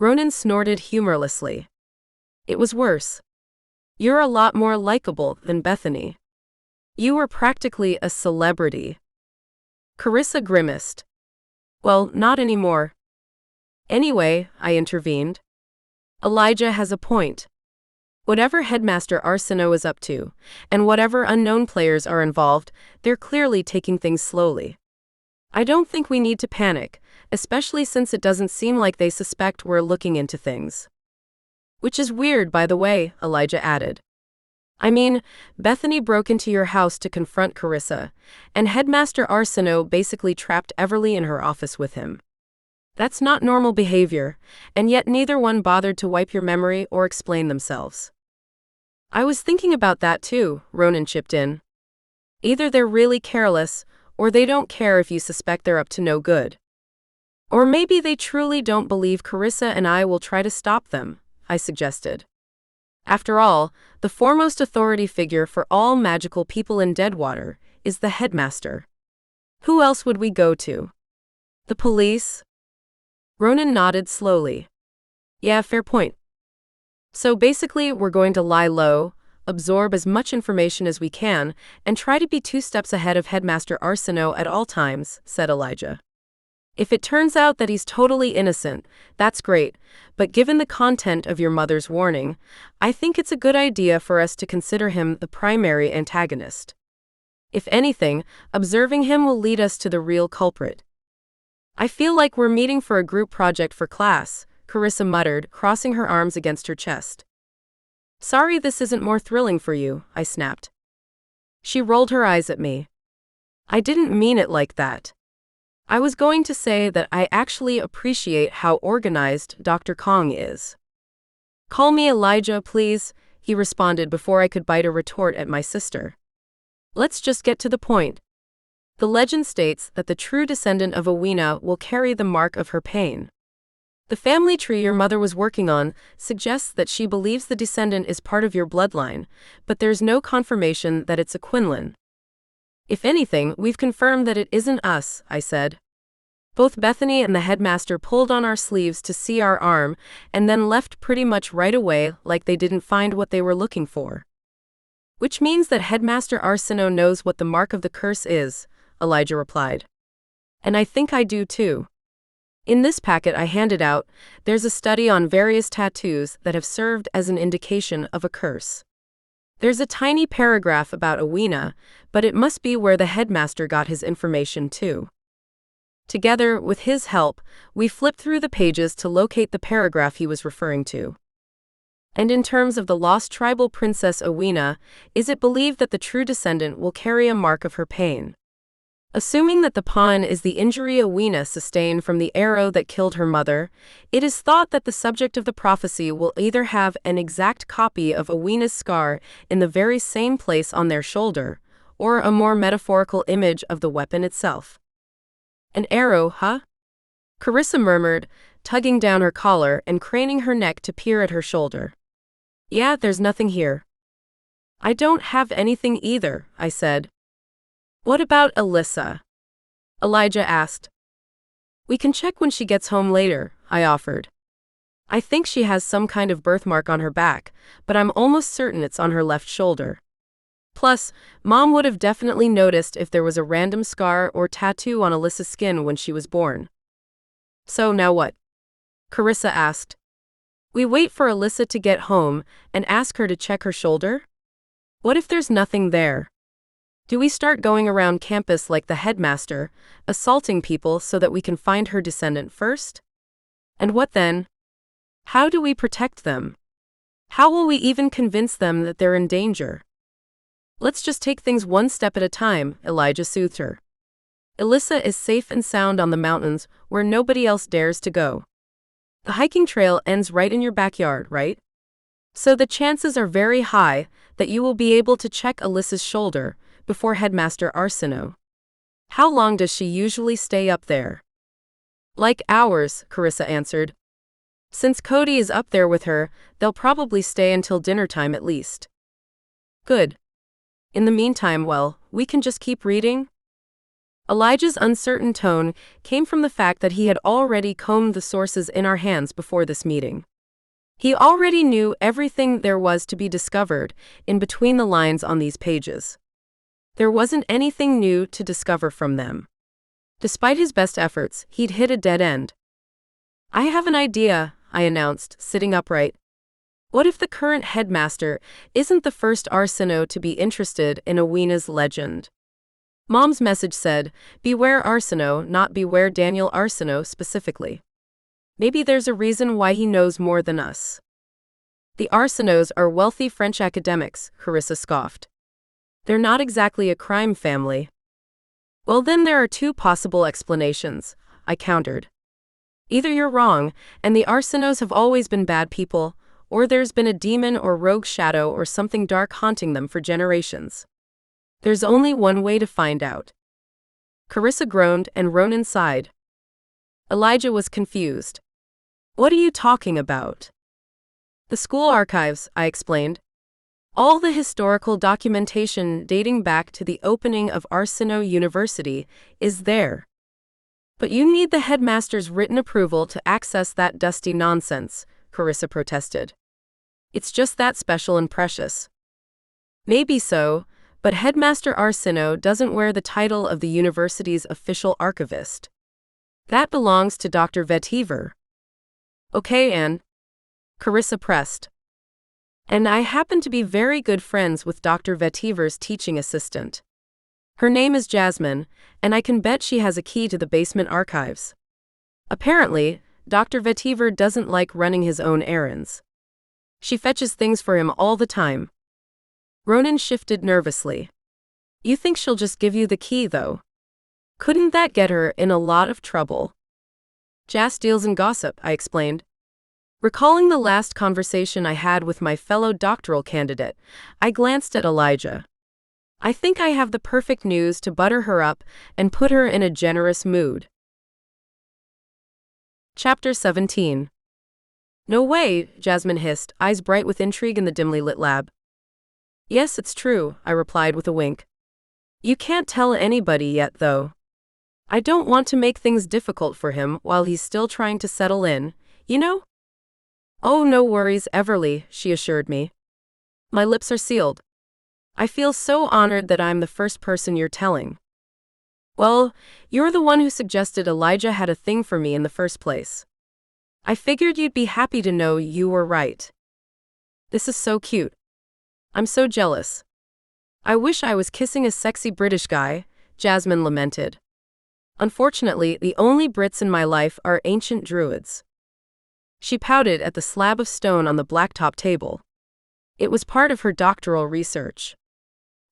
Ronan snorted humorlessly. It was worse. You're a lot more likable than Bethany. You were practically a celebrity. Carissa grimaced. Well, not anymore. Anyway, I intervened. Elijah has a point. Whatever Headmaster Arsino is up to, and whatever unknown players are involved, they're clearly taking things slowly. I don't think we need to panic, especially since it doesn't seem like they suspect we're looking into things. Which is weird, by the way, Elijah added. I mean, Bethany broke into your house to confront Carissa, and Headmaster Arsino basically trapped Everly in her office with him. That's not normal behavior, and yet neither one bothered to wipe your memory or explain themselves. I was thinking about that too, Ronan chipped in. Either they're really careless, or they don't care if you suspect they're up to no good. Or maybe they truly don't believe Carissa and I will try to stop them, I suggested. After all, the foremost authority figure for all magical people in Deadwater is the headmaster. Who else would we go to? The police? Ronan nodded slowly. Yeah, fair point. So basically, we're going to lie low, absorb as much information as we can, and try to be 2 steps ahead of Headmaster Arsino at all times, said Elijah. If it turns out that he's totally innocent, that's great, but given the content of your mother's warning, I think it's a good idea for us to consider him the primary antagonist. If anything, observing him will lead us to the real culprit. I feel like we're meeting for a group project for class, Carissa muttered, crossing her arms against her chest. Sorry this isn't more thrilling for you, I snapped. She rolled her eyes at me. I didn't mean it like that. I was going to say that I actually appreciate how organized Dr. Kong is. Call me Elijah, please, he responded before I could bite a retort at my sister. Let's just get to the point. The legend states that the true descendant of Owena will carry the mark of her pain. The family tree your mother was working on suggests that she believes the descendant is part of your bloodline, but there's no confirmation that it's a Quinlan. If anything, we've confirmed that it isn't us, I said. Both Bethany and the headmaster pulled on our sleeves to see our arm and then left pretty much right away like they didn't find what they were looking for. Which means that Headmaster Arsino knows what the mark of the curse is, Elijah replied. And I think I do too. In this packet I handed out, there's a study on various tattoos that have served as an indication of a curse. There's a tiny paragraph about Awena, but it must be where the headmaster got his information too. Together, with his help, we flipped through the pages to locate the paragraph he was referring to. And in terms of the lost tribal princess Awena, is it believed that the true descendant will carry a mark of her pain? Assuming that the pawn is the injury Awena sustained from the arrow that killed her mother, it is thought that the subject of the prophecy will either have an exact copy of Awena's scar in the very same place on their shoulder, or a more metaphorical image of the weapon itself. An arrow, huh? Carissa murmured, tugging down her collar and craning her neck to peer at her shoulder. Yeah, there's nothing here. I don't have anything either, I said. What about Alyssa? Elijah asked. We can check when she gets home later, I offered. I think she has some kind of birthmark on her back, but I'm almost certain it's on her left shoulder. Plus, Mom would have definitely noticed if there was a random scar or tattoo on Alyssa's skin when she was born. So now what? Carissa asked. We wait for Alyssa to get home and ask her to check her shoulder? What if there's nothing there? Do we start going around campus like the headmaster, assaulting people so that we can find her descendant first? And what then? How do we protect them? How will we even convince them that they're in danger? Let's just take things one step at a time, Elijah soothed her. Alyssa is safe and sound on the mountains where nobody else dares to go. The hiking trail ends right in your backyard, right? So the chances are very high that you will be able to check Alyssa's shoulder before Headmaster Arsino. How long does she usually stay up there? Like hours, Carissa answered. Since Cody is up there with her, they'll probably stay until dinner time at least. Good. In the meantime, well, we can just keep reading? Elijah's uncertain tone came from the fact that he had already combed the sources in our hands before this meeting. He already knew everything there was to be discovered in between the lines on these pages. There wasn't anything new to discover from them. Despite his best efforts, he'd hit a dead end. I have an idea, I announced, sitting upright. What if the current headmaster isn't the first Arsino to be interested in Awena's legend? Mom's message said, beware Arsino, not beware Daniel Arsino specifically. Maybe there's a reason why he knows more than us. The Arsinos are wealthy French academics, Carissa scoffed. They're not exactly a crime family. Well, then there are two possible explanations, I countered. Either you're wrong, and the Arsinos have always been bad people, or there's been a demon or rogue shadow or something dark haunting them for generations. There's only one way to find out. Carissa groaned and Ronan sighed. Elijah was confused. What are you talking about? The school archives, I explained. All the historical documentation dating back to the opening of Arsino University is there. But you need the headmaster's written approval to access that dusty nonsense, Carissa protested. It's just that special and precious. Maybe so, but Headmaster Arsino doesn't wear the title of the university's official archivist. That belongs to Dr. Vetiver. Okay, Anne. Carissa pressed. And I happen to be very good friends with Dr. Vetiver's teaching assistant. Her name is Jasmine, and I can bet she has a key to the basement archives. Apparently, Dr. Vetiver doesn't like running his own errands. She fetches things for him all the time. Ronan shifted nervously. You think she'll just give you the key, though? Couldn't that get her in a lot of trouble? Jas deals in gossip, I explained. Recalling the last conversation I had with my fellow doctoral candidate, I glanced at Elijah. I think I have the perfect news to butter her up and put her in a generous mood. Chapter 17. No way, Jasmine hissed, eyes bright with intrigue in the dimly lit lab. Yes, it's true, I replied with a wink. You can't tell anybody yet, though. I don't want to make things difficult for him while he's still trying to settle in, you know? Oh, no worries, Everly, she assured me. My lips are sealed. I feel so honored that I'm the first person you're telling. Well, you're the one who suggested Elijah had a thing for me in the first place. I figured you'd be happy to know you were right. This is so cute. I'm so jealous. I wish I was kissing a sexy British guy, Jasmine lamented. Unfortunately, the only Brits in my life are ancient druids. She pouted at the slab of stone on the blacktop table. It was part of her doctoral research.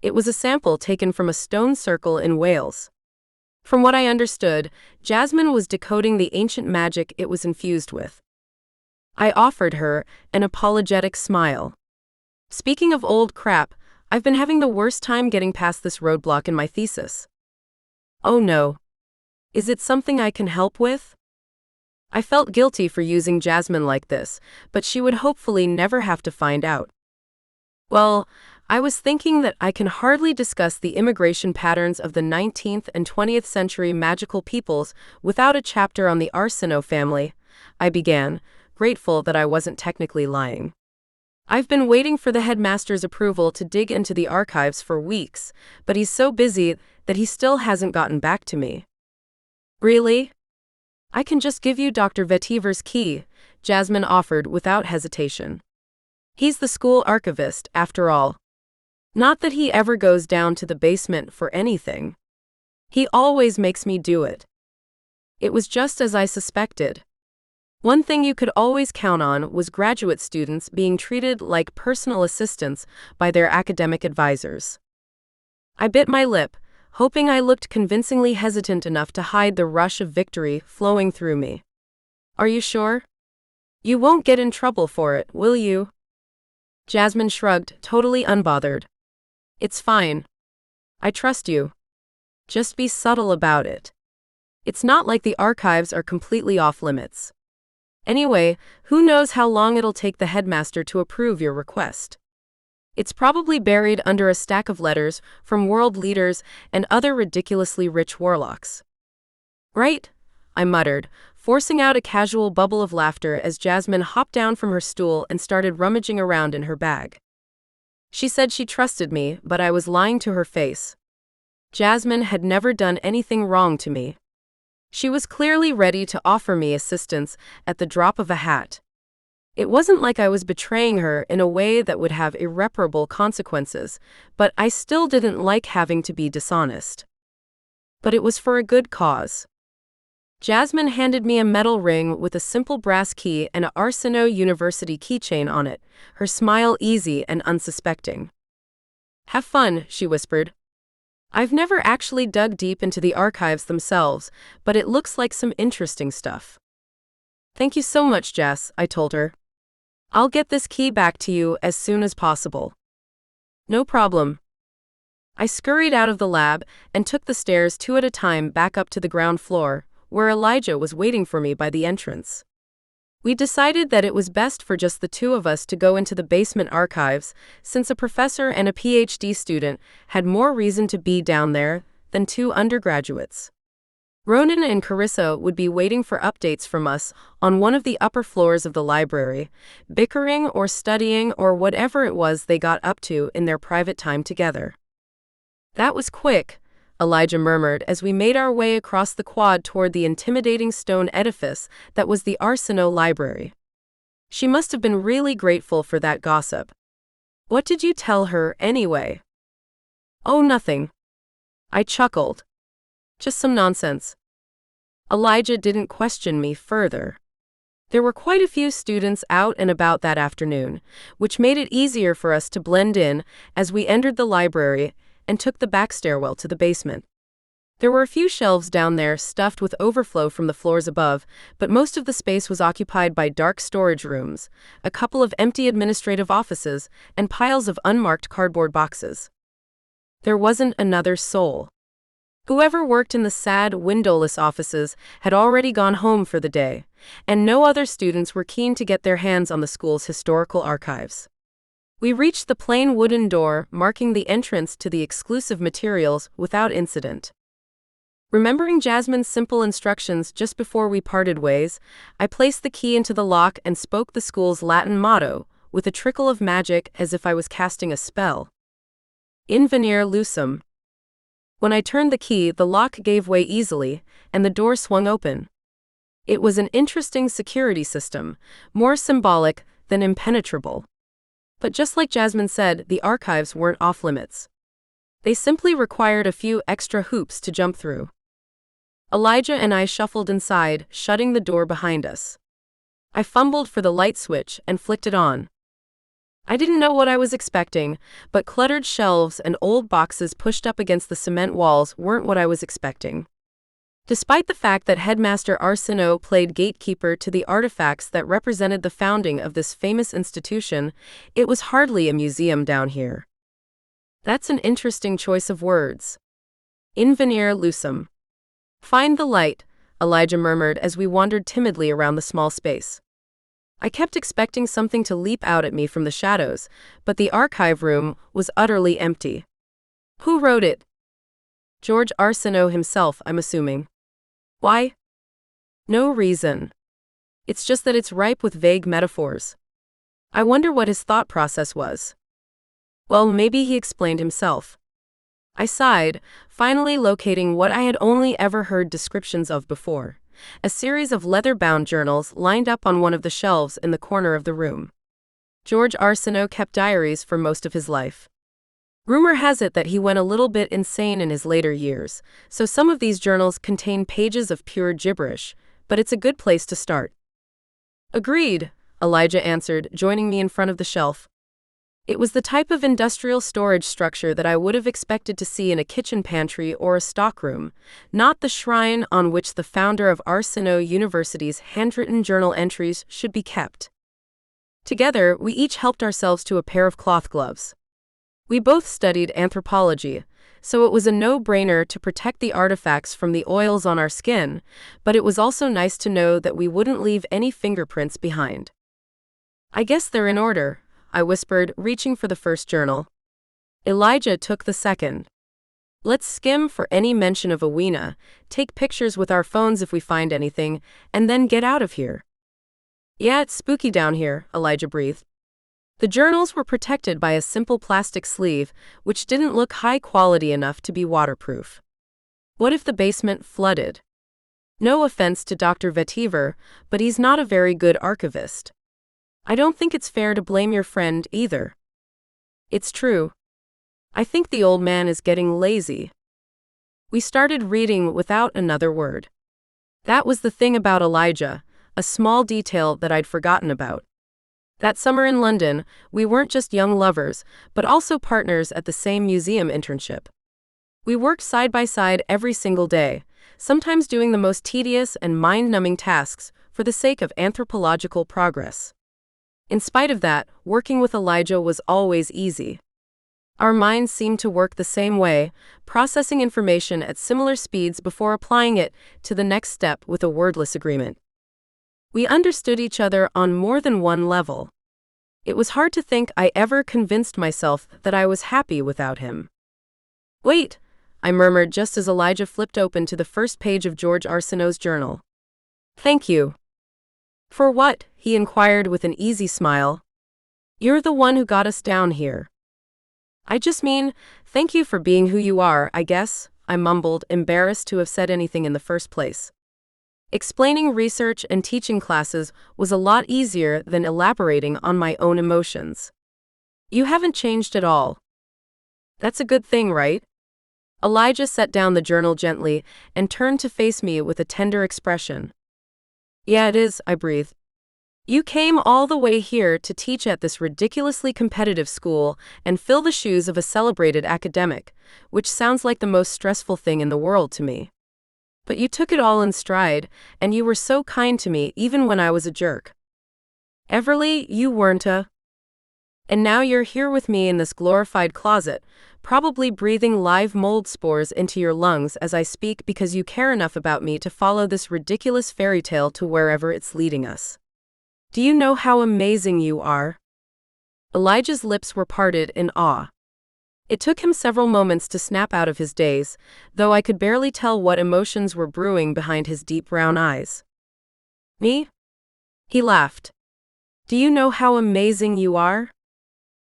It was a sample taken from a stone circle in Wales. From what I understood, Jasmine was decoding the ancient magic it was infused with. I offered her an apologetic smile. Speaking of old crap, I've been having the worst time getting past this roadblock in my thesis. Oh no. Is it something I can help with? I felt guilty for using Jasmine like this, but she would hopefully never have to find out. Well, I was thinking that I can hardly discuss the immigration patterns of the 19th and 20th century magical peoples without a chapter on the Arsinoe family, I began, grateful that I wasn't technically lying. I've been waiting for the headmaster's approval to dig into the archives for weeks, but he's so busy that he still hasn't gotten back to me. Really? I can just give you Dr. Vetiver's key, Jasmine offered without hesitation. He's the school archivist, after all. Not that he ever goes down to the basement for anything. He always makes me do it. It was just as I suspected. One thing you could always count on was graduate students being treated like personal assistants by their academic advisors. I bit my lip, hoping I looked convincingly hesitant enough to hide the rush of victory flowing through me. Are you sure? You won't get in trouble for it, will you? Jasmine shrugged, totally unbothered. It's fine. I trust you. Just be subtle about it. It's not like the archives are completely off limits. Anyway, who knows how long it'll take the headmaster to approve your request. It's probably buried under a stack of letters from world leaders and other ridiculously rich warlocks. Right? I muttered, forcing out a casual bubble of laughter as Jasmine hopped down from her stool and started rummaging around in her bag. She said she trusted me, but I was lying to her face. Jasmine had never done anything wrong to me. She was clearly ready to offer me assistance at the drop of a hat. It wasn't like I was betraying her in a way that would have irreparable consequences, but I still didn't like having to be dishonest. But it was for a good cause. Jasmine handed me a metal ring with a simple brass key and an Arsinoe University keychain on it, her smile easy and unsuspecting. Have fun, she whispered. I've never actually dug deep into the archives themselves, but it looks like some interesting stuff. Thank you so much, Jess, I told her. I'll get this key back to you as soon as possible. No problem. I scurried out of the lab and took the stairs 2 at a time back up to the ground floor, where Elijah was waiting for me by the entrance. We decided that it was best for just the 2 of us to go into the basement archives, since a professor and a PhD student had more reason to be down there than 2 undergraduates. Ronan and Carissa would be waiting for updates from us on one of the upper floors of the library, bickering or studying or whatever it was they got up to in their private time together. That was quick, Elijah murmured as we made our way across the quad toward the intimidating stone edifice that was the Arsinoe Library. She must have been really grateful for that gossip. What did you tell her, anyway? Oh, nothing. I chuckled. Just some nonsense. Elijah didn't question me further. There were quite a few students out and about that afternoon, which made it easier for us to blend in as we entered the library and took the back stairwell to the basement. There were a few shelves down there stuffed with overflow from the floors above, but most of the space was occupied by dark storage rooms, a couple of empty administrative offices, and piles of unmarked cardboard boxes. There wasn't another soul. Whoever worked in the sad, windowless offices had already gone home for the day, and no other students were keen to get their hands on the school's historical archives. We reached the plain wooden door marking the entrance to the exclusive materials without incident. Remembering Jasmine's simple instructions just before we parted ways, I placed the key into the lock and spoke the school's Latin motto, with a trickle of magic as if I was casting a spell. In venire lucem. When I turned the key, the lock gave way easily, and the door swung open. It was an interesting security system, more symbolic than impenetrable. But just like Jasmine said, the archives weren't off-limits. They simply required a few extra hoops to jump through. Elijah and I shuffled inside, shutting the door behind us. I fumbled for the light switch and flicked it on. I didn't know what I was expecting, but cluttered shelves and old boxes pushed up against the cement walls weren't what I was expecting. Despite the fact that Headmaster Arsino played gatekeeper to the artifacts that represented the founding of this famous institution, it was hardly a museum down here. That's an interesting choice of words. In venire lucem. Find the light, Elijah murmured as we wandered timidly around the small space. I kept expecting something to leap out at me from the shadows, but the archive room was utterly empty. Who wrote it? George Arsino himself, I'm assuming. Why? No reason. It's just that it's ripe with vague metaphors. I wonder what his thought process was. Well, maybe he explained himself. I sighed, finally locating what I had only ever heard descriptions of before. A series of leather-bound journals lined up on one of the shelves in the corner of the room. George Arsino kept diaries for most of his life. Rumor has it that he went a little bit insane in his later years, so some of these journals contain pages of pure gibberish, but it's a good place to start. Agreed, Elijah answered, joining me in front of the shelf. It was the type of industrial storage structure that I would have expected to see in a kitchen pantry or a stockroom, not the shrine on which the founder of Arsino University's handwritten journal entries should be kept. Together, we each helped ourselves to a pair of cloth gloves. We both studied anthropology, so it was a no-brainer to protect the artifacts from the oils on our skin, but it was also nice to know that we wouldn't leave any fingerprints behind. I guess they're in order, I whispered, reaching for the first journal. Elijah took the second. Let's skim for any mention of Awena, take pictures with our phones if we find anything, and then get out of here. Yeah, it's spooky down here, Elijah breathed. The journals were protected by a simple plastic sleeve, which didn't look high quality enough to be waterproof. What if the basement flooded? No offense to Dr. Vetiver, but he's not a very good archivist. I don't think it's fair to blame your friend either. It's true. I think the old man is getting lazy. We started reading without another word. That was the thing about Elijah, a small detail that I'd forgotten about. That summer in London, we weren't just young lovers, but also partners at the same museum internship. We worked side by side every single day, sometimes doing the most tedious and mind-numbing tasks for the sake of anthropological progress. In spite of that, working with Elijah was always easy. Our minds seemed to work the same way, processing information at similar speeds before applying it to the next step with a wordless agreement. We understood each other on more than one level. It was hard to think I ever convinced myself that I was happy without him. Wait, I murmured just as Elijah flipped open to the first page of George Arsino's journal. Thank you. For what? He inquired with an easy smile. You're the one who got us down here. I just mean, thank you for being who you are, I guess, I mumbled, embarrassed to have said anything in the first place. Explaining research and teaching classes was a lot easier than elaborating on my own emotions. You haven't changed at all. That's a good thing, right? Elijah set down the journal gently and turned to face me with a tender expression. Yeah, it is, I breathed. You came all the way here to teach at this ridiculously competitive school and fill the shoes of a celebrated academic, which sounds like the most stressful thing in the world to me. But you took it all in stride, and you were so kind to me even when I was a jerk. Everly, you weren't a... And now you're here with me in this glorified closet, probably breathing live mold spores into your lungs as I speak because you care enough about me to follow this ridiculous fairy tale to wherever it's leading us. Do you know how amazing you are? Elijah's lips were parted in awe. It took him several moments to snap out of his daze, though I could barely tell what emotions were brewing behind his deep brown eyes. Me? He laughed. Do you know how amazing you are?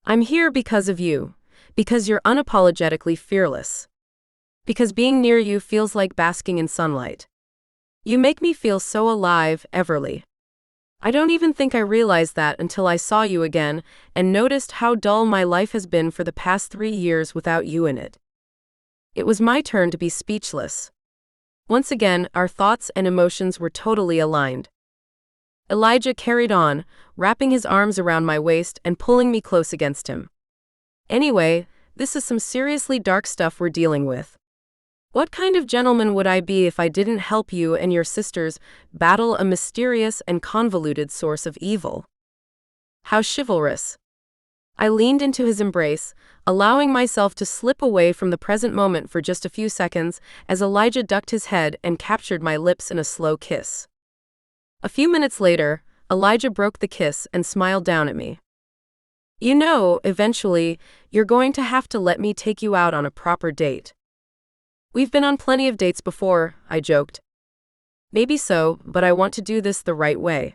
I'm here because of you, because you're unapologetically fearless. Because being near you feels like basking in sunlight. You make me feel so alive, Everly. I don't even think I realized that until I saw you again and noticed how dull my life has been for the past 3 years without you in it. It was my turn to be speechless. Once again, our thoughts and emotions were totally aligned. Elijah carried on, wrapping his arms around my waist and pulling me close against him. Anyway, this is some seriously dark stuff we're dealing with. What kind of gentleman would I be if I didn't help you and your sisters battle a mysterious and convoluted source of evil? How chivalrous. I leaned into his embrace, allowing myself to slip away from the present moment for just a few seconds as Elijah ducked his head and captured my lips in a slow kiss. A few minutes later, Elijah broke the kiss and smiled down at me. You know, eventually, you're going to have to let me take you out on a proper date. We've been on plenty of dates before, I joked. Maybe so, but I want to do this the right way.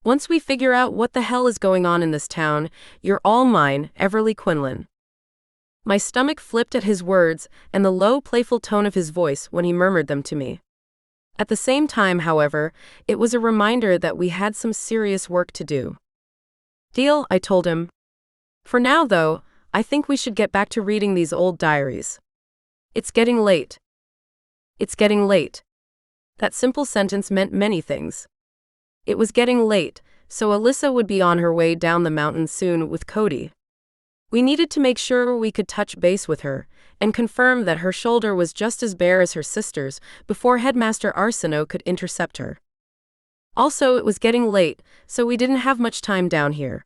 Once we figure out what the hell is going on in this town, you're all mine, Everly Quinlan. My stomach flipped at his words and the low, playful tone of his voice when he murmured them to me. At the same time, however, it was a reminder that we had some serious work to do. Deal, I told him. For now, though, I think we should get back to reading these old diaries. It's getting late. It's getting late. That simple sentence meant many things. It was getting late, so Alyssa would be on her way down the mountain soon with Cody. We needed to make sure we could touch base with her and confirm that her shoulder was just as bare as her sister's before Headmaster Arsenault could intercept her. Also, it was getting late, so we didn't have much time down here.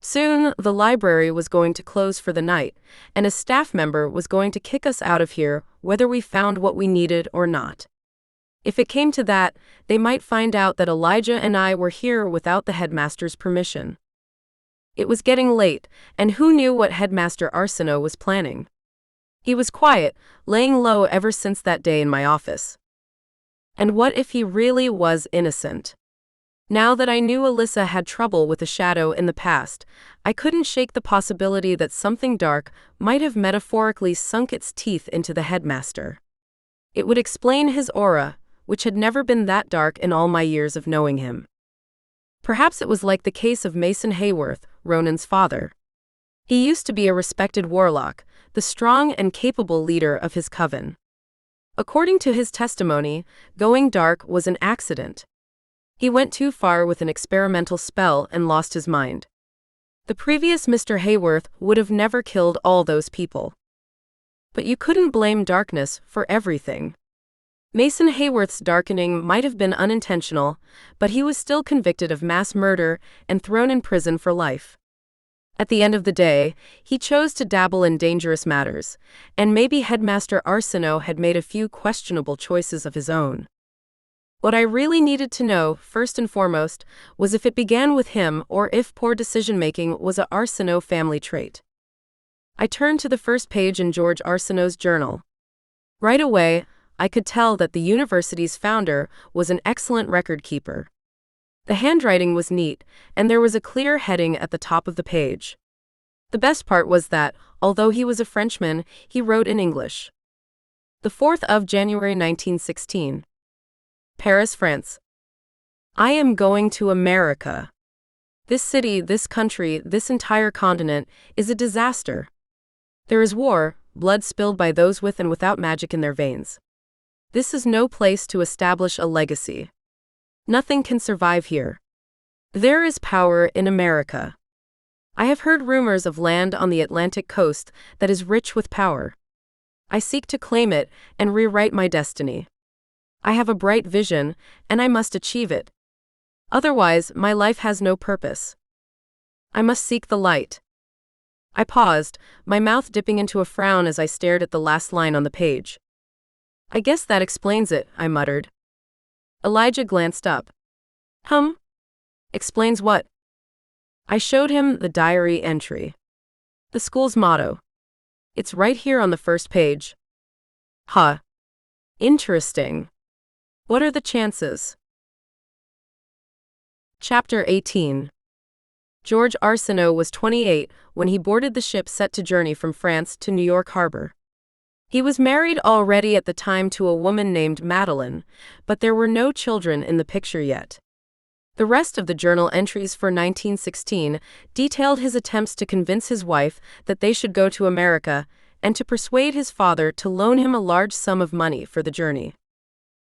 Soon, the library was going to close for the night, and a staff member was going to kick us out of here whether we found what we needed or not. If it came to that, they might find out that Elijah and I were here without the headmaster's permission. It was getting late, and who knew what Headmaster Arsenault was planning? He was quiet, laying low ever since that day in my office. And what if he really was innocent? Now that I knew Alyssa had trouble with the shadow in the past, I couldn't shake the possibility that something dark might have metaphorically sunk its teeth into the headmaster. It would explain his aura, which had never been that dark in all my years of knowing him. Perhaps it was like the case of Mason Hayworth, Ronan's father. He used to be a respected warlock, the strong and capable leader of his coven. According to his testimony, going dark was an accident. He went too far with an experimental spell and lost his mind. The previous Mr. Hayworth would have never killed all those people. But you couldn't blame darkness for everything. Mason Hayworth's darkening might have been unintentional, but he was still convicted of mass murder and thrown in prison for life. At the end of the day, he chose to dabble in dangerous matters, and maybe Headmaster Arsenault had made a few questionable choices of his own. What I really needed to know, first and foremost, was if it began with him or if poor decision-making was a Arsenault family trait. I turned to the first page in George Arsenault's journal. Right away, I could tell that the university's founder was an excellent record keeper. The handwriting was neat, and there was a clear heading at the top of the page. The best part was that, although he was a Frenchman, he wrote in English. The 4th of January 1916. Paris, France. I am going to America. This city, this country, this entire continent is a disaster. There is war, blood spilled by those with and without magic in their veins. This is no place to establish a legacy. Nothing can survive here. There is power in America. I have heard rumors of land on the Atlantic coast that is rich with power. I seek to claim it and rewrite my destiny. I have a bright vision, and I must achieve it. Otherwise, my life has no purpose. I must seek the light. I paused, my mouth dipping into a frown as I stared at the last line on the page. I guess that explains it, I muttered. Elijah glanced up. Explains what? I showed him the diary entry. The school's motto. It's right here on the first page. Huh. Interesting. What are the chances? Chapter 18. George Arsenault was 28 when he boarded the ship set to journey from France to New York Harbor. He was married already at the time to a woman named Madeline, but there were no children in the picture yet. The rest of the journal entries for 1916 detailed his attempts to convince his wife that they should go to America and to persuade his father to loan him a large sum of money for the journey.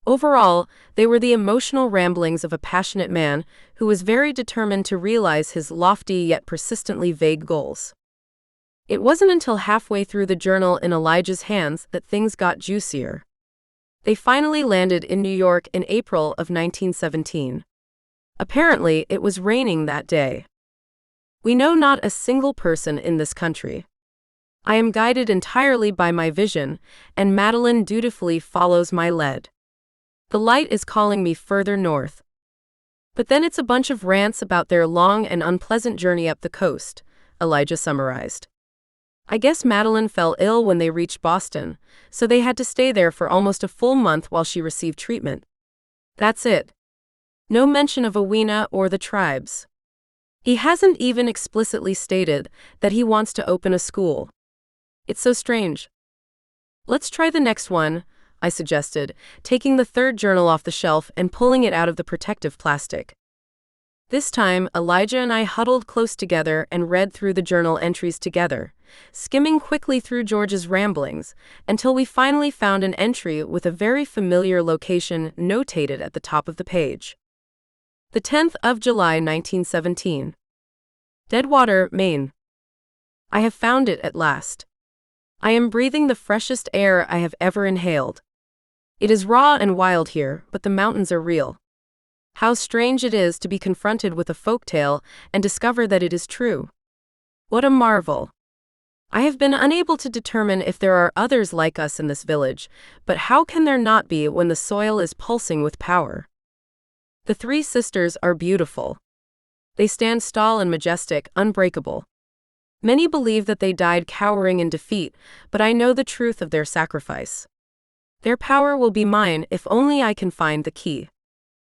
Overall, they were the emotional ramblings of a passionate man who was very determined to realize his lofty yet persistently vague goals. It wasn't until halfway through the journal in Elijah's hands that things got juicier. They finally landed in New York in April of 1917. Apparently, it was raining that day. We know not a single person in this country. I am guided entirely by my vision, and Madeline dutifully follows my lead. The light is calling me further north. But then it's a bunch of rants about their long and unpleasant journey up the coast, Elijah summarized. I guess Madeline fell ill when they reached Boston, so they had to stay there for almost a full month while she received treatment. That's it. No mention of Owena or the tribes. He hasn't even explicitly stated that he wants to open a school. It's so strange. Let's try the next one, I suggested, taking the third journal off the shelf and pulling it out of the protective plastic. This time, Elijah and I huddled close together and read through the journal entries together, skimming quickly through George's ramblings, until we finally found an entry with a very familiar location notated at the top of the page. The 10th of July 1917. Deadwater, Maine. I have found it at last. I am breathing the freshest air I have ever inhaled. It is raw and wild here, but the mountains are real. How strange it is to be confronted with a folktale and discover that it is true. What a marvel. I have been unable to determine if there are others like us in this village, but how can there not be when the soil is pulsing with power? The three sisters are beautiful. They stand tall and majestic, unbreakable. Many believe that they died cowering in defeat, but I know the truth of their sacrifice. Their power will be mine if only I can find the key.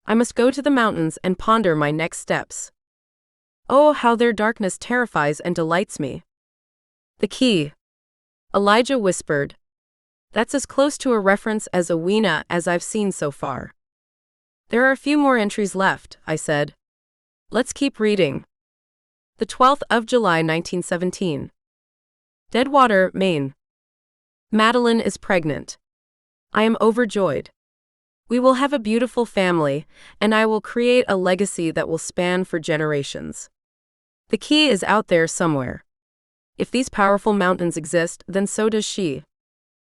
I must go to the mountains and ponder my next steps. Oh, how their darkness terrifies and delights me. The key. Elijah whispered. That's as close to a reference as Owena as I've seen so far. There are a few more entries left, I said. Let's keep reading. The 12th of July 1917. Deadwater, Maine. Madeline is pregnant. I am overjoyed. We will have a beautiful family, and I will create a legacy that will span for generations. The key is out there somewhere. If these powerful mountains exist, then so does she.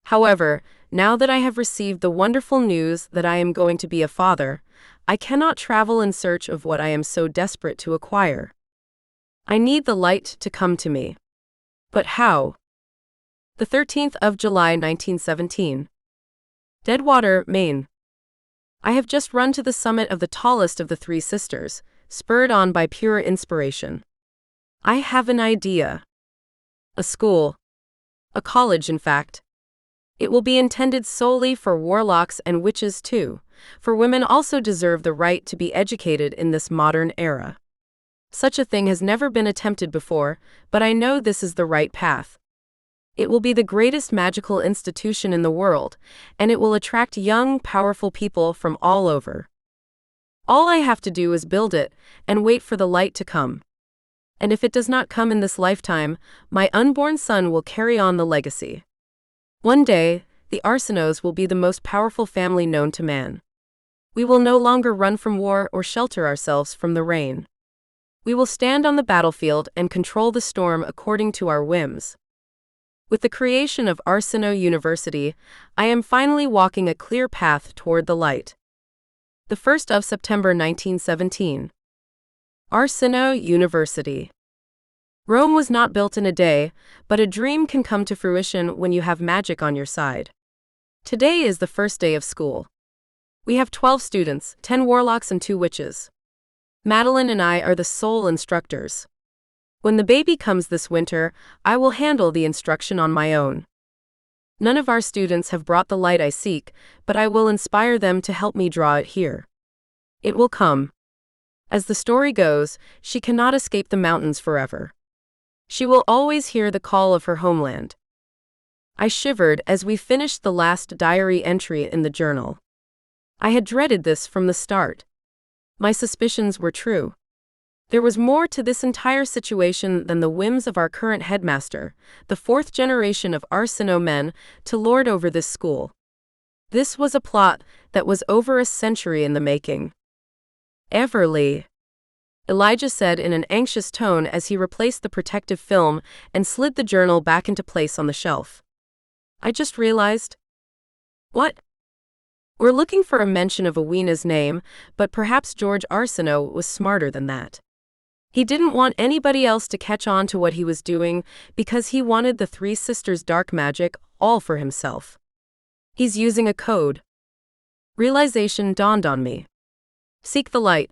However, now that I have received the wonderful news that I am going to be a father, I cannot travel in search of what I am so desperate to acquire. I need the light to come to me. But how? The 13th of July 1917. Deadwater, Maine. I have just run to the summit of the tallest of the three sisters, spurred on by pure inspiration. I have an idea. A school. A college, in fact. It will be intended solely for warlocks and witches too, for women also deserve the right to be educated in this modern era. Such a thing has never been attempted before, but I know this is the right path. It will be the greatest magical institution in the world, and it will attract young, powerful people from all over. All I have to do is build it and wait for the light to come. And if it does not come in this lifetime, my unborn son will carry on the legacy. One day, the Arsenaults will be the most powerful family known to man. We will no longer run from war or shelter ourselves from the rain. We will stand on the battlefield and control the storm according to our whims. With the creation of Arsenault University, I am finally walking a clear path toward the light. The 1st of September 1917. Arsenault University. Rome was not built in a day, but a dream can come to fruition when you have magic on your side. Today is the first day of school. We have 12 students, 10 warlocks and 2 witches. Madeline and I are the sole instructors. When the baby comes this winter, I will handle the instruction on my own. None of our students have brought the light I seek, but I will inspire them to help me draw it here. It will come. As the story goes, she cannot escape the mountains forever. She will always hear the call of her homeland. I shivered as we finished the last diary entry in the journal. I had dreaded this from the start. My suspicions were true. There was more to this entire situation than the whims of our current headmaster, the fourth generation of Arsinoe men, to lord over this school. This was a plot that was over a century in the making. Everly, Elijah said in an anxious tone as he replaced the protective film and slid the journal back into place on the shelf. I just realized. What? We're looking for a mention of Awena's name, but perhaps George Arsinoe was smarter than that. He didn't want anybody else to catch on to what he was doing because he wanted the three sisters' dark magic all for himself. He's using a code. Realization dawned on me. Seek the light.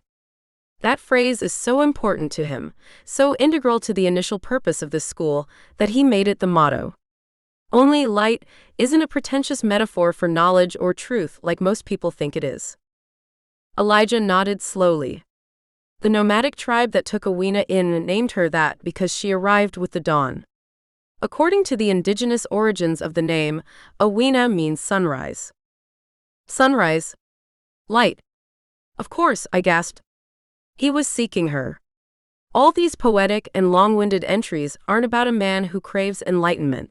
That phrase is so important to him, so integral to the initial purpose of this school, that he made it the motto. Only light isn't a pretentious metaphor for knowledge or truth like most people think it is. Elijah nodded slowly. The nomadic tribe that took Awena in named her that because she arrived with the dawn. According to the indigenous origins of the name, Awena means sunrise. Sunrise? Light. Of course, I gasped. He was seeking her. All these poetic and long-winded entries aren't about a man who craves enlightenment.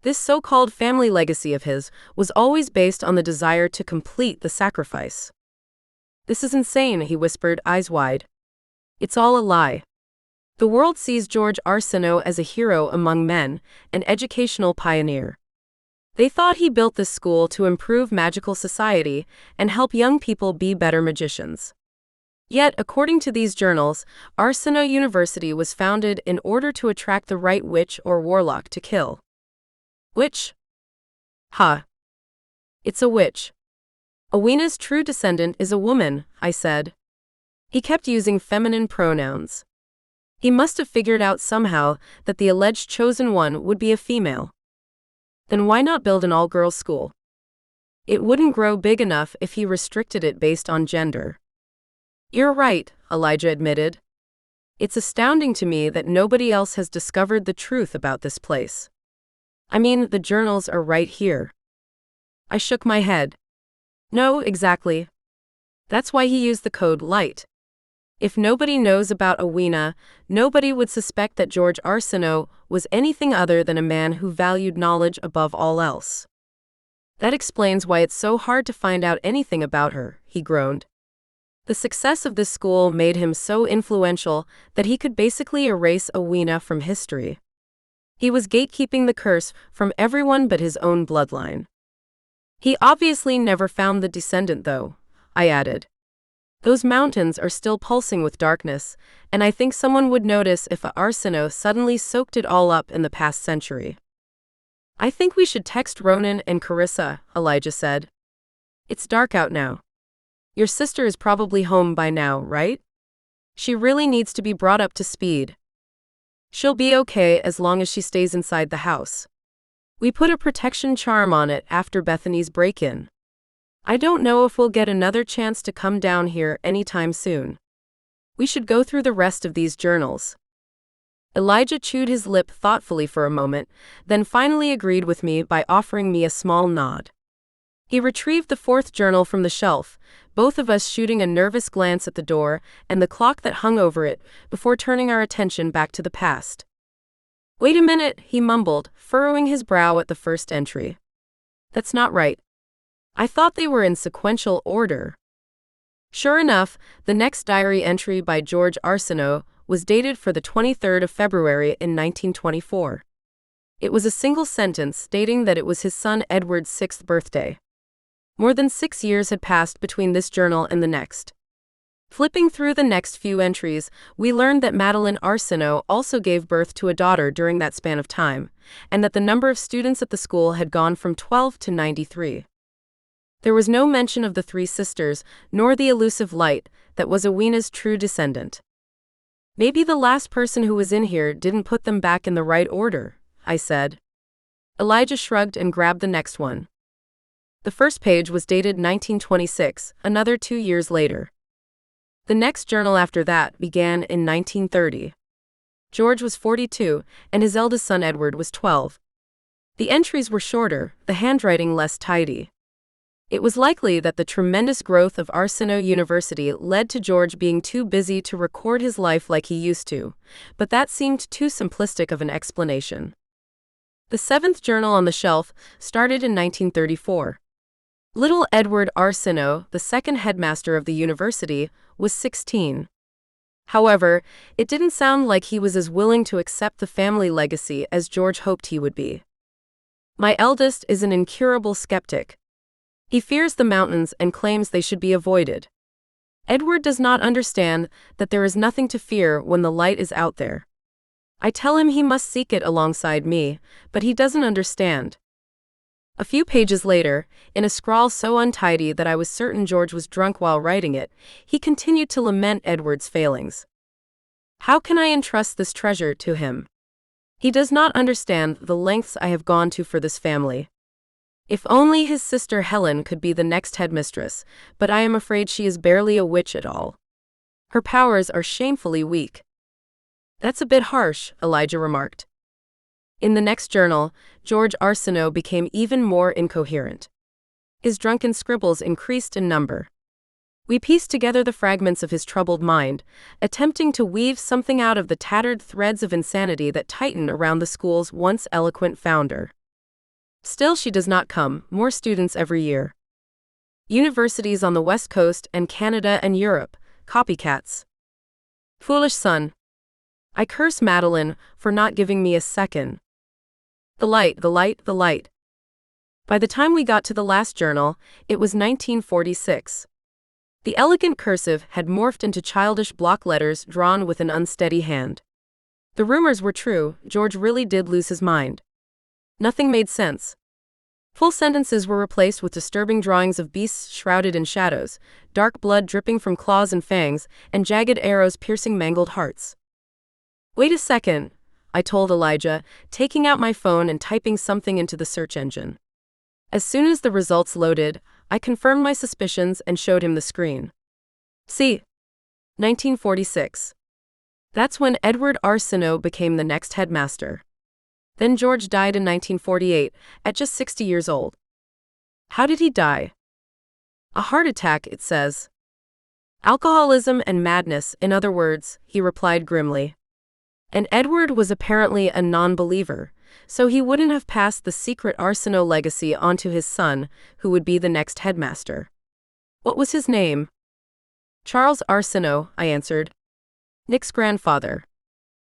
This so-called family legacy of his was always based on the desire to complete the sacrifice. This is insane, he whispered, eyes wide. It's all a lie. The world sees George Arsinoe as a hero among men, an educational pioneer. They thought he built this school to improve magical society and help young people be better magicians. Yet, according to these journals, Arsinoe University was founded in order to attract the right witch or warlock to kill. Witch? Ha. It's a witch. Awena's true descendant is a woman, I said. He kept using feminine pronouns. He must have figured out somehow that the alleged chosen one would be a female. Then why not build an all-girls school? It wouldn't grow big enough if he restricted it based on gender. You're right, Elijah admitted. It's astounding to me that nobody else has discovered the truth about this place. I mean, the journals are right here. I shook my head. No, exactly. That's why he used the code LIGHT. If nobody knows about Awena, nobody would suspect that George Arsinoe was anything other than a man who valued knowledge above all else. That explains why it's so hard to find out anything about her, he groaned. The success of this school made him so influential that he could basically erase Awena from history. He was gatekeeping the curse from everyone but his own bloodline. He obviously never found the descendant, though, I added. Those mountains are still pulsing with darkness, and I think someone would notice if Arsinoe suddenly soaked it all up in the past century. I think we should text Ronan and Carissa, Elijah said. It's dark out now. Your sister is probably home by now, right? She really needs to be brought up to speed. She'll be okay as long as she stays inside the house. We put a protection charm on it after Bethany's break-in. I don't know if we'll get another chance to come down here anytime soon. We should go through the rest of these journals. Elijah chewed his lip thoughtfully for a moment, then finally agreed with me by offering me a small nod. He retrieved the fourth journal from the shelf, both of us shooting a nervous glance at the door and the clock that hung over it before turning our attention back to the past. Wait a minute, he mumbled, furrowing his brow at the first entry. That's not right. I thought they were in sequential order. Sure enough, the next diary entry by George Arsinoe was dated for the 23rd of February in 1924. It was a single sentence stating that it was his son Edward's 6th birthday. More than 6 years had passed between this journal and the next. Flipping through the next few entries, we learned that Madeline Arsinoe also gave birth to a daughter during that span of time, and that the number of students at the school had gone from 12 to 93. There was no mention of the three sisters, nor the elusive light that was Awena's true descendant. Maybe the last person who was in here didn't put them back in the right order, I said. Elijah shrugged and grabbed the next one. The first page was dated 1926, another 2 years later. The next journal after that began in 1930. George was 42, and his eldest son Edward was 12. The entries were shorter, the handwriting less tidy. It was likely that the tremendous growth of Arsinoe University led to George being too busy to record his life like he used to, but that seemed too simplistic of an explanation. The seventh journal on the shelf started in 1934. Little Edward Arsinoe, the second headmaster of the university, was 16. However, it didn't sound like he was as willing to accept the family legacy as George hoped he would be. My eldest is an incurable skeptic. He fears the mountains and claims they should be avoided. Edward does not understand that there is nothing to fear when the light is out there. I tell him he must seek it alongside me, but he doesn't understand. A few pages later, in a scrawl so untidy that I was certain George was drunk while writing it, he continued to lament Edward's failings. How can I entrust this treasure to him? He does not understand the lengths I have gone to for this family. If only his sister Helen could be the next headmistress, but I am afraid she is barely a witch at all. Her powers are shamefully weak. That's a bit harsh, Elijah remarked. In the next journal, George Arsinoe became even more incoherent. His drunken scribbles increased in number. We pieced together the fragments of his troubled mind, attempting to weave something out of the tattered threads of insanity that tightened around the school's once eloquent founder. Still she does not come, more students every year. Universities on the West Coast and Canada and Europe, copycats. Foolish son. I curse Madeline for not giving me a second. The light, the light, the light. By the time we got to the last journal, it was 1946. The elegant cursive had morphed into childish block letters drawn with an unsteady hand. The rumors were true, George really did lose his mind. Nothing made sense. Full sentences were replaced with disturbing drawings of beasts shrouded in shadows, dark blood dripping from claws and fangs, and jagged arrows piercing mangled hearts. Wait a second, I told Elijah, taking out my phone and typing something into the search engine. As soon as the results loaded, I confirmed my suspicions and showed him the screen. See? 1946. That's when Edward Arsinoe became the next headmaster. Then George died in 1948, at just 60 years old. How did he die? A heart attack, it says. Alcoholism and madness, in other words, he replied grimly. And Edward was apparently a non-believer, so he wouldn't have passed the secret Arsinoe legacy on to his son, who would be the next headmaster. What was his name? Charles Arsinoe, I answered. Nick's grandfather.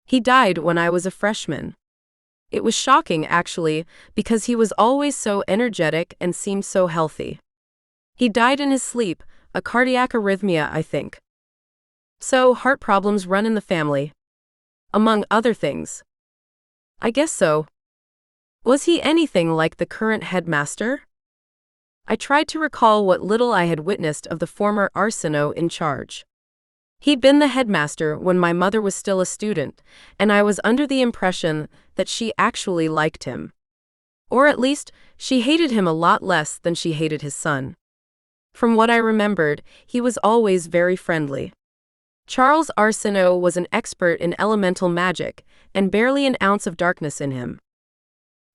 He died when I was a freshman. It was shocking, actually, because he was always so energetic and seemed so healthy. He died in his sleep, a cardiac arrhythmia, I think. So, heart problems run in the family. Among other things. I guess so. Was he anything like the current headmaster? I tried to recall what little I had witnessed of the former Arsinoe in charge. He'd been the headmaster when my mother was still a student, and I was under the impression that she actually liked him. Or at least, she hated him a lot less than she hated his son. From what I remembered, he was always very friendly. Charles Arsinoe was an expert in elemental magic, and barely an ounce of darkness in him.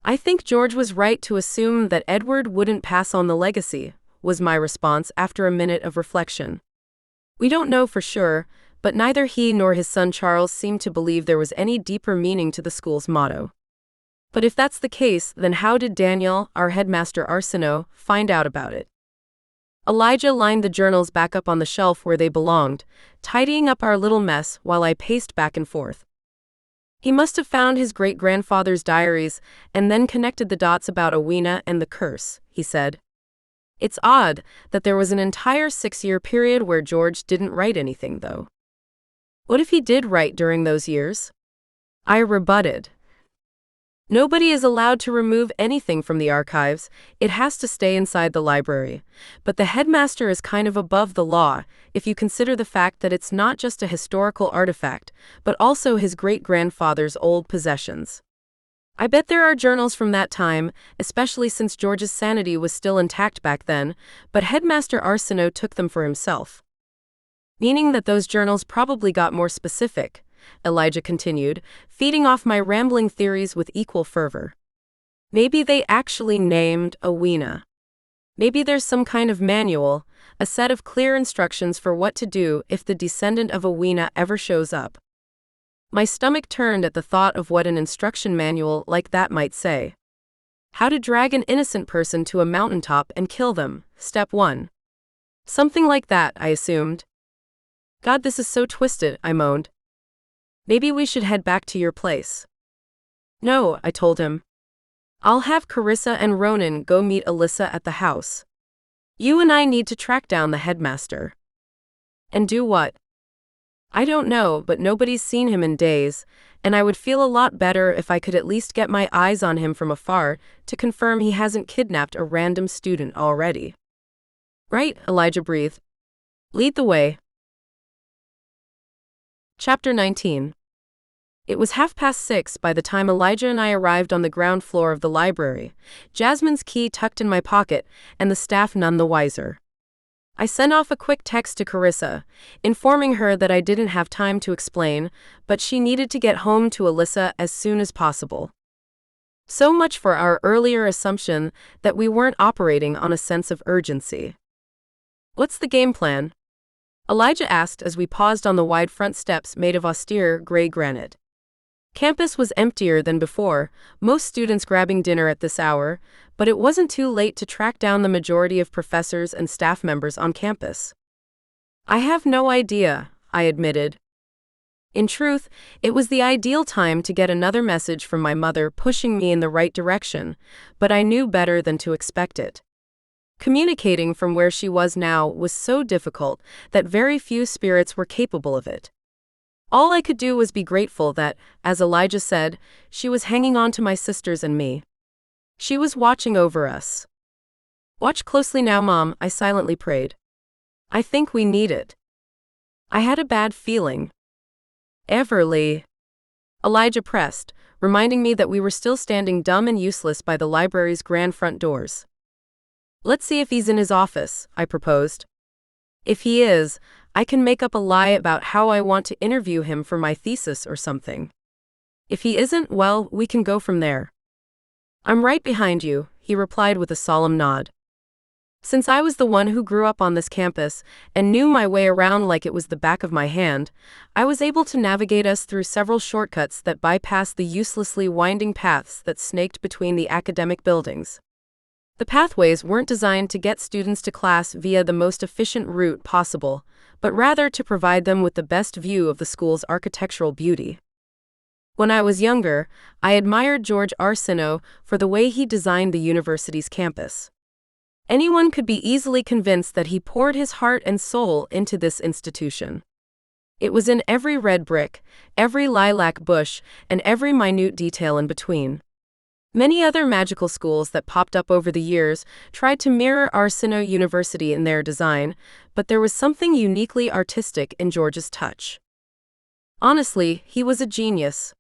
I think George was right to assume that Edward wouldn't pass on the legacy, was my response after a minute of reflection. We don't know for sure, but neither he nor his son Charles seemed to believe there was any deeper meaning to the school's motto. But if that's the case, then how did Daniel, our headmaster Arsinoe, find out about it? Elijah lined the journals back up on the shelf where they belonged, tidying up our little mess while I paced back and forth. He must have found his great-grandfather's diaries and then connected the dots about Owena and the curse, he said. It's odd that there was an entire 6-year period where George didn't write anything, though. What if he did write during those years? I rebutted. Nobody is allowed to remove anything from the archives, it has to stay inside the library. But the headmaster is kind of above the law, if you consider the fact that it's not just a historical artifact, but also his great-grandfather's old possessions. I bet there are journals from that time, especially since George's sanity was still intact back then, but Headmaster Arsenault took them for himself. Meaning that those journals probably got more specific, Elijah continued, feeding off my rambling theories with equal fervor. Maybe they actually named Awena. Maybe there's some kind of manual, a set of clear instructions for what to do if the descendant of Awena ever shows up. My stomach turned at the thought of what an instruction manual like that might say. How to drag an innocent person to a mountaintop and kill them, step 1. Something like that, I assumed. God, this is so twisted, I moaned. Maybe we should head back to your place. No, I told him. I'll have Carissa and Ronan go meet Alyssa at the house. You and I need to track down the headmaster. And do what? I don't know, but nobody's seen him in days, and I would feel a lot better if I could at least get my eyes on him from afar to confirm he hasn't kidnapped a random student already. Right, Elijah breathed. Lead the way. Chapter 19. It was 6:30 by the time Elijah and I arrived on the ground floor of the library, Jasmine's key tucked in my pocket, and the staff none the wiser. I sent off a quick text to Carissa, informing her that I didn't have time to explain, but she needed to get home to Alyssa as soon as possible. So much for our earlier assumption that we weren't operating on a sense of urgency. What's the game plan? Elijah asked as we paused on the wide front steps made of austere gray granite. Campus was emptier than before, most students grabbing dinner at this hour, but it wasn't too late to track down the majority of professors and staff members on campus. I have no idea, I admitted. In truth, it was the ideal time to get another message from my mother pushing me in the right direction, but I knew better than to expect it. Communicating from where she was now was so difficult that very few spirits were capable of it. All I could do was be grateful that, as Elijah said, she was hanging on to my sisters and me. She was watching over us. Watch closely now, Mom, I silently prayed. I think we need it. I had a bad feeling. Everly. Elijah pressed, reminding me that we were still standing dumb and useless by the library's grand front doors. Let's see if he's in his office, I proposed. If he is, I can make up a lie about how I want to interview him for my thesis or something. If he isn't, well, we can go from there. I'm right behind you, he replied with a solemn nod. Since I was the one who grew up on this campus and knew my way around like it was the back of my hand, I was able to navigate us through several shortcuts that bypassed the uselessly winding paths that snaked between the academic buildings. The pathways weren't designed to get students to class via the most efficient route possible, but rather to provide them with the best view of the school's architectural beauty. When I was younger, I admired George Arsenault for the way he designed the university's campus. Anyone could be easily convinced that he poured his heart and soul into this institution. It was in every red brick, every lilac bush, and every minute detail in between. Many other magical schools that popped up over the years tried to mirror Arsenault University in their design, but there was something uniquely artistic in George's touch. Honestly, he was a genius.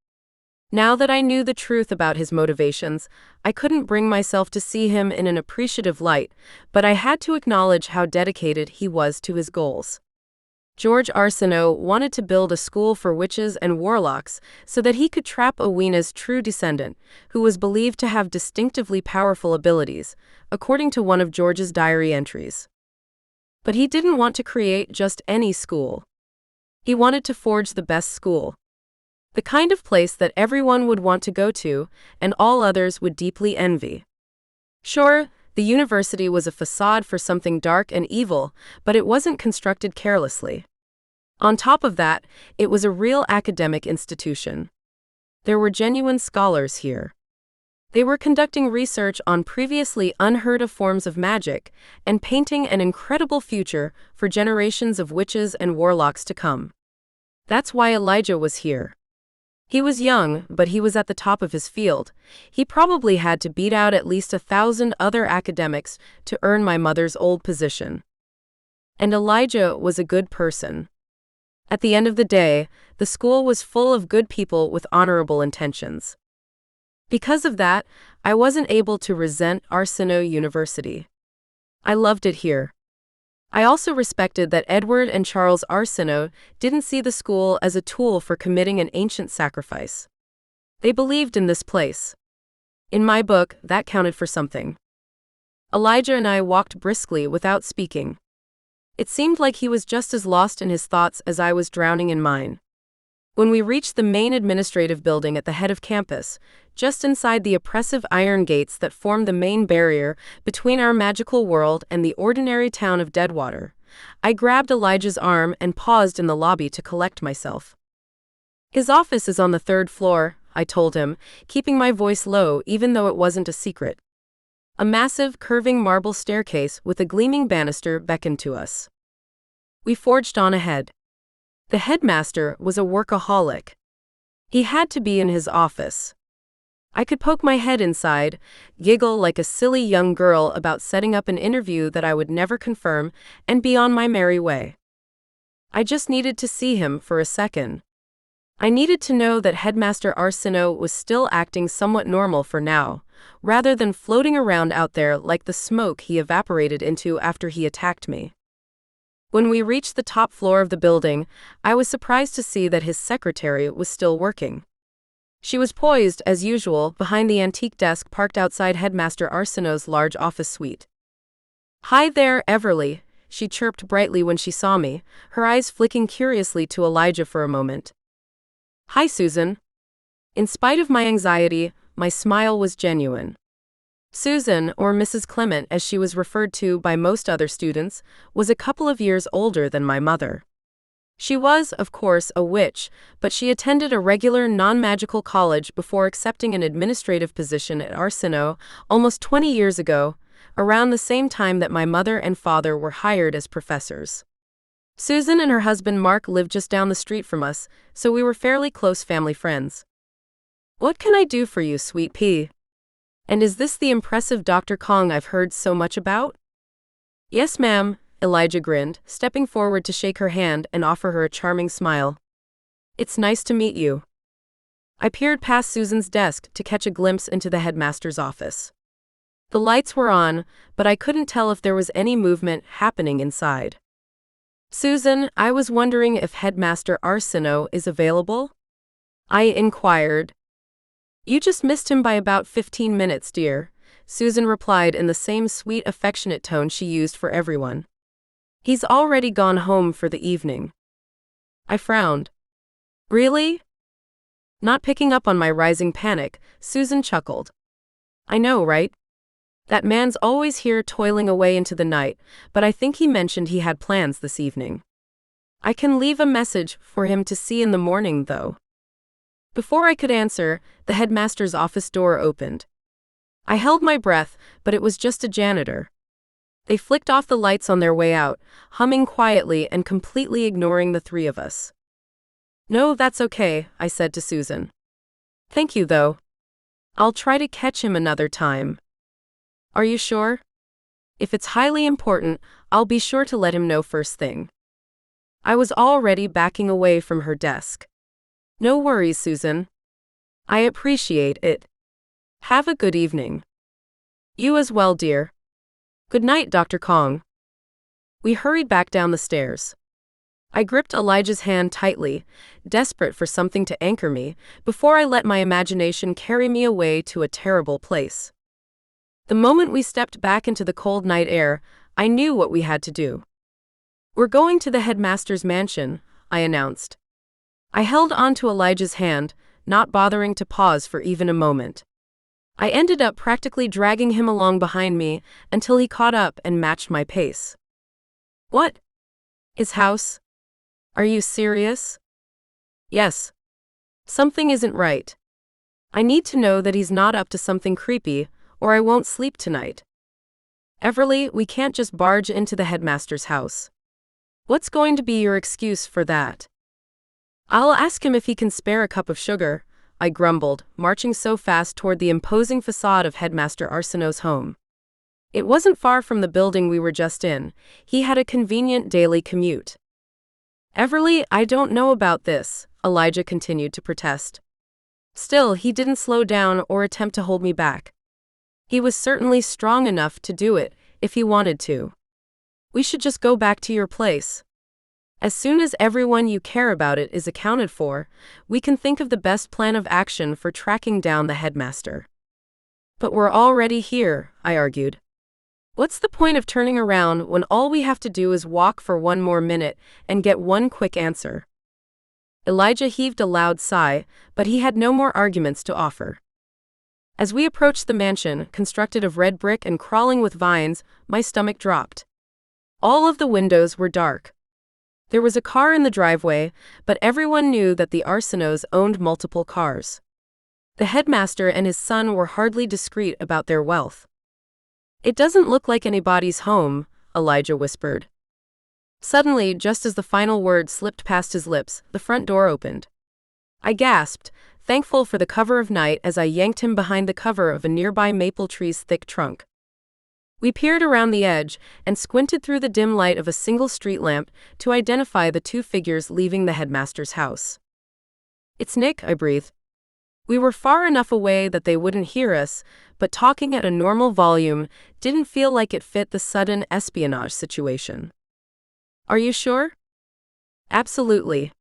Now that I knew the truth about his motivations, I couldn't bring myself to see him in an appreciative light, but I had to acknowledge how dedicated he was to his goals. George Arsenault wanted to build a school for witches and warlocks so that he could trap Awena's true descendant, who was believed to have distinctively powerful abilities, according to one of George's diary entries. But he didn't want to create just any school. He wanted to forge the best school. The kind of place that everyone would want to go to, and all others would deeply envy. Sure, the university was a facade for something dark and evil, but it wasn't constructed carelessly. On top of that, it was a real academic institution. There were genuine scholars here. They were conducting research on previously unheard-of forms of magic and painting an incredible future for generations of witches and warlocks to come. That's why Elijah was here. He was young, but he was at the top of his field. He probably had to beat out at least 1,000 other academics to earn my mother's old position. And Elijah was a good person. At the end of the day, the school was full of good people with honorable intentions. Because of that, I wasn't able to resent Arsinoe University. I loved it here. I also respected that Edward and Charles Arsinoe didn't see the school as a tool for committing an ancient sacrifice. They believed in this place. In my book, that counted for something. Elijah and I walked briskly without speaking. It seemed like he was just as lost in his thoughts as I was drowning in mine. When we reached the main administrative building at the head of campus, just inside the oppressive iron gates that formed the main barrier between our magical world and the ordinary town of Deadwater, I grabbed Elijah's arm and paused in the lobby to collect myself. His office is on the 3rd floor, I told him, keeping my voice low even though it wasn't a secret. A massive, curving marble staircase with a gleaming banister beckoned to us. We forged on ahead. The headmaster was a workaholic. He had to be in his office. I could poke my head inside, giggle like a silly young girl about setting up an interview that I would never confirm, and be on my merry way. I just needed to see him for a second. I needed to know that Headmaster Arsinoe was still acting somewhat normal for now, rather than floating around out there like the smoke he evaporated into after he attacked me. When we reached the top floor of the building, I was surprised to see that his secretary was still working. She was poised, as usual, behind the antique desk parked outside Headmaster Arsinoe's large office suite. "Hi there, Everly," she chirped brightly when she saw me, her eyes flicking curiously to Elijah for a moment. "Hi, Susan." In spite of my anxiety, my smile was genuine. Susan, or Mrs. Clement as she was referred to by most other students, was a couple of years older than my mother. She was, of course, a witch, but she attended a regular non-magical college before accepting an administrative position at Arsinoe almost 20 years ago, around the same time that my mother and father were hired as professors. Susan and her husband Mark lived just down the street from us, so we were fairly close family friends. "What can I do for you, sweet pea? And is this the impressive Dr. Kong I've heard so much about?" "Yes, ma'am," Elijah grinned, stepping forward to shake her hand and offer her a charming smile. "It's nice to meet you." I peered past Susan's desk to catch a glimpse into the headmaster's office. The lights were on, but I couldn't tell if there was any movement happening inside. "Susan, I was wondering if Headmaster Arsinoe is available?" I inquired. "You just missed him by about 15 minutes, dear," Susan replied in the same sweet, affectionate tone she used for everyone. "He's already gone home for the evening." I frowned. "Really?" Not picking up on my rising panic, Susan chuckled. "I know, right? That man's always here toiling away into the night, but I think he mentioned he had plans this evening. I can leave a message for him to see in the morning, though." Before I could answer, the headmaster's office door opened. I held my breath, but it was just a janitor. They flicked off the lights on their way out, humming quietly and completely ignoring the three of us. "No, that's okay," I said to Susan. "Thank you, though. I'll try to catch him another time." "Are you sure? If it's highly important, I'll be sure to let him know first thing." I was already backing away from her desk. "No worries, Susan. I appreciate it. Have a good evening." "You as well, dear. Good night, Dr. Kong." We hurried back down the stairs. I gripped Elijah's hand tightly, desperate for something to anchor me, before I let my imagination carry me away to a terrible place. The moment we stepped back into the cold night air, I knew what we had to do. "We're going to the headmaster's mansion," I announced. I held onto Elijah's hand, not bothering to pause for even a moment. I ended up practically dragging him along behind me until he caught up and matched my pace. "What? His house? Are you serious?" "Yes. Something isn't right. I need to know that he's not up to something creepy, or I won't sleep tonight. Everly, we can't just barge into the headmaster's house. What's going to be your excuse for that?" I'll ask him if he can spare a cup of sugar, I grumbled, marching so fast toward the imposing facade of Headmaster Arsenault's home. It wasn't far from the building we were just in. He had a convenient daily commute. Everly, I don't know about this, Elijah continued to protest. Still, he didn't slow down or attempt to hold me back. He was certainly strong enough to do it, if he wanted to. We should just go back to your place. As soon as everyone you care about it is accounted for, we can think of the best plan of action for tracking down the headmaster. But we're already here, I argued. What's the point of turning around when all we have to do is walk for one more minute and get one quick answer? Elijah heaved a loud sigh, but he had no more arguments to offer. As we approached the mansion, constructed of red brick and crawling with vines, my stomach dropped. All of the windows were dark. There was a car in the driveway, but everyone knew that the Arsenaults owned multiple cars. The headmaster and his son were hardly discreet about their wealth. It doesn't look like anybody's home, Elijah whispered. Suddenly, just as the final word slipped past his lips, the front door opened. I gasped, thankful for the cover of night as I yanked him behind the cover of a nearby maple tree's thick trunk. We peered around the edge and squinted through the dim light of a single street lamp to identify the two figures leaving the headmaster's house. It's Nick, I breathed. We were far enough away that they wouldn't hear us, but talking at a normal volume didn't feel like it fit the sudden espionage situation. Are you sure? Absolutely.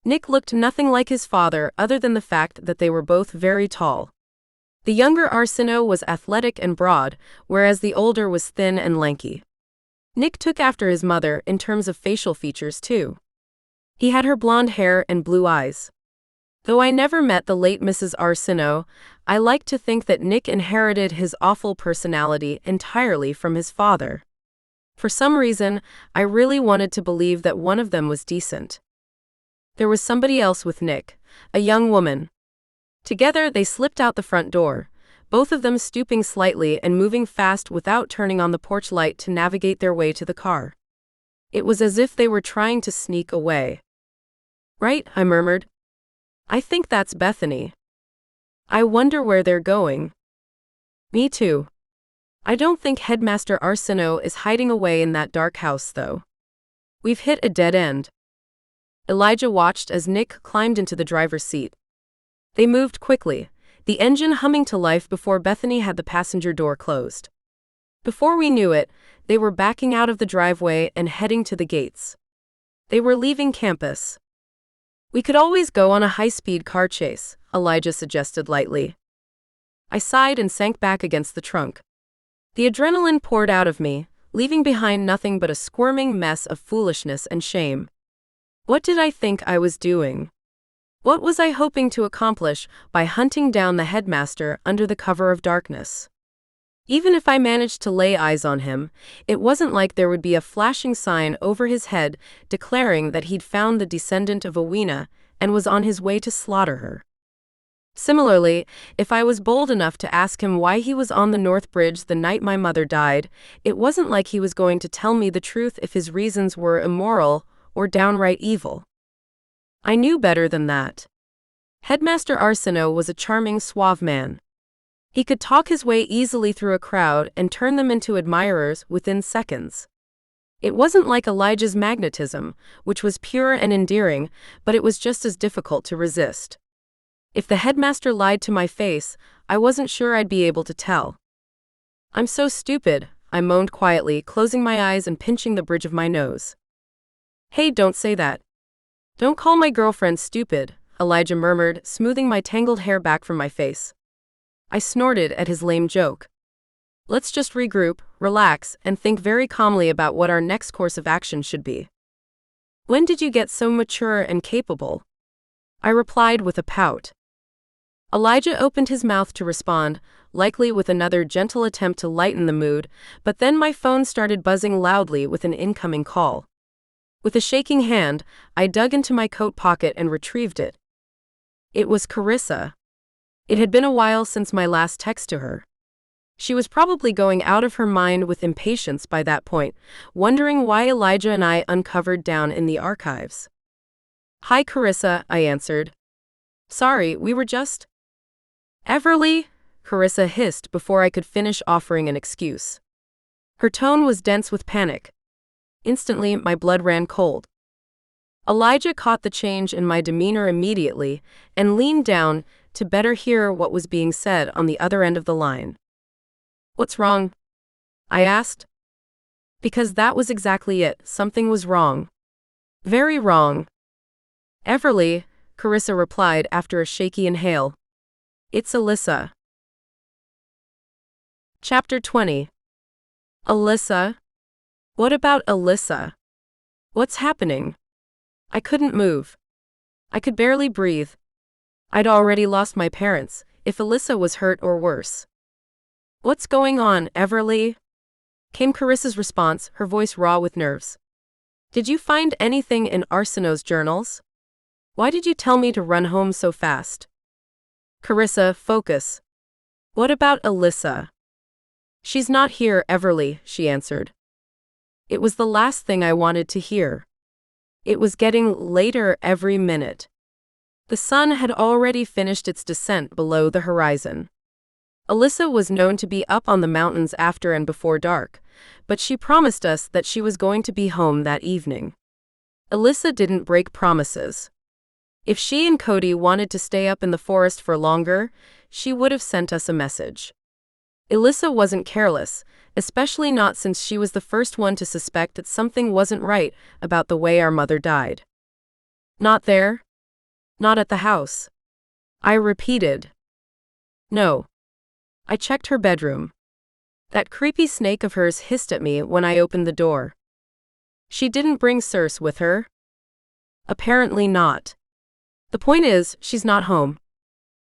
Nick looked nothing like his father other than the fact that they were both very tall. The younger Arsenault was athletic and broad, whereas the older was thin and lanky. Nick took after his mother in terms of facial features too. He had her blonde hair and blue eyes. Though I never met the late Mrs. Arsenault, I like to think that Nick inherited his awful personality entirely from his father. For some reason, I really wanted to believe that one of them was decent. There was somebody else with Nick, a young woman. Together they slipped out the front door, both of them stooping slightly and moving fast without turning on the porch light to navigate their way to the car. It was as if they were trying to sneak away. Right, I murmured. I think that's Bethany. I wonder where they're going. Me too. I don't think Headmaster Arsenault is hiding away in that dark house, though. We've hit a dead end. Elijah watched as Nick climbed into the driver's seat. They moved quickly, the engine humming to life before Bethany had the passenger door closed. Before we knew it, they were backing out of the driveway and heading to the gates. They were leaving campus. We could always go on a high-speed car chase, Elijah suggested lightly. I sighed and sank back against the trunk. The adrenaline poured out of me, leaving behind nothing but a squirming mess of foolishness and shame. What did I think I was doing? What was I hoping to accomplish by hunting down the headmaster under the cover of darkness? Even if I managed to lay eyes on him, it wasn't like there would be a flashing sign over his head declaring that he'd found the descendant of Owena and was on his way to slaughter her. Similarly, if I was bold enough to ask him why he was on the North Bridge the night my mother died, it wasn't like he was going to tell me the truth if his reasons were immoral or downright evil. I knew better than that. Headmaster Arsenault was a charming, suave man. He could talk his way easily through a crowd and turn them into admirers within seconds. It wasn't like Elijah's magnetism, which was pure and endearing, but it was just as difficult to resist. If the headmaster lied to my face, I wasn't sure I'd be able to tell. I'm so stupid, I moaned quietly, closing my eyes and pinching the bridge of my nose. Hey, don't say that. Don't call my girlfriend stupid, Elijah murmured, smoothing my tangled hair back from my face. I snorted at his lame joke. Let's just regroup, relax, and think very calmly about what our next course of action should be. When did you get so mature and capable? I replied with a pout. Elijah opened his mouth to respond, likely with another gentle attempt to lighten the mood, but then my phone started buzzing loudly with an incoming call. With a shaking hand, I dug into my coat pocket and retrieved it. It was Carissa. It had been a while since my last text to her. She was probably going out of her mind with impatience by that point, wondering why Elijah and I uncovered down in the archives. Hi, Carissa, I answered. Sorry, we were just. Everly, Carissa hissed before I could finish offering an excuse. Her tone was dense with panic. Instantly, my blood ran cold. Elijah caught the change in my demeanor immediately and leaned down to better hear what was being said on the other end of the line. What's wrong? I asked. Because that was exactly it, something was wrong. Very wrong. Everly, Carissa replied after a shaky inhale. It's Alyssa. Chapter 20. Alyssa? What about Alyssa? What's happening? I couldn't move. I could barely breathe. I'd already lost my parents, if Alyssa was hurt or worse. What's going on, Everly? Came Carissa's response, her voice raw with nerves. Did you find anything in Arsino's journals? Why did you tell me to run home so fast? Carissa, focus. What about Alyssa? She's not here, Everly, she answered. It was the last thing I wanted to hear. It was getting later every minute. The sun had already finished its descent below the horizon. Alyssa was known to be up on the mountains after and before dark, but she promised us that she was going to be home that evening. Alyssa didn't break promises. If she and Cody wanted to stay up in the forest for longer, she would have sent us a message. Alyssa wasn't careless, especially not since she was the first one to suspect that something wasn't right about the way our mother died. Not there? Not at the house? I repeated. No. I checked her bedroom. That creepy snake of hers hissed at me when I opened the door. She didn't bring Circe with her? Apparently not. The point is, she's not home.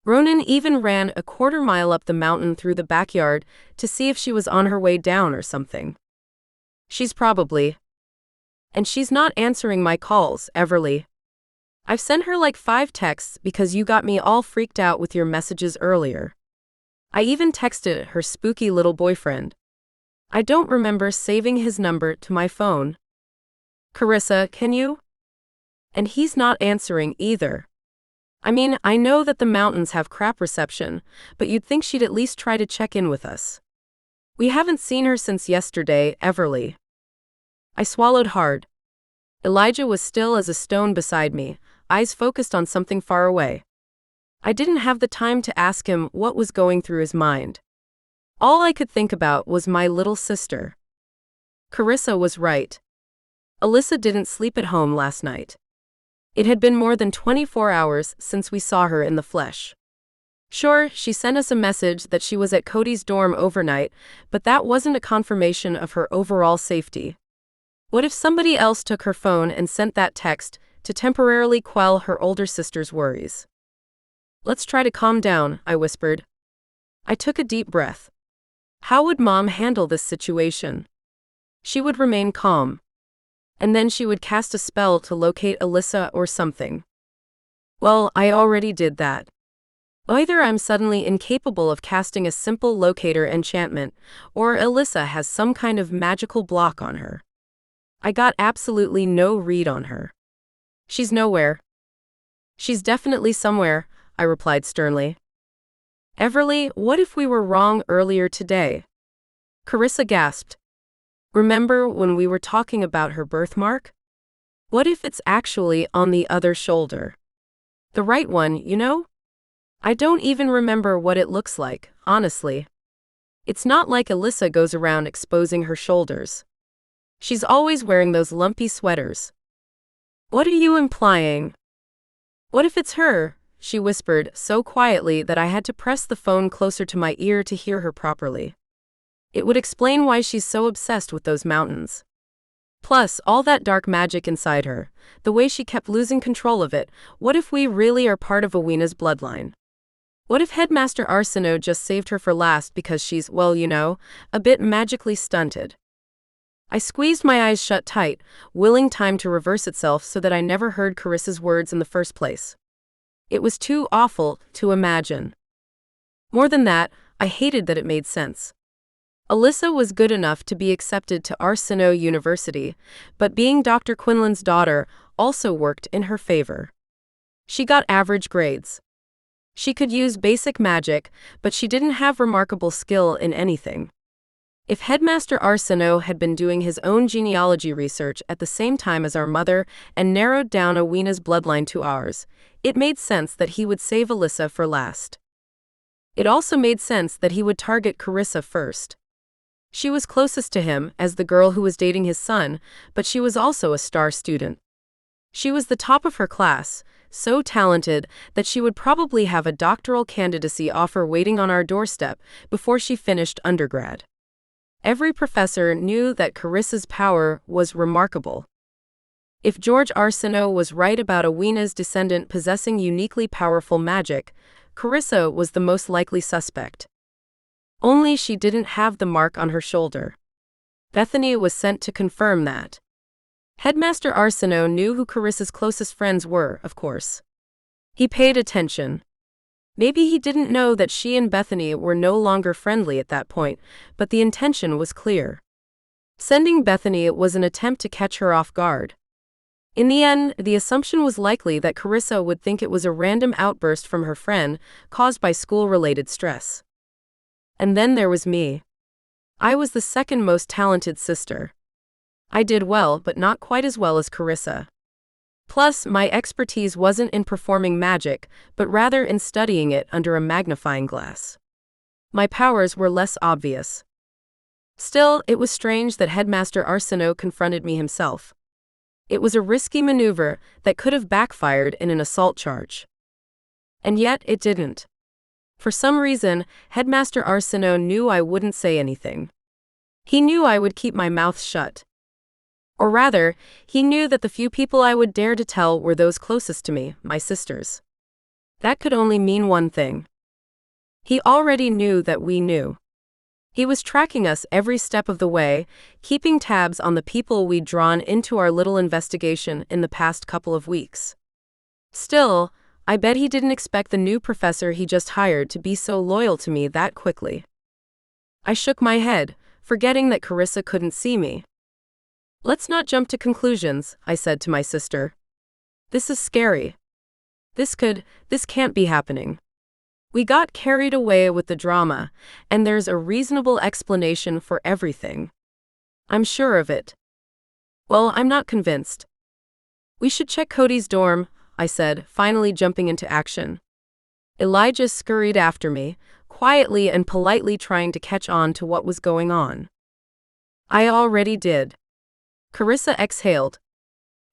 Ronan even ran a quarter-mile up the mountain through the backyard to see if she was on her way down or something. She's probably. And she's not answering my calls, Everly. I've sent her like 5 texts because you got me all freaked out with your messages earlier. I even texted her spooky little boyfriend. I don't remember saving his number to my phone. Carissa, can you? And he's not answering either. I mean, I know that the mountains have crap reception, but you'd think she'd at least try to check in with us. We haven't seen her since yesterday, Everly. I swallowed hard. Elijah was still as a stone beside me, eyes focused on something far away. I didn't have the time to ask him what was going through his mind. All I could think about was my little sister. Carissa was right. Alyssa didn't sleep at home last night. It had been more than 24 hours since we saw her in the flesh. Sure, she sent us a message that she was at Cody's dorm overnight, but that wasn't a confirmation of her overall safety. What if somebody else took her phone and sent that text to temporarily quell her older sister's worries? Let's try to calm down, I whispered. I took a deep breath. How would Mom handle this situation? She would remain calm. And then she would cast a spell to locate Alyssa or something. Well, I already did that. Either I'm suddenly incapable of casting a simple locator enchantment, or Alyssa has some kind of magical block on her. I got absolutely no read on her. She's nowhere. She's definitely somewhere, I replied sternly. Everly, what if we were wrong earlier today? Carissa gasped. Remember when we were talking about her birthmark? What if it's actually on the other shoulder? The right one, you know? I don't even remember what it looks like, honestly. It's not like Alyssa goes around exposing her shoulders. She's always wearing those lumpy sweaters. What are you implying? What if it's her? She whispered so quietly that I had to press the phone closer to my ear to hear her properly. It would explain why she's so obsessed with those mountains. Plus, all that dark magic inside her, the way she kept losing control of it. What if we really are part of Awena's bloodline? What if Headmaster Arsino just saved her for last because she's, well, you know, a bit magically stunted? I squeezed my eyes shut tight, willing time to reverse itself so that I never heard Carissa's words in the first place. It was too awful to imagine. More than that, I hated that it made sense. Alyssa was good enough to be accepted to Arsino University, but being Dr. Quinlan's daughter also worked in her favor. She got average grades. She could use basic magic, but she didn't have remarkable skill in anything. If Headmaster Arsino had been doing his own genealogy research at the same time as our mother and narrowed down Awena's bloodline to ours, it made sense that he would save Alyssa for last. It also made sense that he would target Carissa first. She was closest to him as the girl who was dating his son, but she was also a star student. She was the top of her class, so talented that she would probably have a doctoral candidacy offer waiting on our doorstep before she finished undergrad. Every professor knew that Carissa's power was remarkable. If George Arsino was right about Awena's descendant possessing uniquely powerful magic, Carissa was the most likely suspect. Only she didn't have the mark on her shoulder. Bethany was sent to confirm that. Headmaster Arsino knew who Carissa's closest friends were, of course. He paid attention. Maybe he didn't know that she and Bethany were no longer friendly at that point, but the intention was clear. Sending Bethany was an attempt to catch her off guard. In the end, the assumption was likely that Carissa would think it was a random outburst from her friend, caused by school-related stress. And then there was me. I was the second most talented sister. I did well, but not quite as well as Carissa. Plus, my expertise wasn't in performing magic, but rather in studying it under a magnifying glass. My powers were less obvious. Still, it was strange that Headmaster Arsino confronted me himself. It was a risky maneuver that could have backfired in an assault charge. And yet, it didn't. For some reason, Headmaster Arsino knew I wouldn't say anything. He knew I would keep my mouth shut. Or rather, he knew that the few people I would dare to tell were those closest to me, my sisters. That could only mean one thing. He already knew that we knew. He was tracking us every step of the way, keeping tabs on the people we'd drawn into our little investigation in the past couple of weeks. Still, I bet he didn't expect the new professor he just hired to be so loyal to me that quickly. I shook my head, forgetting that Carissa couldn't see me. "Let's not jump to conclusions," I said to my sister. "This is scary. This can't be happening. We got carried away with the drama, and there's a reasonable explanation for everything. I'm sure of it." "Well, I'm not convinced." "We should check Cody's dorm," I said, finally jumping into action. Elijah scurried after me, quietly and politely trying to catch on to what was going on. "I already did." Carissa exhaled.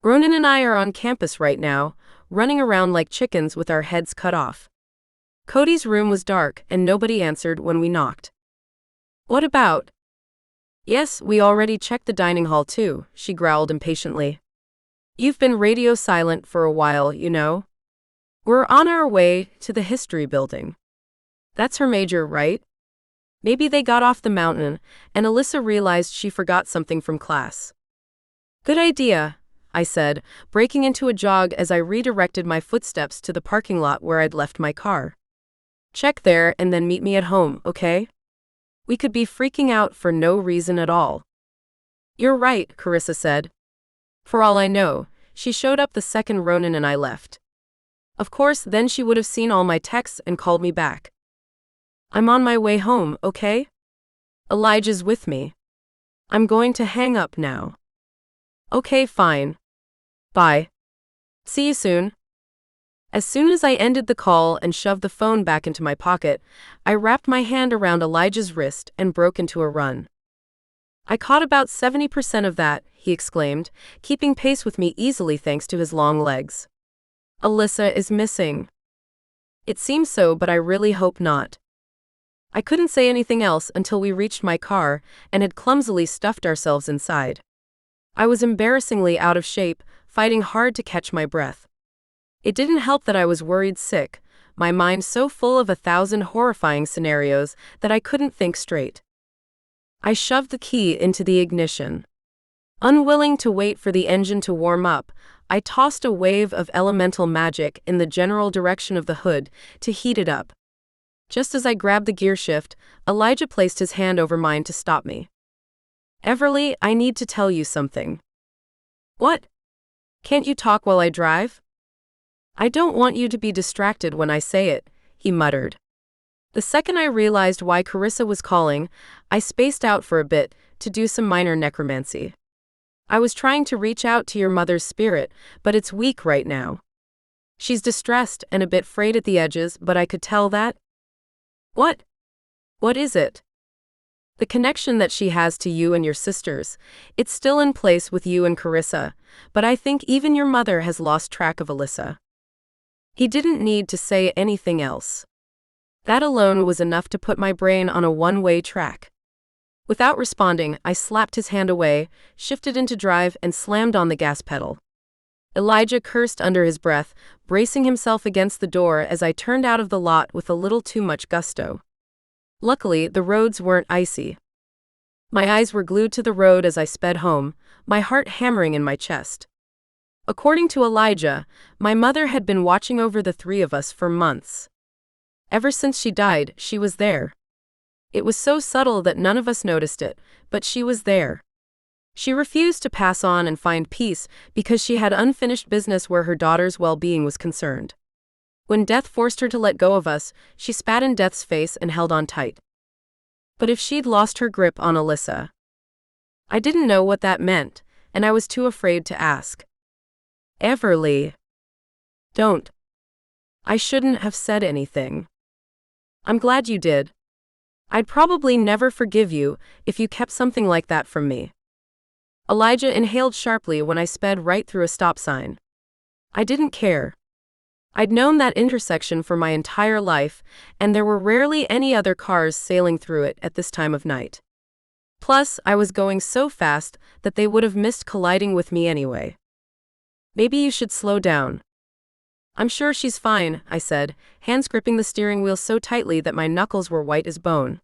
"Ronan and I are on campus right now, running around like chickens with our heads cut off." Cody's room was dark and nobody answered when we knocked. "What about?" "Yes, we already checked the dining hall too," she growled impatiently. "You've been radio silent for a while, you know. We're on our way to the history building." That's her major, right? Maybe they got off the mountain, and Alyssa realized she forgot something from class. "Good idea," I said, breaking into a jog as I redirected my footsteps to the parking lot where I'd left my car. "Check there and then meet me at home, okay? We could be freaking out for no reason at all." "You're right," Carissa said. For all I know, she showed up the second Ronan and I left. Of course, then she would have seen all my texts and called me back. "I'm on my way home, okay? Elijah's with me. I'm going to hang up now." "Okay, fine. Bye. See you soon." As soon as I ended the call and shoved the phone back into my pocket, I wrapped my hand around Elijah's wrist and broke into a run. "I caught about 70% of that," he exclaimed, keeping pace with me easily thanks to his long legs. "Alyssa is missing." "It seems so, but I really hope not." I couldn't say anything else until we reached my car and had clumsily stuffed ourselves inside. I was embarrassingly out of shape, fighting hard to catch my breath. It didn't help that I was worried sick, my mind so full of 1,000 horrifying scenarios that I couldn't think straight. I shoved the key into the ignition. Unwilling to wait for the engine to warm up, I tossed a wave of elemental magic in the general direction of the hood to heat it up. Just as I grabbed the gear shift, Elijah placed his hand over mine to stop me. "Everly, I need to tell you something." "What?" Can't you talk while I drive? I don't want you to be distracted when I say it, he muttered. The second I realized why Carissa was calling, I spaced out for a bit to do some minor necromancy. I was trying to reach out to your mother's spirit, but it's weak right now. She's distressed and a bit frayed at the edges, but I could tell that. What? What is it? The connection that she has to you and your sisters. It's still in place with you and Carissa, but I think even your mother has lost track of Alyssa. He didn't need to say anything else. That alone was enough to put my brain on a one-way track. Without responding, I slapped his hand away, shifted into drive, and slammed on the gas pedal. Elijah cursed under his breath, bracing himself against the door as I turned out of the lot with a little too much gusto. Luckily, the roads weren't icy. My eyes were glued to the road as I sped home, my heart hammering in my chest. According to Elijah, my mother had been watching over the three of us for months. Ever since she died, she was there. It was so subtle that none of us noticed it, but she was there. She refused to pass on and find peace because she had unfinished business where her daughter's well-being was concerned. When death forced her to let go of us, she spat in death's face and held on tight. But if she'd lost her grip on Alyssa? I didn't know what that meant, and I was too afraid to ask. Everly. Don't. I shouldn't have said anything. I'm glad you did. I'd probably never forgive you if you kept something like that from me. Elijah inhaled sharply when I sped right through a stop sign. I didn't care. I'd known that intersection for my entire life, and there were rarely any other cars sailing through it at this time of night. Plus, I was going so fast that they would have missed colliding with me anyway. Maybe you should slow down. I'm sure she's fine, I said, hands gripping the steering wheel so tightly that my knuckles were white as bone.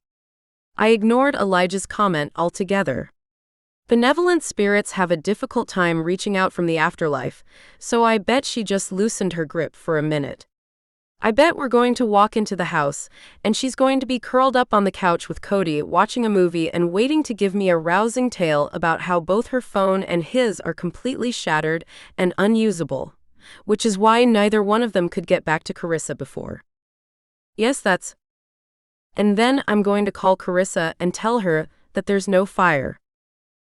I ignored Elijah's comment altogether. Benevolent spirits have a difficult time reaching out from the afterlife, so I bet she just loosened her grip for a minute. I bet we're going to walk into the house, and she's going to be curled up on the couch with Cody watching a movie and waiting to give me a rousing tale about how both her phone and his are completely shattered and unusable, which is why neither one of them could get back to Carissa before. Yes, that's. And then I'm going to call Carissa and tell her that there's no fire.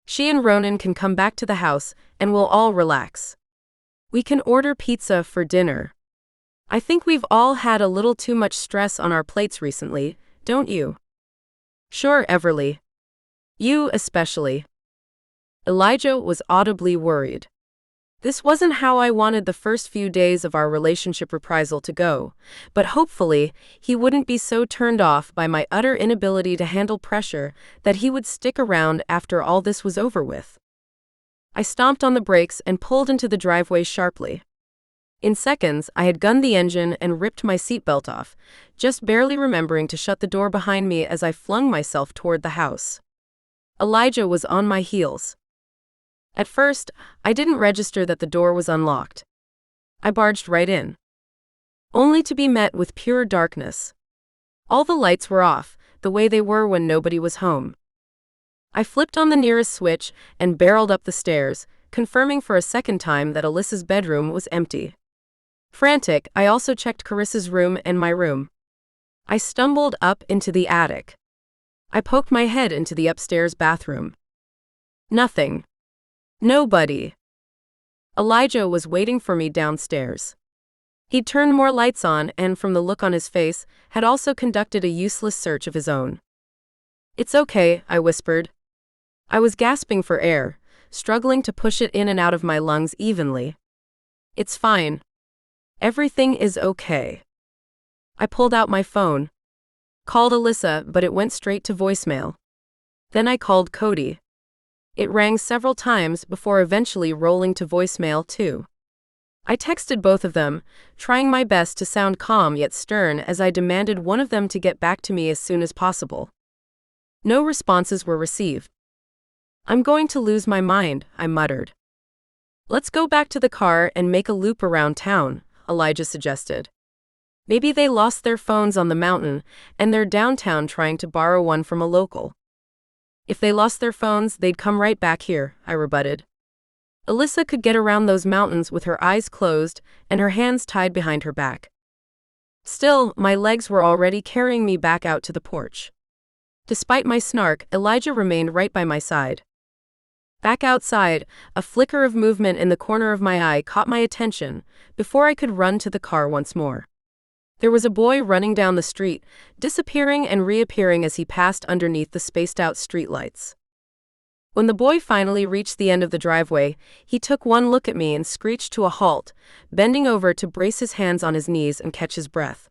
She and Ronan can come back to the house, and we'll all relax. We can order pizza for dinner. I think we've all had a little too much stress on our plates recently, don't you? Sure, Everly. You especially. Elijah was audibly worried. This wasn't how I wanted the first few days of our relationship reprisal to go, but hopefully, he wouldn't be so turned off by my utter inability to handle pressure that he would stick around after all this was over with. I stomped on the brakes and pulled into the driveway sharply. In seconds, I had gunned the engine and ripped my seatbelt off, just barely remembering to shut the door behind me as I flung myself toward the house. Elijah was on my heels. At first, I didn't register that the door was unlocked. I barged right in, only to be met with pure darkness. All the lights were off, the way they were when nobody was home. I flipped on the nearest switch and barreled up the stairs, confirming for a second time that Alyssa's bedroom was empty. Frantic, I also checked Carissa's room and my room. I stumbled up into the attic. I poked my head into the upstairs bathroom. Nothing. Nobody. Elijah was waiting for me downstairs. He'd turned more lights on and, from the look on his face, had also conducted a useless search of his own. It's okay, I whispered. I was gasping for air, struggling to push it in and out of my lungs evenly. It's fine. Everything is okay. I pulled out my phone. Called Alyssa, but it went straight to voicemail. Then I called Cody. It rang several times before eventually rolling to voicemail too. I texted both of them, trying my best to sound calm yet stern as I demanded one of them to get back to me as soon as possible. No responses were received. I'm going to lose my mind, I muttered. Let's go back to the car and make a loop around town, Elijah suggested. Maybe they lost their phones on the mountain and they're downtown trying to borrow one from a local. If they lost their phones, they'd come right back here, I rebutted. Alyssa could get around those mountains with her eyes closed and her hands tied behind her back. Still, my legs were already carrying me back out to the porch. Despite my snark, Elijah remained right by my side. Back outside, a flicker of movement in the corner of my eye caught my attention before I could run to the car once more. There was a boy running down the street, disappearing and reappearing as he passed underneath the spaced-out streetlights. When the boy finally reached the end of the driveway, he took one look at me and screeched to a halt, bending over to brace his hands on his knees and catch his breath.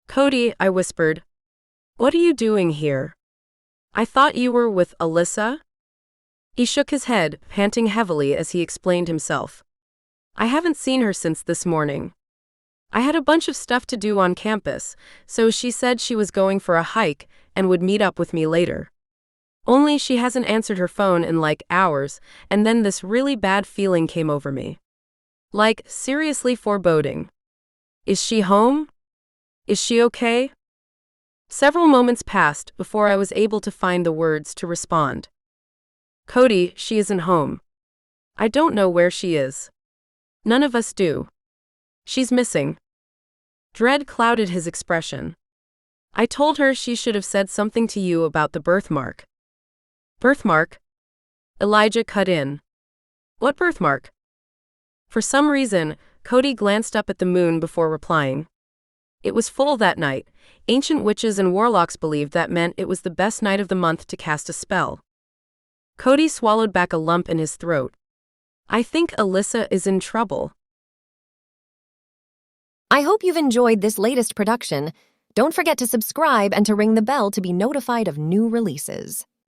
"Cody," I whispered. "What are you doing here? I thought you were with Alyssa?" He shook his head, panting heavily as he explained himself. "I haven't seen her since this morning. I had a bunch of stuff to do on campus, so she said she was going for a hike and would meet up with me later. Only she hasn't answered her phone in like hours, and then this really bad feeling came over me. Like, seriously foreboding. Is she home? Is she okay?" Several moments passed before I was able to find the words to respond. "Cody, she isn't home. I don't know where she is. None of us do. She's missing." Dread clouded his expression. "I told her she should have said something to you about the birthmark." "Birthmark?" Elijah cut in. "What birthmark?" For some reason, Cody glanced up at the moon before replying. It was full that night. Ancient witches and warlocks believed that meant it was the best night of the month to cast a spell. Cody swallowed back a lump in his throat. "I think Alyssa is in trouble." I hope you've enjoyed this latest production. Don't forget to subscribe and to ring the bell to be notified of new releases.